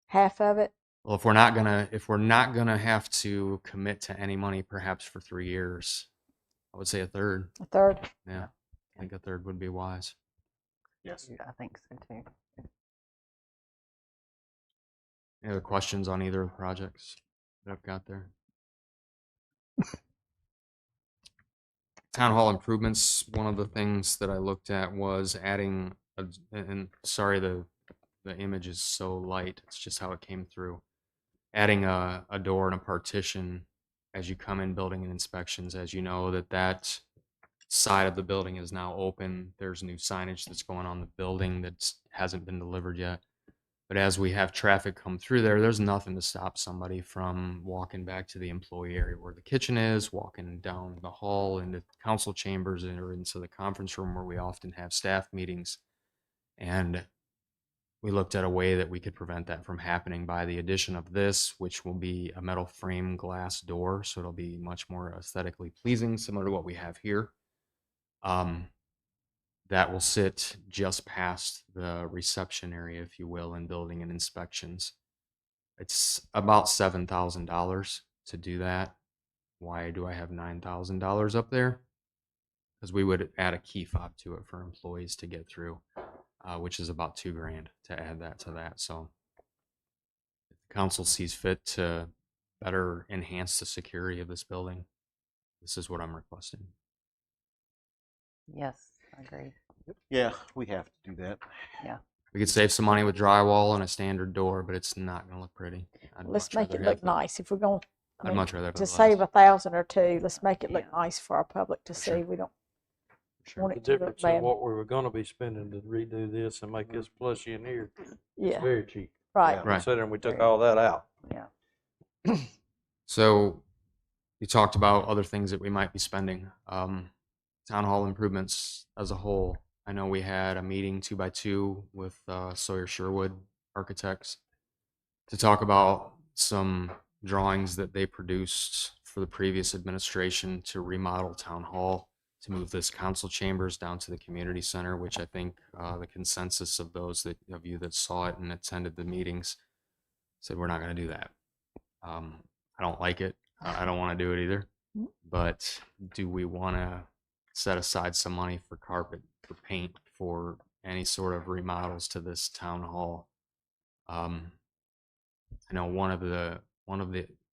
Half of it? Well, if we're not gonna have to commit to any money, perhaps for 3 years, I would say a third. A third? Yeah, I think a third would be wise. Yes. I think so too. Any other questions on either of the projects that I've got there? Town hall improvements. One of the things that I looked at was adding, and sorry, the image is so light. It's just how it came through. Adding a door and a partition as you come in building and inspections. As you know, that side of the building is now open. There's new signage that's going on the building that hasn't been delivered yet. But as we have traffic come through there's nothing to stop somebody from walking back to the employee area where the kitchen is, walking down the hall into council chambers or into the conference room where we often have staff meetings. And we looked at a way that we could prevent that from happening by the addition of this, which will be a metal frame glass door. So it'll be much more aesthetically pleasing, similar to what we have here. That will sit just past the reception area, if you will, in building and inspections. It's about $7,000 to do that. Why do I have $9,000 up there? Because we would add a key fob to it for employees to get through, which is about $2,000 to add that to that. So if the council sees fit to better enhance the security of this building, this is what I'm requesting. Yes, I agree. Yeah, we have to do that. Yeah. We could save some money with drywall and a standard door, but it's not going to look pretty. Let's make it look nice. If we're going I'd much rather have to it save $1,000 or $2,000, let's make it look Yeah. nice for our public to see. Sure. We don't Sure. want The it to look difference bad. in what we were gonna be spending to redo this and make this plushy in here, Yeah, it's very cheap. right. Right. Considering we took all that out. Yeah. So you talked about other things that we might be spending. Town hall improvements as a whole. I know we had a meeting 2x2 with Sawyer Sherwood Architects to talk about some drawings that they produced for the previous administration to remodel town hall, to move this council chambers down to the community center, which I think the consensus of those of you that saw it and attended the meetings said we're not going to do that. I don't like it. I don't want to do it either. But do we want to set aside some money for carpet, for paint, for any sort of remodels to this town hall? I know one of the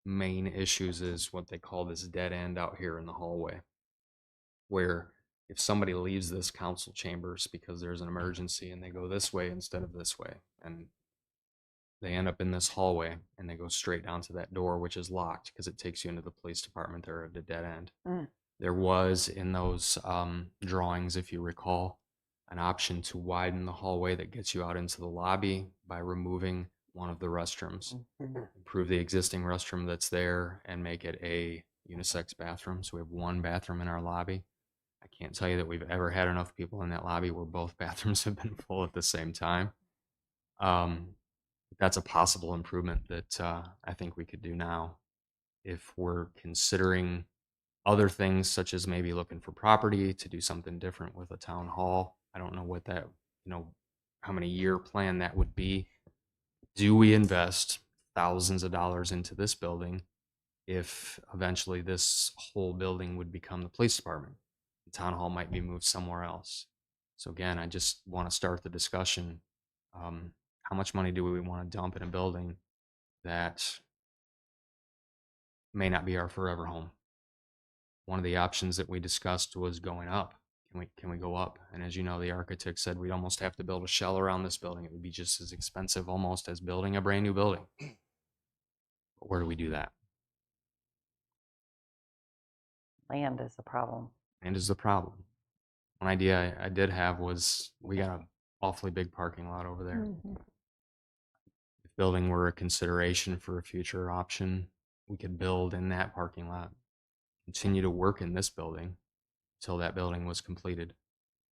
main issues is what they call this dead end out here in the hallway, where if somebody leaves this council chambers because there's an emergency and they go this way instead of this way, and they end up in this hallway and they go straight down to that door, which is locked because it takes you into the police department. They're at a dead end. There was in those drawings, if you recall, an option to widen the hallway that gets you out into the lobby by removing one of the restrooms, improve the existing restroom that's there and make it a unisex bathroom. So we have one bathroom in our lobby. I can't tell you that we've ever had enough people in that lobby where both bathrooms have been full at the same time. That's a possible improvement that I think we could do now. If we're considering other things, such as maybe looking for property to do something different with a town hall, I don't know what that, how many year plan that would be. Do we invest thousands of dollars into this building if eventually this whole building would become the police department? The town hall might be moved somewhere else. So again, I just want to start the discussion. How much money do we want to dump in a building that may not be our forever home? One of the options that we discussed was going up. Can we go up? And as you know, the architect said we'd almost have to build a shell around this building. It would be just as expensive almost as building a brand new building. But where do we do that? Land is the problem. Land is the problem. One idea I did have was we got an awfully big parking lot over there. If building were a consideration for a future option, we could build in that parking lot, continue to work in this building until that building was completed,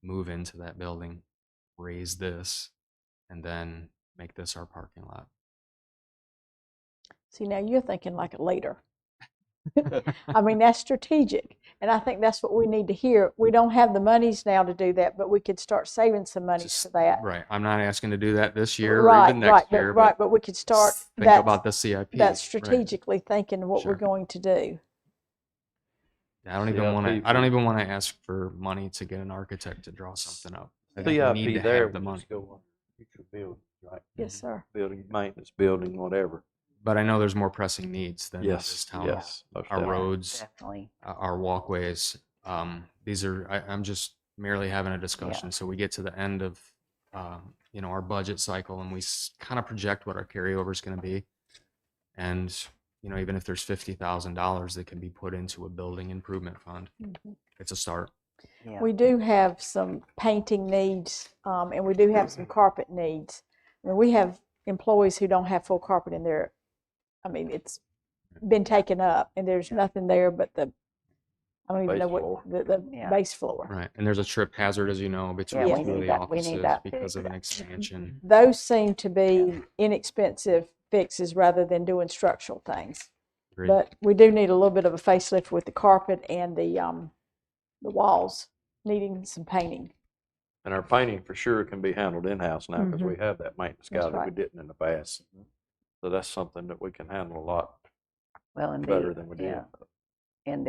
move into that building, raise this, and then make this our parking lot. See, now you're thinking like a leader. I mean, that's strategic. And I think that's what we need to hear. We don't have the monies now to do that, but we could start saving some money for that. Right. I'm not asking to do that this year Right, or even next year. but we could start think about the CIP. That's right. strategically thinking what Sure. we're going to do. I don't even want to. I don't even want to ask for money to get an architect to draw something up. I think we need to there have the would money. just go on future building, right? Yes, sir. Building maintenance, building whatever. But I know there's more pressing needs than this town. Yes, most Our definitely. roads, Definitely. our walkways. These are. I'm just merely having a discussion. So we get to the end of, our budget cycle, and we kind of project what our carryover is going to be, and even if there's $50,000 that can be put into a building improvement fund, it's a start. Yeah. We do have some painting needs, and we do have some carpet needs. I mean, we have employees who don't have full carpet in their, I mean, it's been taken up, and there's nothing there but I don't even know what, the Yeah. base floor. Right, and there's a trip hazard, as you know, between Yeah, two we of need the that- we need offices that because of an fixed. expansion. Those seem to be inexpensive fixes rather than doing structural things. Agreed. But we do need a little bit of a facelift with the carpet and the walls needing some painting. And our painting for sure can be handled in-house now because we have that maintenance guy That's that we right. didn't in the past. So that's something that we can handle a lot Well, and better than we did. yeah. And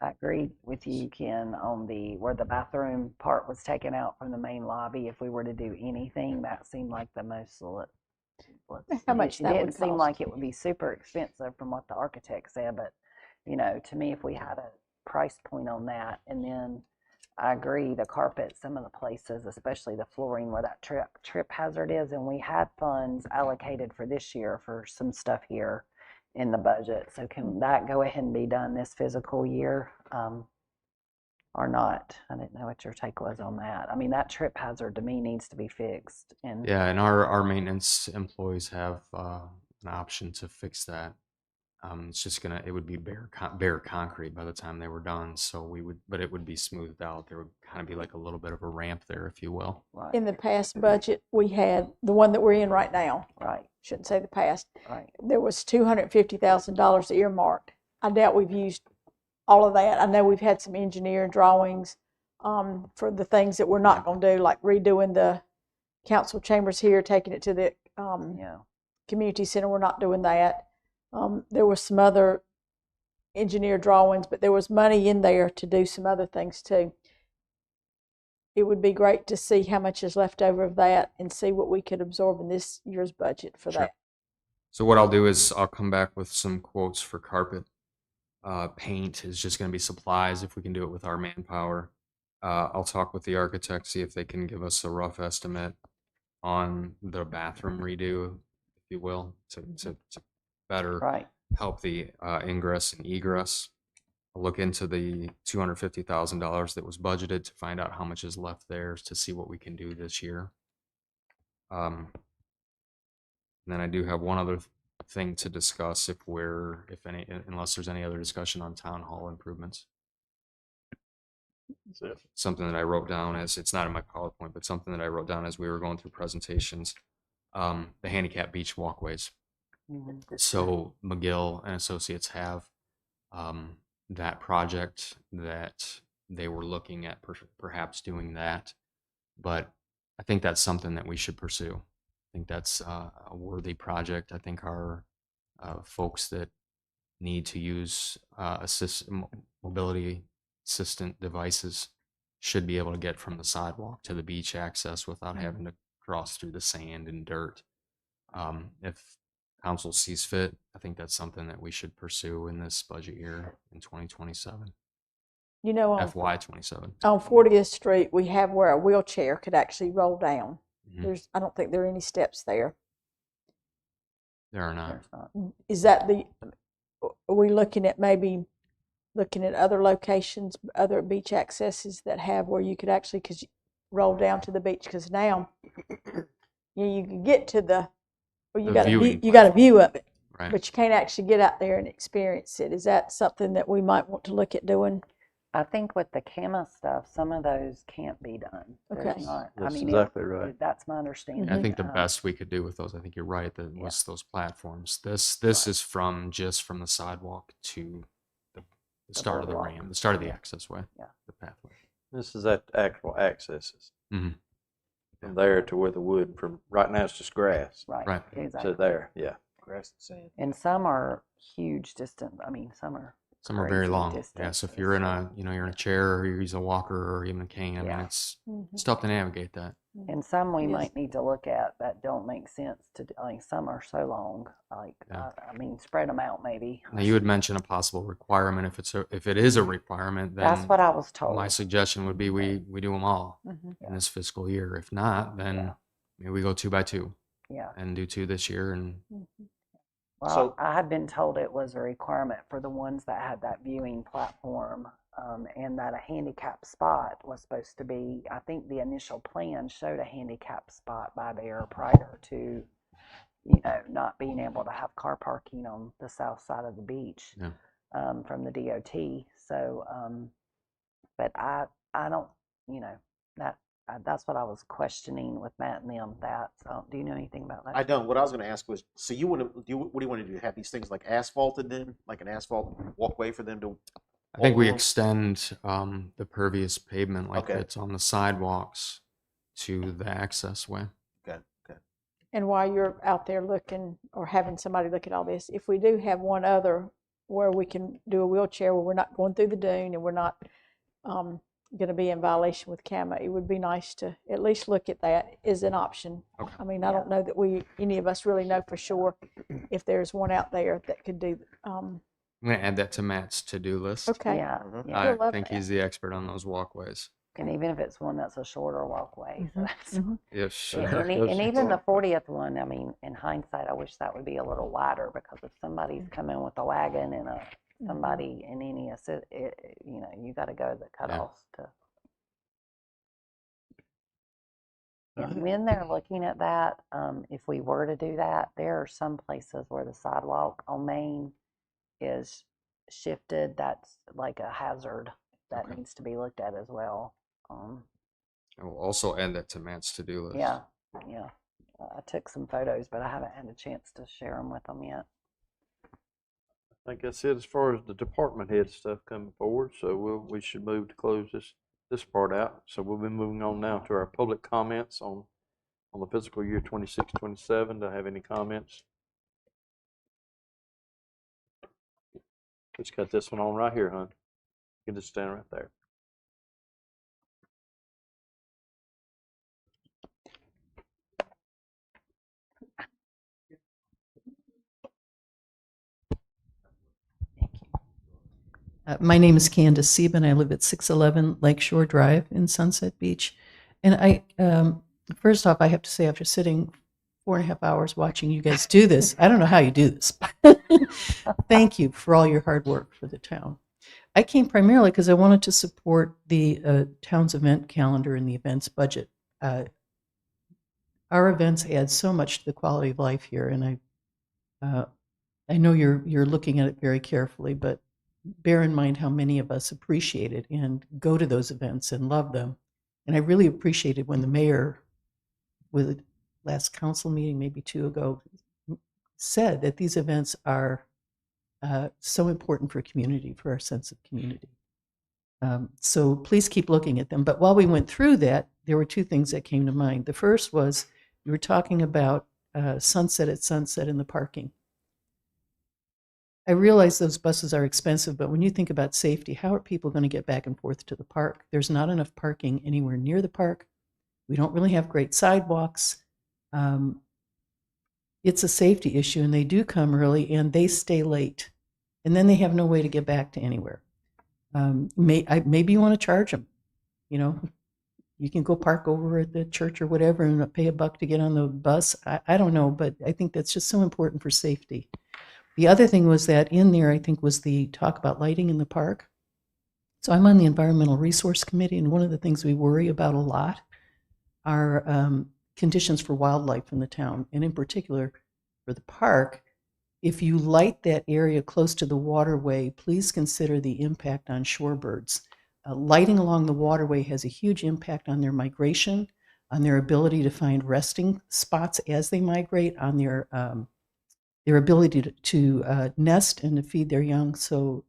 I agree with you, Ken, on where the bathroom part was taken out from the main lobby. If we were to do anything, that seemed like the most. How much It that would didn't seem cost. like it would be super expensive from what the architect said, but to me, if we had a price point on that, and then I agree, the carpet, some of the places, especially the flooring where that trip hazard is, and we had funds allocated for this year for some stuff here in the budget. So can that go ahead and be done this physical year, or not? I didn't know what your take was on that. I mean, that trip hazard to me needs to be fixed. And Yeah, and our maintenance employees have an option to fix that. It's just it would be bare concrete by the time they were done. So but it would be smoothed out. There would kind of be like a little bit of a ramp there, if you will. right, In the past budget, we had the one that we're in right now. right, Shouldn't say the past. right. There was $250,000 earmarked. I doubt we've used all of that. I know we've had some engineer drawings for the things that we're not going to do, like redoing the council chambers here, taking it to the Yeah. community center. We're not doing that. There was some other engineer drawings, but there was money in there to do some other things too. It would be great to see how much is left over of that and see what we could absorb in this year's budget for Sure. that. So what I'll do is I'll come back with some quotes for carpet. Paint is just going to be supplies if we can do it with our manpower. I'll talk with the architect, see if they can give us a rough estimate on the bathroom redo, if you will, to better Right. help the ingress and egress. I'll look into the $250,000 that was budgeted to find out how much is left there to see what we can do this year. And then I do have one other thing to discuss if any, unless there's any other discussion on town hall improvements. That's it. Something that I wrote down it's not in my PowerPoint, but something that I wrote down as we were going through presentations. The handicap beach walkways. So McGill and Associates have that project that they were looking at perhaps doing that, but I think that's something that we should pursue. I think that's a worthy project. I think our folks that need to use mobility assistant devices should be able to get from the sidewalk to the beach access without having to cross through the sand and dirt. If council sees fit, I think that's something that we should pursue in this budget year in 2027, You know, FY 27. on 40th Street, we have where a wheelchair could actually roll down. Mhm. I don't think there are any steps there. There are not. There's not. Is that are we looking at maybe looking at other locations, other beach accesses that have where you could actually roll down to the beach? Because now you can get to well, you The got viewing you got a view of it, Right. but you can't actually get out there and experience it. Is that something that we might want to look at doing? I think with the CAMA stuff, some of those can't be done. There's Okay. not, I That's mean, exactly right. that's my understanding. I think the Um, best we could do with those, I think you're right, that Yeah. was those platforms. This is just from the sidewalk to the start of the boardwalk. ramp, the start of the Yeah. access way, Yeah. the pathway. This is at actual accesses. Mhm. From there to where the wood, from right now it's just grass Right, Right. exactly. to there, yeah. Grass and sand. And some are huge distance. I mean, some are Some are very crazy long. Yeah, so if you're in distances. you're in a chair or you use a walker or even a cane, I mean, Yeah. it's tough to navigate that. And some we Yes. might need to look at that don't make sense to do. Like some are so long. Like Yeah. I mean, spread them out maybe. Now you had mentioned a possible requirement. If it is a requirement, then That's what I was told. my suggestion would be we do them all Mhm. in this fiscal year. If not, then Yeah. maybe we go 2 by 2 Yeah. and do 2 this year. And Well, So- I had been told it was a requirement for the ones that had that viewing platform, and that a handicap spot was supposed to be. I think the initial plan showed a handicap spot by there prior to, not being able to have car parking on the south side of the beach, Yeah. from the DOT. So, but I don't, that's what I was questioning with Matt and them. So do you know anything about that? I don't. What I was going to ask was, so you want to what do you want to do? Have these things like asphalted then, like an asphalt walkway for them to? I think we walk along? extend the pervious pavement like Okay. that's on the sidewalks to the access way. Okay. Okay. And while you're out there looking or having somebody look at all this, if we do have one other where we can do a wheelchair where we're not going through the dune and we're not going to be in violation with CAMA, it would be nice to at least look at that as an option. Okay. I mean, I don't know that any of us really know for sure if there's one out there that could do. I'm going to add that to Matt's to-do list. Okay. Yeah, Mhm. yeah. I love think that. he's the expert on those walkways. And even if it's one that's a shorter walkway, so that's. Yes. And, and even the 40th one, I mean, in hindsight, I wish that would be a little wider because if somebody's coming with a wagon and somebody in any you got to go the cutoffs to. And when they're looking at that, if we were to do that, there are some places where the sidewalk on Main is shifted. That's like a hazard that Okay. needs to be looked at as well. I will also add that to Matt's to-do list. Yeah, yeah. I took some photos, but I haven't had a chance to share them with them yet. I think that's it as far as the department head stuff coming forward, so we should move to close this part out. So we'll be moving on now to our public comments on the fiscal year 26-27. Do I have any comments? Just got this one on right here, hon. You can just stand right there. My name is Candace Sieben. I live at 611 Lakeshore Drive in Sunset Beach. And first off, I have to say, after sitting 4.5 hours watching you guys do this, I don't know how you do this. Thank you for all your hard work for the town. I came primarily because I wanted to support the town's event calendar and the events budget. Our events add so much to the quality of life here, and I know you're looking at it very carefully, but bear in mind how many of us appreciate it and go to those events and love them. And I really appreciated when the mayor, with the last council meeting, maybe 2 ago, said that these events are so important for community, for our sense of community. So please keep looking at them. But while we went through that, there were 2 things that came to mind. The first was you were talking about Sunset at Sunset and the parking. I realize those buses are expensive, but when you think about safety, how are people going to get back and forth to the park? There's not enough parking anywhere near the park. We don't really have great sidewalks. It's a safety issue, and they do come early and they stay late. And then they have no way to get back to anywhere. Maybe you want to charge them. You know, you can go park over at the church or whatever and pay $1 to get on the bus. I don't know, but I think that's just so important for safety. The other thing was that in there, I think, was the talk about lighting in the park. So I'm on the Environmental Resource Committee, and one of the things we worry about a lot are conditions for wildlife in the town, and in particular for the park. If you light that area close to the waterway, please consider the impact on shorebirds. Lighting along the waterway has a huge impact on their migration, on their ability to find resting spots as they migrate, on their ability to nest and to feed their young. So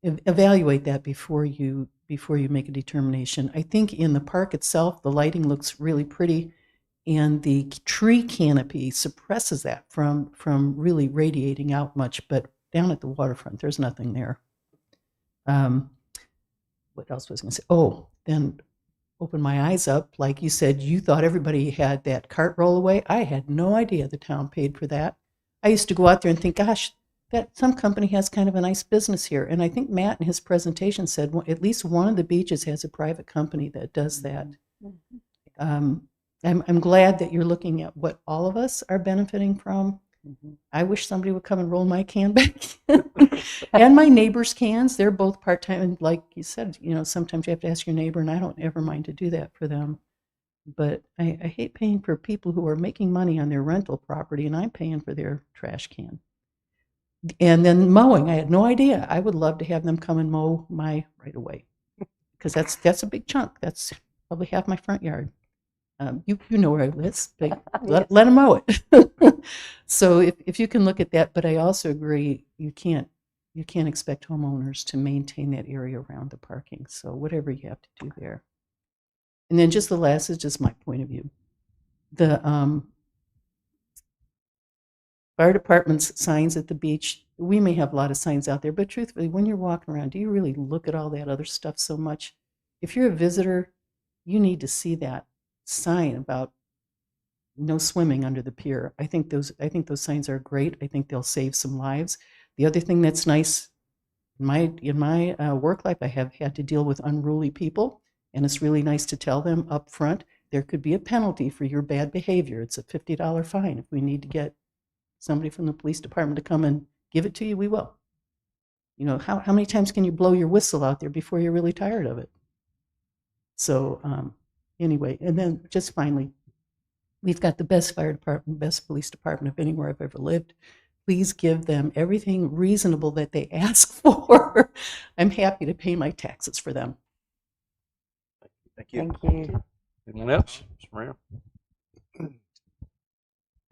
evaluate that before you make a determination. I think in the park itself, the lighting looks really pretty, and the tree canopy suppresses that from really radiating out much. But down at the waterfront, there's nothing there. What else was I going to say? Oh, then open my eyes up. Like you said, you thought everybody had that cart roll away. I had no idea the town paid for that. I used to go out there and think, gosh, that some company has kind of a nice business here. And I think Matt in his presentation said at least one of the beaches has a private company that does that. I'm glad that you're looking at what all of us are benefiting from. I wish somebody would come and roll my can back. And my neighbor's cans, they're both part-time. And like you said, you know, sometimes you have to ask your neighbor, and I don't ever mind to do that for them. But I hate paying for people who are making money on their rental property, and I'm paying for their trash can. And then mowing, I had no idea. I would love to have them come and mow my right away, because that's a big chunk. That's probably half my front yard. You know where I live. Let them mow it. So if you can look at that, but I also agree you can't expect homeowners to maintain that area around the parking. So whatever you have to do there. And then just the last is just my point of view. The fire department's signs at the beach, we may have a lot of signs out there, but truthfully, when you're walking around, do you really look at all that other stuff so much? If you're a visitor, you need to see that sign about no swimming under the pier. I think those signs are great. I think they'll save some lives. The other thing that's nice in my work life, I have had to deal with unruly people, and it's really nice to tell them up front there could be a penalty for your bad behavior. It's a $50 fine. If we need to get somebody from the police department to come and give it to you, we will. You know, how many times can you blow your whistle out there before you're really tired of it? So anyway, and then just finally, we've got the best fire department, best police department of anywhere I've ever lived. Please give them everything reasonable that they ask for. I'm happy to pay my taxes for them. Thank you. Thank you. Anyone else? Mr. Moreno?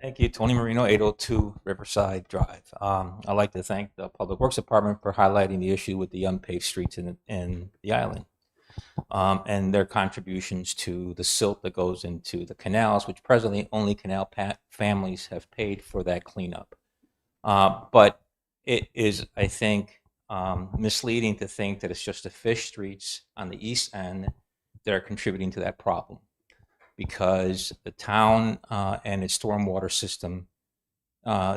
Thank you, Tony Marino, 802 Riverside Drive. I'd like to thank the Public Works Department for highlighting the issue with the unpaved streets in the island, and their contributions to the silt that goes into the canals, which presently only canal families have paid for that cleanup. But it is, I think, misleading to think that it's just the fish streets on the east end that are contributing to that problem, because the town and its stormwater system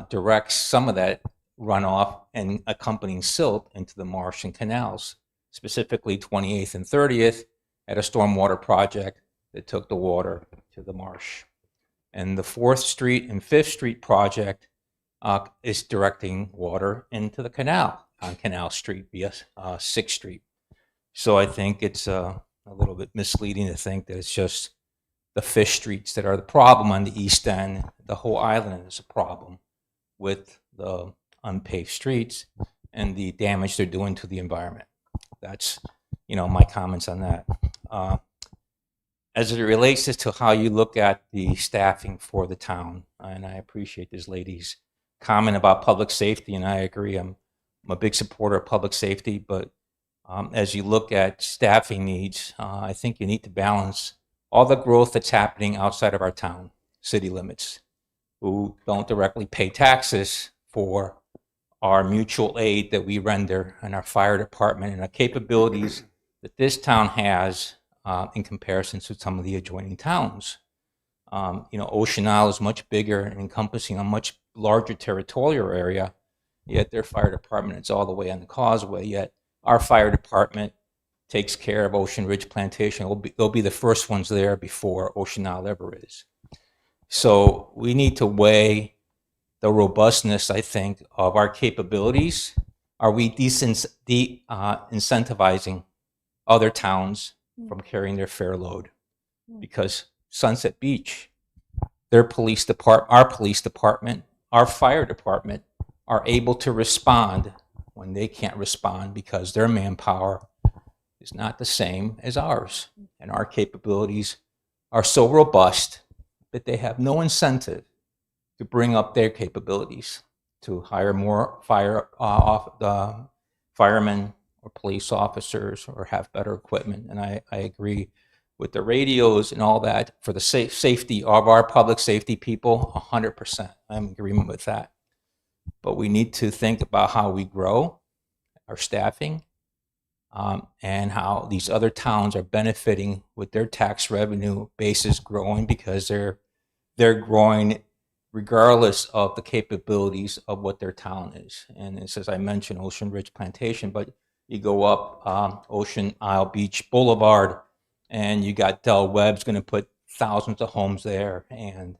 directs some of that runoff and accompanying silt into the marsh and canals, specifically 28th and 30th at a stormwater project that took the water to the marsh. And the 4th Street and 5th Street project is directing water into the canal on Canal Street via 6th Street. So I think it's a little bit misleading to think that it's just the fish streets that are the problem on the east end. The whole island is a problem with the unpaved streets and the damage they're doing to the environment. That's, my comments on that. As it relates to how you look at the staffing for the town, and I appreciate this lady's comment about public safety, and I agree. I'm a big supporter of public safety, but as you look at staffing needs, I think you need to balance all the growth that's happening outside of our town, city limits, who don't directly pay taxes for our mutual aid that we render and our fire department and the capabilities that this town has in comparison to some of the adjoining towns. Ocean Isle is much bigger and encompassing a much larger territorial area, yet their fire department is all the way on the causeway, yet our fire department takes care of Ocean Ridge Plantation. They'll be the first ones there before Ocean Isle ever is. So we need to weigh the robustness, I think, of our capabilities. Are we incentivizing other towns from carrying their fair load? Because Sunset Beach, their police department, our fire department are able to respond when they can't respond because their manpower is not the same as ours. And our capabilities are so robust that they have no incentive to bring up their capabilities, to hire more firemen or police officers or have better equipment. And I agree with the radios and all that for the safety of our public safety people, 100%. I'm in agreement with that. But we need to think about how we grow our staffing and how these other towns are benefiting with their tax revenue bases growing because they're growing regardless of the capabilities of what their town is. And it's, as I mentioned, Ocean Ridge Plantation, but you go up Ocean Isle Beach Boulevard and you got Del Webb's going to put thousands of homes there, and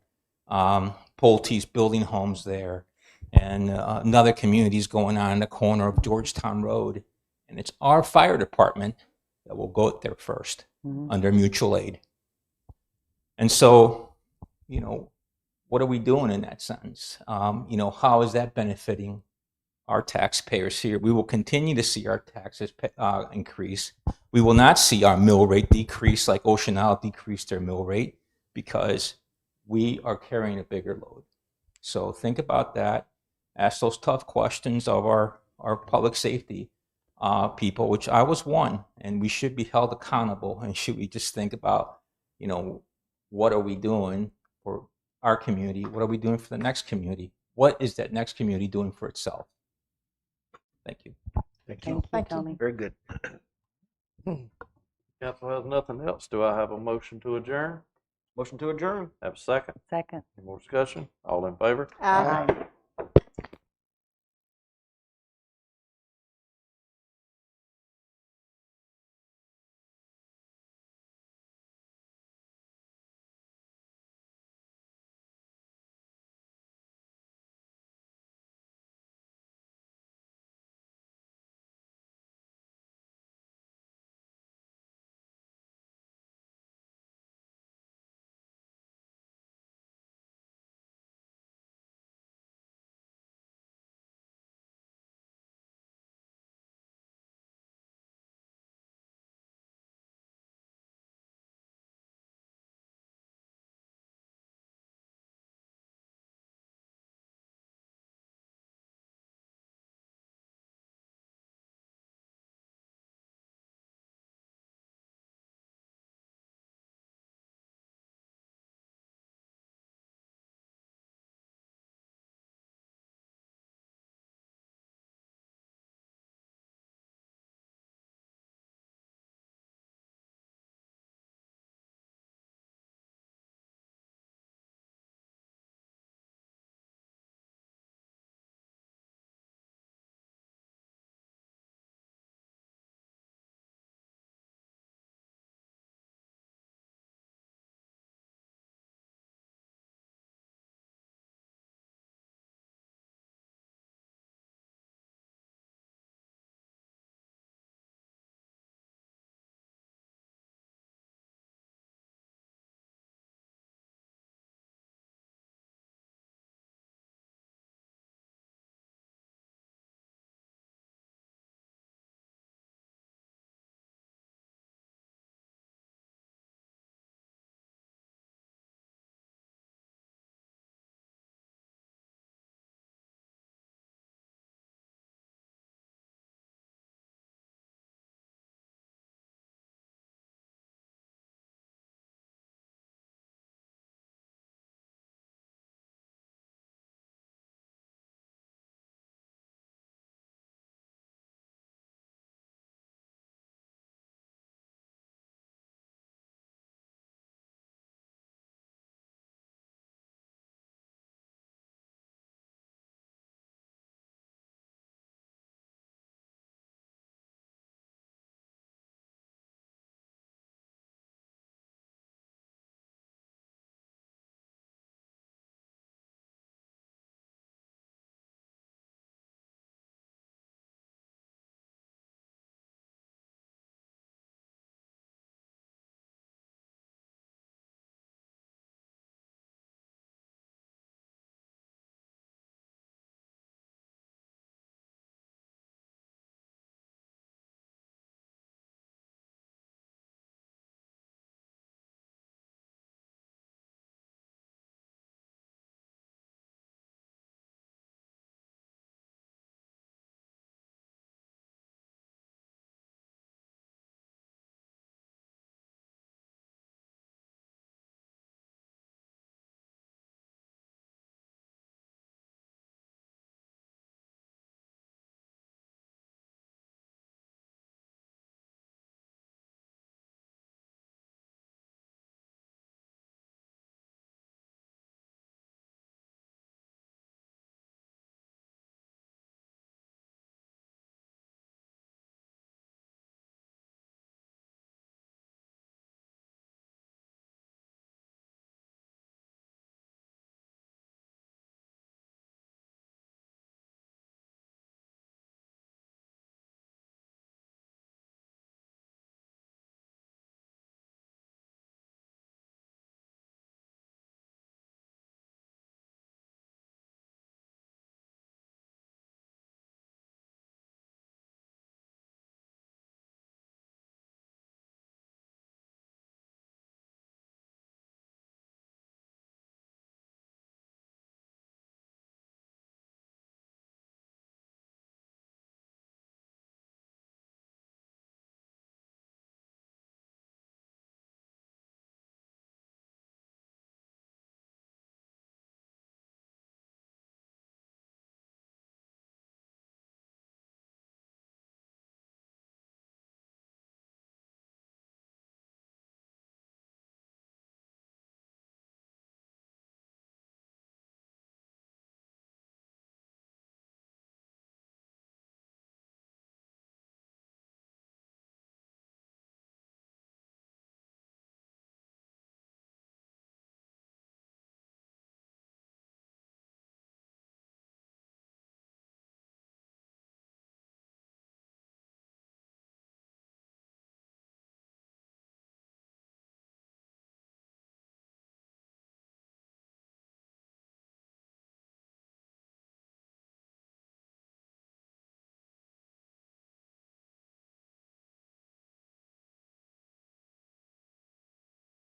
Pulte's building homes there, and another community's going on in the corner of Georgetown Road. And it's our fire department that will go there first under mutual aid. And so, what are we doing in that sense? How is that benefiting our taxpayers here? We will continue to see our taxes increase. We will not see our mill rate decrease like Ocean Isle decreased their mill rate because we are carrying a bigger load. So think about that. Ask those tough questions of our public safety people, which I was one, and we should be held accountable. And should we just think about, what are we doing for our community? What are we doing for the next community? What is that next community doing for itself? Thank you. Thank you. Thank you, Tony. Very good. Council has nothing else. Do I have a motion to adjourn? Motion to adjourn. Have a second? Second. Any more discussion? All in favor? Aye.